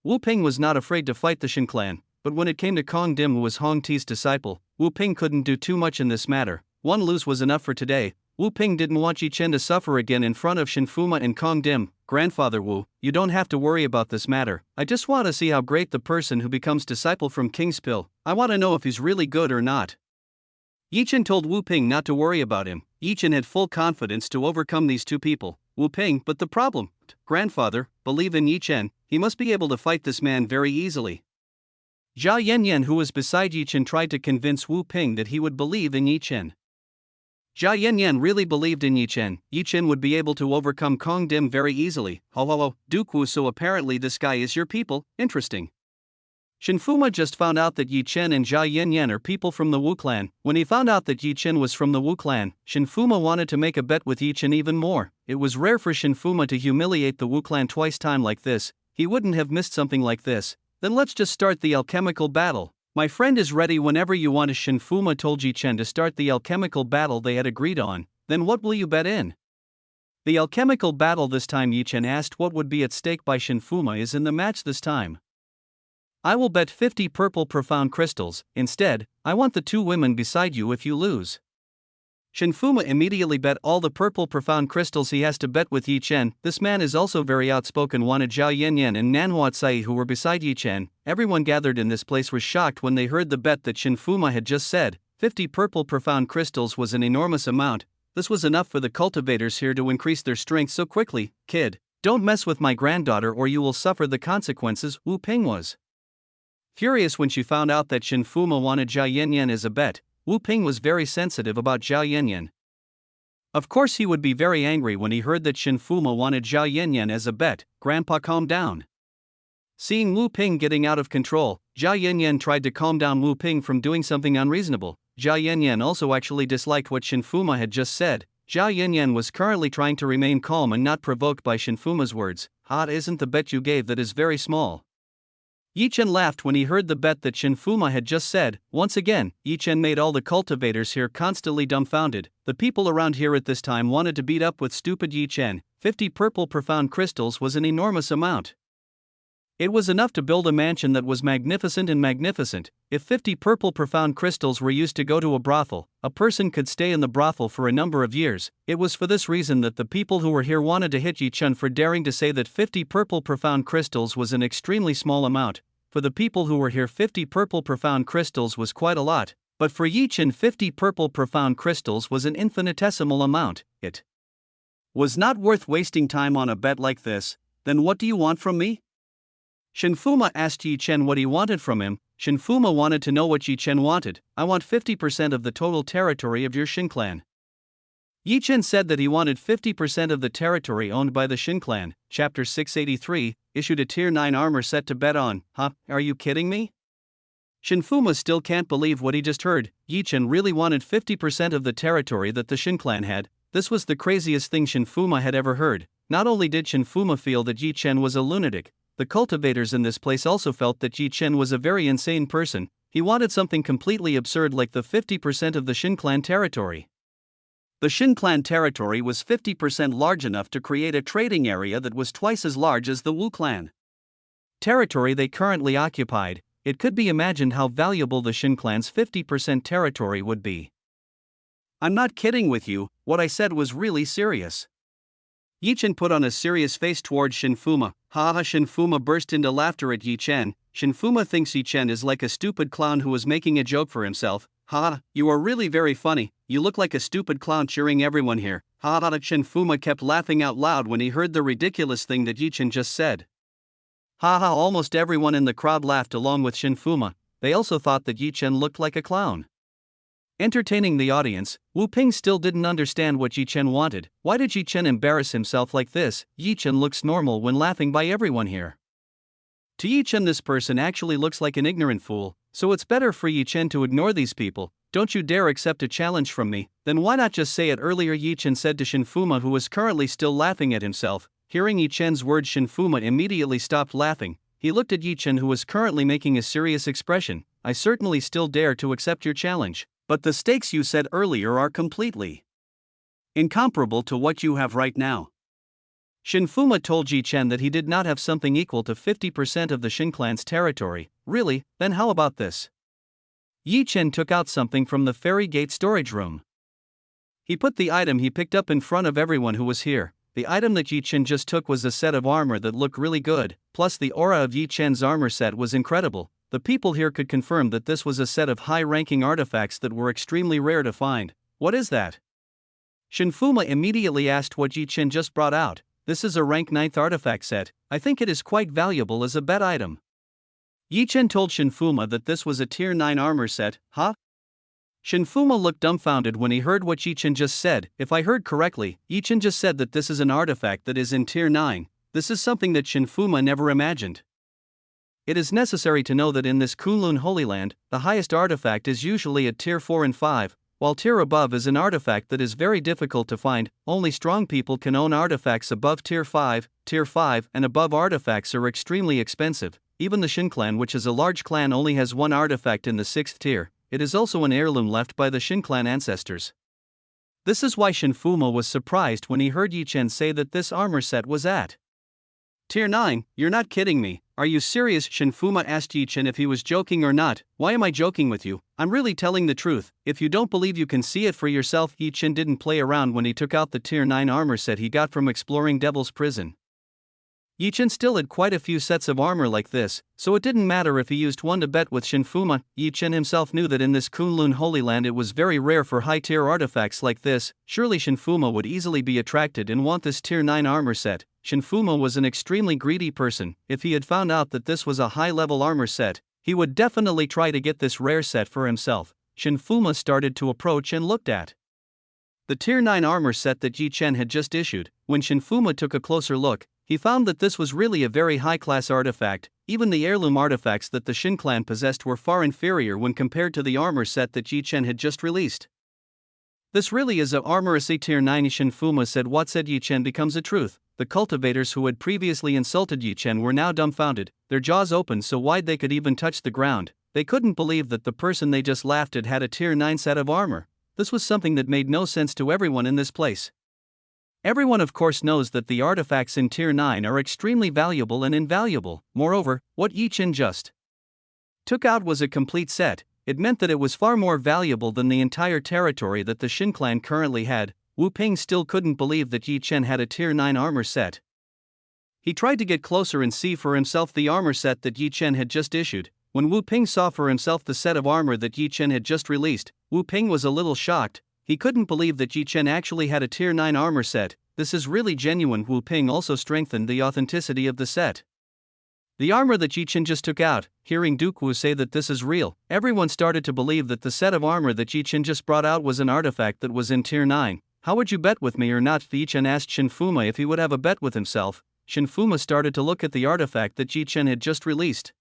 Wu Ping was not afraid to fight the Shen clan, but when it came to Kong Dim, who was Hong Ti's disciple, Wu Ping couldn't do too much in this matter. One lose was enough for today. Wu Ping didn't want Yi Chen to suffer again in front of Shinfuma and Kong Dim. Grandfather Wu, you don't have to worry about this matter. I just want to see how great the person who becomes disciple from King's Pill. I want to know if he's really good or not. Yi Chen told Wu Ping not to worry about him. Yi Chen had full confidence to overcome these two people. Wu Ping, but the problem, grandfather, believe in Yi Chen, he must be able to fight this man very easily. Jia Yanyan, who was beside Yi Chen, tried to convince Wu Ping that he would believe in Yi Chen. Jia Yanyan really believed in Yi Chen. Yi Chen would be able to overcome Kong Dim very easily. Oh, Duke Wu, so apparently this guy is your people, interesting. Shinfuma just found out that Yi Chen and Jia Yanyan are people from the Wu clan. When he found out that Yi Chen was from the Wu clan, Shinfuma wanted to make a bet with Yi Chen even more. It was rare for Shinfuma to humiliate the Wu clan twice time like this. He wouldn't have missed something like this. Then let's just start the alchemical battle. My friend is ready whenever you want. Shinfuma told Yi Chen to start the alchemical battle they had agreed on. Then what will you bet in? The alchemical battle this time, Yi Chen asked. What would be at stake by Shinfuma is in the match this time. I will bet 50 purple profound crystals. Instead, I want the two women beside you if you lose. Shinfuma immediately bet all the purple profound crystals he has to bet with Yi Chen. This man is also very outspoken, wanted Zhao Yanyan and Nanhuatsai, who were beside Yi Chen. Everyone gathered in this place was shocked when they heard the bet that Shinfuma had just said. 50 purple profound crystals was an enormous amount. This was enough for the cultivators here to increase their strength so quickly. Kid, don't mess with my granddaughter or you will suffer the consequences, Wu Ping was furious when she found out that Shinfuma wanted Zhao Yanyan as a bet. Wu Ping was very sensitive about Zhao Yanyan. Of course he would be very angry when he heard that Shinfuma wanted Zhao Yanyan as a bet. Grandpa, calm down. Seeing Wu Ping getting out of control, Zhao Yanyan tried to calm down Wu Ping from doing something unreasonable. Zhao Yanyan also actually disliked what Shinfuma had just said. Zhao Yanyan was currently trying to remain calm and not provoked by Shinfuma's words. Isn't the bet you gave that is very small? Yi Chen laughed when he heard the bet that Shinfuma had just said. Once again, Yi Chen made all the cultivators here constantly dumbfounded. The people around here at this time wanted to beat up with stupid Yi Chen. 50 purple profound crystals was an enormous amount. It was enough to build a mansion that was magnificent and magnificent. If 50 purple profound crystals were used to go to a brothel, a person could stay in the brothel for a number of years. It was for this reason that the people who were here wanted to hit Yi Chen for daring to say that 50 purple profound crystals was an extremely small amount. For the people who were here, 50 purple profound crystals was quite a lot, but for Yi Chen 50 purple profound crystals was an infinitesimal amount. It was not worth wasting time on a bet like this. Then what do you want from me? Shinfuma asked Yi Chen what he wanted from him. Shinfuma wanted to know what Yi Chen wanted. I want 50% of the total territory of your Shin clan. Yi Chen said that he wanted 50% of the territory owned by the Shin clan. Chapter 683, issued a tier 9 armor set to bet on. Are you kidding me? Shinfuma still can't believe what he just heard. Yi Chen really wanted 50% of the territory that the Shin clan had. This was the craziest thing Shinfuma had ever heard. Not only did Shinfuma feel that Yi Chen was a lunatic, the cultivators in this place also felt that Yi Chen was a very insane person. He wanted something completely absurd like the 50% of the Shin clan territory. The Shin clan territory was 50% large enough to create a trading area that was twice as large as the Wu clan territory they currently occupied. It could be imagined how valuable the Shin clan's 50% territory would be. I'm not kidding with you, what I said was really serious. Yi Chen put on a serious face towards Shinfuma. Shinfuma burst into laughter at Yi Chen. Shinfuma thinks Yi Chen is like a stupid clown who was making a joke for himself. You are really very funny. You look like a stupid clown cheering everyone here. Shinfuma kept laughing out loud when he heard the ridiculous thing that Yi Chen just said. Almost everyone in the crowd laughed along with Shinfuma. They also thought that Yi Chen looked like a clown. Entertaining the audience, Wu Ping still didn't understand what Yi Chen wanted. Why did Yi Chen embarrass himself like this? Yi Chen looks normal when laughing by everyone here. To Yi Chen, this person actually looks like an ignorant fool, so it's better for Yi Chen to ignore these people. Don't you dare accept a challenge from me, then why not just say it earlier? Yi Chen said to Shinfuma, who was currently still laughing at himself. Hearing Yi Chen's words, Shinfuma immediately stopped laughing. He looked at Yi Chen, who was currently making a serious expression. I certainly still dare to accept your challenge. But the stakes you said earlier are completely incomparable to what you have right now. Shinfuma told Yi Chen that he did not have something equal to 50% of the Shin clan's territory. Really? Then how about this? Yi Chen took out something from the Fairy Gate storage room. He put the item he picked up in front of everyone who was here. The item that Yi Chen just took was a set of armor that looked really good, plus the aura of Yi Chen's armor set was incredible. The people here could confirm that this was a set of high-ranking artifacts that were extremely rare to find. What is that? Shinfuma immediately asked what Yi Chen just brought out. This is a rank 9th artifact set. I think it is quite valuable as a bet item. Yi Chen told Shinfuma that this was a tier 9 armor set. Huh? Shinfuma looked dumbfounded when he heard what Yi Chen just said. If I heard correctly, Yi Chen just said that this is an artifact that is in tier 9. This is something that Shinfuma never imagined. It is necessary to know that in this Kunlun Holy Land, the highest artifact is usually at tier 4 and 5, while tier above is an artifact that is very difficult to find. Only strong people can own artifacts above tier 5 and above artifacts are extremely expensive. Even the Shin clan, which is a large clan, only has one artifact in the 6th tier. It is also an heirloom left by the Shin clan ancestors. This is why Shinfuma was surprised when he heard Yi Chen say that this armor set was at tier 9. You're not kidding me, are you serious? Shinfuma asked Yi Chen if he was joking or not. Why am I joking with you? I'm really telling the truth. If you don't believe, you can see it for yourself. Yi Chen didn't play around when he took out the tier 9 armor set he got from exploring Devil's Prison. Yi Chen still had quite a few sets of armor like this, so it didn't matter if he used one to bet with Shinfuma. Yi Chen himself knew that in this Kunlun Holy Land it was very rare for high-tier artifacts like this. Surely Shinfuma would easily be attracted and want this tier 9 armor set. Shinfuma was an extremely greedy person. If he had found out that this was a high-level armor set, he would definitely try to get this rare set for himself. Shinfuma started to approach and looked at the tier 9 armor set that Yi Chen had just issued. When Shinfuma took a closer look, he found that this was really a very high-class artifact. Even the heirloom artifacts that the Shin clan possessed were far inferior when compared to the armor set that Yi Chen had just released. This really is a armor a tier 9, Shinfuma said. What said Yi Chen becomes a truth. The cultivators who had previously insulted Yi Chen were now dumbfounded, their jaws open so wide they could even touch the ground. They couldn't believe that the person they just laughed at had a tier 9 set of armor. This was something that made no sense to everyone in this place. Everyone of course knows that the artifacts in tier 9 are extremely valuable and invaluable. Moreover, what Yi Chen just took out was a complete set. It meant that it was far more valuable than the entire territory that the Shin clan currently had. Wu Ping still couldn't believe that Yi Chen had a tier 9 armor set. He tried to get closer and see for himself the armor set that Yi Chen had just issued. When Wu Ping saw for himself the set of armor that Yi Chen had just released, Wu Ping was a little shocked. He couldn't believe that Yi Chen actually had a tier 9 armor set. This is really genuine. Wu Ping also strengthened the authenticity of the set. The armor that Yi Chen just took out, hearing Duke Wu say that this is real, everyone started to believe that the set of armor that Yi Chen just brought out was an artifact that was in tier 9. How would you bet with me or not? Yi Chen asked Shinfuma if he would have a bet with himself. Shinfuma started to look at the artifact that Yi Chen had just released.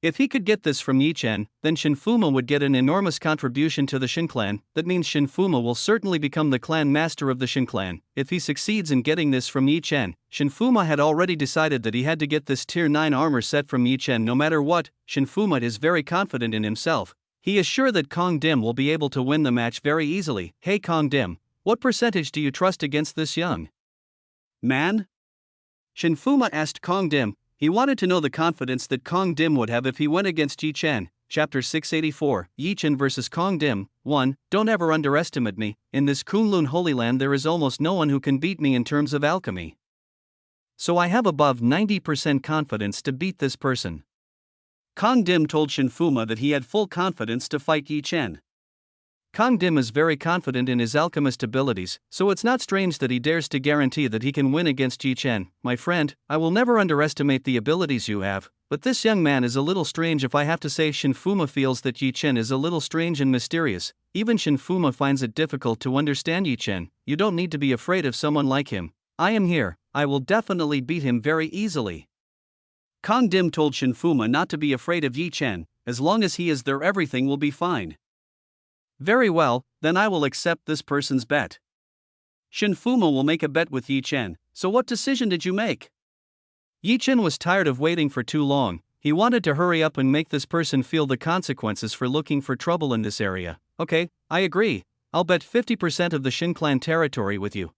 If he could get this from Yi Chen, then Shinfuma would get an enormous contribution to the Shin clan. That means Shinfuma will certainly become the clan master of the Shin clan. If he succeeds in getting this from Yi Chen, Shinfuma had already decided that he had to get this tier 9 armor set from Yi Chen no matter what. Shinfuma is very confident in himself. He is sure that Kong Dim will be able to win the match very easily. Hey Kong Dim, what percentage do you trust against this young man? Shinfuma asked Kong Dim. He wanted to know the confidence that Kong Dim would have if he went against Yi Chen. Chapter 684, Yi Chen vs Kong Dim. 1. Don't ever underestimate me. In this Kunlun Holy Land there is almost no one who can beat me in terms of alchemy. So I have above 90% confidence to beat this person. Kong Dim told Shinfuma that he had full confidence to fight Yi Chen. Kong Dim is very confident in his alchemist abilities, so it's not strange that he dares to guarantee that he can win against Yi Chen. My friend, I will never underestimate the abilities you have, but this young man is a little strange. If I have to say, Shinfuma feels that Yi Chen is a little strange and mysterious. Even Shinfuma finds it difficult to understand Yi Chen. You don't need to be afraid of someone like him. I am here. I will definitely beat him very easily. Kong Dim told Shinfuma not to be afraid of Yi Chen. As long as he is there, everything will be fine. Very well, then I will accept this person's bet. Shinfuma will make a bet with Yi Chen. So what decision did you make? Yi Chen was tired of waiting for too long. He wanted to hurry up and make this person feel the consequences for looking for trouble in this area. Okay, I agree. I'll bet 50% of the Shin clan territory with you.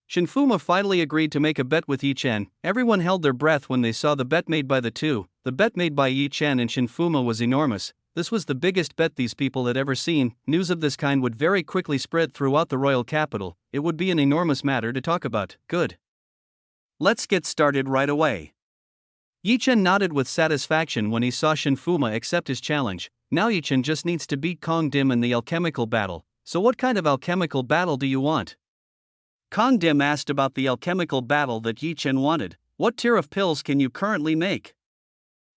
Shinfuma finally agreed to make a bet with Yi Chen. Everyone held their breath when they saw the bet made by the two. The bet made by Yi Chen and Shinfuma was enormous. This was the biggest bet these people had ever seen. News of this kind would very quickly spread throughout the royal capital. It would be an enormous matter to talk about. Good. Let's get started right away. Yi Chen nodded with satisfaction when he saw Shen Fuma accept his challenge. Now Yi Chen just needs to beat Kong Dim in the alchemical battle. So what kind of alchemical battle do you want? Kong Dim asked about the alchemical battle that Yi Chen wanted. What tier of pills can you currently make?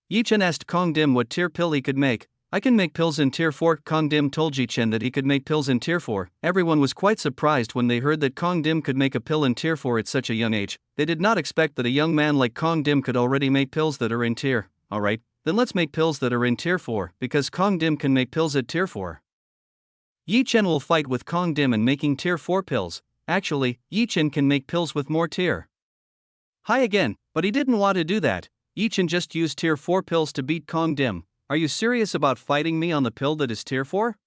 Yi Chen asked Kong Dim what tier pill he could make. I can make pills in tier 4. Kong Dim told Yi Chen that he could make pills in tier 4. Everyone was quite surprised when they heard that Kong Dim could make a pill in tier 4 at such a young age. They did not expect that a young man like Kong Dim could already make pills that are in tier. Alright, then let's make pills that are in tier 4, because Kong Dim can make pills at tier 4. Yi Chen will fight with Kong Dim in making tier 4 pills. Actually, Yi Chen can make pills with more tier. Hi again, but he didn't want to do that. Yi Chen just used tier 4 pills to beat Kong Dim. Are you serious about fighting me on the pill that is tier 4?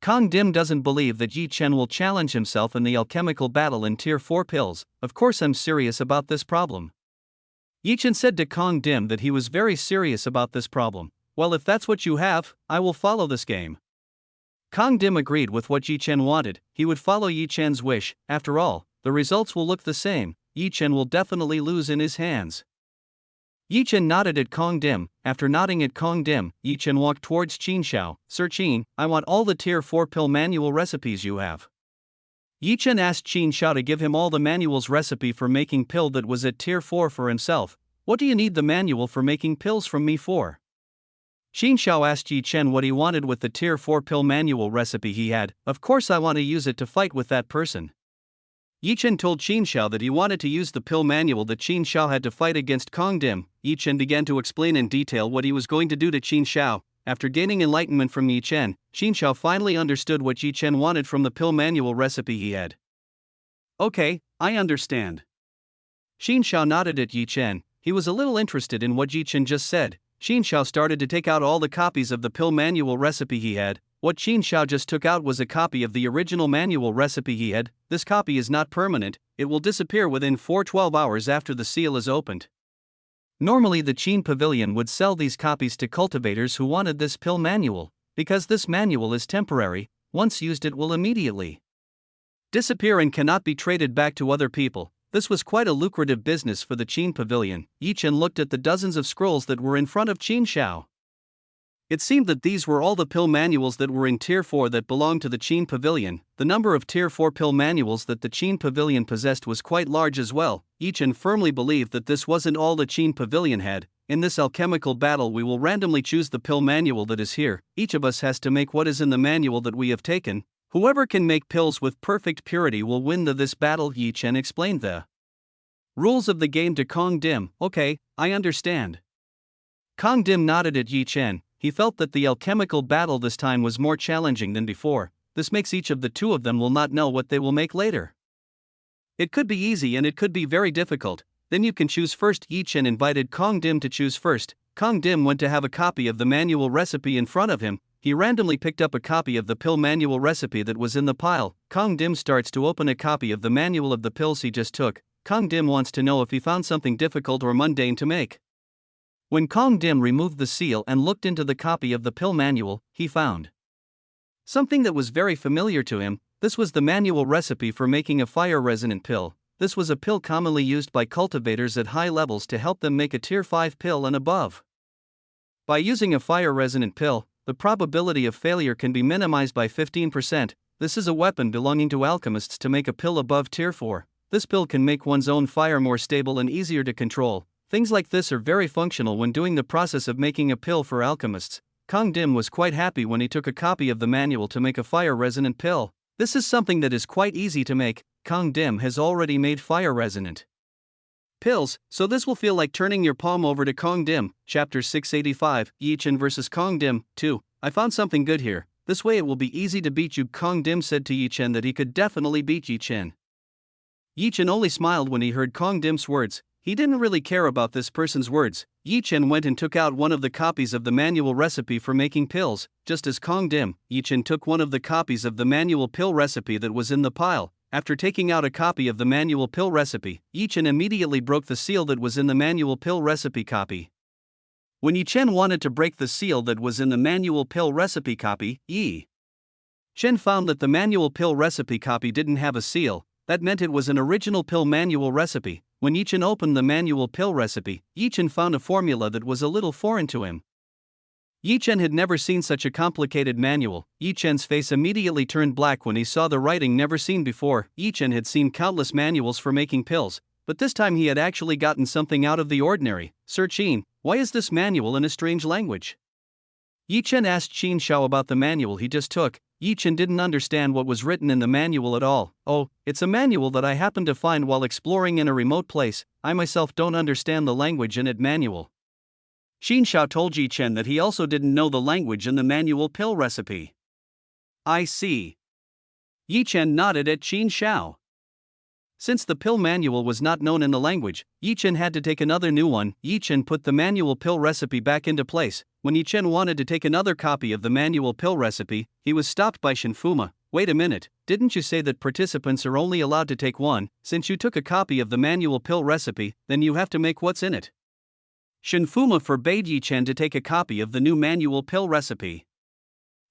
Kong Dim doesn't believe that Yi Chen will challenge himself in the alchemical battle in tier 4 pills. Of course I'm serious about this problem. Yi Chen said to Kong Dim that he was very serious about this problem. Well, if that's what you have, I will follow this game. Kong Dim agreed with what Yi Chen wanted. He would follow Yi Chen's wish. After all, the results will look the same. Yi Chen will definitely lose in his hands. Yi Chen nodded at Kong Dim. After nodding at Kong Dim, Yi Chen walked towards Qin Shao. Sir Qin, I want all the tier 4 pill manual recipes you have. Yi Chen asked Qin Shao to give him all the manual's recipe for making pill that was at tier 4 for himself. What do you need the manual for making pills from me for? Qin Shao asked Yi Chen what he wanted with the tier 4 pill manual recipe he had. Of course I want to use it to fight with that person. Yi Chen told Qin Shao that he wanted to use the pill manual that Qin Shao had to fight against Kong Dim. Yi Chen began to explain in detail what he was going to do to Qin Shao. After gaining enlightenment from Yi Chen, Qin Shao finally understood what Yi Chen wanted from the pill manual recipe he had. Okay, I understand. Qin Shao nodded at Yi Chen. He was a little interested in what Yi Chen just said. Qin Shao started to take out all the copies of the pill manual recipe he had. What Qin Shao just took out was a copy of the original manual recipe he had. This copy is not permanent, it will disappear within 12 hours after the seal is opened. Normally the Qin Pavilion would sell these copies to cultivators who wanted this pill manual. Because this manual is temporary, once used it will immediately disappear and cannot be traded back to other people. This was quite a lucrative business for the Qin Pavilion. Yi Chen looked at the dozens of scrolls that were in front of Qin Shao. It seemed that these were all the pill manuals that were in tier 4 that belonged to the Qin Pavilion. The number of tier 4 pill manuals that the Qin Pavilion possessed was quite large as well. Yi Chen firmly believed that this wasn't all the Qin Pavilion had. In this alchemical battle we will randomly choose the pill manual that is here. Each of us has to make what is in the manual that we have taken. Whoever can make pills with perfect purity will win this battle. Yi Chen explained the rules of the game to Kong Dim. Okay, I understand. Kong Dim nodded at Yi Chen. He felt that the alchemical battle this time was more challenging than before. This makes each of the two of them will not know what they will make later. It could be easy and it could be very difficult. Then you can choose first. Yi Chen invited Kong Dim to choose first. Kong Dim went to have a copy of the manual recipe in front of him. He randomly picked up a copy of the pill manual recipe that was in the pile. Kong Dim starts to open a copy of the manual of the pills he just took. Kong Dim wants to know if he found something difficult or mundane to make. When Kong Dim removed the seal and looked into the copy of the pill manual, he found something that was very familiar to him. This was the manual recipe for making a fire-resonant pill. This was a pill commonly used by cultivators at high levels to help them make a tier 5 pill and above. By using a fire-resonant pill, the probability of failure can be minimized by 15%. This is a weapon belonging to alchemists to make a pill above tier 4. This pill can make one's own fire more stable and easier to control. Things like this are very functional when doing the process of making a pill for alchemists. Kong Dim was quite happy when he took a copy of the manual to make a fire-resonant pill. This is something that is quite easy to make. Kong Dim has already made fire-resonant pills, so this will feel like turning your palm over to Kong Dim. Chapter 685, Yi Chen vs Kong Dim, 2. I found something good here. This way it will be easy to beat you. Kong Dim said to Yi Chen that he could definitely beat Yi Chen. Yi Chen only smiled when he heard Kong Dim's words. He didn't really care about this person's words. Yi Chen went and took out one of the copies of the manual recipe for making pills. Just as Kong Dim, Yi Chen took one of the copies of the manual pill recipe that was in the pile. After taking out a copy of the manual pill recipe, Yi Chen immediately broke the seal that was in the manual pill recipe copy. When Chen wanted to break the seal that was in the manual pill recipe copy, Chen found that the manual pill recipe copy didn't have a seal. That meant it was an original pill manual recipe. When Chen opened the manual pill recipe, Chen found a formula that was a little foreign to him. Chen had never seen such a complicated manual. Chen's face immediately turned black when he saw the writing never seen before. Chen had seen countless manuals for making pills, but this time he had actually gotten something out of the ordinary. Sir Chen, why is this manual in a strange language? Chen asked Qin Shao about the manual he just took. Chen didn't understand what was written in the manual at all. Oh, it's a manual that I happened to find while exploring in a remote place. I myself don't understand the language in it manual. Qin Shao told Chen that he also didn't know the language in the manual pill recipe. I see. Chen nodded at Qin Shao. Since the pill manual was not known in the language, Chen had to take another new one. Chen put the manual pill recipe back into place. When Chen wanted to take another copy of the manual pill recipe, he was stopped by Shinfuma. Wait a minute, didn't you say that participants are only allowed to take one? Since you took a copy of the manual pill recipe, then you have to make what's in it. Shinfuma forbade Chen to take a copy of the new manual pill recipe.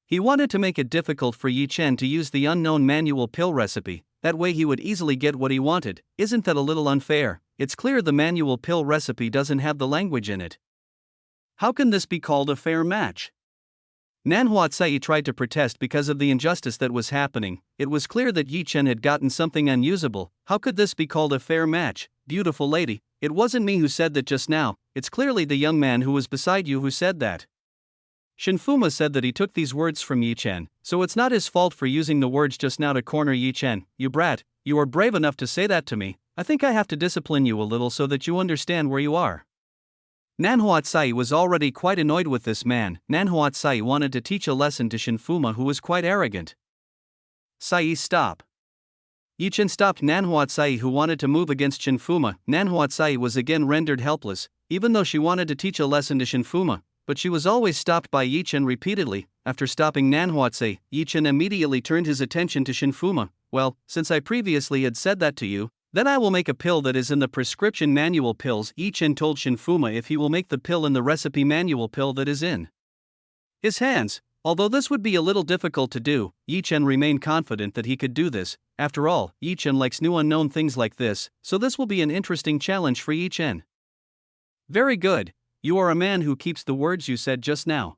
He wanted to make it difficult for Chen to use the unknown manual pill recipe. That way he would easily get what he wanted. Isn't that a little unfair? It's clear the manual pill recipe doesn't have the language in it. How can this be called a fair match? Nanhuatsai tried to protest because of the injustice that was happening. It was clear that Chen had gotten something unusable. How could this be called a fair match? Beautiful lady, it wasn't me who said that just now. It's clearly the young man who was beside you who said that. Shinfuma said that he took these words from Chen, so it's not his fault for using the words just now to corner Chen. You brat, you are brave enough to say that to me. I think I have to discipline you a little so that you understand where you are. Nanhuatsai was already quite annoyed with this man. Nanhuatsai wanted to teach a lesson to Shinfuma, who was quite arrogant. Sai, stop. Chen stopped Nanhuatsai, who wanted to move against Shinfuma. Nanhuatsai was again rendered helpless, even though she wanted to teach a lesson to Shinfuma. But she was always stopped by Chen repeatedly. After stopping Nanhuatsai, Chen immediately turned his attention to Shinfuma. Well, since I previously had said that to you, then I will make a pill that is in the prescription manual pills. Chen told Shinfuma if he will make the pill in the recipe manual pill that is in his hands. Although this would be a little difficult to do, Chen remained confident that he could do this. After all, Chen likes new unknown things like this, so this will be an interesting challenge for Chen. Very good. You are a man who keeps the words you said just now.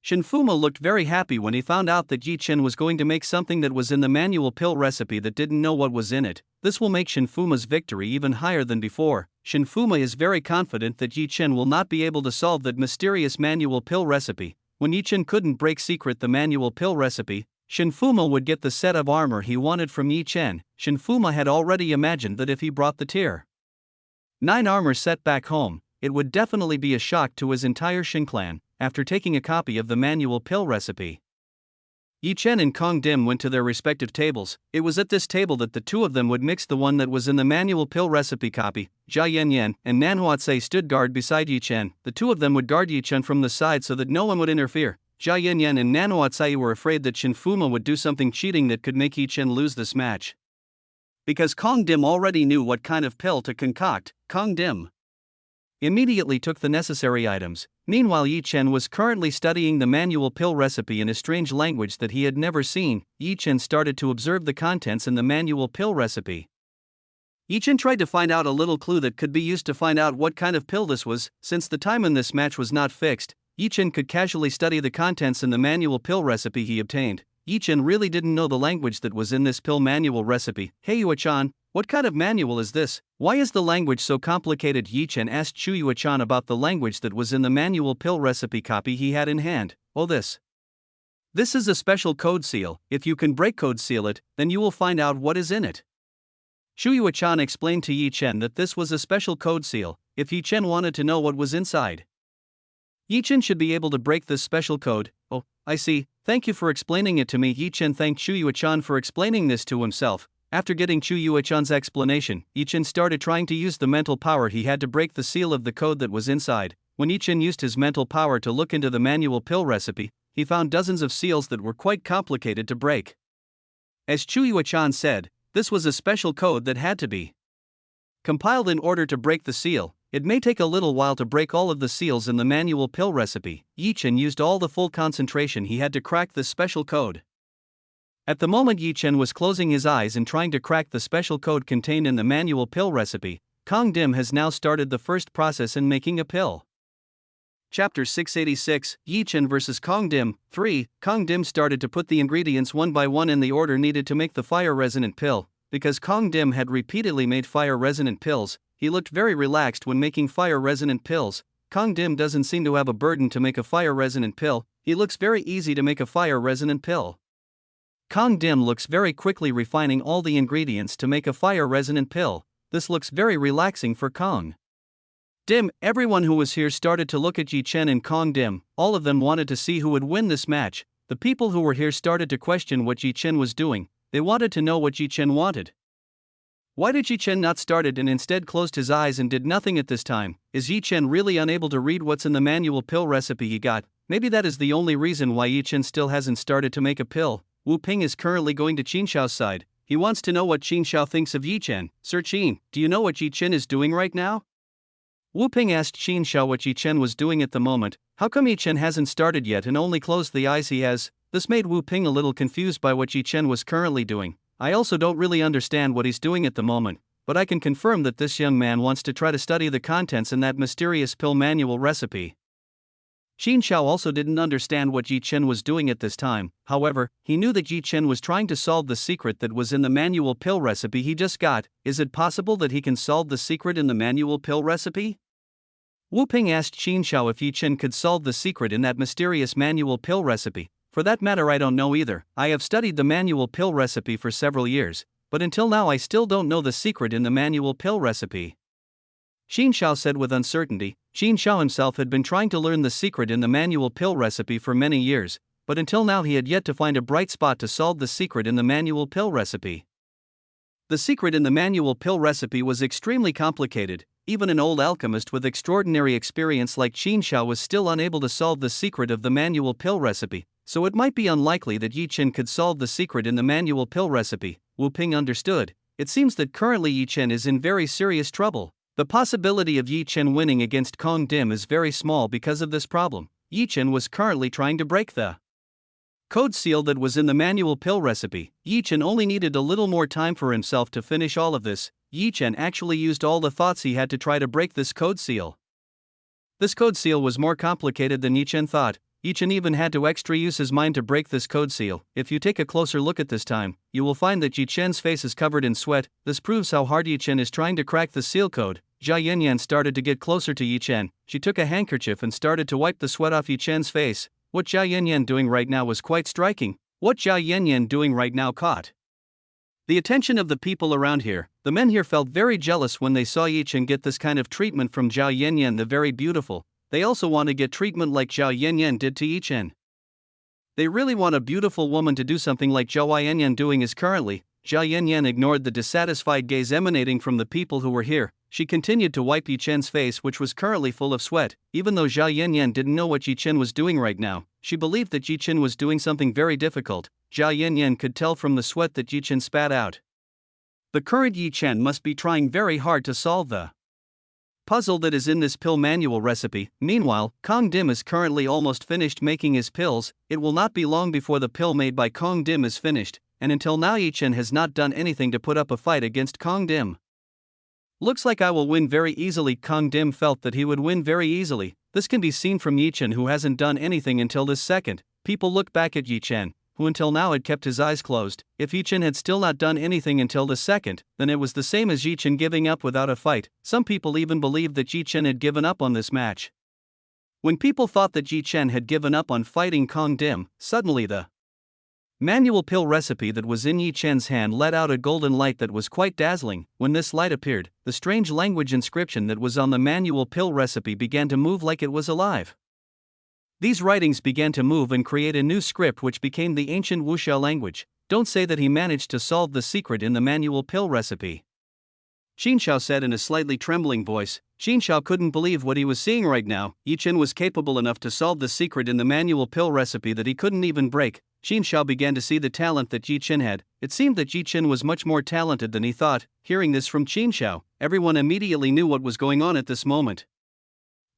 Shinfuma looked very happy when he found out that Chen was going to make something that was in the manual pill recipe that didn't know what was in it. This will make Shinfuma's victory even higher than before. Shinfuma is very confident that Chen will not be able to solve that mysterious manual pill recipe. When Chen couldn't break secret the manual pill recipe, Shinfuma would get the set of armor he wanted from Chen. Shinfuma had already imagined that if he brought the tier 9 armor set back home, it would definitely be a shock to his entire Shin clan. After taking a copy of the manual pill recipe, Chen and Kong Dim went to their respective tables. It was at this table that the two of them would mix the one that was in the manual pill recipe copy. Jia Yanyan and Nanhuatsai stood guard beside Chen. The two of them would guard Chen from the side so that no one would interfere. Jia Yanyan and Nanhuatsai were afraid that Shinfuma would do something cheating that could make Chen lose this match. Because Kong Dim already knew what kind of pill to concoct, Kong Dim immediately took the necessary items. Meanwhile, Chen was currently studying the manual pill recipe in a strange language that he had never seen. Chen started to observe the contents in the manual pill recipe. Chen tried to find out a little clue that could be used to find out what kind of pill this was. Since the time in this match was not fixed, Chen could casually study the contents in the manual pill recipe he obtained. Chen really didn't know the language that was in this pill manual recipe. Hey Yuachan, what kind of manual is this? Why is the language so complicated? Chen asked Chu Yuachan about the language that was in the manual pill recipe copy he had in hand. Oh, this is a special code seal. If you can break code seal it, then you will find out what is in it. Chu Yuachan explained to Chen that this was a special code seal. If Chen wanted to know what was inside, Chen should be able to break this special code. Oh, I see. Thank you for explaining it to me. Chen thanked Chu Yuachan for explaining this to himself. After getting Chu Yuachan's explanation, Chen started trying to use the mental power he had to break the seal of the code that was inside. When Chen used his mental power to look into the manual pill recipe, he found dozens of seals that were quite complicated to break. As Chu Yuachan said, this was a special code that had to be compiled in order to break the seal. It may take a little while to break all of the seals in the manual pill recipe. Yi Chen used all the full concentration he had to crack this special code. At the moment Yi Chen was closing his eyes and trying to crack the special code contained in the manual pill recipe, Kong Dim has now started the first process in making a pill. Chapter 686, Yi Chen vs Kong Dim. 3. Kong Dim started to put the ingredients one by one in the order needed to make the fire-resonant pill. Because Kong Dim had repeatedly made fire-resonant pills, he looked very relaxed when making fire-resonant pills. Kong Dim doesn't seem to have a burden to make a fire-resonant pill, he looks very easy to make a fire-resonant pill. Kong Dim looks very quickly refining all the ingredients to make a fire-resonant pill. This looks very relaxing for Kong Dim. Everyone who was here started to look at Yi Chen and Kong Dim. All of them wanted to see who would win this match. The people who were here started to question what Yi Chen was doing. They wanted to know what Yi Chen wanted. Why did Yi Chen not started and instead closed his eyes and did nothing at this time? Is Yi Chen really unable to read what's in the manual pill recipe he got? Maybe that is the only reason why Yi Chen still hasn't started to make a pill. Wu Ping is currently going to Qin Shao's side. He wants to know what Qin Shao thinks of Yi Chen. Sir Qin, do you know what Yi Chen is doing right now? Wu Ping asked Qin Shao what Yi Chen was doing at the moment. How come Yi Chen hasn't started yet and only closed the eyes he has? This made Wu Ping a little confused by what Yi Chen was currently doing. I also don't really understand what he's doing at the moment, but I can confirm that this young man wants to try to study the contents in that mysterious pill manual recipe. Qin Shao also didn't understand what Yi Chen was doing at this time. However, he knew that Yi Chen was trying to solve the secret that was in the manual pill recipe he just got. Is it possible that he can solve the secret in the manual pill recipe? Wu Ping asked Qin Shao if Yi Chen could solve the secret in that mysterious manual pill recipe. For that matter, I don't know either. I have studied the manual pill recipe for several years, but until now I still don't know the secret in the manual pill recipe. Qin Shao said with uncertainty. Qin Shao himself had been trying to learn the secret in the manual pill recipe for many years, but until now he had yet to find a bright spot to solve the secret in the manual pill recipe. The secret in the manual pill recipe was extremely complicated. Even an old alchemist with extraordinary experience like Qin Shao was still unable to solve the secret of the manual pill recipe, so it might be unlikely that Yi Chen could solve the secret in the manual pill recipe. Wu Ping understood. It seems that currently Yi Chen is in very serious trouble. The possibility of Yi Chen winning against Kong Dim is very small because of this problem. Yi Chen was currently trying to break the code seal that was in the manual pill recipe. Yi Chen only needed a little more time for himself to finish all of this. Yi Chen actually used all the thoughts he had to try to break this code seal. This code seal was more complicated than Yi Chen thought. Yi Chen even had to extra use his mind to break this code seal. If you take a closer look at this time, you will find that Yi Chen's face is covered in sweat. This proves how hard Yi Chen is trying to crack the seal code. Jia Yanyan started to get closer to Yi Chen. She took a handkerchief and started to wipe the sweat off Yi Chen's face. What Jia Yanyan doing right now was quite striking. What Jia Yanyan doing right now caught the attention of the people around here. The men here felt very jealous when they saw Yi Chen get this kind of treatment from Jia Yanyan the very beautiful. They also want to get treatment like Jia Yanyan did to Yi Chen. They really want a beautiful woman to do something like Jia Yanyan doing is currently. Jia Yanyan ignored the dissatisfied gaze emanating from the people who were here. She continued to wipe Yi Chen's face, which was currently full of sweat. Even though Jia Yanyan didn't know what Yi Chen was doing right now, she believed that Yi Chen was doing something very difficult. Jia Yanyan could tell from the sweat that Yi Chen spat out. The current Yi Chen must be trying very hard to solve the puzzle that is in this pill manual recipe. Meanwhile, Kong Dim is currently almost finished making his pills. It will not be long before the pill made by Kong Dim is finished, and until now Yi Chen has not done anything to put up a fight against Kong Dim. Looks like I will win very easily. Kong Dim felt that he would win very easily. This can be seen from Yi Chen, who hasn't done anything until this second. People look back at Yi Chen, who until now had kept his eyes closed. If Yi Chen had still not done anything until the second, then it was the same as Yi Chen giving up without a fight. Some people even believed that Yi Chen had given up on this match. When people thought that Yi Chen had given up on fighting Kong Dim, suddenly the manual pill recipe that was in Yi Chen's hand let out a golden light that was quite dazzling. When this light appeared, the strange language inscription that was on the manual pill recipe began to move like it was alive. These writings began to move and create a new script which became the ancient Wuxia language. Don't say that he managed to solve the secret in the manual pill recipe, Qin Shao said in a slightly trembling voice. Qin Shao couldn't believe what he was seeing right now. Yi Chen was capable enough to solve the secret in the manual pill recipe that he couldn't even break. Qin Shao began to see the talent that Yi Chen had. It seemed that Yi Chen was much more talented than he thought. Hearing this from Qin Shao, everyone immediately knew what was going on at this moment.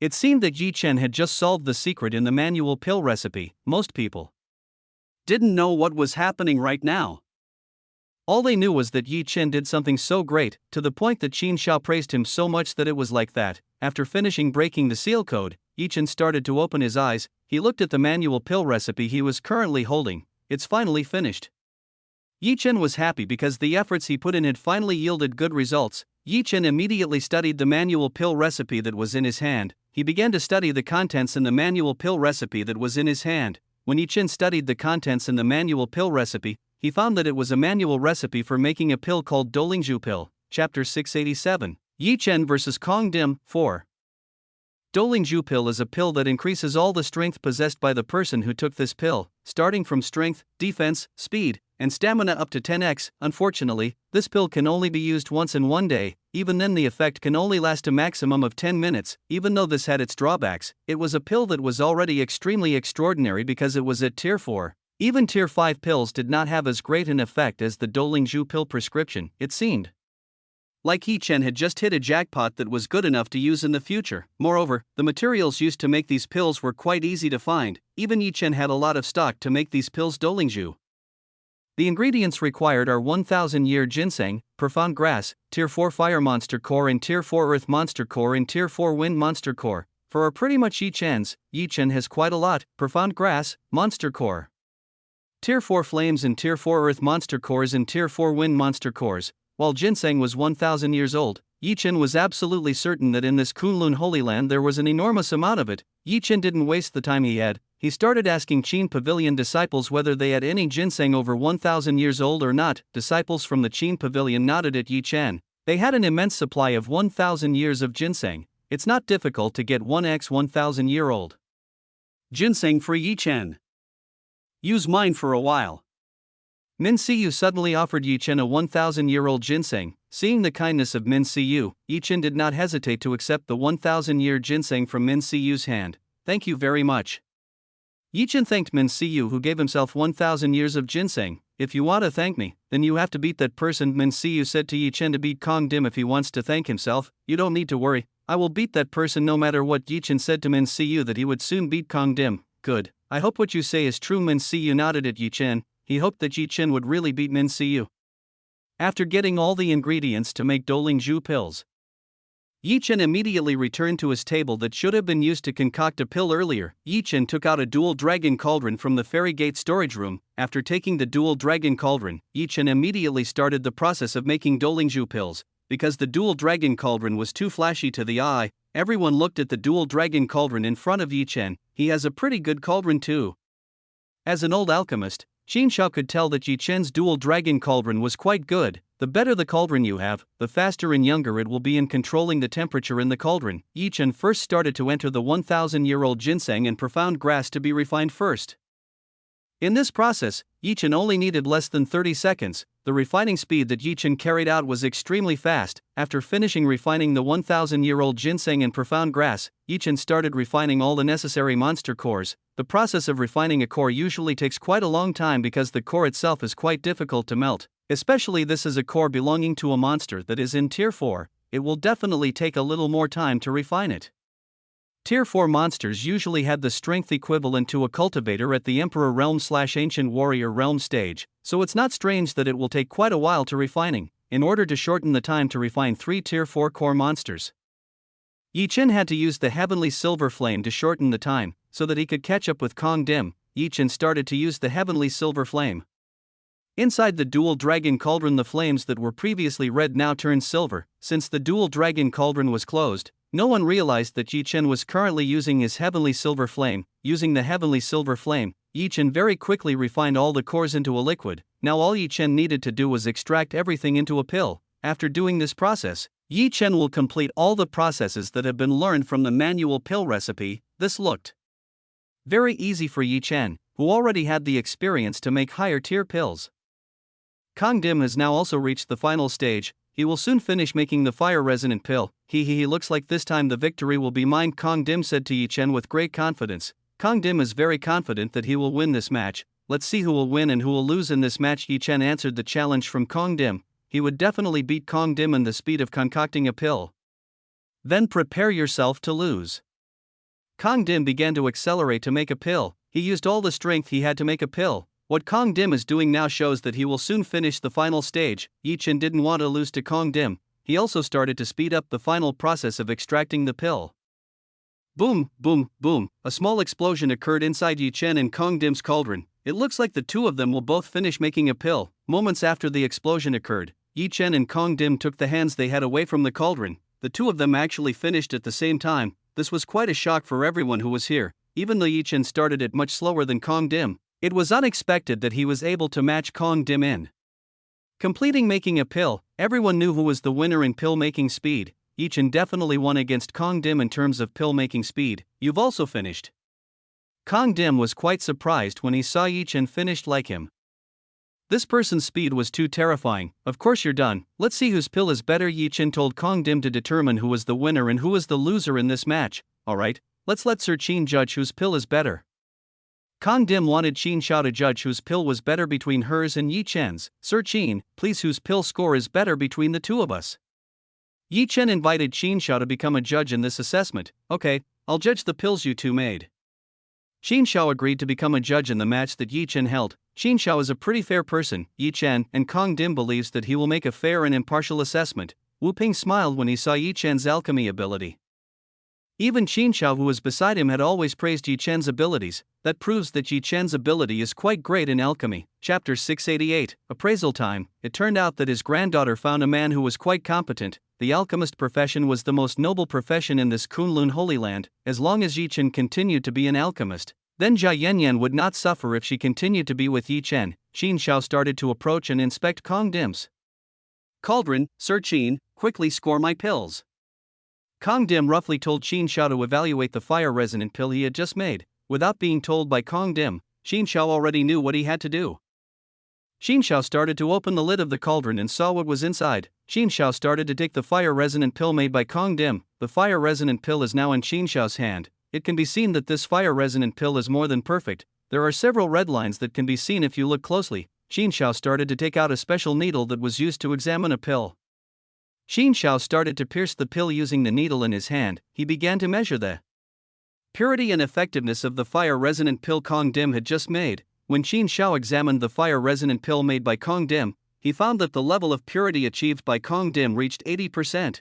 It seemed that Yi Chen had just solved the secret in the manual pill recipe. Most people didn't know what was happening right now. All they knew was that Yi Chen did something so great, to the point that Qin Xiao praised him so much that it was like that. After finishing breaking the seal code, Yi Chen started to open his eyes. He looked at the manual pill recipe he was currently holding. It's finally finished. Yi Chen was happy because the efforts he put in had finally yielded good results. Yi Chen immediately studied the manual pill recipe that was in his hand. He began to study the contents in the manual pill recipe that was in his hand. When Yi Chen studied the contents in the manual pill recipe, he found that it was a manual recipe for making a pill called Dolingzhu pill. Chapter 687. Yi Chen vs. Kong Dim. 4. Dolingzhu pill is a pill that increases all the strength possessed by the person who took this pill, starting from strength, defense, speed, and stamina up to 10x. Unfortunately, this pill can only be used once in one day. Even then the effect can only last a maximum of 10 minutes. Even though this had its drawbacks, it was a pill that was already extremely extraordinary because it was at tier 4. Even tier 5 pills did not have as great an effect as the Dolingzhu pill prescription. It seemed like Yi Chen had just hit a jackpot that was good enough to use in the future. Moreover, the materials used to make these pills were quite easy to find. Even Yi Chen had a lot of stock to make these pills Dolingzhu. The ingredients required are 1000-year ginseng, profound grass, tier 4 fire monster core and tier 4 earth monster core and tier 4 wind monster core. For are pretty much Yi Chen's, Yi Chen has quite a lot: profound grass, monster core, tier 4 flames and tier 4 earth monster cores and tier 4 wind monster cores. While ginseng was 1000 years old, Yi Chen was absolutely certain that in this Kunlun Holy Land there was an enormous amount of it. Yi Chen didn't waste the time he had. He started asking Qin Pavilion disciples whether they had any ginseng over 1000 years old or not. Disciples from the Qin Pavilion nodded at Yi Chen. They had an immense supply of 1000 years of ginseng. It's not difficult to get 1x 1000-year-old ginseng for Yi Chen. Use mine for a while. Min Siyu suddenly offered Yi Chen a 1000-year-old ginseng. Seeing the kindness of Min Siyu, Yi Chen did not hesitate to accept the 1000-year ginseng from Min Siyu's hand. Thank you very much. Yi Chen thanked Min Siyu, who gave himself 1000 years of ginseng. If you want to thank me, then you have to beat that person. Min Siyu said to Yi Chen to beat Kong Dim if he wants to thank himself. You don't need to worry, I will beat that person no matter what. Yi Chen said to Min Siyu that he would soon beat Kong Dim. Good. I hope what you say is true. Min Siyu nodded at Yi Chen. He hoped that Yi Chen would really beat Min Siyu. After getting all the ingredients to make Dolingzhu pills, Yi Chen immediately returned to his table that should have been used to concoct a pill earlier. Yi Chen took out a dual dragon cauldron from the fairy gate storage room. After taking the dual dragon cauldron, Yi Chen immediately started the process of making Dolingzhu pills. Because the dual dragon cauldron was too flashy to the eye, everyone looked at the dual dragon cauldron in front of Yi Chen. He has a pretty good cauldron too. As an old alchemist, Qin Xiao could tell that Yi Chen's dual dragon cauldron was quite good. The better the cauldron you have, the faster and younger it will be in controlling the temperature in the cauldron. Yi Chen first started to enter the 1000-year-old ginseng and profound grass to be refined first. In this process, Yi Chen only needed less than 30 seconds. The refining speed that Yi Chen carried out was extremely fast. After finishing refining the 1000-year-old ginseng and profound grass, Yi Chen started refining all the necessary monster cores. The process of refining a core usually takes quite a long time because the core itself is quite difficult to melt. Especially this is a core belonging to a monster that is in tier 4, it will definitely take a little more time to refine it. Tier 4 monsters usually had the strength equivalent to a cultivator at the Emperor Realm/Ancient Warrior Realm stage, so it's not strange that it will take quite a while to refining. In order to shorten the time to refine 3 tier 4 core monsters, Yi Chen had to use the Heavenly Silver Flame to shorten the time, so that he could catch up with Kong Dim. Yi Chen started to use the Heavenly Silver Flame. Inside the dual dragon cauldron, the flames that were previously red now turned silver. Since the dual dragon cauldron was closed, no one realized that Yi Chen was currently using his Heavenly Silver Flame. Using the Heavenly Silver Flame, Yi Chen very quickly refined all the cores into a liquid. Now all Yi Chen needed to do was extract everything into a pill. After doing this process, Yi Chen will complete all the processes that have been learned from the manual pill recipe. This looked very easy for Yi Chen, who already had the experience to make higher tier pills. Kong Dim has now also reached the final stage. He will soon finish making the fire-resonant pill. He looks like this time the victory will be mine, Kong Dim said to Yi Chen with great confidence. Kong Dim is very confident that he will win this match. Let's see who will win and who will lose in this match. Yi Chen answered the challenge from Kong Dim. he would definitely beat Kong Dim in the speed of concocting a pill. Then prepare yourself to lose. Kong Dim began to accelerate to make a pill. He used all the strength he had to make a pill. What Kong Dim is doing now shows that he will soon finish the final stage. Yi Chen didn't want to lose to Kong Dim. He also started to speed up the final process of extracting the pill. Boom, boom, boom. A small explosion occurred inside Yi Chen and Kong Dim's cauldron. It looks like the two of them will both finish making a pill. Moments after the explosion occurred, Yi Chen and Kong Dim took the hands they had away from the cauldron. The two of them actually finished at the same time. This was quite a shock for everyone who was here. Even though Yi Chen started it much slower than Kong Dim, it was unexpected that he was able to match Kong Dim in completing making a pill. Everyone knew who was the winner in pill making speed. Yi Chen definitely won against Kong Dim in terms of pill making speed. You've also finished. Kong Dim was quite surprised when he saw Yi Chen finished like him. This person's speed was too terrifying. Of course you're done. Let's see whose pill is better. Yi Chen told Kong Dim to determine who was the winner and who was the loser in this match. Alright, let's let Sir Chen judge whose pill is better. Kong Dim wanted Chen Xiao to judge whose pill was better between hers and Yi Chen's. Sir Chen, please, whose pill score is better between the two of us? Yi Chen invited Chen Xiao to become a judge in this assessment. Okay, I'll judge the pills you two made. Chen Xiao agreed to become a judge in the match that Yi Chen held. Chen Xiao is a pretty fair person. Yi Chen and Kong Dim believes that he will make a fair and impartial assessment. Wu Ping smiled when he saw Yi Chen's alchemy ability. Even Chen Xiao, who was beside him, had always praised Yi Chen's abilities. That proves that Yi Chen's ability is quite great in alchemy. Chapter 688, Appraisal Time. It turned out that his granddaughter found a man who was quite competent. The alchemist profession was the most noble profession in this Kunlun Holy Land. As long as Yi Chen continued to be an alchemist, then Jia Yanyan would not suffer if she continued to be with Yi Chen. Chen Xiao started to approach and inspect Kong Dim's cauldron. Sir Chen, quickly score my pills. Kong Dim roughly told Chen Xiao to evaluate the fire-resonant pill he had just made. Without being told by Kong Dim, Chen Xiao already knew what he had to do. Chen Xiao started to open the lid of the cauldron and saw what was inside. Chen Xiao started to take the fire-resonant pill made by Kong Dim. The fire-resonant pill is now in Chen Xiao's hand. It can be seen that this fire-resonant pill is more than perfect. There are several red lines that can be seen if you look closely. Chen Xiao started to take out a special needle that was used to examine a pill. Chen Xiao started to pierce the pill using the needle in his hand. He began to measure the purity and effectiveness of the fire-resonant pill Kong Dim had just made. When Chen Xiao examined the fire-resonant pill made by Kong Dim, he found that the level of purity achieved by Kong Dim reached 80%.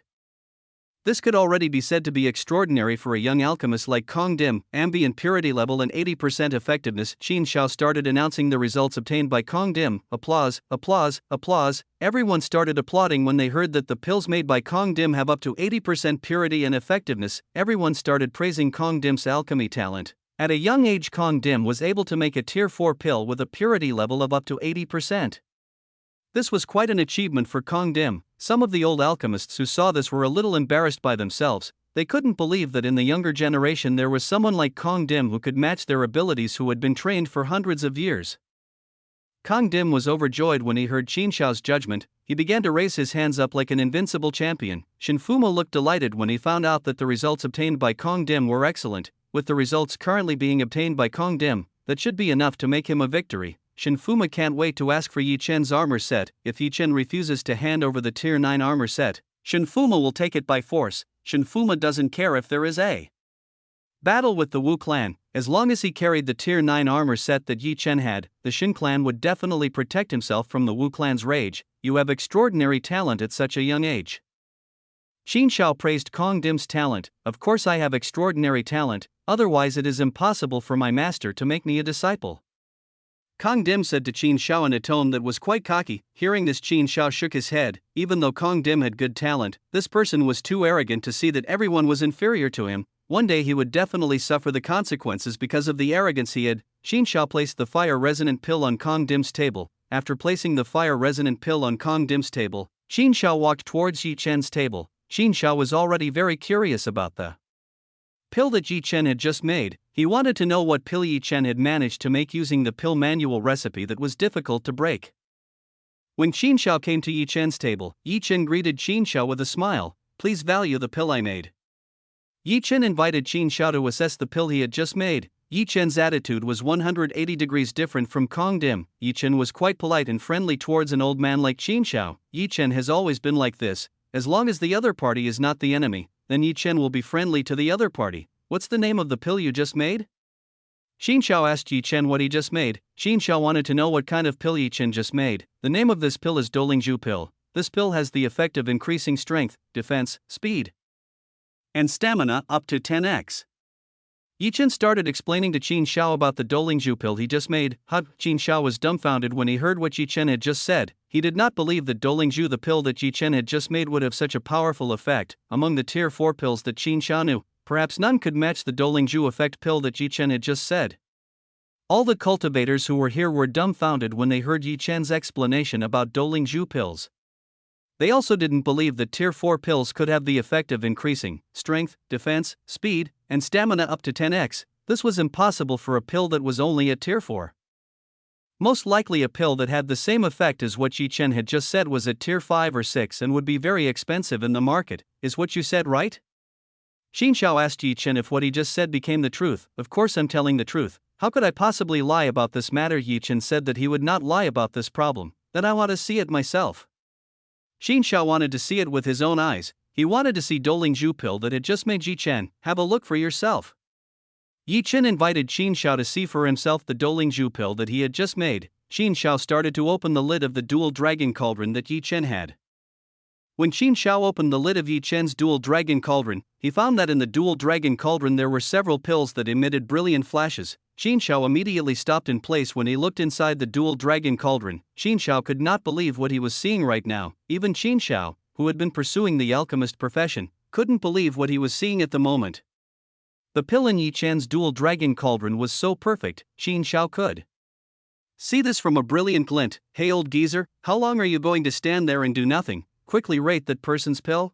This could already be said to be extraordinary for a young alchemist like Kong Dim. Ambient purity level and 80% effectiveness. Chen Xiao started announcing the results obtained by Kong Dim. Applause, applause, applause. Everyone started applauding when they heard that the pills made by Kong Dim have up to 80% purity and effectiveness. Everyone started praising Kong Dim's alchemy talent. At a young age, Kong Dim was able to make a tier 4 pill with a purity level of up to 80%. This was quite an achievement for Kong Dim. Some of the old alchemists who saw this were a little embarrassed by themselves. They couldn't believe that in the younger generation there was someone like Kong Dim who could match their abilities, who had been trained for hundreds of years. Kong Dim was overjoyed when he heard Chen Xiao's judgment. He began to raise his hands up like an invincible champion. Shen Fuma looked delighted when he found out that the results obtained by Kong Dim were excellent. With the results currently being obtained by Kong Dim, that should be enough to make him a victory. Shen Fuma can't wait to ask for Yi Chen's armor set. If Yi Chen refuses to hand over the tier 9 armor set, Shen Fuma will take it by force. Shen Fuma doesn't care if there is a battle with the Wu clan. As long as he carried the tier 9 armor set that Yi Chen had, the Shen clan would definitely protect himself from the Wu clan's rage. You have extraordinary talent at such a young age. Chen Xiao praised Kong Dim's talent. Of course I have extraordinary talent, otherwise it is impossible for my master to make me a disciple. Kong Dim said to Chen Xiao in a tone that was quite cocky. Hearing this, Chen Xiao shook his head. Even though Kong Dim had good talent, this person was too arrogant to see that everyone was inferior to him. One day he would definitely suffer the consequences because of the arrogance he had. Chen Xiao placed the fire-resonant pill on Kong Dim's table. After placing the fire-resonant pill on Kong Dim's table, Chen Xiao walked towards Yi Chen's table. Chen Xiao was already very curious about the pill that Yi Chen had just made. He wanted to know what pill Yi Chen had managed to make using the pill manual recipe that was difficult to break. When Chen Xiao came to Yi Chen's table, Yi Chen greeted Chen Xiao with a smile. Please value the pill I made. Yi Chen invited Chen Xiao to assess the pill he had just made. Yi Chen's attitude was 180 degrees different from Kong Dim. Yi Chen was quite polite and friendly towards an old man like Qin Xiao. Yi Chen has always been like this. As long as the other party is not the enemy, then Yi Chen will be friendly to the other party. What's the name of the pill you just made? Qin Xiao asked Yi Chen what he just made. Qin Xiao wanted to know what kind of pill Yi Chen just made. The name of this pill is Doulingzhu pill. This pill has the effect of increasing strength, defense, speed, and stamina up to 10x. Yi Chen started explaining to Qin Xiao about the Doulingzhu pill he just made. Qin Xiao was dumbfounded when he heard what Yi Chen had just said. He did not believe that Doulingzhu, the pill that Yi Chen had just made, would have such a powerful effect. Among the tier 4 pills that Qin Xiao knew, perhaps none could match the Doulingzhu effect pill that Yi Chen had just said. All the cultivators who were here were dumbfounded when they heard Yi Chen's explanation about Doulingzhu pills. They also didn't believe that tier 4 pills could have the effect of increasing strength, defense, speed, and stamina up to 10x. This was impossible for a pill that was only at tier 4. Most likely a pill that had the same effect as what Yi Chen had just said was at tier 5 or 6 and would be very expensive in the market. Is what you said right? Qin Xiao asked Yi Chen if what he just said became the truth. Of course I'm telling the truth. How could I possibly lie about this matter? Yi Chen said that he would not lie about this problem. Then I want to see it myself. Qin Xiao wanted to see it with his own eyes. He wanted to see Doulingzhu pill that had just made Yi Chen. Have a look for yourself. Yi Chen invited Qin Xiao to see for himself the Doulingzhu pill that he had just made. Qin Xiao started to open the lid of the dual dragon cauldron that Yi Chen had. When Qin Xiao opened the lid of Yi Chen's dual dragon cauldron, he found that in the dual dragon cauldron there were several pills that emitted brilliant flashes. Qin Xiao immediately stopped in place when he looked inside the dual dragon cauldron. Qin Xiao could not believe what he was seeing right now. Even Qin Xiao, who had been pursuing the alchemist profession, couldn't believe what he was seeing at the moment. The pill in Yi Chen's dual dragon cauldron was so perfect, Qin Xiao could see this from a brilliant glint. Hey old geezer, how long are you going to stand there and do nothing? Quickly rate that person's pill.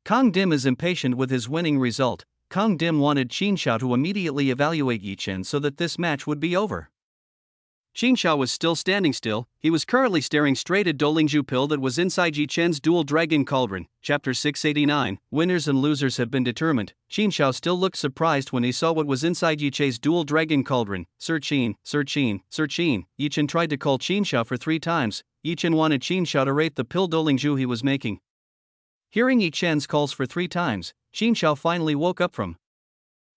Kong Dim is impatient with his winning result. Kong Dim wanted Qin Xiao to immediately evaluate Yi Chen so that this match would be over. Qin Xiao was still standing still. He was currently staring straight at Doulingzhu pill that was inside Yi Chen's dual dragon cauldron. Chapter 689, Winners and losers have been determined. Qin Xiao still looked surprised when he saw what was inside Yi Chen's dual dragon cauldron. Sir Qin, Sir Qin, Sir Qin. Yi Chen tried to call Qin Xiao for 3 times. Yi Chen wanted Qin Xiao to rate the pill Doulingzhu he was making. Hearing Yi Chen's calls for 3 times, Qin Xiao finally woke up from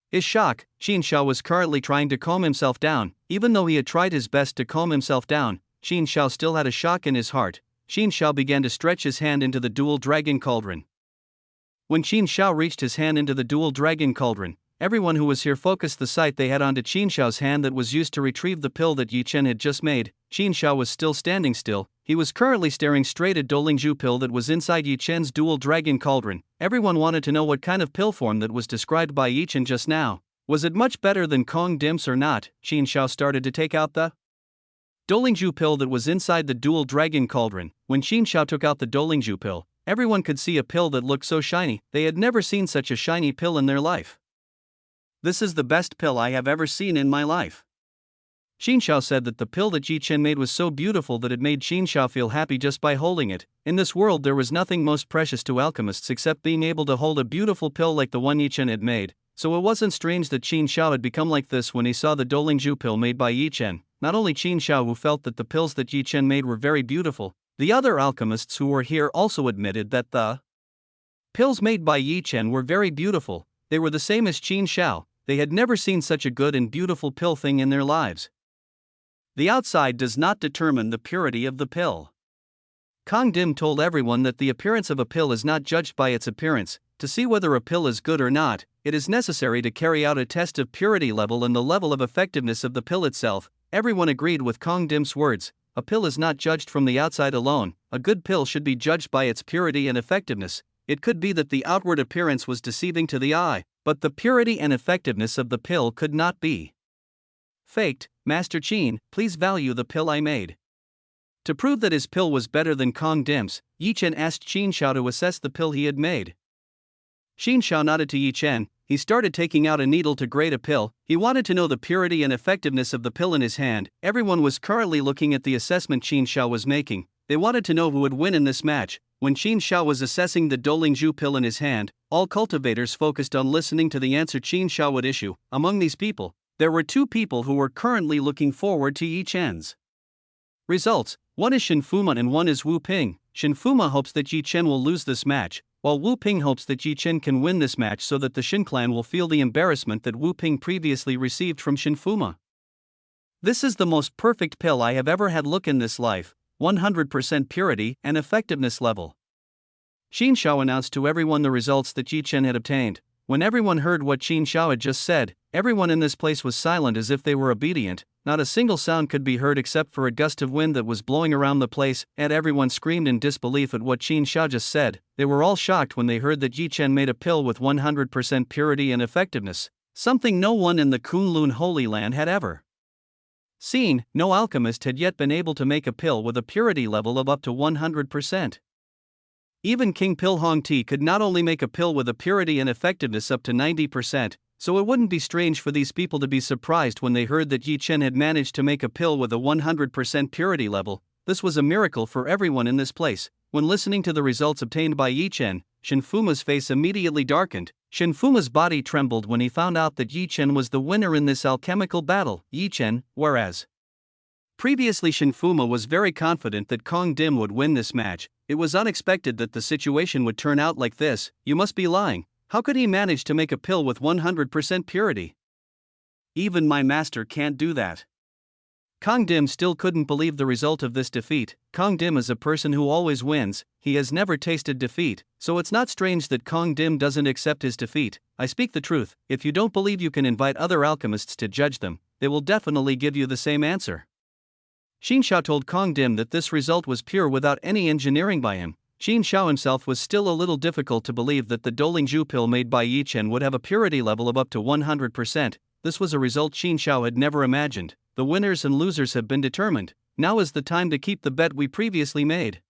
his shock. Qin Xiao was currently trying to calm himself down. Even though he had tried his best to calm himself down, Qin Xiao still had a shock in his heart. Qin Xiao began to stretch his hand into the dual dragon cauldron. When Qin Xiao reached his hand into the dual dragon cauldron, everyone who was here focused the sight they had onto Qin Xiao's hand that was used to retrieve the pill that Yi Chen had just made. Qin Xiao was still standing still. He was currently staring straight at Doulingzhu pill that was inside Yi Chen's dual dragon cauldron. Everyone wanted to know what kind of pill form that was described by Yi Chen just now. Was it much better than Kong Dim's or not? Qin Xiao started to take out the Doulingzhu pill that was inside the dual dragon cauldron. When Qin Xiao took out the Doulingzhu pill, everyone could see a pill that looked so shiny. They had never seen such a shiny pill in their life. This is the best pill I have ever seen in my life. Qin Xiao said that the pill that Yi Chen made was so beautiful that it made Qin Xiao feel happy just by holding it. In this world there was nothing most precious to alchemists except being able to hold a beautiful pill like the one Yi Chen had made, so it wasn't strange that Qin Xiao had become like this when he saw the Doulingzhu pill made by Yi Chen. Not only Qin Xiao, who felt that the pills that Yi Chen made were very beautiful, the other alchemists who were here also admitted that the pills made by Yi Chen were very beautiful. They were the same as Qin Xiao. They had never seen such a good and beautiful pill thing in their lives. The outside does not determine the purity of the pill. Kong Dim told everyone that the appearance of a pill is not judged by its appearance. To see whether a pill is good or not, it is necessary to carry out a test of purity level and the level of effectiveness of the pill itself. Everyone agreed with Kong Dim's words. A pill is not judged from the outside alone. A good pill should be judged by its purity and effectiveness. It could be that the outward appearance was deceiving to the eye, but the purity and effectiveness of the pill could not be faked. Master Qin, please value the pill I made. To prove that his pill was better than Kong Dim's, Yi Chen asked Qin Xiao to assess the pill he had made. Qin Xiao nodded to Yi Chen. He started taking out a needle to grade a pill. He wanted to know the purity and effectiveness of the pill in his hand. Everyone was currently looking at the assessment Qin Xiao was making. They wanted to know who would win in this match. When Qin Xiao was assessing the Doulingzhu pill in his hand, all cultivators focused on listening to the answer Qin Xiao would issue. Among these people, There were two people who were currently looking forward to Yi Chen's results. One is Shinfuma and one is Wu Ping. Shinfuma hopes that Yi Chen will lose this match, while Wu Ping hopes that Yi Chen can win this match so that the Shin clan will feel the embarrassment that Wu Ping previously received from Shinfuma. This is the most perfect pill I have ever had. Look in this life, 100% purity and effectiveness level. Qin Shao announced to everyone the results that Yi Chen had obtained. When everyone heard what Qin Shao had just said, everyone in this place was silent as if they were obedient. Not a single sound could be heard except for a gust of wind that was blowing around the place, and everyone screamed in disbelief at what Qin Shao just said. They were all shocked when they heard that Yi Chen made a pill with 100% purity and effectiveness, something no one in the Kunlun Holy Land had ever seen. No alchemist had yet been able to make a pill with a purity level of up to 100%. Even King Pil Hong Ti could not only make a pill with a purity and effectiveness up to 90%, so it wouldn't be strange for these people to be surprised when they heard that Yi Chen had managed to make a pill with a 100% purity level. This was a miracle for everyone in this place. When listening to the results obtained by Yi Chen, Shinfuma's face immediately darkened. Shinfuma's body trembled when he found out that Yi Chen was the winner in this alchemical battle. Yi Chen, whereas previously Shinfuma was very confident that Kong Dim would win this match, it was unexpected that the situation would turn out like this. You must be lying. How could he manage to make a pill with 100% purity? Even my master can't do that. Kong Dim still couldn't believe the result of this defeat. Kong Dim is a person who always wins, he has never tasted defeat, so it's not strange that Kong Dim doesn't accept his defeat. I speak the truth. If you don't believe, you can invite other alchemists to judge them, they will definitely give you the same answer. Qin Shao told Kong Dim that this result was pure without any engineering by him. Qin Shao himself was still a little difficult to believe that the Dolingzhu pill made by Yi Chen would have a purity level of up to 100%. This was a result Qin Shao had never imagined. The winners and losers have been determined. Now is the time to keep the bet we previously made.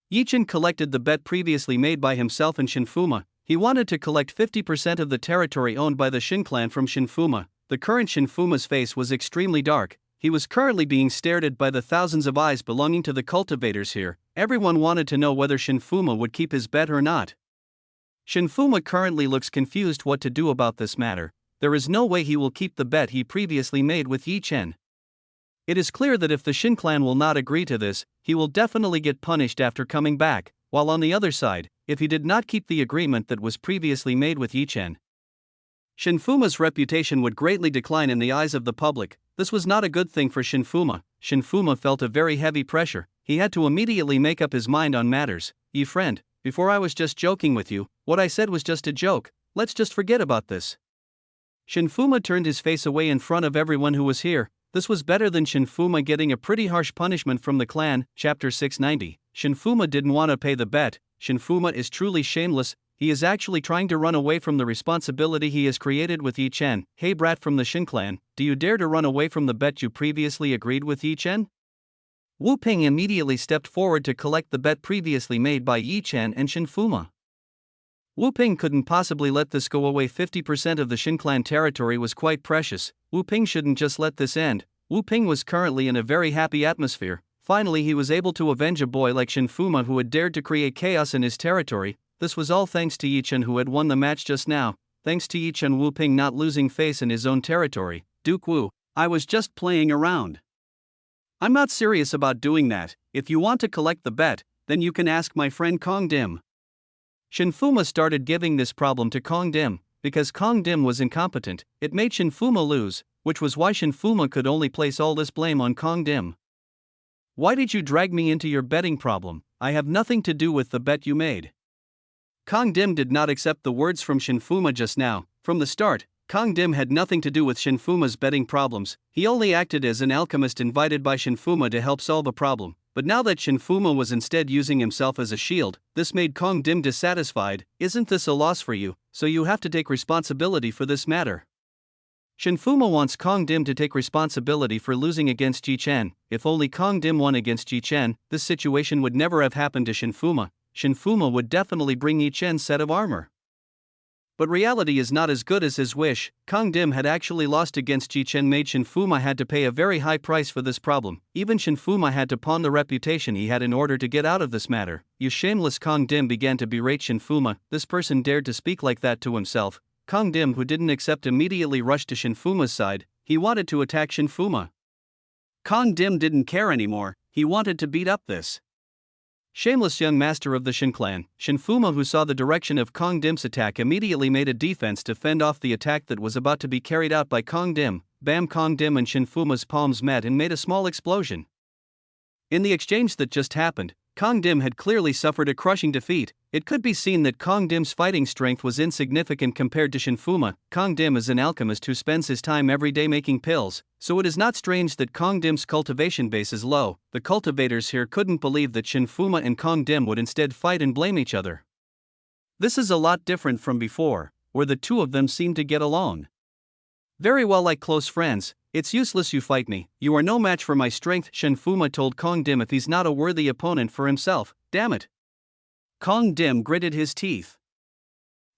Yi Chen collected the bet previously made by himself and Shinfuma. He wanted to collect 50% of the territory owned by the Shin clan from Shinfuma. The current Shinfuma's face was extremely dark. He was currently being stared at by the thousands of eyes belonging to the cultivators here. Everyone wanted to know whether Shinfuma would keep his bet or not. Shinfuma currently looks confused what to do about this matter. There is no way he will keep the bet he previously made with Yi Chen. It is clear that if the Shin clan will not agree to this, he will definitely get punished after coming back, while on the other side, if he did not keep the agreement that was previously made with Yi Chen, Shinfuma's reputation would greatly decline in the eyes of the public. This was not a good thing for Shinfuma. Shinfuma felt a very heavy pressure. He had to immediately make up his mind on matters. Yi friend, before I was just joking with you, what I said was just a joke, let's just forget about this. Shinfuma turned his face away in front of everyone who was here. This was better than Shinfuma getting a pretty harsh punishment from the clan. Chapter 690. Shinfuma didn't want to pay the bet. Shinfuma is truly shameless. He is actually trying to run away from the responsibility he has created with Yi Chen. Hey brat from the Shin clan, do you dare to run away from the bet you previously agreed with Yi Chen? Wu Ping immediately stepped forward to collect the bet previously made by Yi Chen and Shinfuma. Wu Ping couldn't possibly let this go away. 50% of the Shin clan territory was quite precious. Wu Ping shouldn't just let this end. Wu Ping was currently in a very happy atmosphere. Finally he was able to avenge a boy like Shinfuma who had dared to create chaos in his territory. This was all thanks to Yi Chen who had won the match just now. Thanks to Yi Chen, Wu Ping not losing face in his own territory. Duke Wu, I was just playing around. I'm not serious about doing that. If you want to collect the bet, then you can ask my friend Kong Dim. Shinfuma started giving this problem to Kong Dim. Because Kong Dim was incompetent, it made Shinfuma lose, which was why Shinfuma could only place all this blame on Kong Dim. Why did you drag me into your betting problem? I have nothing to do with the bet you made. Kong Dim did not accept the words from Shinfuma just now. From the start, Kong Dim had nothing to do with Shinfuma's betting problems. He only acted as an alchemist invited by Shinfuma to help solve a problem. But now that Shinfuma was instead using himself as a shield, this made Kong Dim dissatisfied. Isn't this a loss for you? So you have to take responsibility for this matter. Shinfuma wants Kong Dim to take responsibility for losing against Yi Chen. If only Kong Dim won against Yi Chen, this situation would never have happened to Shinfuma. Shinfuma would definitely bring Yi Chen's set of armor. But reality is not as good as his wish. Kong Dim had actually lost against Yi Chen, made Shinfuma had to pay a very high price for this problem. Even Shinfuma had to pawn the reputation he had in order to get out of this matter. You shameless! Kong Dim began to berate Shinfuma. This person dared to speak like that to himself. Kang Dim, who didn't accept, immediately rushed to Shinfuma's side. He wanted to attack Shinfuma. Kang Dim didn't care anymore, he wanted to beat up this shameless young master of the Shin clan. Shinfuma, who saw the direction of Kang Dim's attack, immediately made a defense to fend off the attack that was about to be carried out by Kang Dim. Bam! Kang Dim and Shinfuma's palms met and made a small explosion. In the exchange that just happened, Kang Dim had clearly suffered a crushing defeat. It could be seen that Kang Dim's fighting strength was insignificant compared to Shinfuma. Kang Dim is an alchemist who spends his time every day making pills, so it is not strange that Kang Dim's cultivation base is low. The cultivators here couldn't believe that Shinfuma and Kang Dim would instead fight and blame each other. This is a lot different from before, where the two of them seemed to get along very well, like close friends. It's useless you fight me, you are no match for my strength, Shinfuma told Kang Dim. If he's not a worthy opponent for himself, damn it. Kang Dim gritted his teeth.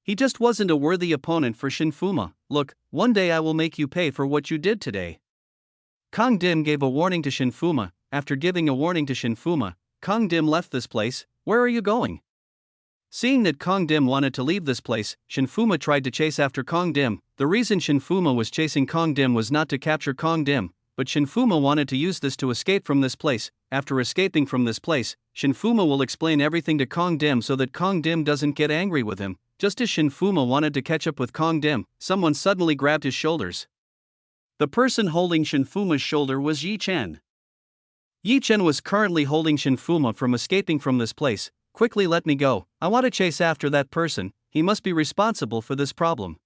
He just wasn't a worthy opponent for Shinfuma. Look, one day I will make you pay for what you did today. Kang Dim gave a warning to Shinfuma. After giving a warning to Shinfuma, Kang Dim left this place. Where are you going? Seeing that Kang Dim wanted to leave this place, Shinfuma tried to chase after Kang Dim. The reason Shinfuma was chasing Kang Dim was not to capture Kang Dim, but Shinfuma wanted to use this to escape from this place. After escaping from this place, Shinfuma will explain everything to Kang Dim so that Kang Dim doesn't get angry with him. Just as Shinfuma wanted to catch up with Kang Dim, someone suddenly grabbed his shoulders. The person holding Shinfuma's shoulder was Yi Chen. Yi Chen was currently holding Shinfuma from escaping from this place. Quickly, let me go, I want to chase after that person, he must be responsible for this problem.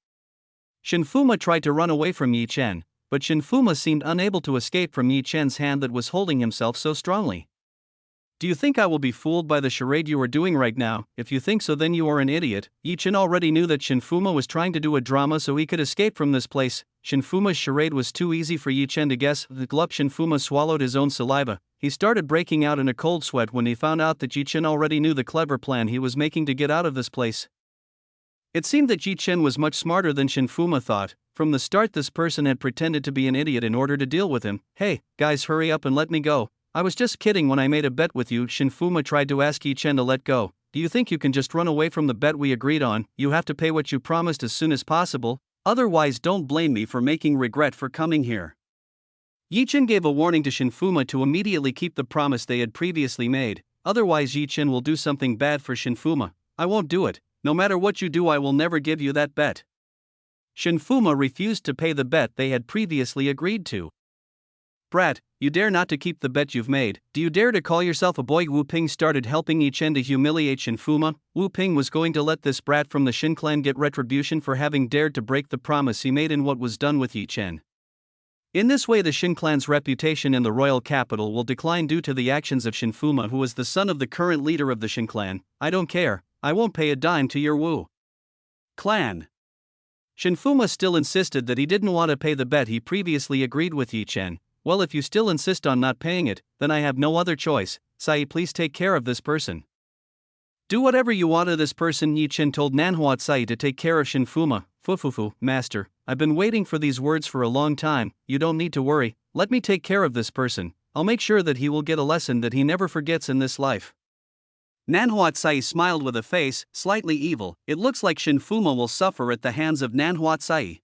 Shinfuma tried to run away from Yi Chen, but Shinfuma seemed unable to escape from Yi Chen's hand that was holding himself so strongly. Do you think I will be fooled by the charade you are doing right now? If you think so, then you are an idiot. Yi Chen already knew that Shinfuma was trying to do a drama so he could escape from this place. Shinfuma's charade was too easy for Yi Chen to guess. The glup Shinfuma swallowed his own saliva. He started breaking out in a cold sweat when he found out that Yi Chen already knew the clever plan he was making to get out of this place. It seemed that Yi Chen was much smarter than Shinfuma thought. From the start, this person had pretended to be an idiot in order to deal with him. Hey, guys, hurry up and let me go. I was just kidding when I made a bet with you. Shinfuma tried to ask Yi Chen to let go. Do you think you can just run away from the bet we agreed on? You have to pay what you promised as soon as possible. Otherwise, don't blame me for making regret for coming here. Yi Chen gave a warning to Shinfuma to immediately keep the promise they had previously made. Otherwise, Yi Chen will do something bad for Shinfuma. I won't do it. No matter what you do, I will never give you that bet. Shinfuma refused to pay the bet they had previously agreed to. Brat, you dare not to keep the bet you've made. Do you dare to call yourself a boy? Wu Ping started helping Yi Chen to humiliate Shinfuma. Wu Ping was going to let this brat from the Shin clan get retribution for having dared to break the promise he made in what was done with Yi Chen. In this way, the Shin clan's reputation in the royal capital will decline due to the actions of Shinfuma, who is the son of the current leader of the Shin clan. I don't care, I won't pay a dime to your Wu clan. Shinfuma still insisted that he didn't want to pay the bet he previously agreed with Yi Chen. Well, if you still insist on not paying it, then I have no other choice. Sai, please take care of this person. Do whatever you want to this person, Yi Chen told Nanhua Tsai to take care of Shinfuma. Fufufu, master, I've been waiting for these words for a long time. You don't need to worry, let me take care of this person. I'll make sure that he will get a lesson that he never forgets in this life. Nanhua Tsai smiled with a face slightly evil. It looks like Shinfuma will suffer at the hands of Nanhua Tsai.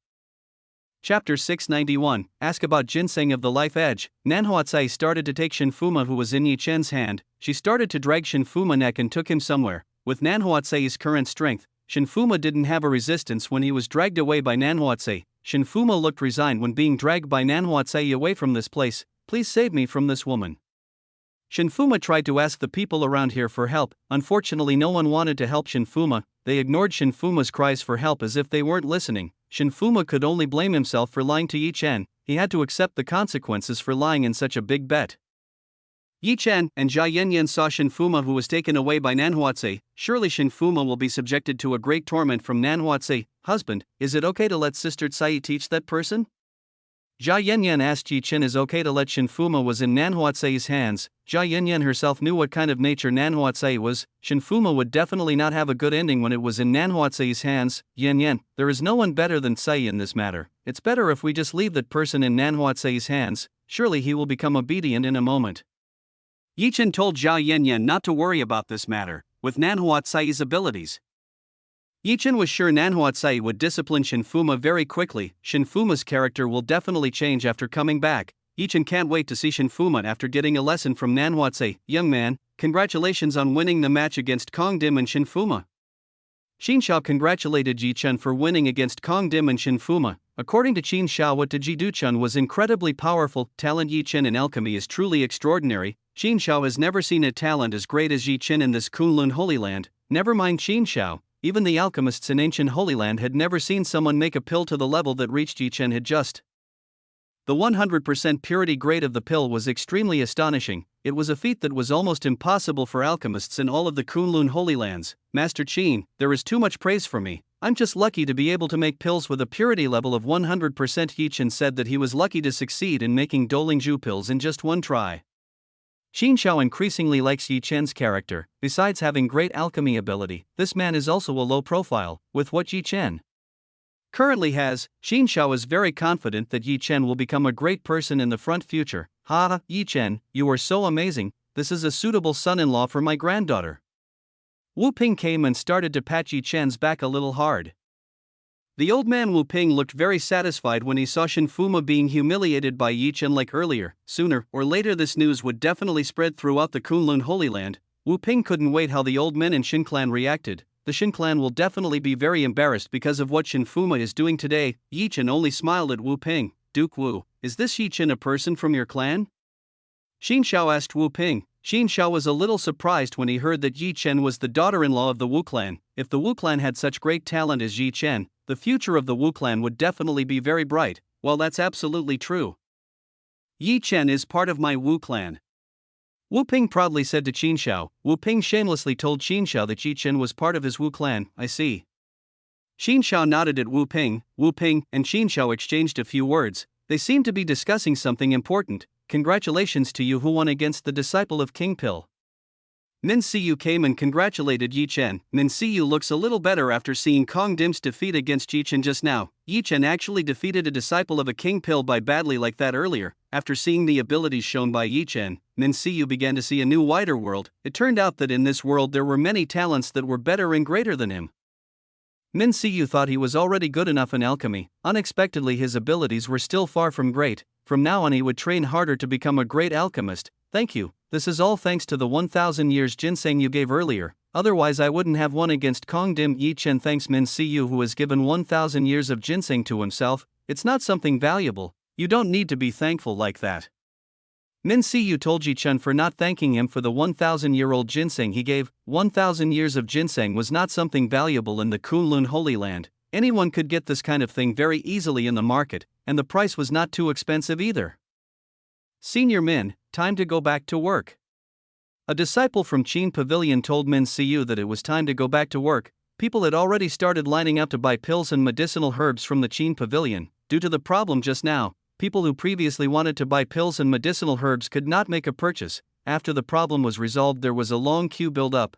Chapter 691, Ask about Ginseng of the Life Edge. Nanhua Tsai started to take Shinfuma, who was in Yi Chen's hand. She started to drag Shinfuma neck and took him somewhere. With Nanhua Tsai's current strength, Shinfuma didn't have a resistance when he was dragged away by Nanhua Tsai. Shinfuma looked resigned when being dragged by Nanhua Tsai away from this place. Please save me from this woman. Shinfuma tried to ask the people around here for help. Unfortunately, no one wanted to help Shinfuma. They ignored Shinfuma's cries for help as if they weren't listening. Shinfuma could only blame himself for lying to Yi Chen. He had to accept the consequences for lying in such a big bet. Yi Chen and Jia Yanyan saw Shinfuma, who was taken away by Nanhua Tsai. Surely Shinfuma will be subjected to a great torment from Nanhua Tsai. Husband, is it okay to let Sister Tsai teach that person? Jia Yanyan asked Yi Chen is okay to let Shinfuma was in Nanhua Tsai's hands. Jia Yanyan herself knew what kind of nature Nanhua Tsai was. Shinfuma would definitely not have a good ending when it was in Nanhua Tsai's hands. Yanyan, there is no one better than Tsai in this matter. It's better if we just leave that person in Nanhua Tsai's hands. Surely he will become obedient in a moment. Yi Chen told Jia Yanyan not to worry about this matter, with Nanhua Tsai's abilities. Yi Chen was sure Nanhuatsai would discipline Shinfuma very quickly. Shinfuma's character will definitely change after coming back. Yi Chen can't wait to see Shinfuma after getting a lesson from Nanhuatsai. Young man, congratulations on winning the match against Kong Dim and Shinfuma. Qin Shao congratulated Yi Chen for winning against Kong Dim and Shinfuma. According to Qin Shao, what to Ji Duchun was incredibly powerful. Talent Yi Chen in alchemy is truly extraordinary. Qin Shao has never seen a talent as great as Yi Chen in this Kunlun Holy Land. Never mind Qin Shao, even the alchemists in ancient Holy Land had never seen someone make a pill to the level that reached Yi Chen had just. The 100% purity grade of the pill was extremely astonishing. It was a feat that was almost impossible for alchemists in all of the Kunlun Holy Lands. Master Qin, there is too much praise for me. I'm just lucky to be able to make pills with a purity level of 100%. Yi Chen said that he was lucky to succeed in making Dolingzhu pills in just one try. Qin Shao increasingly likes Yi Chen's character. Besides having great alchemy ability, this man is also a low profile. With what Yi Chen currently has, Qin Shao is very confident that Yi Chen will become a great person in the front future. Ha, Yi Chen, you are so amazing. This is a suitable son-in-law for my granddaughter. Wu Ping came and started to pat Yi Chen's back a little hard. The old man Wu Ping looked very satisfied when he saw Shinfuma being humiliated by Yi Chen like earlier. Sooner or later this news would definitely spread throughout the Kunlun Holy Land. Wu Ping couldn't wait how the old men in Shin Clan reacted. The Shin Clan will definitely be very embarrassed because of what Shinfuma is doing today. Yi Chen only smiled at Wu Ping. Duke Wu, is this Yi Chen a person from your clan? Qin Shao asked Wu Ping. Qin Shao was a little surprised when he heard that Yi Chen was the daughter-in-law of the Wu clan. If the Wu clan had such great talent as Yi Chen, the future of the Wu clan would definitely be very bright. Well, that's absolutely true. Yi Chen is part of my Wu clan. Wu Ping proudly said to Qin Shao. Wu Ping shamelessly told Qin Shao that Yi Chen was part of his Wu clan. I see. Qin Shao nodded at Wu Ping. Wu Ping and Qin Shao exchanged a few words. They seemed to be discussing something important. Congratulations to you who won against the disciple of King Pill. Min Siyu came and congratulated Yi Chen. Min Siyu looks a little better after seeing Kong Dim's defeat against Yi Chen just now. Yi Chen actually defeated a disciple of a King Pill by badly like that earlier. After seeing the abilities shown by Yi Chen, Min Siyu began to see a new wider world. It turned out that in this world there were many talents that were better and greater than him. Min Siyu thought he was already good enough in alchemy. Unexpectedly his abilities were still far from great. From now on he would train harder to become a great alchemist. Thank you. This is all thanks to the 1000 years ginseng you gave earlier. Otherwise I wouldn't have won against Kong Dim. Yi Chen thanks Min Siyu who has given 1000 years of ginseng to himself. It's not something valuable. You don't need to be thankful like that. Min Siyu told Yi Chen for not thanking him for the 1000-year-old ginseng he gave. 1000 years of ginseng was not something valuable in the Kunlun Holy Land. Anyone could get this kind of thing very easily in the market, and the price was not too expensive either. Senior Min, time to go back to work. A disciple from Qin Pavilion told Min Siyu that it was time to go back to work. People had already started lining up to buy pills and medicinal herbs from the Qin Pavilion. Due to the problem just now, people who previously wanted to buy pills and medicinal herbs could not make a purchase. After the problem was resolved, there was a long queue build up.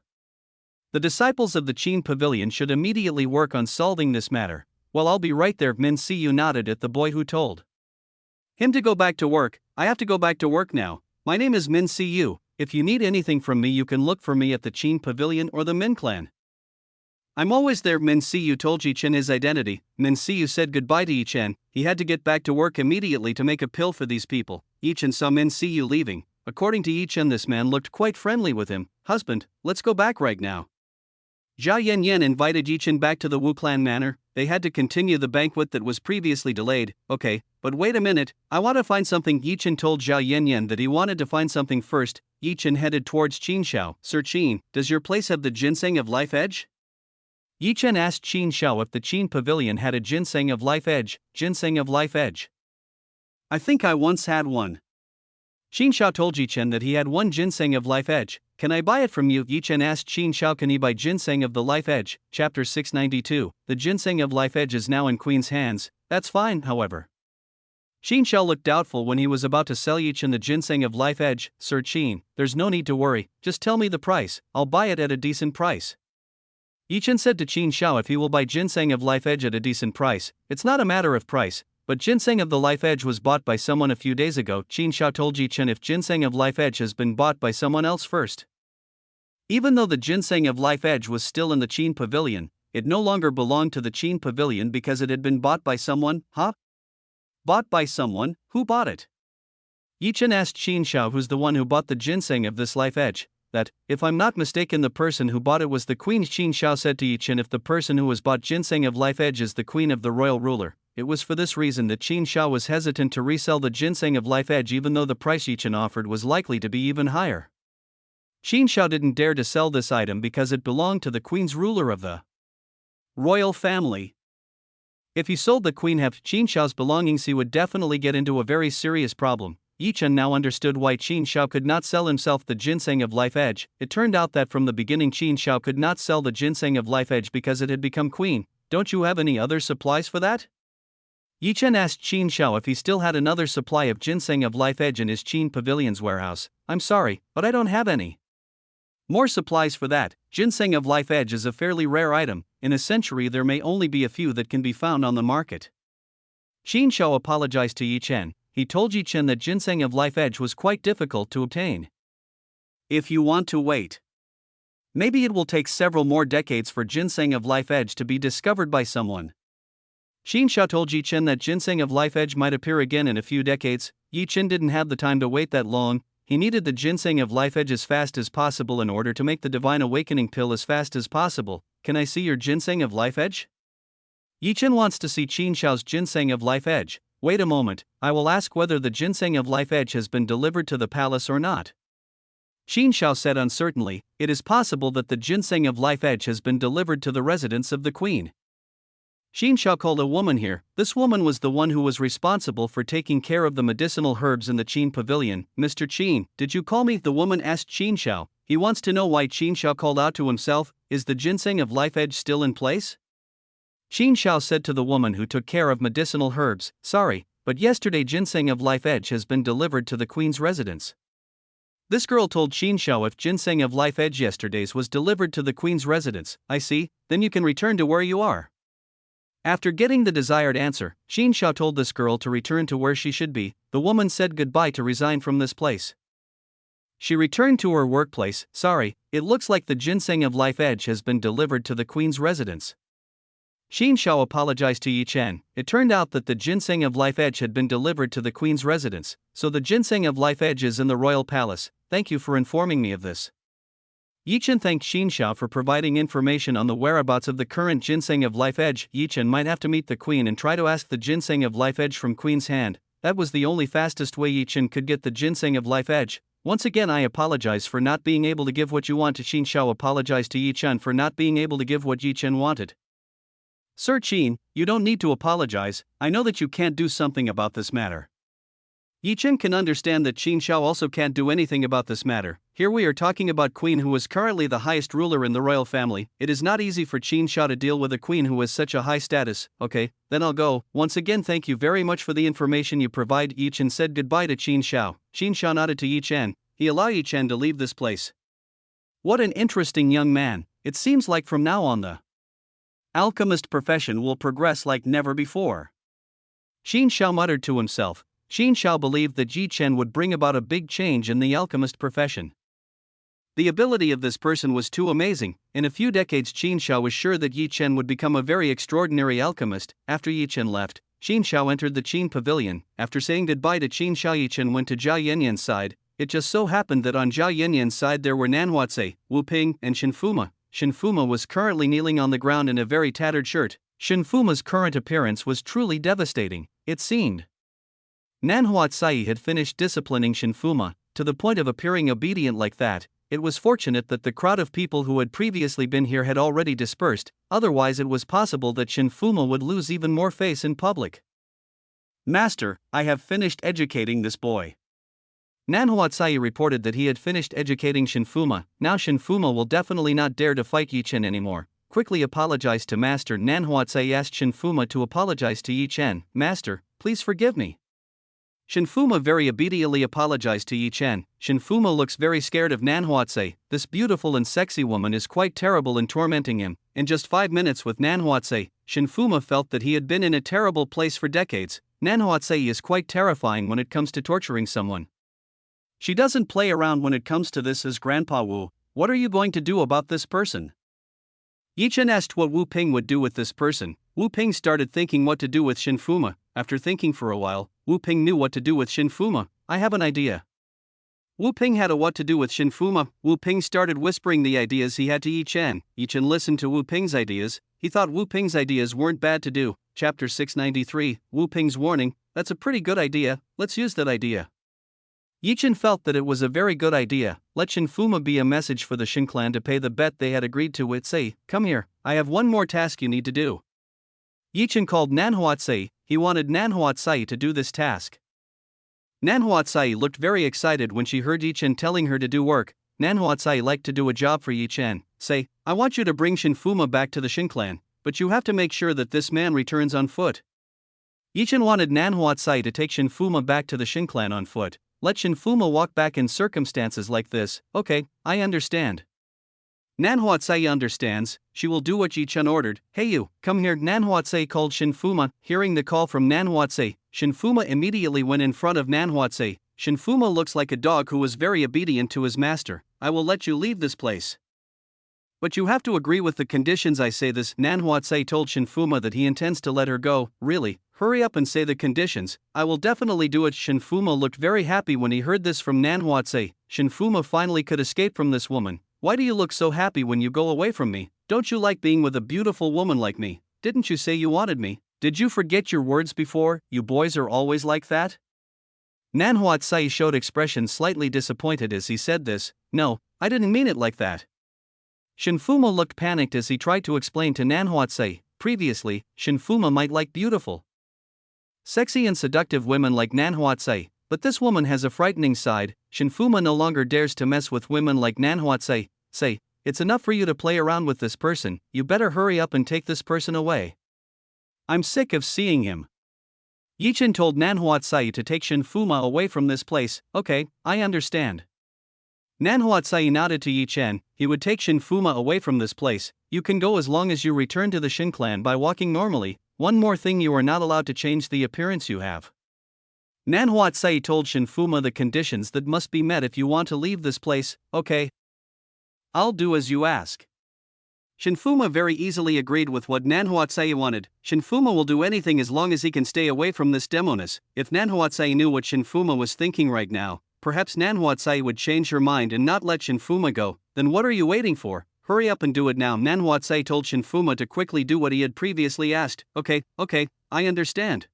The disciples of the Qin Pavilion should immediately work on solving this matter. Well, I'll be right there. Min Siyu nodded at the boy who told him to go back to work. I have to go back to work now. My name is Min Siyu. If you need anything from me, you can look for me at the Qin Pavilion or the Min clan. I'm always there. Min Siyu told Yi Chen his identity. Min Siyu said goodbye to Yi Chen. He had to get back to work immediately to make a pill for these people. Yi Chen saw Min Siyu leaving. According to Yi Chen, this man looked quite friendly with him. Husband, let's go back right now. Zhao Yanyan invited Yi Chen back to the Wu clan manor. They had to continue the banquet that was previously delayed. Okay, but wait a minute, I want to find something. Yi Chen told Zhao Yanyan that he wanted to find something first. Yi Chen headed towards Qin Shao. Sir Qin, does your place have the ginseng of life edge? Yi Chen asked Qin Shao if the Qin Pavilion had a ginseng of life edge. Ginseng of life edge. I think I once had one. Qin Shao told Yi Chen that he had one ginseng of life edge. Can I buy it from you? Yi Chen asked Qin Shao, can he buy ginseng of the life edge? Chapter 692. The ginseng of life edge is now in Queen's hands. That's fine, however. Qin Shao looked doubtful when he was about to sell Yi Chen the ginseng of life edge. Sir Qin, there's no need to worry, just tell me the price, I'll buy it at a decent price. Yi Chen said to Qin Shao if he will buy ginseng of life edge at a decent price. It's not a matter of price, but ginseng of the life edge was bought by someone a few days ago. Qin Shao told Yi Chen if ginseng of life edge has been bought by someone else first. Even though the ginseng of life edge was still in the Qin Pavilion, it no longer belonged to the Chen pavilion because it had been bought by someone, huh? Bought by someone? Who bought it? Yi Chen asked Qin Shao, who's the one who bought the ginseng of this life edge. That, if I'm not mistaken, the person who bought it was the queen. Qin Shao said to Yi Chen, if the person who was bought ginseng of life edge is the queen of the royal ruler, it was for this reason that Qin Shao was hesitant to resell the ginseng of life edge even though the price Yi Chen offered was likely to be even higher. Qin Shao didn't dare to sell this item because it belonged to the queen's ruler of the royal family. If he sold the queen half Qin Shao's belongings, he would definitely get into a very serious problem. Yi Chen now understood why Qin Shao could not sell himself the ginseng of life edge. It turned out that from the beginning Qin Shao could not sell the ginseng of life edge because it had become queen. Don't you have any other supplies for that? Yi Chen asked Qin Shao if he still had another supply of ginseng of life edge in his Qin pavilion's warehouse. I'm sorry, but I don't have any more supplies for that. Ginseng of life edge is a fairly rare item. In a century there may only be a few that can be found on the market. Qin Shao apologized to Yi Chen. He told Yi Chen that ginseng of life edge was quite difficult to obtain. If you want to wait, maybe it will take several more decades for ginseng of life edge to be discovered by someone. Qin Shao told Yi Chen that ginseng of life edge might appear again in a few decades. Yi Chen didn't have the time to wait that long. He needed the ginseng of life edge as fast as possible in order to make the divine awakening pill as fast as possible. Can I see your ginseng of life edge? Yi Chen wants to see Qin Shao's ginseng of life edge. Wait a moment, I will ask whether the ginseng of life edge has been delivered to the palace or not. Qin Shao said uncertainly, it is possible that the ginseng of life edge has been delivered to the residence of the queen. Qin Shao called a woman here. This woman was the one who was responsible for taking care of the medicinal herbs in the Qin pavilion. Mr. Qin, did you call me? The woman asked Qin Shao. He wants to know why Qin Shao called out to himself. Is the ginseng of life edge still in place? Qin Shao said to the woman who took care of medicinal herbs, sorry, but yesterday ginseng of life edge has been delivered to the queen's residence. This girl told Qin Shao if ginseng of life edge yesterday's was delivered to the queen's residence. I see, then you can return to where you are. After getting the desired answer, Qin Shao told this girl to return to where she should be. The woman said goodbye to resign from this place. She returned to her workplace. Sorry, it looks like the ginseng of life edge has been delivered to the queen's residence. Qin Shao apologized to Yi Chen. It turned out that the ginseng of life edge had been delivered to the queen's residence, so the ginseng of life edge is in the royal palace. Thank you for informing me of this. Yi Chen thanked Qin Shao for providing information on the whereabouts of the current ginseng of life edge. Yi Chen might have to meet the queen and try to ask the ginseng of life edge from queen's hand. That was the only fastest way Yi Chen could get the ginseng of life edge. Once again I apologize for not being able to give what you want. Qin Shao apologized to Yi Chen for not being able to give what Yi Chen wanted. Sir Qin, you don't need to apologize. I know that you can't do something about this matter. Yi Chen can understand that Qin Shao also can't do anything about this matter. Here we are talking about queen who is currently the highest ruler in the royal family. It is not easy for Qin Shao to deal with a queen who has such a high status. Okay, then I'll go. Once again thank you very much for the information you provide. Yi Chen said goodbye to Qin Shao. Qin Shao nodded to Yi Chen. He allowed Yi Chen to leave this place. What an interesting young man. It seems like from now on the alchemist profession will progress like never before. Qin Shao muttered to himself. Qin Shao believed that Yi Chen would bring about a big change in the alchemist profession. The ability of this person was too amazing. In a few decades Qin Shao was sure that Yi Chen would become a very extraordinary alchemist. After Yi Chen left, Qin Shao entered the Qin pavilion. After saying goodbye to Qin Shao, Yi Chen went to Zhao Yanyan's side. It just so happened that on Zhao Yanyan's side there were Nanhuatze, Wu Ping, and Shinfuma. Shinfuma was currently kneeling on the ground in a very tattered shirt. Shinfuma's current appearance was truly devastating, it seemed. Nanhuatze had finished disciplining Shinfuma, to the point of appearing obedient like that. It was fortunate that the crowd of people who had previously been here had already dispersed, otherwise it was possible that Shinfuma would lose even more face in public. Master, I have finished educating this boy. Nanhuatze reported that he had finished educating Shinfuma. Now Shinfuma will definitely not dare to fight Yi Chen anymore. Quickly apologized to Master. Nanhuatze asked Shinfuma to apologize to Yi Chen. Master, please forgive me. Shinfuma very obediently apologized to Yi Chen. Shinfuma looks very scared of Nanhuatze. This beautiful and sexy woman is quite terrible in tormenting him. In just 5 minutes with Nanhuatze, Shinfuma felt that he had been in a terrible place for decades. Nanhuatze is quite terrifying when it comes to torturing someone. She doesn't play around when it comes to this as Grandpa Wu. What are you going to do about this person? Yi Chen asked what Wu Ping would do with this person. Wu Ping started thinking what to do with Shinfuma. After thinking for a while, Wu Ping knew what to do with Shinfuma. I have an idea. Wu Ping had a what to do with Shinfuma. Wu Ping started whispering the ideas he had to Yi Chen. Yi Chen listened to Wu Ping's ideas. He thought Wu Ping's ideas weren't bad to do. Chapter 693, Wu Ping's warning. That's a pretty good idea, let's use that idea. Yi Chen felt that it was a very good idea. Let Shinfuma be a message for the Shin clan to pay the bet they had agreed to. It say, come here, I have one more task you need to do. Yi Chen called Nanhuatsai. He wanted Nanhuatsai to do this task. Nanhuatsai looked very excited when she heard Yi Chen telling her to do work. Nanhuatsai liked to do a job for Yi Chen. Say, I want you to bring Shinfuma back to the Shin clan, but you have to make sure that this man returns on foot. Yi Chen wanted Nanhuatsai to take Shinfuma back to the Shin clan on foot. Let Shinfuma walk back in circumstances like this. Okay, I understand. Nanhuatsai understands. She will do what Yi Chen ordered. Hey you, come here. Nanhuatsai called Shinfuma. Hearing the call from Nanhuatsai, Shinfuma immediately went in front of Nanhuatsai. Shinfuma looks like a dog who was very obedient to his master. I will let you leave this place. But you have to agree with the conditions. I say this. Nanhuatsai told Shinfuma that he intends to let her go. Really? Hurry up and say the conditions. I will definitely do it. Shinfuma looked very happy when he heard this from Nanhuatsai. Shinfuma finally could escape from this woman. Why do you look so happy when you go away from me? Don't you like being with a beautiful woman like me? Didn't you say you wanted me? Did you forget your words before? You boys are always like that? Nanhuatsai showed expression slightly disappointed as he said this. No, I didn't mean it like that. Shinfuma looked panicked as he tried to explain to Nanhuatsai. Previously, Shinfuma might like beautiful, sexy and seductive women like Nanhuatsai, but this woman has a frightening side. Shinfuma no longer dares to mess with women like Nanhuatsai. Say, it's enough for you to play around with this person, you better hurry up and take this person away. I'm sick of seeing him. Yi Chen told Nanhuatsai to take Shinfuma away from this place. Okay, I understand. Nanhuatsai nodded to Yi Chen. He would take Shinfuma away from this place. You can go as long as you return to the Shin clan by walking normally. One more thing, you are not allowed to change the appearance you have. Nanhuatsai told Shinfuma the conditions that must be met if you want to leave this place. Okay, I'll do as you ask. Shinfuma very easily agreed with what Nanhuatsai wanted. Shinfuma will do anything as long as he can stay away from this demoness. If Nanhuatsai knew what Shinfuma was thinking right now, perhaps Nanhuatsai would change her mind and not let Shinfuma go. Then what are you waiting for? Hurry up and do it now. Nanhuatsai told Shinfuma to quickly do what he had previously asked. Okay, I understand.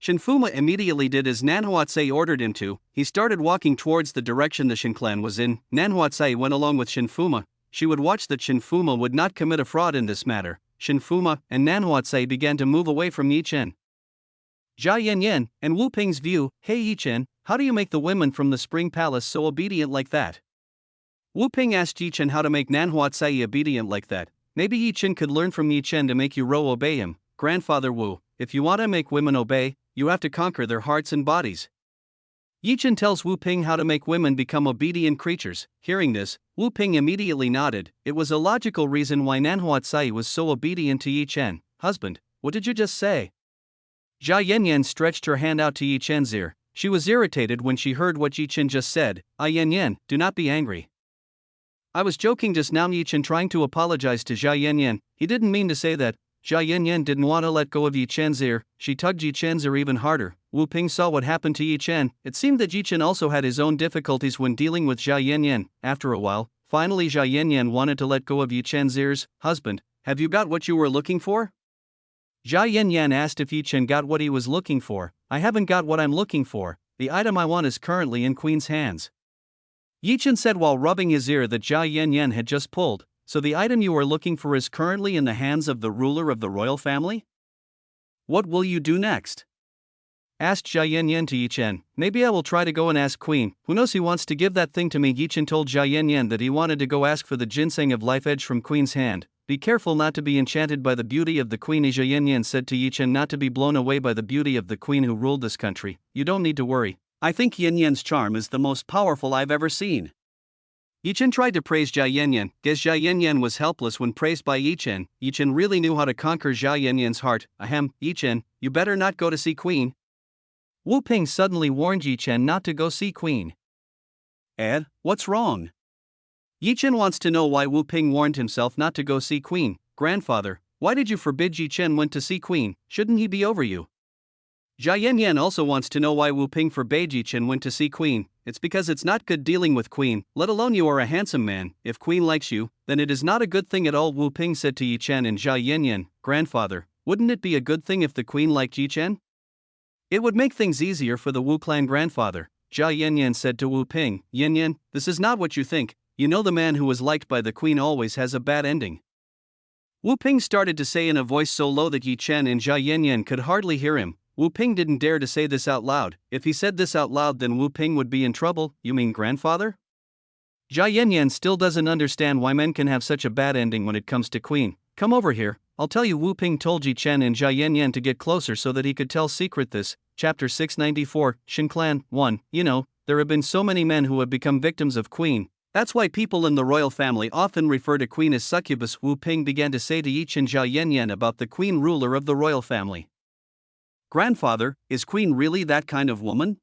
Shinfuma immediately did as Nanhuatsai ordered him to. He started walking towards the direction the Shin clan was in. Nanhuatsai went along with Shinfuma. She would watch that Shinfuma would not commit a fraud in this matter. Shinfuma and Nanhuatsai began to move away from Yi Chen. Jia Yanyan and Wu Ping's view. Hey Yi Chen, how do you make the women from the Spring Palace so obedient like that? Wu Ping asked Yi Chen how to make Nanhuatsai obedient like that. Maybe Yi Chen could learn from Yi Chen to make you obey him. Grandfather Wu, if you want to make women obey, you have to conquer their hearts and bodies. Yi Chen tells Wu Ping how to make women become obedient creatures. Hearing this, Wu Ping immediately nodded. It was a logical reason why Nanhuatsai was so obedient to Yi Chen. Husband, what did you just say? Jia Yanyan stretched her hand out to Yi Chen's ear. She was irritated when she heard what Yi Chen just said. Yanyan, do not be angry. I was joking just now. Yi Chen trying to apologize to Jia Yanyan. He didn't mean to say that. Jia Yanyan didn't want to let go of Yi Chen's ear. She tugged Yi Chen's ear even harder. Wu Ping saw what happened to Yi Chen. It seemed that Yi Chen also had his own difficulties when dealing with Jia Yanyan. After a while, finally Jia Yanyan wanted to let go of Yi Chen's ears. Husband, have you got what you were looking for? Jia Yanyan asked if Yi Chen got what he was looking for. I haven't got what I'm looking for. The item I want is currently in Queen's hands. Yi Chen said while rubbing his ear that Jia Yanyan had just pulled. So the item you are looking for is currently in the hands of the ruler of the royal family? What will you do next? Asked Jia Yanyan to Yi Chen. Maybe I will try to go and ask Queen. Who knows, he wants to give that thing to me. Yi Chen told Jia Yanyan that he wanted to go ask for the ginseng of life edge from Queen's hand. Be careful not to be enchanted by the beauty of the Queen. Jia Yanyan said to Yi Chen not to be blown away by the beauty of the Queen who ruled this country. You don't need to worry. I think Yanyan's charm is the most powerful I've ever seen. Yi Chen tried to praise Jia Yanyan. Guess Jia Yanyan was helpless when praised by Yi Chen. Yi Chen really knew how to conquer Jia Yanyan's heart. Ahem, Yi Chen, you better not go to see Queen. Wu Ping suddenly warned Yi Chen not to go see Queen. Ed, what's wrong? Yi Chen wants to know why Wu Ping warned himself not to go see Queen. Grandfather, why did you forbid Yi Chen went to see Queen? Shouldn't he be over you? Jia Yanyan also wants to know why Wu Ping forbade Yi Chen went to see Queen. It's because it's not good dealing with Queen, let alone you are a handsome man. If Queen likes you, then it is not a good thing at all. Wu Ping said to Yi Chen and Jia Yanyan. Grandfather, wouldn't it be a good thing if the Queen liked Yi Chen? It would make things easier for the Wu clan. Grandfather, Jia Yanyan said to Wu Ping. Yanyan, this is not what you think. You know the man who was liked by the Queen always has a bad ending. Wu Ping started to say in a voice so low that Yi Chen and Jia Yanyan could hardly hear him. Wu Ping didn't dare to say this out loud. If he said this out loud, then Wu Ping would be in trouble. You mean grandfather? Jia Yanyan still doesn't understand why men can have such a bad ending when it comes to Queen. Come over here, I'll tell you. Wu Ping told Yi Chen and Jia Yanyan to get closer so that he could tell secret this. Chapter 694, Shin Clan 1. You know, there have been so many men who have become victims of Queen. That's why people in the royal family often refer to Queen as succubus. Wu Ping began to say to Yi Chen and Jia Yanyan about the Queen ruler of the royal family. Grandfather, is Queen really that kind of woman?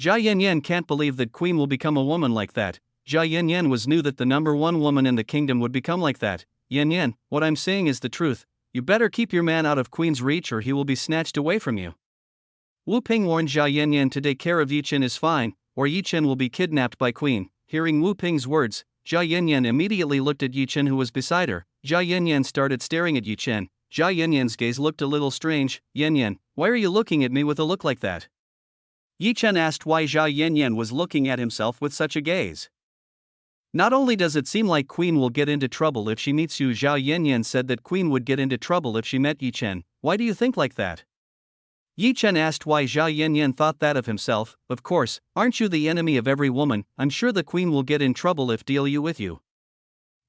Jia Yanyan can't believe that Queen will become a woman like that. Jia Yanyan knew that the number one woman in the kingdom would become like that. Yanyan, what I'm saying is the truth. You better keep your man out of Queen's reach or he will be snatched away from you. Wu Ping warned Jia Yanyan to take care of Yi Chen is fine, or Yi Chen will be kidnapped by Queen. Hearing Wu Ping's words, Jia Yanyan immediately looked at Yi Chen who was beside her. Jia Yanyan started staring at Yi Chen. Jia Yanyan's gaze looked a little strange. Yanyan, why are you looking at me with a look like that? Yi Chen asked why Jia Yanyan was looking at himself with such a gaze. Not only does it seem like Queen will get into trouble if she meets you, Jia Yanyan said that Queen would get into trouble if she met Yi Chen. Why do you think like that? Yi Chen asked why Jia Yanyan thought that of himself. Of course, aren't you the enemy of every woman? I'm sure the Queen will get in trouble if deal you with you.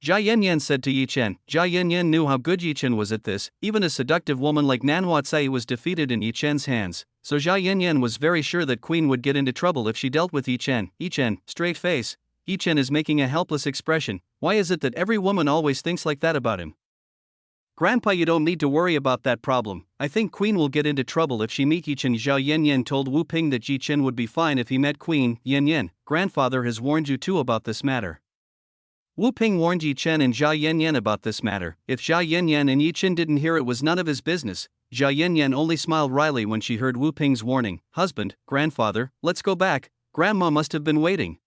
Jia Yanyan said to Yi Chen. Jia Yanyan knew how good Yi Chen was at this. Even a seductive woman like Nanhua Tsai was defeated in Yi Chen's hands, so Jia Yanyan was very sure that Queen would get into trouble if she dealt with Yi Chen. Yi Chen, straight face. Yi Chen is making a helpless expression. Why is it that every woman always thinks like that about him? Grandpa, you don't need to worry about that problem. I think Queen will get into trouble if she meet Yi Chen. Jia Yanyan told Wu Ping that Yi Chen would be fine if he met Queen. Yanyan, grandfather has warned you too about this matter. Wu Ping warned Yi Chen and Jia Yanyan about this matter. If Jia Yanyan and Yi Chen didn't hear it was none of his business. Jia Yanyan only smiled wryly when she heard Wu Ping's warning. Husband, grandfather, let's go back. Grandma must have been waiting.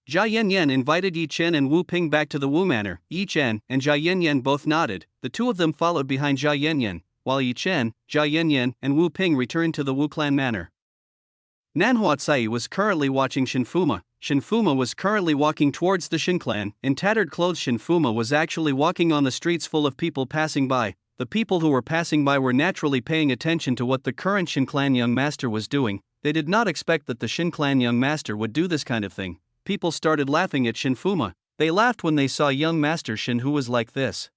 Jia Yanyan invited Yi Chen and Wu Ping back to the Wu Manor. Yi Chen and Jia Yanyan both nodded. The two of them followed behind Jia Yanyan, while Yi Chen, Jia Yanyan, and Wu Ping returned to the Wu clan manor. Nanhua Tsai was currently watching Shinfuma. Shinfuma was currently walking towards the Shin clan. In tattered clothes, Shinfuma was actually walking on the streets full of people passing by. The people who were passing by were naturally paying attention to what the current Shin clan young master was doing. They did not expect that the Shin clan young master would do this kind of thing. People started laughing at Shinfuma. They laughed when they saw young master Shin who was like this.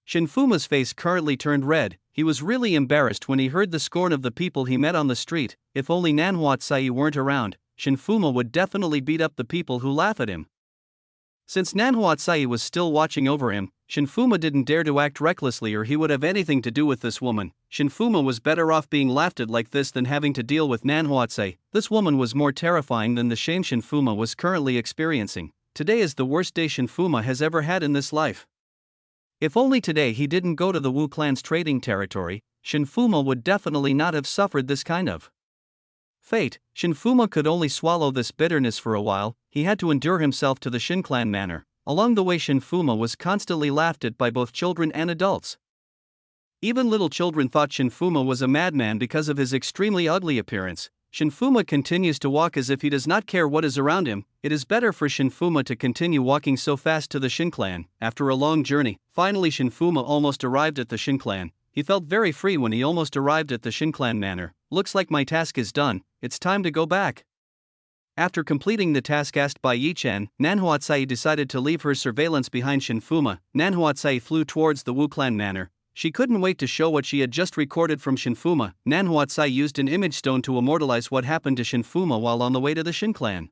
Shinfuma's face currently turned red. He was really embarrassed when he heard the scorn of the people he met on the street. If only Nanhua Tsai weren't around, Shinfuma would definitely beat up the people who laugh at him. Since Nanhua Tsai was still watching over him, Shinfuma didn't dare to act recklessly or he would have anything to do with this woman. Shinfuma was better off being laughed at like this than having to deal with Nanhua Tsai. This woman was more terrifying than the shame Shinfuma was currently experiencing. Today is the worst day Shinfuma has ever had in this life. If only today he didn't go to the Wu clan's trading territory, Shinfuma would definitely not have suffered this kind of fate. Shinfuma could only swallow this bitterness for a while. He had to endure himself to the Shin clan manor. Along the way, Shinfuma was constantly laughed at by both children and adults. Even little children thought Shinfuma was a madman because of his extremely ugly appearance. Shinfuma continues to walk as if he does not care what is around him. It is better for Shinfuma to continue walking so fast to the Shin clan. After a long journey, finally Shinfuma almost arrived at the Shin clan. He felt very free when he almost arrived at the Shin clan manor. Looks like my task is done, it's time to go back. After completing the task asked by Yi Chen, Nanhua Tsai decided to leave her surveillance behind Shinfuma. Nanhua Tsai flew towards the Wu clan manor. She couldn't wait to show what she had just recorded from Shinfuma. Nanhua Tsai used an image stone to immortalize what happened to Shinfuma while on the way to the Shin clan.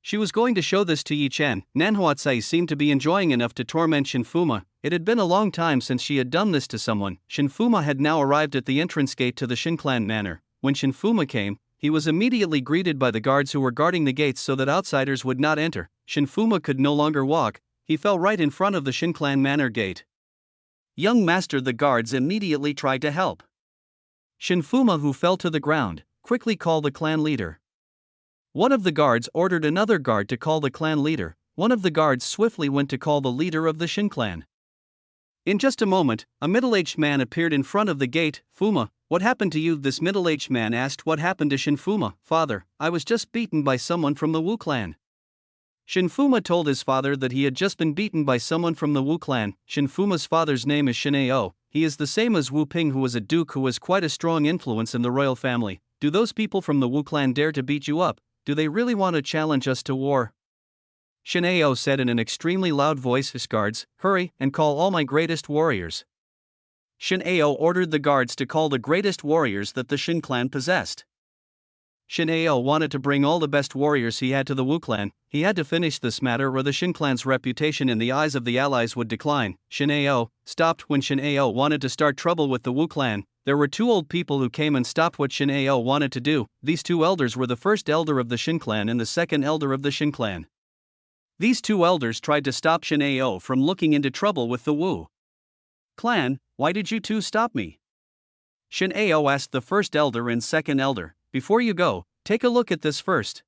She was going to show this to Yi Chen. Nanhua Tsai seemed to be enjoying enough to torment Shinfuma. It had been a long time since she had done this to someone. Shinfuma had now arrived at the entrance gate to the Shin clan manor. When Shinfuma came, he was immediately greeted by the guards who were guarding the gates so that outsiders would not enter. Shinfuma could no longer walk, he fell right in front of the Shin clan manor gate. Young master, the guards immediately tried to help Shinfuma, who fell to the ground. Quickly call the clan leader. One of the guards ordered another guard to call the clan leader. One of the guards swiftly went to call the leader of the Shin clan. In just a moment, a middle-aged man appeared in front of the gate. Fuma, what happened to you? This middle-aged man asked what happened to Shinfuma. Father, I was just beaten by someone from the Wu clan. Shinfuma told his father that he had just been beaten by someone from the Wu clan. Shinfuma's father's name is Shinao. He is the same as Wu Ping, who was a duke who was quite a strong influence in the royal family. Do those people from the Wu clan dare to beat you up? Do they really want to challenge us to war? Shinao said in an extremely loud voice, guards, hurry and call all my greatest warriors. Shinao ordered the guards to call the greatest warriors that the Shin clan possessed. Shinao wanted to bring all the best warriors he had to the Wu clan. He had to finish this matter or the Shin clan's reputation in the eyes of the allies would decline. Shinao stopped when Shinao wanted to start trouble with the Wu clan. There were two old people who came and stopped what Shinao wanted to do. These two elders were the first elder of the Shin clan and the second elder of the Shin clan. These two elders tried to stop Shinao from looking into trouble with the Wu clan. Why did you two stop me? Shinao asked the first elder and second elder. Before you go, take a look at this first.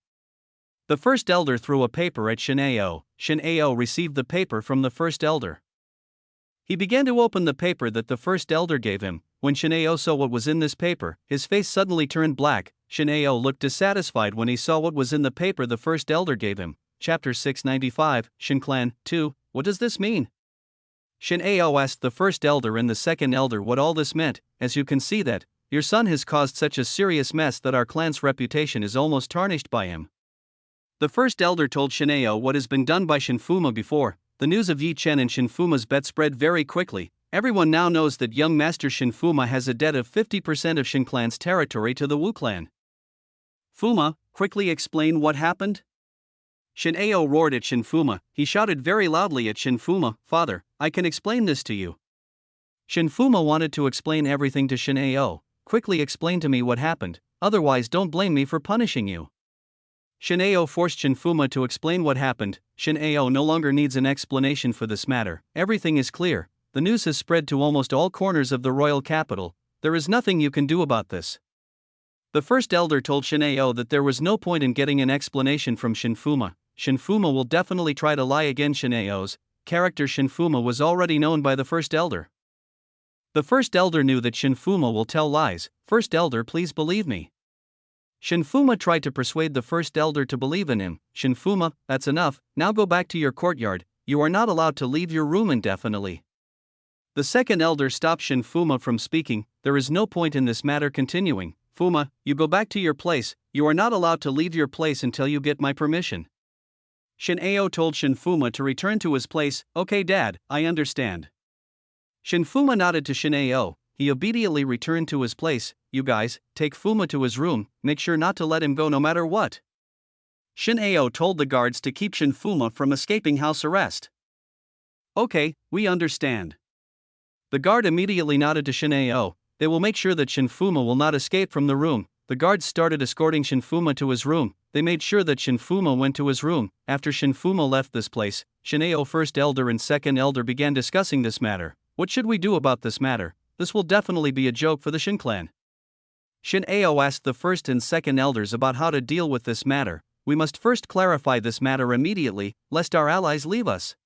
The first elder threw a paper at Shinao. Shinao received the paper from the first elder. He began to open the paper that the first elder gave him. When Shinao saw what was in this paper, his face suddenly turned black. Shinao looked dissatisfied when he saw what was in the paper the first elder gave him. Chapter 695, Shin Clan 2, what does this mean? Shinao asked the first elder and the second elder what all this meant. As you can see that, your son has caused such a serious mess that our clan's reputation is almost tarnished by him. The first elder told Shinao what has been done by Shinfuma before. The news of Yi Chen and Shinfuma's bet spread very quickly. Everyone now knows that young master Shinfuma has a debt of 50% of Shin clan's territory to the Wu clan. Fuma, quickly explain what happened? Shinao roared at Shinfuma. He shouted very loudly at Shinfuma, Father, I can explain this to you. Shinfuma wanted to explain everything to Shinao. Quickly explain to me what happened, otherwise don't blame me for punishing you. Shinao forced Shinfuma to explain what happened. Shinao no longer needs an explanation for this matter. Everything is clear. The news has spread to almost all corners of the royal capital. There is nothing you can do about this. The first elder told Shinao that there was no point in getting an explanation from Shinfuma. Shinfuma will definitely try to lie again. Shinao's character Shinfuma was already known by the first elder. The first elder knew that Shinfuma will tell lies. First elder, please believe me. Shinfuma tried to persuade the first elder to believe in him. Shinfuma, that's enough, now go back to your courtyard. You are not allowed to leave your room indefinitely. The second elder stopped Shinfuma from speaking. There is no point in this matter continuing. Fuma, you go back to your place. You are not allowed to leave your place until you get my permission. Shinao told Shinfuma to return to his place. Okay, Dad, I understand. Shinfuma nodded to Shinao. He obediently returned to his place. You guys, take Fuma to his room, make sure not to let him go no matter what. Shinao told the guards to keep Shinfuma from escaping house arrest. Okay, we understand. The guard immediately nodded to Shinao. They will make sure that Shinfuma will not escape from the room. The guards started escorting Shinfuma to his room. They made sure that Shinfuma went to his room. After Shinfuma left this place, Shinao first elder and second elder began discussing this matter. What should we do about this matter? This will definitely be a joke for the Shin clan. Shinao asked the first and second elders about how to deal with this matter. We must first clarify this matter immediately, lest our allies leave us.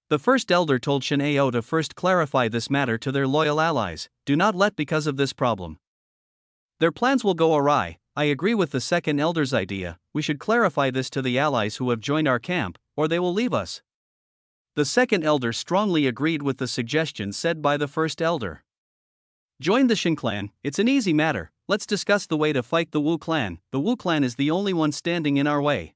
The first elder told Shinao to first clarify this matter to their loyal allies. Do not let because of this problem their plans will go awry. I agree with the second elder's idea. We should clarify this to the allies who have joined our camp, or they will leave us. The second elder strongly agreed with the suggestion said by the first elder. Join the Shin clan, it's an easy matter. Let's discuss the way to fight the Wu clan. The Wu clan is the only one standing in our way.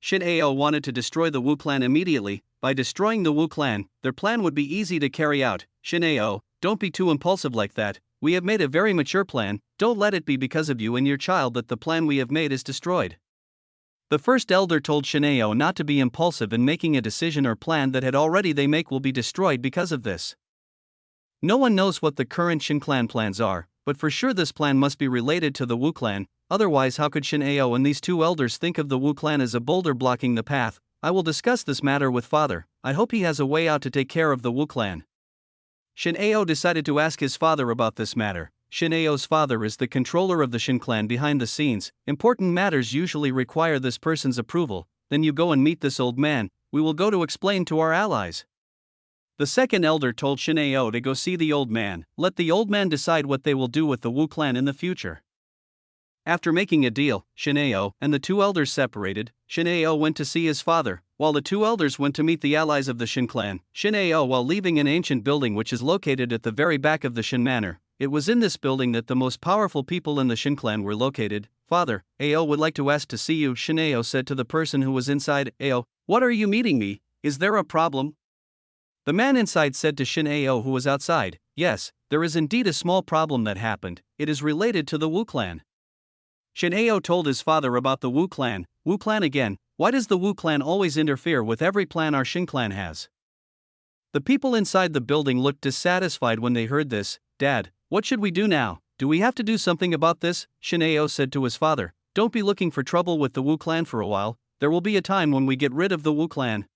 Shinao wanted to destroy the Wu clan immediately. By destroying the Wu clan, their plan would be easy to carry out. Shinao, don't be too impulsive like that. We have made a very mature plan. Don't let it be because of you and your child that the plan we have made is destroyed. The first elder told Shinao not to be impulsive in making a decision or plan that had already they make will be destroyed because of this. No one knows what the current Shin clan plans are, but for sure this plan must be related to the Wu clan. Otherwise, how could Shinao and these two elders think of the Wu clan as a boulder blocking the path? I will discuss this matter with father. I hope he has a way out to take care of the Wu clan. Shin Ao decided to ask his father about this matter. Shin Ao's father is the controller of the Shin clan behind the scenes. Important matters usually require this person's approval. Then you go and meet this old man. We will go to explain to our allies. The second elder told Shin Ao to go see the old man. Let the old man decide what they will do with the Wu clan in the future. After making a deal, Shin Ao and the two elders separated. Shin Ao went to see his father, while the two elders went to meet the allies of the Shin clan. Shin Ao, while leaving an ancient building which is located at the very back of the Shin manor. It was in this building that the most powerful people in the Shin clan were located. Father, Ao would like to ask to see you, Shin Ao said to the person who was inside. Ao, what are you meeting me? Is there a problem? The man inside said to Shin Ao, who was outside, yes, there is indeed a small problem that happened. It is related to the Wu clan. Shin Ao told his father about the Wu clan. Wu clan again? Why does the Wu clan always interfere with every plan our Shin clan has? The people inside the building looked dissatisfied when they heard this. Dad, what should we do now? Do we have to do something about this? Shin Ao said to his father, don't be looking for trouble with the Wu clan for a while. There will be a time when we get rid of the Wu clan.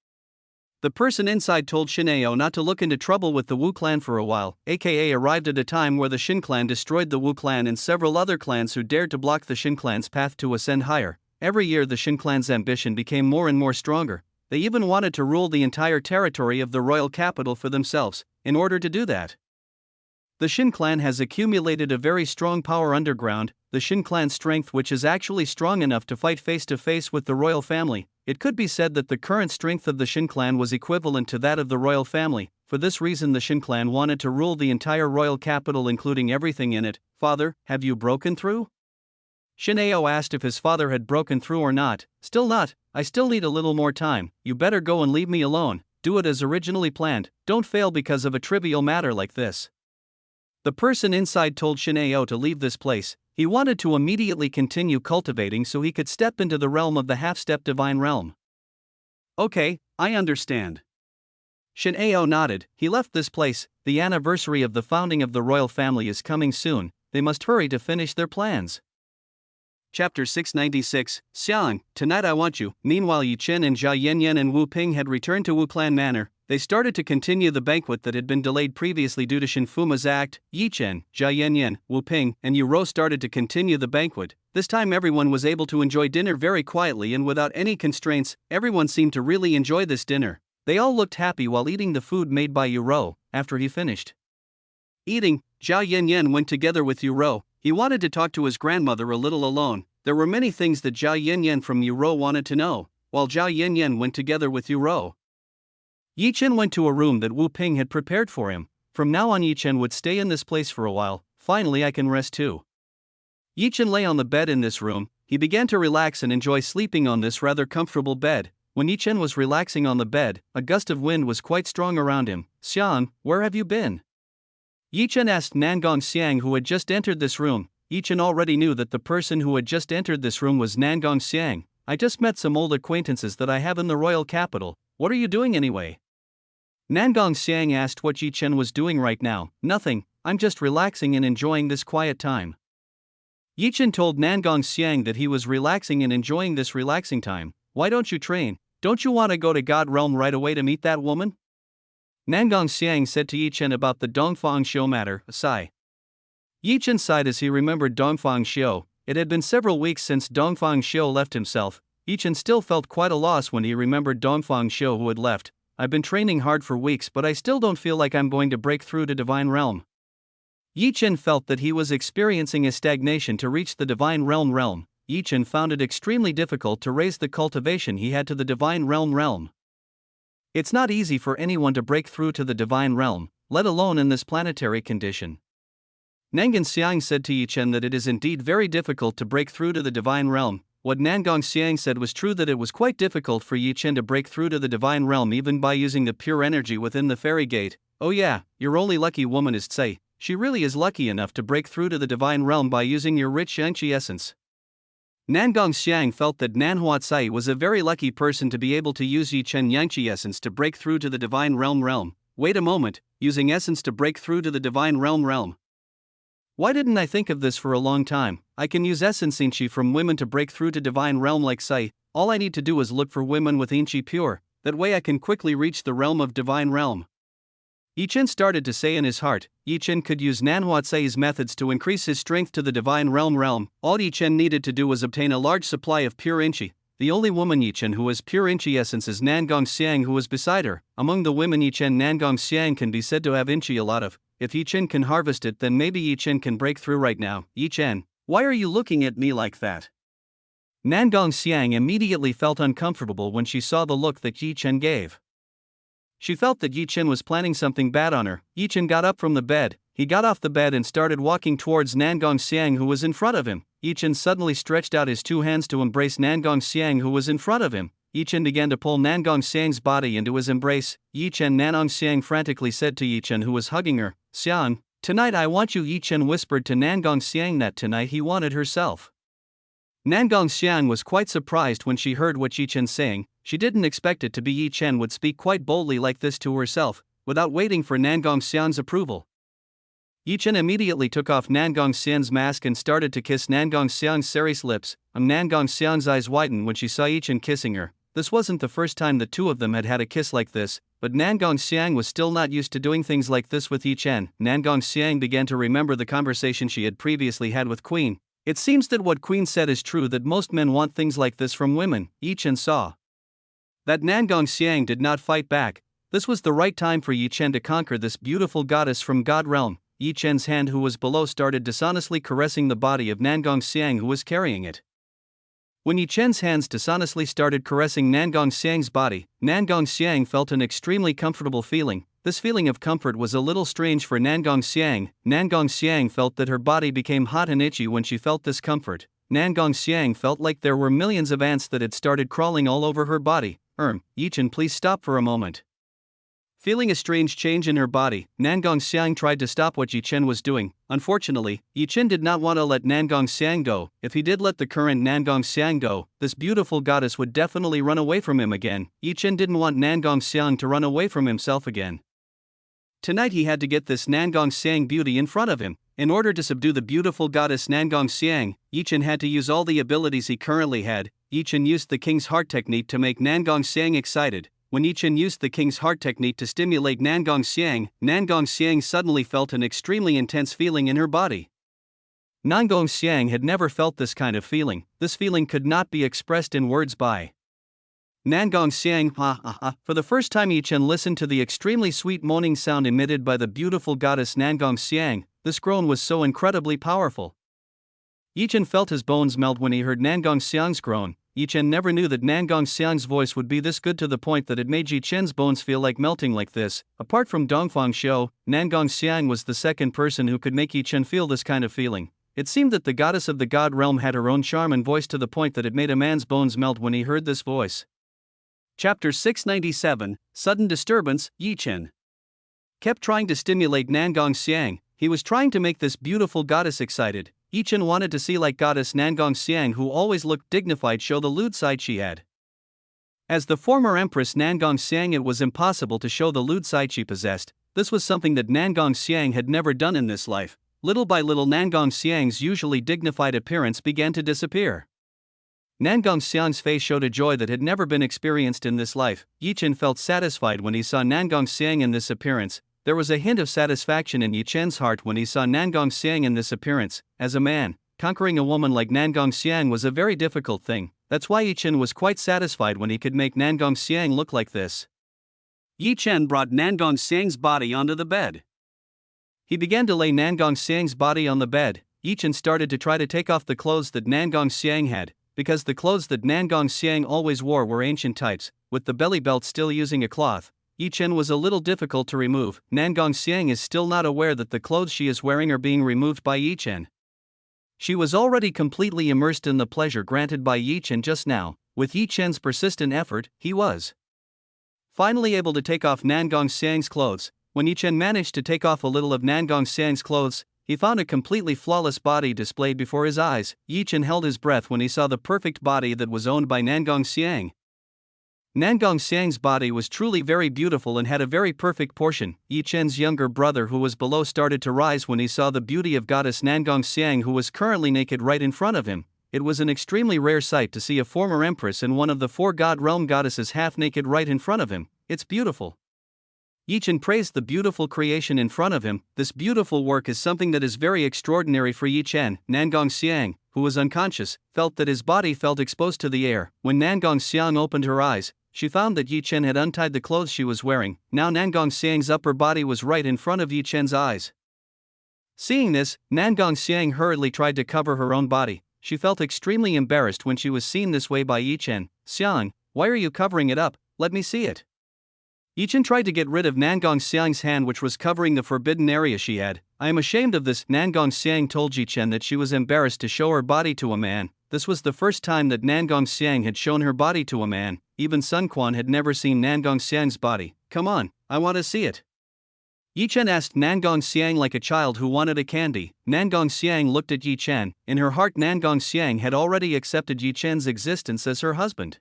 The person inside told Shin Ao not to look into trouble with the Wu clan for a while, aka arrived at a time where the Shin clan destroyed the Wu clan and several other clans who dared to block the Shin clan's path to ascend higher. Every year the Shin clan's ambition became more and more stronger. They even wanted to rule the entire territory of the royal capital for themselves. In order to do that, the Shin clan has accumulated a very strong power underground, the Shin clan's strength, which is actually strong enough to fight face to face with the royal family. It could be said that the current strength of the Shin clan was equivalent to that of the royal family. For this reason the Shin clan wanted to rule the entire royal capital, including everything in it. Father, have you broken through? Shin Ao asked if his father had broken through or not. Still not. I still need a little more time. You better go and leave me alone. Do it as originally planned. Don't fail because of a trivial matter like this. The person inside told Shin Ao to leave this place. He wanted to immediately continue cultivating so he could step into the realm of the half-step divine realm. Okay, I understand. Shin Ao nodded. He left this place. The anniversary of the founding of the royal family is coming soon. They must hurry to finish their plans. Chapter 696, Xiang, tonight I want you. Meanwhile Yi Chen and Jia Yanyan and Wu Ping had returned to Wu Clan Manor. They started to continue the banquet that had been delayed previously due to Shin Fuma's act. Yi Chen, Jia Yanyan, Wu Ping, and Yu Rou started to continue the banquet. This time everyone was able to enjoy dinner very quietly and without any constraints. Everyone seemed to really enjoy this dinner. They all looked happy while eating the food made by Yu Rou. After he finished eating, Jia Yanyan went together with Yu Rou. He wanted to talk to his grandmother a little alone. There were many things that Jia Yanyan from Yu Rou wanted to know. While Jia Yanyan went together with Yu Rou, Yi Chen went to a room that Wu Ping had prepared for him. From now on Yi Chen would stay in this place for a while. Finally I can rest too. Yi Chen lay on the bed in this room. He began to relax and enjoy sleeping on this rather comfortable bed. When Yi Chen was relaxing on the bed, a gust of wind was quite strong around him. Xiang, where have you been? Yi Chen asked Nangong Xiang, who had just entered this room. Yi Chen already knew that the person who had just entered this room was Nangong Xiang. I just met some old acquaintances that I have in the royal capital. What are you doing anyway? Nangong Xiang asked what Yi Chen was doing right now. Nothing, I'm just relaxing and enjoying this quiet time. Yi Chen told Nangong Xiang that he was relaxing and enjoying this relaxing time. Why don't you train? Don't you want to go to God Realm right away to meet that woman? Nangong Xiang said to Yi Chen about the Dongfang Xiu matter. A sigh. Yi Chen sighed as he remembered Dongfang Xiu. It had been several weeks since Dongfang Xiu left himself. Yi Chen still felt quite a loss when he remembered Dongfang Xiu, who had left. I've been training hard for weeks, but I still don't feel like I'm going to break through to Divine Realm. Yi Chen felt that he was experiencing a stagnation to reach the Divine Realm. Yi Chen found it extremely difficult to raise the cultivation he had to the Divine Realm. It's not easy for anyone to break through to the Divine Realm, let alone in this planetary condition. Nangong Xiang said to Yi Chen that it is indeed very difficult to break through to the Divine Realm. What Nangong Xiang said was true, that it was quite difficult for Yi Chen to break through to the Divine Realm even by using the pure energy within the fairy gate. Oh yeah, your only lucky woman is Tsai. She really is lucky enough to break through to the Divine Realm by using your rich Yangqi essence. Nangong Xiang felt that Nanhua Tsai was a very lucky person to be able to use Yi Chen Yangqi essence to break through to the Divine Realm. Wait a moment, using essence to break through to the Divine Realm. Why didn't I think of this for a long time? I can use essence Yingqi from women to break through to Divine Realm like Tsai. all I need to do is look for women with Inchi pure, that way I can quickly reach the realm of divine realm. Yi Chen started to say in his heart. Yi Chen could use Nanhuatsei's methods to increase his strength to the divine realm. All Yi Chen needed to do was obtain a large supply of pure Inchi. The only woman Yi Chen who has pure Inchi essence is Nangong Xiang, who was beside her. Among the women Yi Chen, Nangong Xiang can be said to have Inchi a lot of. If Yi Chen can harvest it, then maybe Yi Chen can break through right now. Yi Chen, why are you looking at me like that? Nangong Xiang immediately felt uncomfortable when she saw the look that Yi Chen gave. She felt that Yi Chen was planning something bad on her. Yi Chen got up from the bed. He got off the bed and started walking towards Nangong Xiang, who was in front of him. Yi Chen suddenly stretched out his two hands to embrace Nangong Xiang, who was in front of him. Yi Chen began to pull Nangong Xiang's body into his embrace. Yi Chen, Nangong Xiang frantically said to Yi Chen, who was hugging her, "Xiang, tonight I want you." Yi Chen whispered to Nangong Xiang that tonight he wanted herself. Nangong Xiang was quite surprised when she heard what Yi Chen saying. She didn't expect it to be Yi Chen would speak quite boldly like this to herself, without waiting for Nangong Xiang's approval. Yi Chen immediately took off Nangong Xiang's mask and started to kiss Nangong Xiang's serious lips. Nangong Xiang's eyes widened when she saw Yi Chen kissing her. This wasn't the first time the two of them had a kiss like this, but Nangong Xiang was still not used to doing things like this with Yi Chen. Nangong Xiang began to remember the conversation she had previously had with Queen. It seems that what Queen said is true, that most men want things like this from women. Yi Chen saw that Nangong Xiang did not fight back. This was the right time for Yi Chen to conquer this beautiful goddess from God realm. Yi Chen's hand, who was below, started dishonestly caressing the body of Nangong Xiang, who was carrying it. When Yi Chen's hands dishonestly started caressing Nangong Xiang's body, Nangong Xiang felt an extremely comfortable feeling. This feeling of comfort was a little strange for Nangong Xiang. Nangong Xiang felt that her body became hot and itchy when she felt this comfort. Nangong Xiang felt like there were millions of ants that had started crawling all over her body. Yi Chen, please stop for a moment. Feeling a strange change in her body, Nangong Xiang tried to stop what Yi Chen was doing. Unfortunately, Yi Chen did not want to let Nangong Xiang go. If he did let the current Nangong Xiang go, this beautiful goddess would definitely run away from him again. Yi Chen didn't want Nangong Xiang to run away from himself again. Tonight he had to get this Nangong Xiang beauty in front of him. In order to subdue the beautiful goddess Nangong Xiang, Yi Chen had to use all the abilities he currently had. Yi Chen used the King's Heart technique to make Nangong Xiang excited. When Yi Chen used the King's Heart technique to stimulate Nangong Xiang suddenly felt an extremely intense feeling in her body. Nangong Xiang had never felt this kind of feeling. This feeling could not be expressed in words by Nangong Xiang. For the first time, Yi Chen listened to the extremely sweet moaning sound emitted by the beautiful goddess Nangong Xiang. This groan was so incredibly powerful. Yi Chen felt his bones melt when he heard Nangong Xiang's groan. Yi Chen never knew that Nangong Xiang's voice would be this good, to the point that it made Yi Chen's bones feel like melting like this. Apart from Dongfang Xiu, Nangong Xiang was the second person who could make Yi Chen feel this kind of feeling. It seemed that the goddess of the God realm had her own charm and voice, to the point that it made a man's bones melt when he heard this voice. Chapter 697, Sudden Disturbance. Yi Chen kept trying to stimulate Nangong Xiang. He was trying to make this beautiful goddess excited. Yi Chen wanted to see like goddess Nangong Xiang, who always looked dignified, show the lewd side she had. As the former Empress Nangong Xiang, it was impossible to show the lewd side she possessed. This was something that Nangong Xiang had never done in this life. Little by little, Nangong Xiang's usually dignified appearance began to disappear. Nangong Xiang's face showed a joy that had never been experienced in this life. Yi Chen felt satisfied when he saw Nangong Xiang in this appearance. There was a hint of satisfaction in Yi Chen's heart when he saw Nangong Xiang in this appearance. As a man, conquering a woman like Nangong Xiang was a very difficult thing. That's why Yi Chen was quite satisfied when he could make Nangong Xiang look like this. Yi Chen brought Nangong Xiang's body onto the bed. He began to lay Nangong Xiang's body on the bed. Yi Chen started to try to take off the clothes that Nangong Xiang had, because the clothes that Nangong Xiang always wore were ancient types, with the belly belt still using a cloth. Yi Chen was a little difficult to remove. Nangong Xiang is still not aware that the clothes she is wearing are being removed by Yi Chen. She was already completely immersed in the pleasure granted by Yi Chen just now. With Yi Chen's persistent effort, he was finally able to take off Nangong Xiang's clothes. When Yi Chen managed to take off a little of Nangong Xiang's clothes, he found a completely flawless body displayed before his eyes. Yi Chen held his breath when he saw the perfect body that was owned by Nangong Xiang. Nangong Xiang's body was truly very beautiful and had a very perfect portion. Yi Chen's younger brother, who was below, started to rise when he saw the beauty of goddess Nangong Xiang, who was currently naked right in front of him. It was an extremely rare sight to see a former empress and one of the four god realm goddesses half-naked right in front of him. It's beautiful. Yi Chen praised the beautiful creation in front of him. This beautiful work is something that is very extraordinary for Yi Chen. Nangong Xiang, who was unconscious, felt that his body felt exposed to the air. When Nangong Xiang opened her eyes, she found that Yi Chen had untied the clothes she was wearing. Now Nangong Xiang's upper body was right in front of Yi Chen's eyes. Seeing this, Nangong Xiang hurriedly tried to cover her own body. She felt extremely embarrassed when she was seen this way by Yi Chen. Xiang, why are you covering it up? Let me see it. Yi Chen tried to get rid of Nangong Xiang's hand, which was covering the forbidden area she had. I am ashamed of this. Nangong Xiang told Yi Chen that she was embarrassed to show her body to a man. This was the first time that Nangong Xiang had shown her body to a man. Even Sun Quan had never seen Nangong Xiang's body. Come on, I want to see it. Yi Chen asked Nangong Xiang like a child who wanted a candy. Nangong Xiang looked at Yi Chen. In her heart, Nangong Xiang had already accepted Yi Chen's existence as her husband.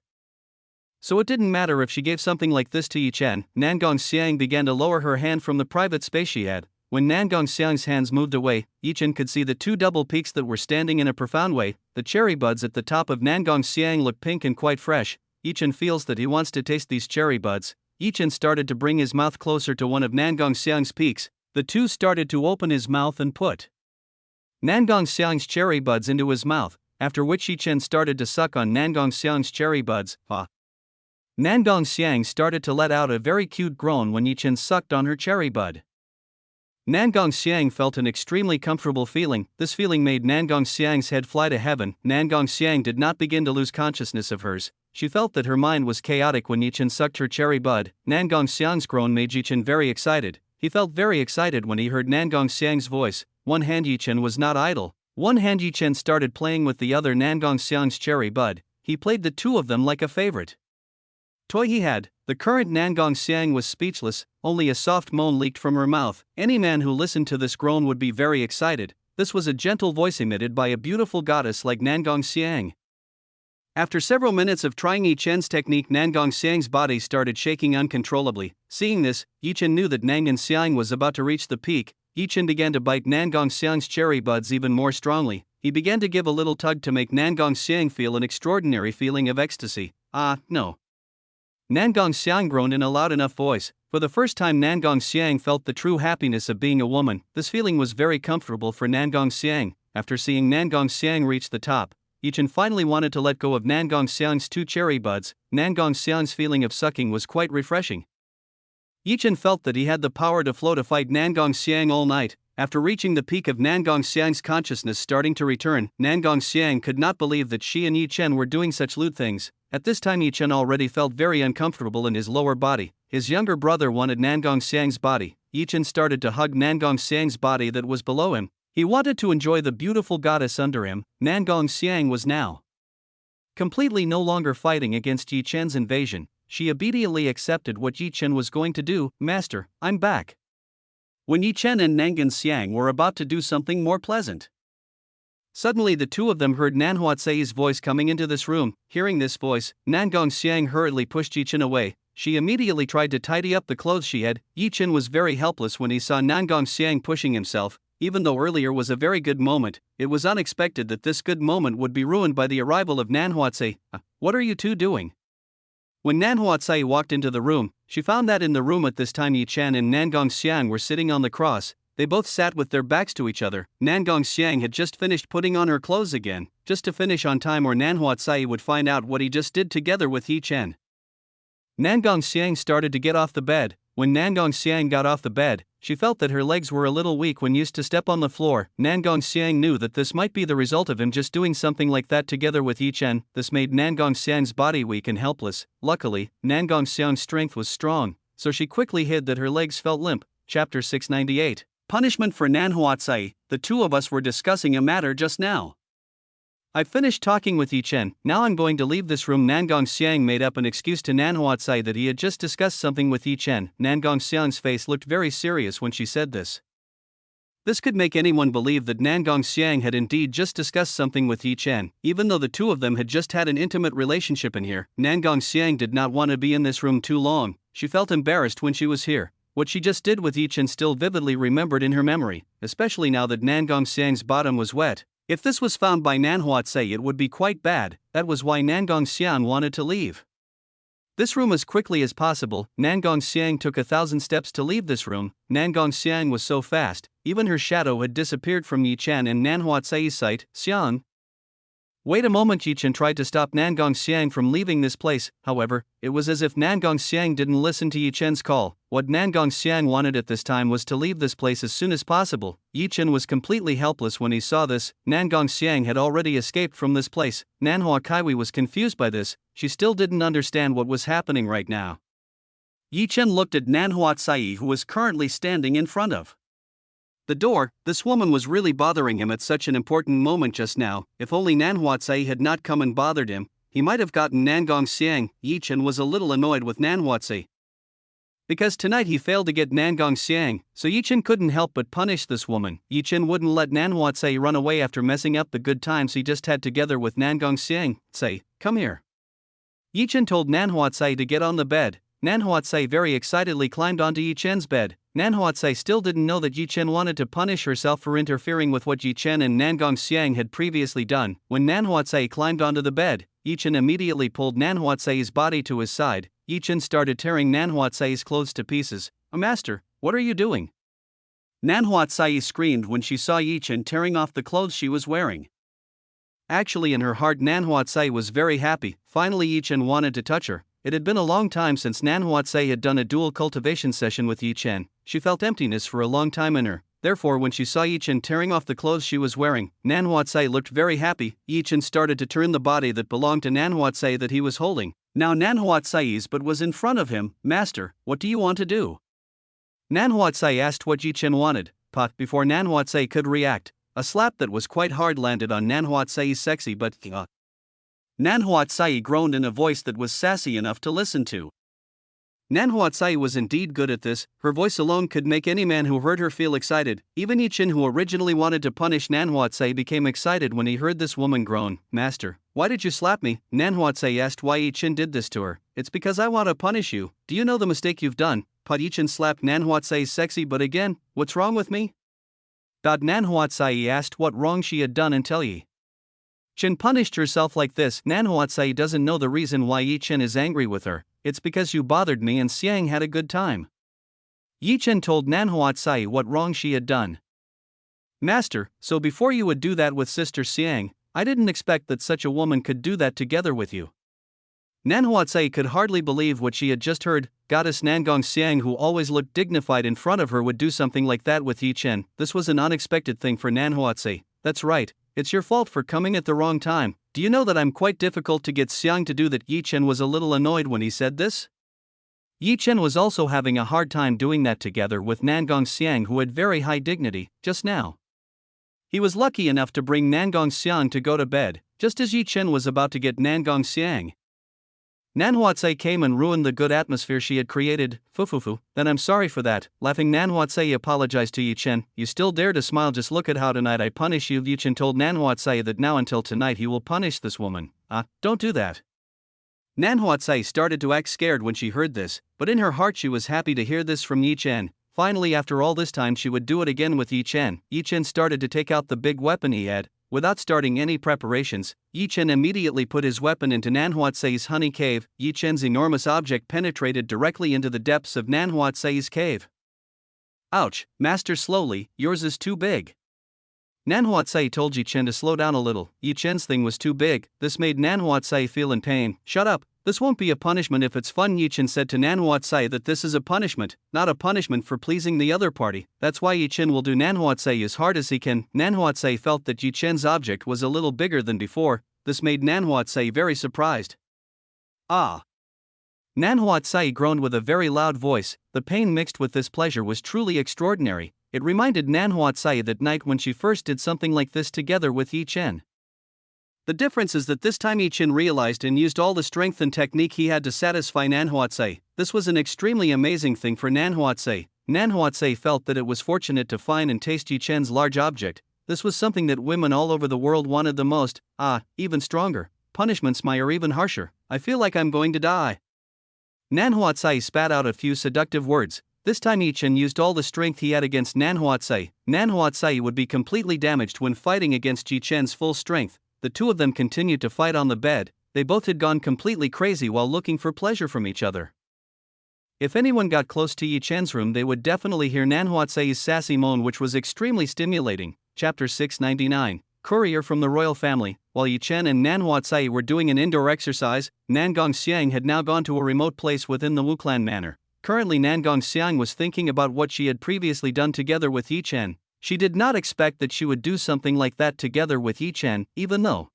So it didn't matter if she gave something like this to Yi Chen. Nangong Xiang began to lower her hand from the private space she had. When Nangong Xiang's hands moved away, Yi Chen could see the two double peaks that were standing in a profound way. The cherry buds at the top of Nangong Xiang looked pink and quite fresh. Yi Chen feels that he wants to taste these cherry buds. Yi Chen started to bring his mouth closer to one of Nangong Xiang's peaks. The two started to open his mouth and put Nangong Xiang's cherry buds into his mouth, after which Yi Chen started to suck on Nangong Xiang's cherry buds. Nangong Xiang started to let out a very cute groan when Yi Chen sucked on her cherry bud. Nangong Xiang felt an extremely comfortable feeling. This feeling made Nangong Xiang's head fly to heaven. Nangong Xiang did not begin to lose consciousness of hers. She felt that her mind was chaotic when Yi Chen sucked her cherry bud. Nangong Xiang's groan made Yi Chen very excited. He felt very excited when he heard Nangong Xiang's voice. One hand Yi Chen was not idle. One hand Yi Chen started playing with the other Nangong Xiang's cherry bud. He played the two of them like a favorite toy he had. The current Nangong Xiang was speechless, only a soft moan leaked from her mouth. Any man who listened to this groan would be very excited. This was a gentle voice emitted by a beautiful goddess like Nangong Xiang. After several minutes of trying Yi Chen's technique, Nangong Xiang's body started shaking uncontrollably. Seeing this, Yi Chen knew that Nangong Xiang was about to reach the peak. Yi Chen began to bite Nangong Xiang's cherry buds even more strongly. He began to give a little tug to make Nangong Xiang feel an extraordinary feeling of ecstasy. No. Nangong Xiang groaned in a loud enough voice. For the first time, Nangong Xiang felt the true happiness of being a woman. This feeling was very comfortable for Nangong Xiang. After seeing Nangong Xiang reach the top, Yi Chen finally wanted to let go of Nangong Xiang's two cherry buds. Nangong Xiang's feeling of sucking was quite refreshing. Yi Chen felt that he had the power to flow to fight Nangong Xiang all night. After reaching the peak of Nangong Xiang's consciousness starting to return, Nangong Xiang could not believe that she and Yi Chen were doing such lewd things. At this time, Yi Chen already felt very uncomfortable in his lower body. His younger brother wanted Nangong Xiang's body. Yi Chen started to hug Nangong Xiang's body that was below him. He wanted to enjoy the beautiful goddess under him. Nangong Xiang was now completely no longer fighting against Yi Chen's invasion. She obediently accepted what Yi Chen was going to do. Master, I'm back. When Yi Chen and Nangong Xiang were about to do something more pleasant, suddenly the two of them heard Nanhuatsei's voice coming into this room. Hearing this voice, Nangong Xiang hurriedly pushed Yi Chen away. She immediately tried to tidy up the clothes she had. Yi Chen was very helpless when he saw Nangong Xiang pushing himself. Even though earlier was a very good moment, it was unexpected that this good moment would be ruined by the arrival of Nanhuatsei. What are you two doing? When Nanhuatsei walked into the room, she found that in the room at this time Yi Chen and Nangong Xiang were sitting on the cross. They both sat with their backs to each other. Nangong Xiang had just finished putting on her clothes again, just to finish on time or Nanhuatsei would find out what he just did together with Yi Chen. Nangong Xiang started to get off the bed. When Nangong Xiang got off the bed, she felt that her legs were a little weak when used to step on the floor. Nangong Xiang knew that this might be the result of him just doing something like that together with Yi Chen. This made Nangong Xiang's body weak and helpless. Luckily, Nangong Xiang's strength was strong, so she quickly hid that her legs felt limp. Chapter 698. Punishment for Nanhuatsei. The two of us were discussing a matter just now. I've finished talking with Yi Chen, now I'm going to leave this room. Nangong Xiang made up an excuse to Nanhuatsei that he had just discussed something with Yi Chen. Nangong Xiang's face looked very serious when she said this. This could make anyone believe that Nangong Xiang had indeed just discussed something with Yi Chen. Even though the two of them had just had an intimate relationship in here, Nangong Xiang did not want to be in this room too long. She felt embarrassed when she was here. What she just did with Yi Chen still vividly remembered in her memory, especially now that Nangong Xiang's bottom was wet. If this was found by Nan Huatsai, it would be quite bad. That was why Nan Gongxiang wanted to leave this room as quickly as possible. Nan Gongxiang took 1,000 steps to leave this room. Nan Gongxiang was so fast, even her shadow had disappeared from Yi Chen and Nan Huatsai's sight. Xiang, wait a moment! Yi Chen tried to stop Nan Gongxiang from leaving this place. However, it was as if Nan Gongxiang didn't listen to Yi Chen's call. What Nan Gongxiang wanted at this time was to leave this place as soon as possible. Yi Chen was completely helpless when he saw this. Nan Gongxiang had already escaped from this place. Nan Huakaiwi was confused by this. She still didn't understand what was happening right now. Yi Chen looked at Nan Huatsai, who was currently standing in front of the door. This woman was really bothering him at such an important moment just now. If only Nan Huatsai had not come and bothered him, he might have gotten Nan Gongxiang. Yi Chen was a little annoyed with Nan Huatsai, because tonight he failed to get Nan Gongxiang, so Yi Chen couldn't help but punish this woman. Yi Chen wouldn't let Nan Huatsai run away after messing up the good times he just had together with Nan Gongxiang. Say, come here. Yi Chen told Nan Huatsai to get on the bed. Nan Huatsai very excitedly climbed onto Yi Chen's bed. Nan Huatsai still didn't know that Yi Chen wanted to punish herself for interfering with what Yi Chen and Nan Gongxiang had previously done. When Nan Huatsai climbed onto the bed, Yi Chen immediately pulled Nan Huatsai's body to his side. Yi Chen started tearing Nan Huatsai's clothes to pieces. Master, what are you doing? Nan Huatsai screamed when she saw Yi Chen tearing off the clothes she was wearing. Actually, in her heart, Nan Huatsai was very happy. Finally, Yi Chen wanted to touch her. It had been a long time since Nan Huatsai had done a dual cultivation session with Yi Chen. She felt emptiness for a long time in her. Therefore, when she saw Yi Chen tearing off the clothes she was wearing, Nan Huatsai looked very happy. Yi Chen started to turn the body that belonged to Nan Huatsai that he was holding. Now Nan Huatsai's but was in front of him. Master, what do you want to do? Nan Huatsai asked what Yi Chen wanted. But before Nan Huatsai could react, a slap that was quite hard landed on Nan Huatsai's sexy butt. Nan Huatsai groaned in a voice that was sassy enough to listen to. Nan Huatsai was indeed good at this. Her voice alone could make any man who heard her feel excited. Even Yi Chen, who originally wanted to punish Nan Huatsai, became excited when he heard this woman groan. Master, why did you slap me? Nan Huatsai asked why Yi Chen did this to her. It's because I want to punish you. Do you know the mistake you've done? Yi Chen slapped Nan Huatsai's sexy butt again. What's wrong with me? Nan Huatsai asked what wrong she had done until Yi Chen punished herself like this. Nan Huatsai doesn't know the reason why Yi Chen is angry with her. It's because you bothered me and Xiang had a good time. Yi Chen told Nan Huatsai what wrong she had done. Master, so before you would do that with Sister Xiang, I didn't expect that such a woman could do that together with you. Nan Huatsai could hardly believe what she had just heard. Goddess Nan Gongxiang, who always looked dignified in front of her, would do something like that with Yi Chen. This was an unexpected thing for Nan Huatsai. That's right. It's your fault for coming at the wrong time. Do you know that I'm quite difficult to get Xiang to do that? Yi Chen was a little annoyed when he said this. Yi Chen was also having a hard time doing that together with Nan Gongxiang, who had very high dignity. Just now, he was lucky enough to bring Nan Gongxiang to go to bed, just as Yi Chen was about to get Nan Gongxiang. Nan Huatsai came and ruined the good atmosphere she had created. Fufufu, then I'm sorry for that. Laughing, Nan Huatsai apologized to Yi Chen. You still dare to smile? Just look at how tonight I punish you. Yi Chen told Nan Huatsai that now until tonight he will punish this woman. Don't do that. Nan Huatsai started to act scared when she heard this, but in her heart she was happy to hear this from Yi Chen. Finally, after all this time, she would do it again with Yi Chen. Yi Chen started to take out the big weapon he had. Without starting any preparations, Yi Chen immediately put his weapon into Nan Huatsai's honey cave. Yi Chen's enormous object penetrated directly into the depths of Nan Huatsai's cave. Ouch, master, slowly, yours is too big. Nan Huatsai told Yi Chen to slow down a little. Yi Chen's thing was too big. This made Nan Huatsai feel in pain. Shut up. This won't be a punishment if it's fun. Yi Chen said to Nan Huatsai that this is a punishment, not a punishment for pleasing the other party. That's why Yi Chen will do Nan Huatsai as hard as he can. Nan Huatsai felt that Yi Chen's object was a little bigger than before. This made Nan Huatsai very surprised. Ah! Nan Huatsai groaned with a very loud voice. The pain mixed with this pleasure was truly extraordinary. It reminded Nan Huatsai that night when she first did something like this together with Yi Chen. The difference is that this time Yi Chen realized and used all the strength and technique he had to satisfy Nan Huatsai. This was an extremely amazing thing for Nan Huatsai. Nan Huatsai felt that it was fortunate to find and taste Yi Chen's large object. This was something that women all over the world wanted the most. Even stronger. Punishments are even harsher. I feel like I'm going to die. Nan Huatsai spat out a few seductive words. This time Chen used all the strength he had against Nan Huatsai. Nan Huatsai would be completely damaged when fighting against Chen's full strength. The two of them continued to fight on the bed. They both had gone completely crazy while looking for pleasure from each other. If anyone got close to Chen's room, they would definitely hear Nan Huatsai's sassy moan, which was extremely stimulating. Chapter 699. Courier from the royal family. While Chen and Nan Huatsai were doing an indoor exercise, Nan Gongxiang had now gone to a remote place within the Wuklan manor. Currently Nan Gongxiang was thinking about what she had previously done together with Chen. She did not expect that she would do something like that together with Chen, even though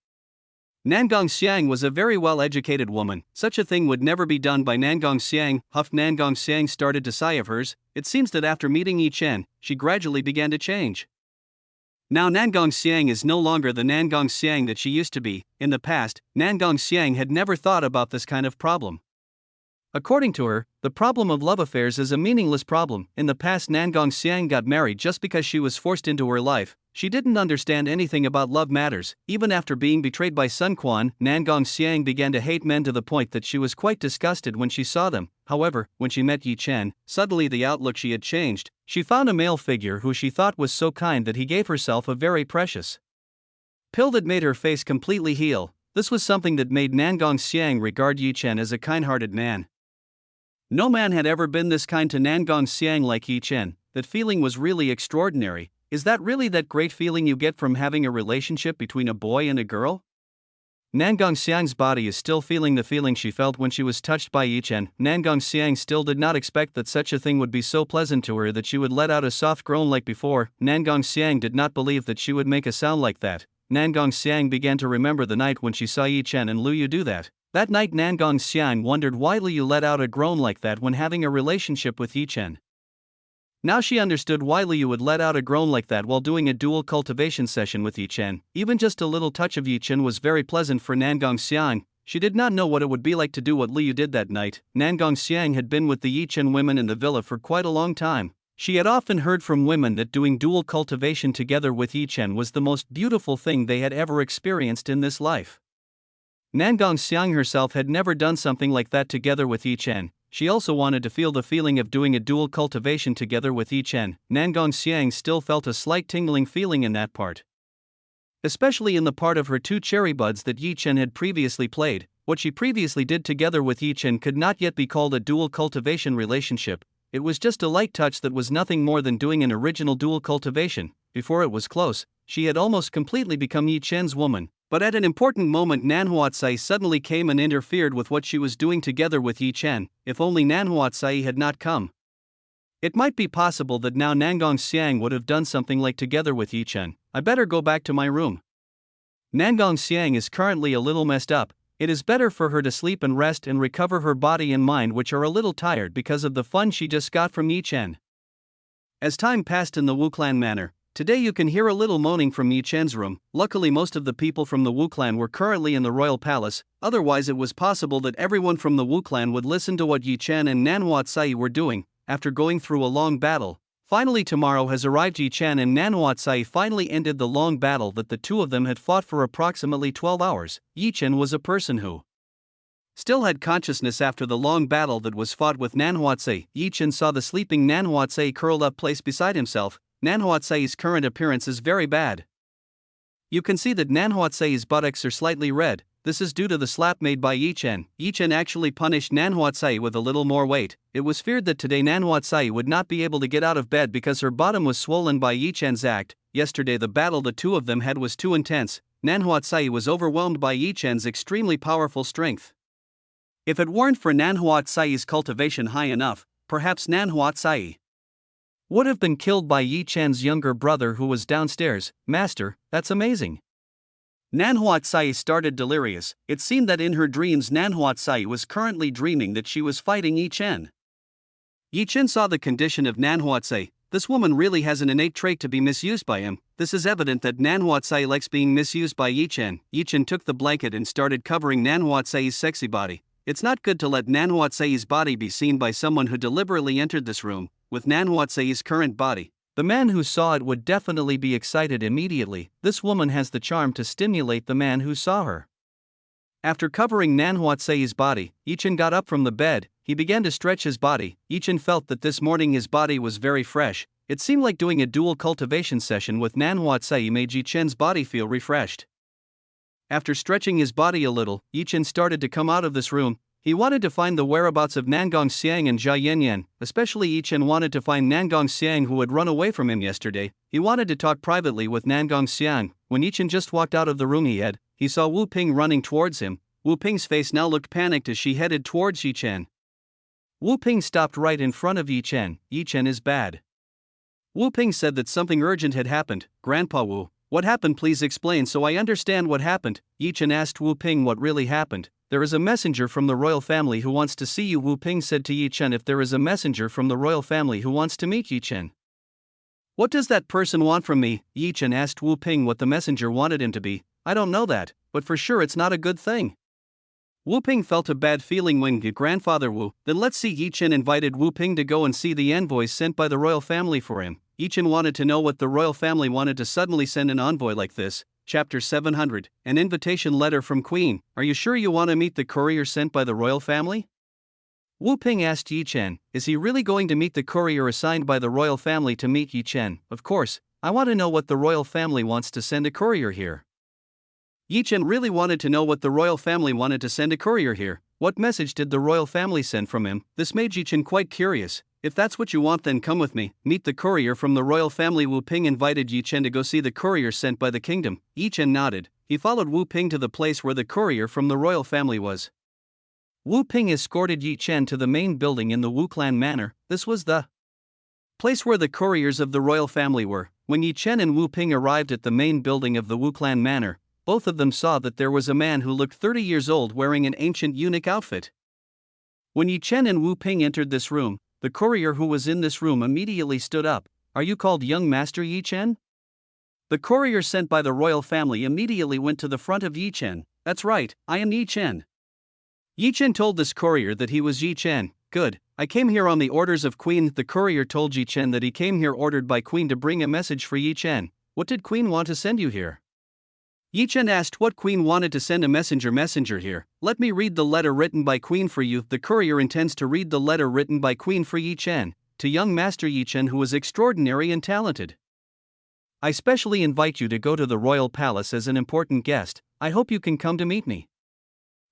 Nan Gongxiang was a very well-educated woman. Such a thing would never be done by Nan Gongxiang. Huffed. Nan Gongxiang started to sigh of hers. It seems that after meeting Chen, she gradually began to change. Now Nan Gongxiang is no longer the Nan Gongxiang that she used to be. In the past, Nan Gongxiang had never thought about this kind of problem. According to her, the problem of love affairs is a meaningless problem. In the past, Nan Gongxiang got married just because she was forced into her life. She didn't understand anything about love matters. Even after being betrayed by Sun Quan, Nan Gongxiang began to hate men to the point that she was quite disgusted when she saw them. However, when she met Chen, suddenly the outlook she had changed. She found a male figure who she thought was so kind that he gave herself a very precious pill that made her face completely heal. This was something that made Nan Gongxiang regard Chen as a kind-hearted man. No man had ever been this kind to Nan Gongxiang like Chen. That feeling was really extraordinary. Is that really that great feeling you get from having a relationship between a boy and a girl? Nan Gongxiang's body is still feeling the feeling she felt when she was touched by Chen. Nan Gongxiang still did not expect that such a thing would be so pleasant to her that she would let out a soft groan like before. Nan Gongxiang did not believe that she would make a sound like that. Nan Gongxiang began to remember the night when she saw Chen and Liu Yu do that. That night Nan Gongxiang wondered why Liu Yu let out a groan like that when having a relationship with Chen. Now she understood why Liu Yu would let out a groan like that while doing a dual cultivation session with Chen. Even just a little touch of Chen was very pleasant for Nan Gongxiang. She did not know what it would be like to do what Liu Yu did that night. Nan Gongxiang had been with the Chen women in the villa for quite a long time. She had often heard from women that doing dual cultivation together with Chen was the most beautiful thing they had ever experienced in this life. Nan Gongxiang herself had never done something like that together with Chen. She also wanted to feel the feeling of doing a dual cultivation together with Chen. Nan Gongxiang still felt a slight tingling feeling in that part, especially in the part of her two cherry buds that Chen had previously played. What she previously did together with Chen could not yet be called a dual cultivation relationship. It was just a light touch that was nothing more than doing an original dual cultivation. Before it was close, she had almost completely become Chen's woman. But at an important moment Nan Huatsai suddenly came and interfered with what she was doing together with Chen. If only Nan Huatsai had not come, it might be possible that now Nan Gongxiang would have done something like together with Chen. I better go back to my room. Nan Gongxiang is currently a little messed up. It is better for her to sleep and rest and recover her body and mind, which are a little tired because of the fun she just got from Chen. As time passed in the Wuklan manor, today you can hear a little moaning from Chen's room. Luckily most of the people from the Wuklan were currently in the royal palace, otherwise it was possible that everyone from the Wuklan would listen to what Chen and Nan Huatsai were doing. After going through a long battle, finally tomorrow has arrived. Chen and Nan Huatsai finally ended the long battle that the two of them had fought for approximately 12 hours. Chen was a person who still had consciousness after the long battle that was fought with Nan Huatsai. Chen saw the sleeping Nan Huatsai curled up place beside himself. Nan Huatsai's current appearance is very bad. You can see that Nan Huatsai's buttocks are slightly red. This is due to the slap made by Chen. Chen actually punished Nan Huatsai with a little more weight. It was feared that today Nan Huatsai would not be able to get out of bed because her bottom was swollen by Chen's act. Yesterday the battle the two of them had was too intense. Nan Huatsai was overwhelmed by Chen's extremely powerful strength. If it weren't for Nan Huatsai's cultivation high enough, perhaps Nan Huatsai would have been killed by Chen's younger brother who was downstairs. Master, that's amazing. Nan Huatsai started delirious. It seemed that in her dreams Nan Huatsai was currently dreaming that she was fighting Chen. Chen saw the condition of Nan Huatsai. This woman really has an innate trait to be misused by him. This is evident that Nan Huatsai likes being misused by Chen. Chen took the blanket and started covering Nan Huatsai's sexy body. It's not good to let Nan Huatsai's body be seen by someone who deliberately entered this room. With Nan Huatsai's current body, the man who saw it would definitely be excited immediately. This woman has the charm to stimulate the man who saw her. After covering Nan Huatsei's body, Yichen got up from the bed. He began to stretch his body. Yichen felt that this morning his body was very fresh. It seemed like doing a dual cultivation session with Nan Huatsei made Yichen's body feel refreshed. After stretching his body a little, Yichen started to come out of this room. He wanted to find the whereabouts of Nangong Xiang and Jia Yanyan, especially Yichen wanted to find Nangong Xiang who had run away from him yesterday. He wanted to talk privately with Nangong Xiang. When Yichen just walked out of the room he saw Wu Ping running towards him. Wu Ping's face now looked panicked as she headed towards Yichen. Wu Ping stopped right in front of Yichen. Yichen is bad. Wu Ping said that something urgent had happened. Grandpa Wu, what happened? Please explain so I understand what happened. Yichen asked Wu Ping what really happened. There is a messenger from the royal family who wants to see you. Wu Ping said to Yichen. If there is a messenger from the royal family who wants to meet Yichen, what does that person want from me? Yichen asked Wu Ping what the messenger wanted him to be. I don't know that, but for sure it's not a good thing. Wu Ping felt a bad feeling when grandfather Wu. Then let's see. Yichen invited Wu Ping to go and see the envoys sent by the royal family for him. Yichen wanted to know what the royal family wanted to suddenly send an envoy like this. Chapter 700, an invitation letter from Queen. Are you sure you want to meet the courier sent by the royal family? Wu Ping asked Yichen, is he really going to meet the courier assigned by the royal family to meet Yichen? Of course, I want to know what the royal family wants to send a courier here. Yichen really wanted to know what the royal family wanted to send a courier here. What message did the royal family send from him? This made Yichen quite curious. If that's what you want, then come with me. Meet the courier from the royal family. Wu Ping invited Yichen to go see the courier sent by the kingdom. Yichen nodded. He followed Wu Ping to the place where the courier from the royal family was. Wu Ping escorted Yichen to the main building in the Wu clan manor. This was the place where the couriers of the royal family were. When Yichen and Wu Ping arrived at the main building of the Wu clan manor, both of them saw that there was a man who looked 30 years old wearing an ancient eunuch outfit. When Yichen and Wu Ping entered this room, the courier who was in this room immediately stood up. Are you called young master Yichen? The courier sent by the royal family immediately went to the front of Yichen. That's right, I am Yichen. Yichen told this courier that he was Yichen. Good, I came here on the orders of Queen. The courier told Yichen that he came here ordered by Queen to bring a message for Yichen. What did Queen want to send you here? Yichen asked what Queen wanted to send a messenger here. Let me read the letter written by Queen for you. The courier intends to read the letter written by Queen for Yichen, to young Master Yichen who is extraordinary and talented. I specially invite you to go to the royal palace as an important guest. I hope you can come to meet me.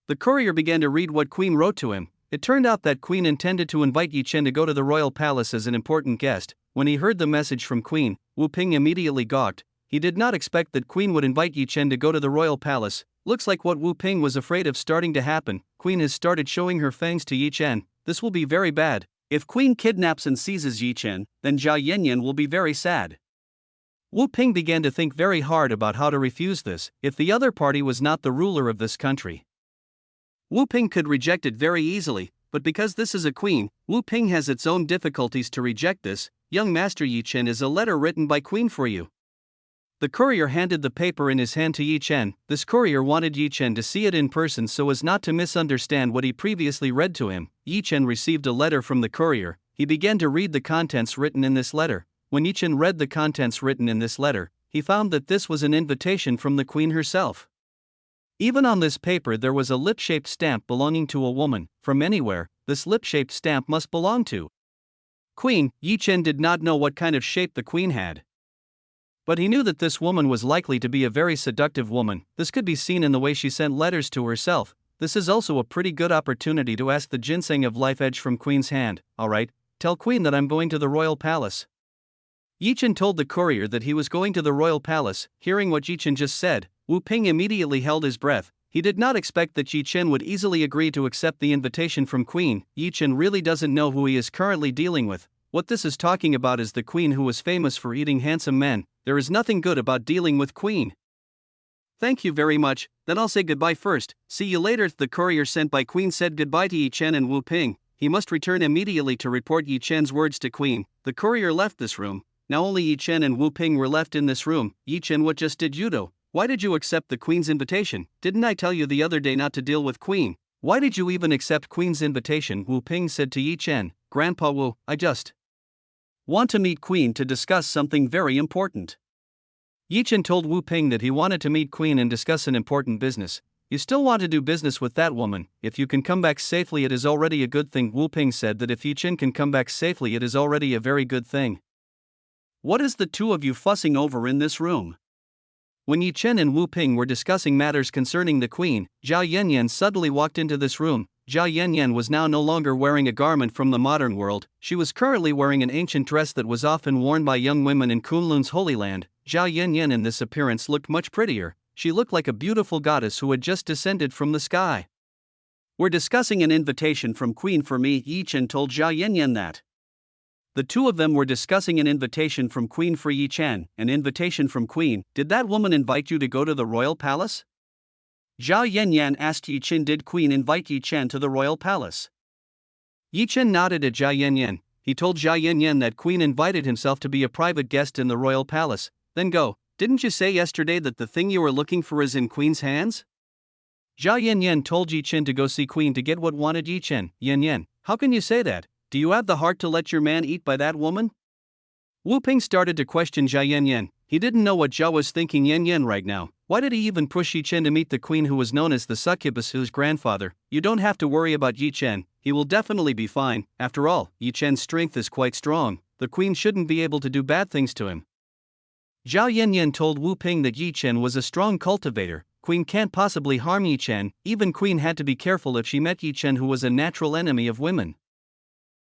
The courier began to read what Queen wrote to him. It turned out that Queen intended to invite Yichen to go to the royal palace as an important guest. When he heard the message from Queen, Wu Ping immediately gawked. He did not expect that Queen would invite Yichen to go to the royal palace. Looks like what Wu Ping was afraid of starting to happen. Queen has started showing her fangs to Yichen. This will be very bad. If Queen kidnaps and seizes Yichen, then Jia Yanyan will be very sad. Wu Ping began to think very hard about how to refuse this, if the other party was not the ruler of this country. Wu Ping could reject it very easily, but because this is a queen, Wu Ping has its own difficulties to reject this. Young Master Yichen is a letter written by Queen for you. The courier handed the paper in his hand to Yichen. This courier wanted Yichen to see it in person so as not to misunderstand what he previously read to him. Yichen received a letter from the courier. He began to read the contents written in this letter. When Yichen read the contents written in this letter, he found that this was an invitation from the queen herself. Even on this paper there was a lip-shaped stamp belonging to a woman. From anywhere, this lip-shaped stamp must belong to Queen. Yichen did not know what kind of shape the queen had, but he knew that this woman was likely to be a very seductive woman. This could be seen in the way she sent letters to herself. This is also a pretty good opportunity to ask the ginseng of life edge from Queen's hand. Alright, tell Queen that I'm going to the royal palace. Yichen told the courier that he was going to the royal palace. Hearing what Yichen just said, Wu Ping immediately held his breath. He did not expect that Yichen would easily agree to accept the invitation from Queen. Yichen really doesn't know who he is currently dealing with. What this is talking about is the queen who was famous for eating handsome men. There is nothing good about dealing with Queen. Thank you very much, then I'll say goodbye first. See you later. The courier sent by Queen said goodbye to Yichen and Wu Ping. He must return immediately to report Yichen's words to Queen. The courier left this room. Now only Yichen and Wu Ping were left in this room. Yichen, what just did you do? Why did you accept the Queen's invitation? Didn't I tell you the other day not to deal with Queen? Why did you even accept Queen's invitation? Wu Ping said to Yichen. Grandpa Wu, I just want to meet Queen to discuss something very important. Yichen told Wu Ping that he wanted to meet Queen and discuss an important business. You still want to do business with that woman. If you can come back safely, it is already a good thing. Wu Ping said that if Yi Chen can come back safely, it is already a very good thing. What is the two of you fussing over in this room? When Yi Chen and Wu Ping were discussing matters concerning the queen, Zhao Yanyan suddenly walked into this room. Zhao Yanyan was now no longer wearing a garment from the modern world. She was currently wearing an ancient dress that was often worn by young women in Kunlun's Holy Land. Zhao Yanyan in this appearance looked much prettier. She looked like a beautiful goddess who had just descended from the sky. We're discussing an invitation from Queen for me, Yi Chen told Zhao Yanyan that. The two of them were discussing an invitation from Queen for Yi Chen. An invitation from Queen? Did that woman invite you to go to the royal palace? Zhao Yanyan asked Yi Chen. Did Queen invite Yi Chen to the royal palace? Yi Chen nodded at Zhao Yanyan. He told Zhao Yanyan that Queen invited himself to be a private guest in the royal palace. Then go. Didn't you say yesterday that the thing you were looking for is in Queen's hands? Zhao Yanyan told Yi Chen to go see Queen to get what wanted. Yi Chen, Yanyan, how can you say that? Do you have the heart to let your man eat by that woman? Wu Ping started to question Zhao Yanyan. He didn't know what Zhao was thinking Yanyan right now. Why did he even push Yi Chen to meet the queen who was known as the succubus, whose grandfather? You don't have to worry about Yi Chen, he will definitely be fine. After all, Yi Chen's strength is quite strong. The queen shouldn't be able to do bad things to him. Zhao Yanyan told Wu Ping that Yi Chen was a strong cultivator. Queen can't possibly harm Yi Chen. Even Queen had to be careful if she met Yi Chen, who was a natural enemy of women.